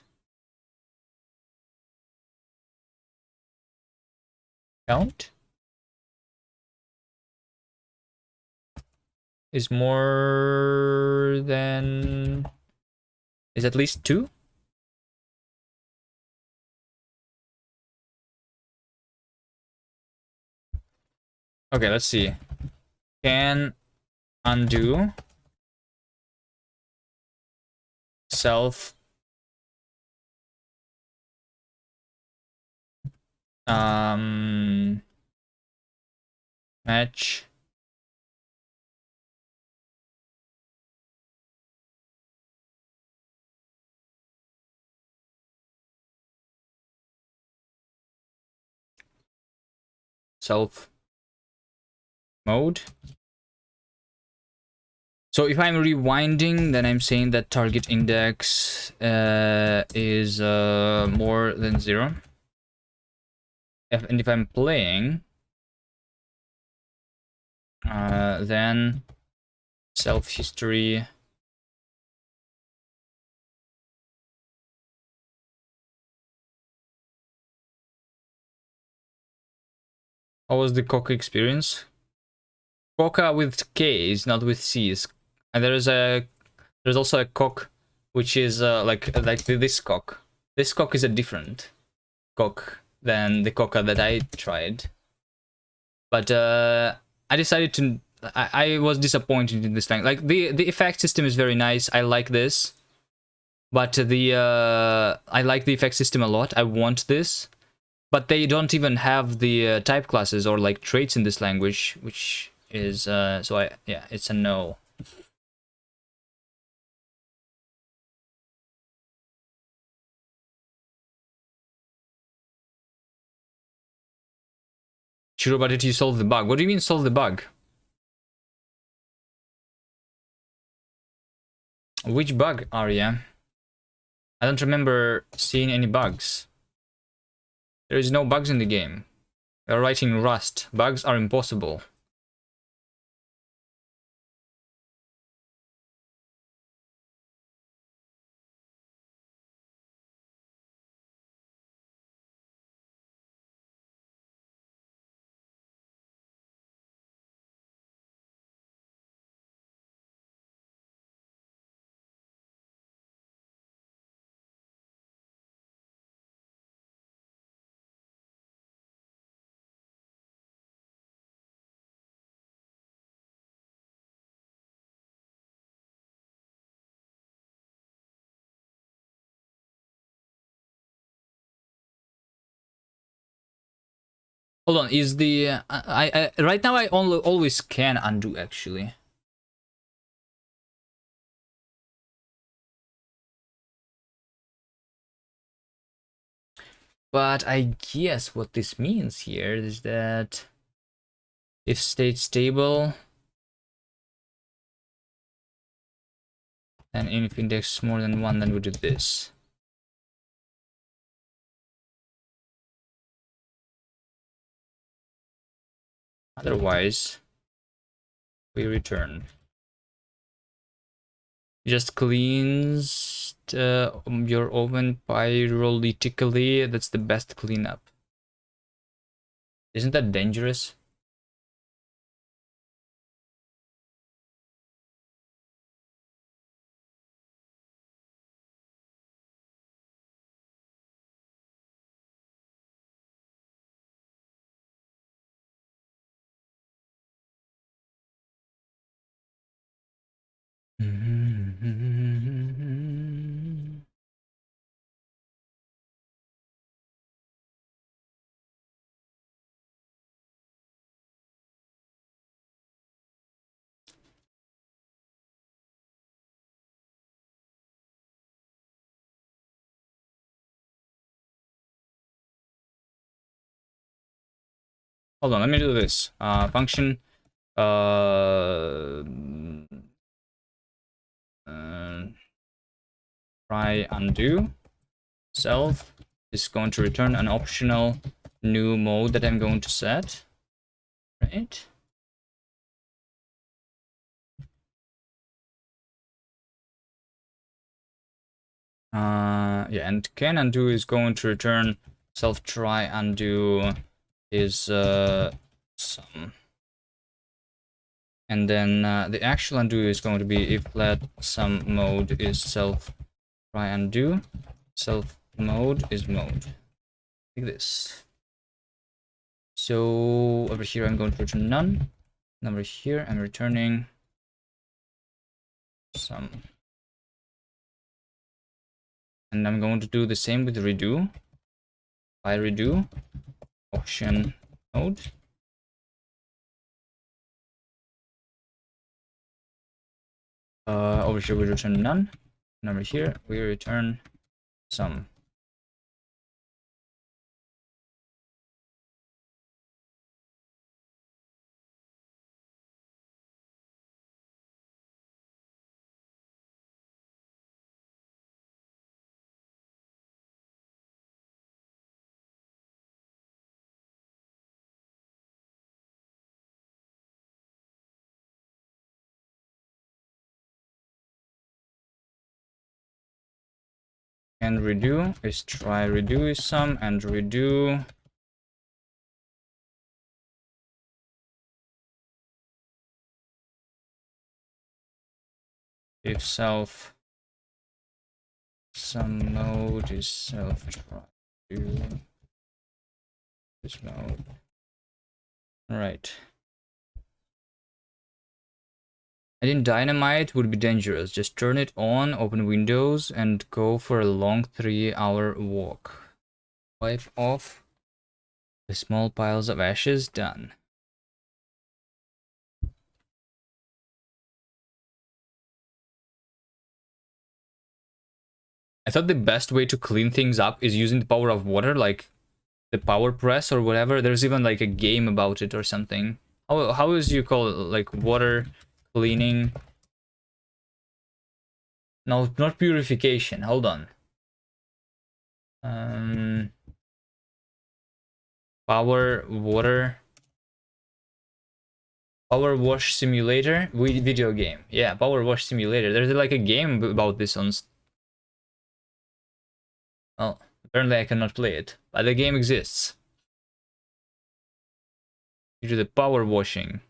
Count. Is more than... Is at least 2? Okay, let's see. Can undo self match self mode. So if I'm rewinding, then I'm saying that target index is more than 0. And if I'm playing, then self history How was the Coca experience? Coca with K's, not with C's. And there's also a cock, which is like this cock. This cock is a different cock than the Coca that I tried. But I decided to. I was disappointed in this thing. Like the effect system is very nice. I like this. But the I like the effect system a lot. I want this, but they don't even have the type classes or like traits in this language, which is so I yeah, it's a no. Sure, but did you solve the bug? What do you mean solve the bug? Which bug, Arya? I don't remember seeing any bugs. There is no bugs in the game. You're writing Rust. Bugs are impossible. Hold on, is the I right now I only always can undo actually. But I guess what this means here is that if state stable, and if index more than 1, then we do this. Otherwise, we return. Just cleans your oven pyrolytically. That's the best cleanup. Isn't that dangerous? Hold on, let me do this. Function try undo self is going to return an optional new mode that I'm going to set, right? Yeah, and can undo is going to return self try undo is some, and then the actual undo is going to be if let some mode is self try undo, self mode is mode, like this. So over here I'm going to return none, and over here I'm returning some, and I'm going to do the same with redo. By redo option mode, over here we return none, and over here we return some. And redo is try redo is some, and redo if self some mode is self try do this mode. All right. I think dynamite would be dangerous. Just turn it on, open Windows, and go for a long 3-hour walk. Wipe off the small piles of ashes. Done. I thought the best way to clean things up is using the power of water, like the power press or whatever. There's even like a game about it or something. How is you call it, like water cleaning? No, not purification. Hold on. Power wash simulator video game. Yeah, power wash simulator. There's like a game about this on. Well, apparently I cannot play it, but the game exists. You do the power washing.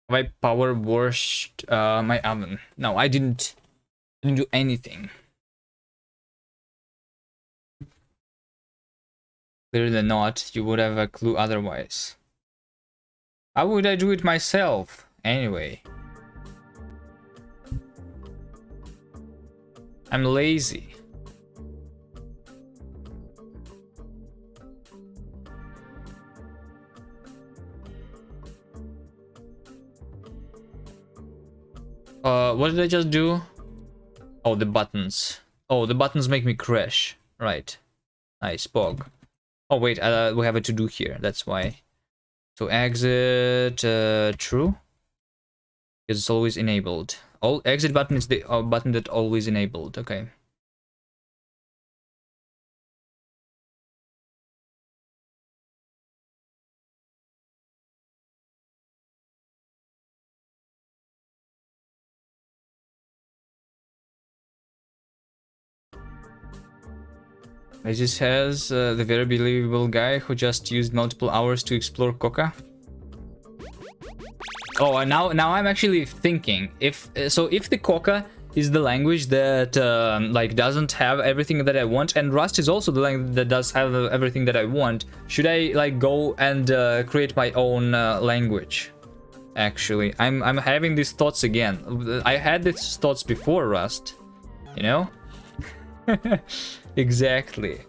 Have I power washed my oven? No, I didn't do anything. Clearly not. You would have a clue otherwise. How would I do it myself? Anyway. I'm lazy. What did I just do? Oh, the buttons. Oh, the buttons make me crash. Right. Nice, Pog. Oh, wait, we have a to-do here. That's why. So exit true. Because it's always enabled. All exit button is the button that always enabled. Okay. This has the very believable guy who just used multiple hours to explore Coca. Oh, and now I'm actually thinking if the Coca is the language that like doesn't have everything that I want, and Rust is also the language that does have everything that I want, should I like go and create my own language? Actually, I'm having these thoughts again. I had these thoughts before Rust, you know. Exactly.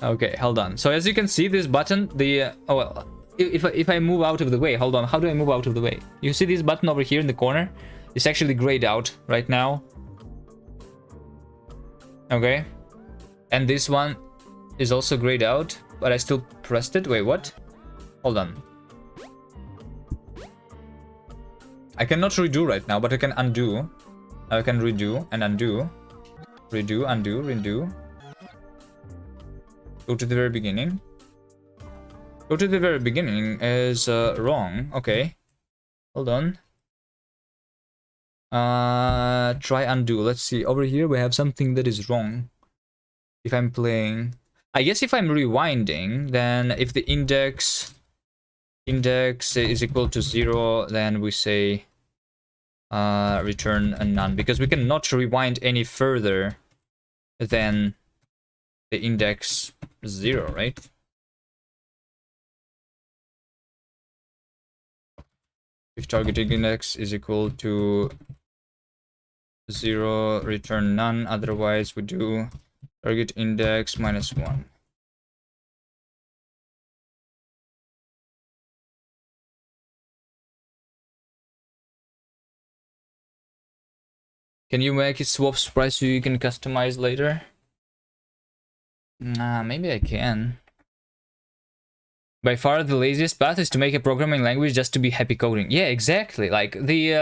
Okay, hold on. So as you can see, this button, the oh well, if I move out of the way, hold on. How do I move out of the way? You see this button over here in the corner? It's actually grayed out right now. Okay, and this one is also grayed out, but I still pressed it. Wait, what? Hold on. I cannot redo right now, but I can undo. I can redo and undo. Redo, undo, redo. Go to the very beginning. Go to the very beginning is wrong. Okay. Hold on. Try undo. Let's see. Over here we have something that is wrong. If I'm playing... I guess if I'm rewinding, then if the index is equal to 0, then we say return a none. Because we cannot rewind any further than the index 0, right? If targeting index is equal to 0, return none. Otherwise, we do target index -1. Can you make it swap sprites so you can customize later? Nah, maybe I can. By far the laziest path is to make a programming language just to be happy coding. Yeah, exactly. Like the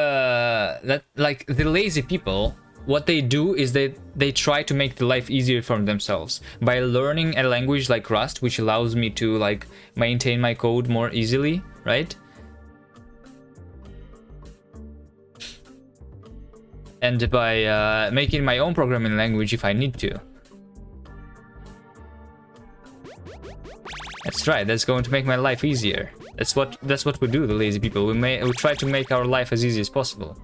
the lazy people, what they do is they try to make the life easier for themselves by learning a language like Rust, which allows me to like maintain my code more easily, right? And by making my own programming language if I need to. That's right. That's going to make my life easier. That's what we do, the lazy people. We try to make our life as easy as possible.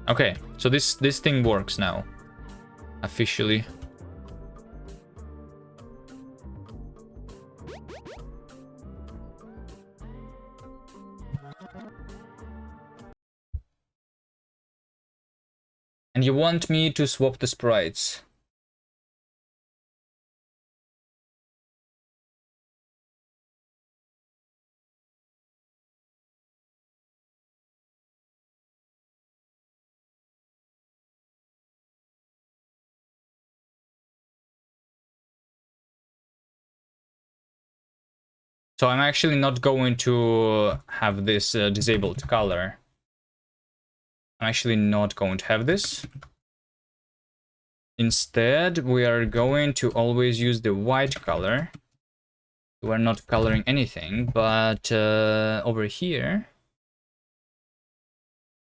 Okay, so this thing works now. Officially. And you want me to swap the sprites. So I'm actually not going to have this disabled color. I'm actually not going to have this. Instead, we are going to always use the white color. We're not coloring anything, but over here,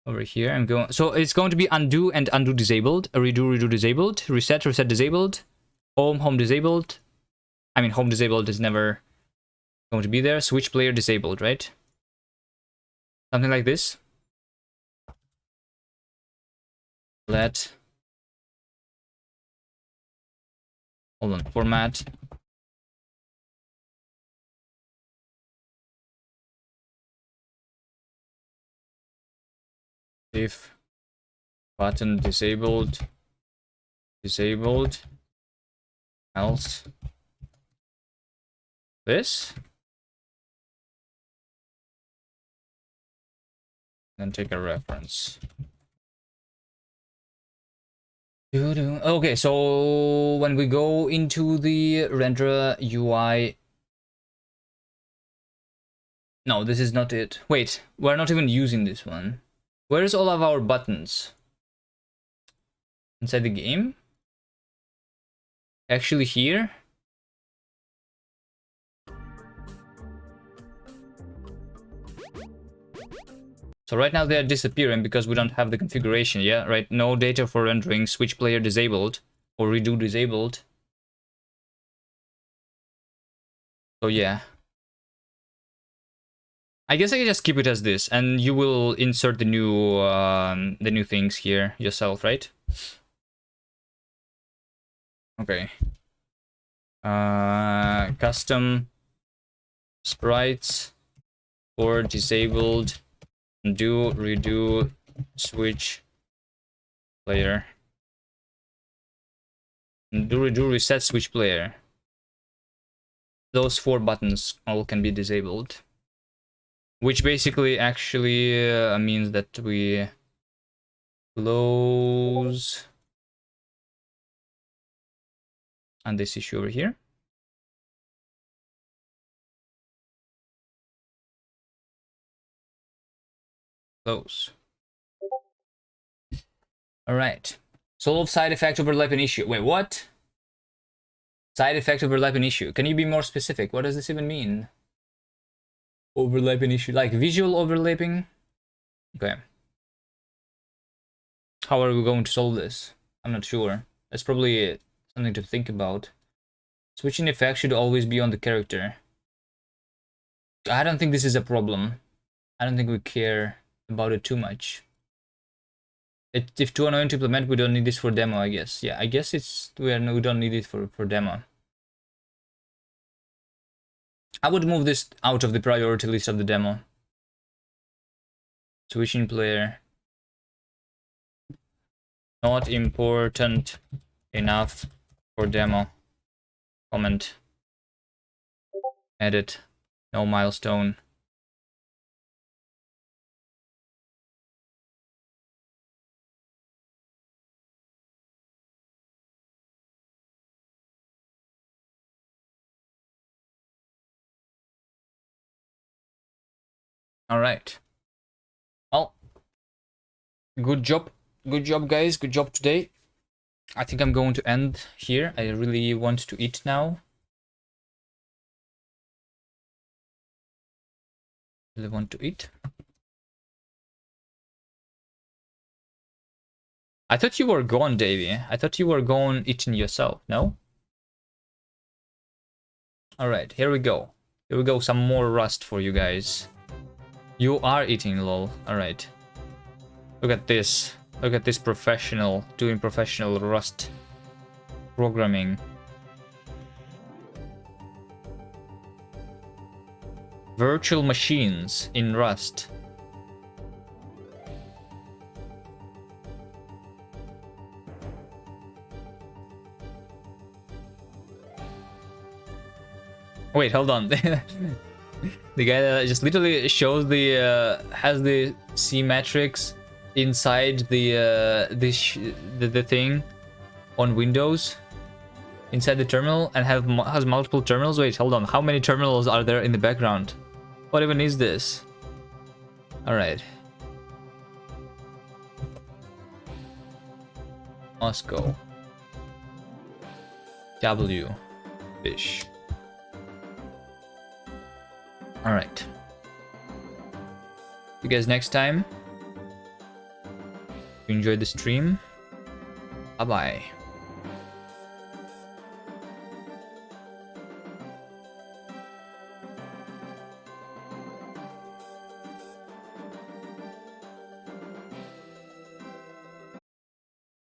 I'm going. So it's going to be undo and undo disabled, redo disabled, reset disabled, home disabled. I mean, home disabled is never going to be there. Switch player disabled, right? Something like this. Hold on, format. If button disabled, else this. Then take a reference. Okay, so when we go into the render UI... No, this is not it. Wait, we're not even using this one. Where's all of our buttons? Inside the game? Actually here? So right now they are disappearing because we don't have the configuration, yeah? Right, no data for rendering, switch player disabled, or redo disabled. So yeah. I guess I can just keep it as this, and you will insert the new things here yourself, right? Okay. Custom sprites for disabled, undo, redo, switch player. Undo, redo, reset, switch player. Those 4 buttons all can be disabled. Which basically actually means that we close on this issue over here. Close. All right. Solve side effect overlapping issue. Wait, what? Side effect overlapping issue. Can you be more specific? What does this even mean? Overlapping issue, like visual overlapping? Okay. How are we going to solve this? I'm not sure. That's probably something to think about. Switching effect should always be on the character. I don't think this is a problem. I don't think we care about it too much. If too annoying to implement, we don't need this for demo, I guess. Yeah, I guess we don't need it for demo. I would move this out of the priority list of the demo. Switching player. Not important enough for demo. Comment. Edit. No milestone. All right. Well, good job. Good job, guys. Good job today. I think I'm going to end here. I really want to eat now. Really want to eat. I thought you were gone, Davey. I thought you were gone eating yourself, no? Alright, here we go. Here we go, some more Rust for you guys. You are eating, lol. Alright. Look at this. Look at this professional, doing professional Rust programming. Virtual machines in Rust. Wait, hold on. The guy that just literally shows the has the C matrix inside the the thing on Windows inside the terminal and has multiple terminals. Wait, hold on. How many terminals are there in the background? What even is this? All right. Moscow. W. Fish. All right. See you guys next time. If you enjoyed the stream, bye bye.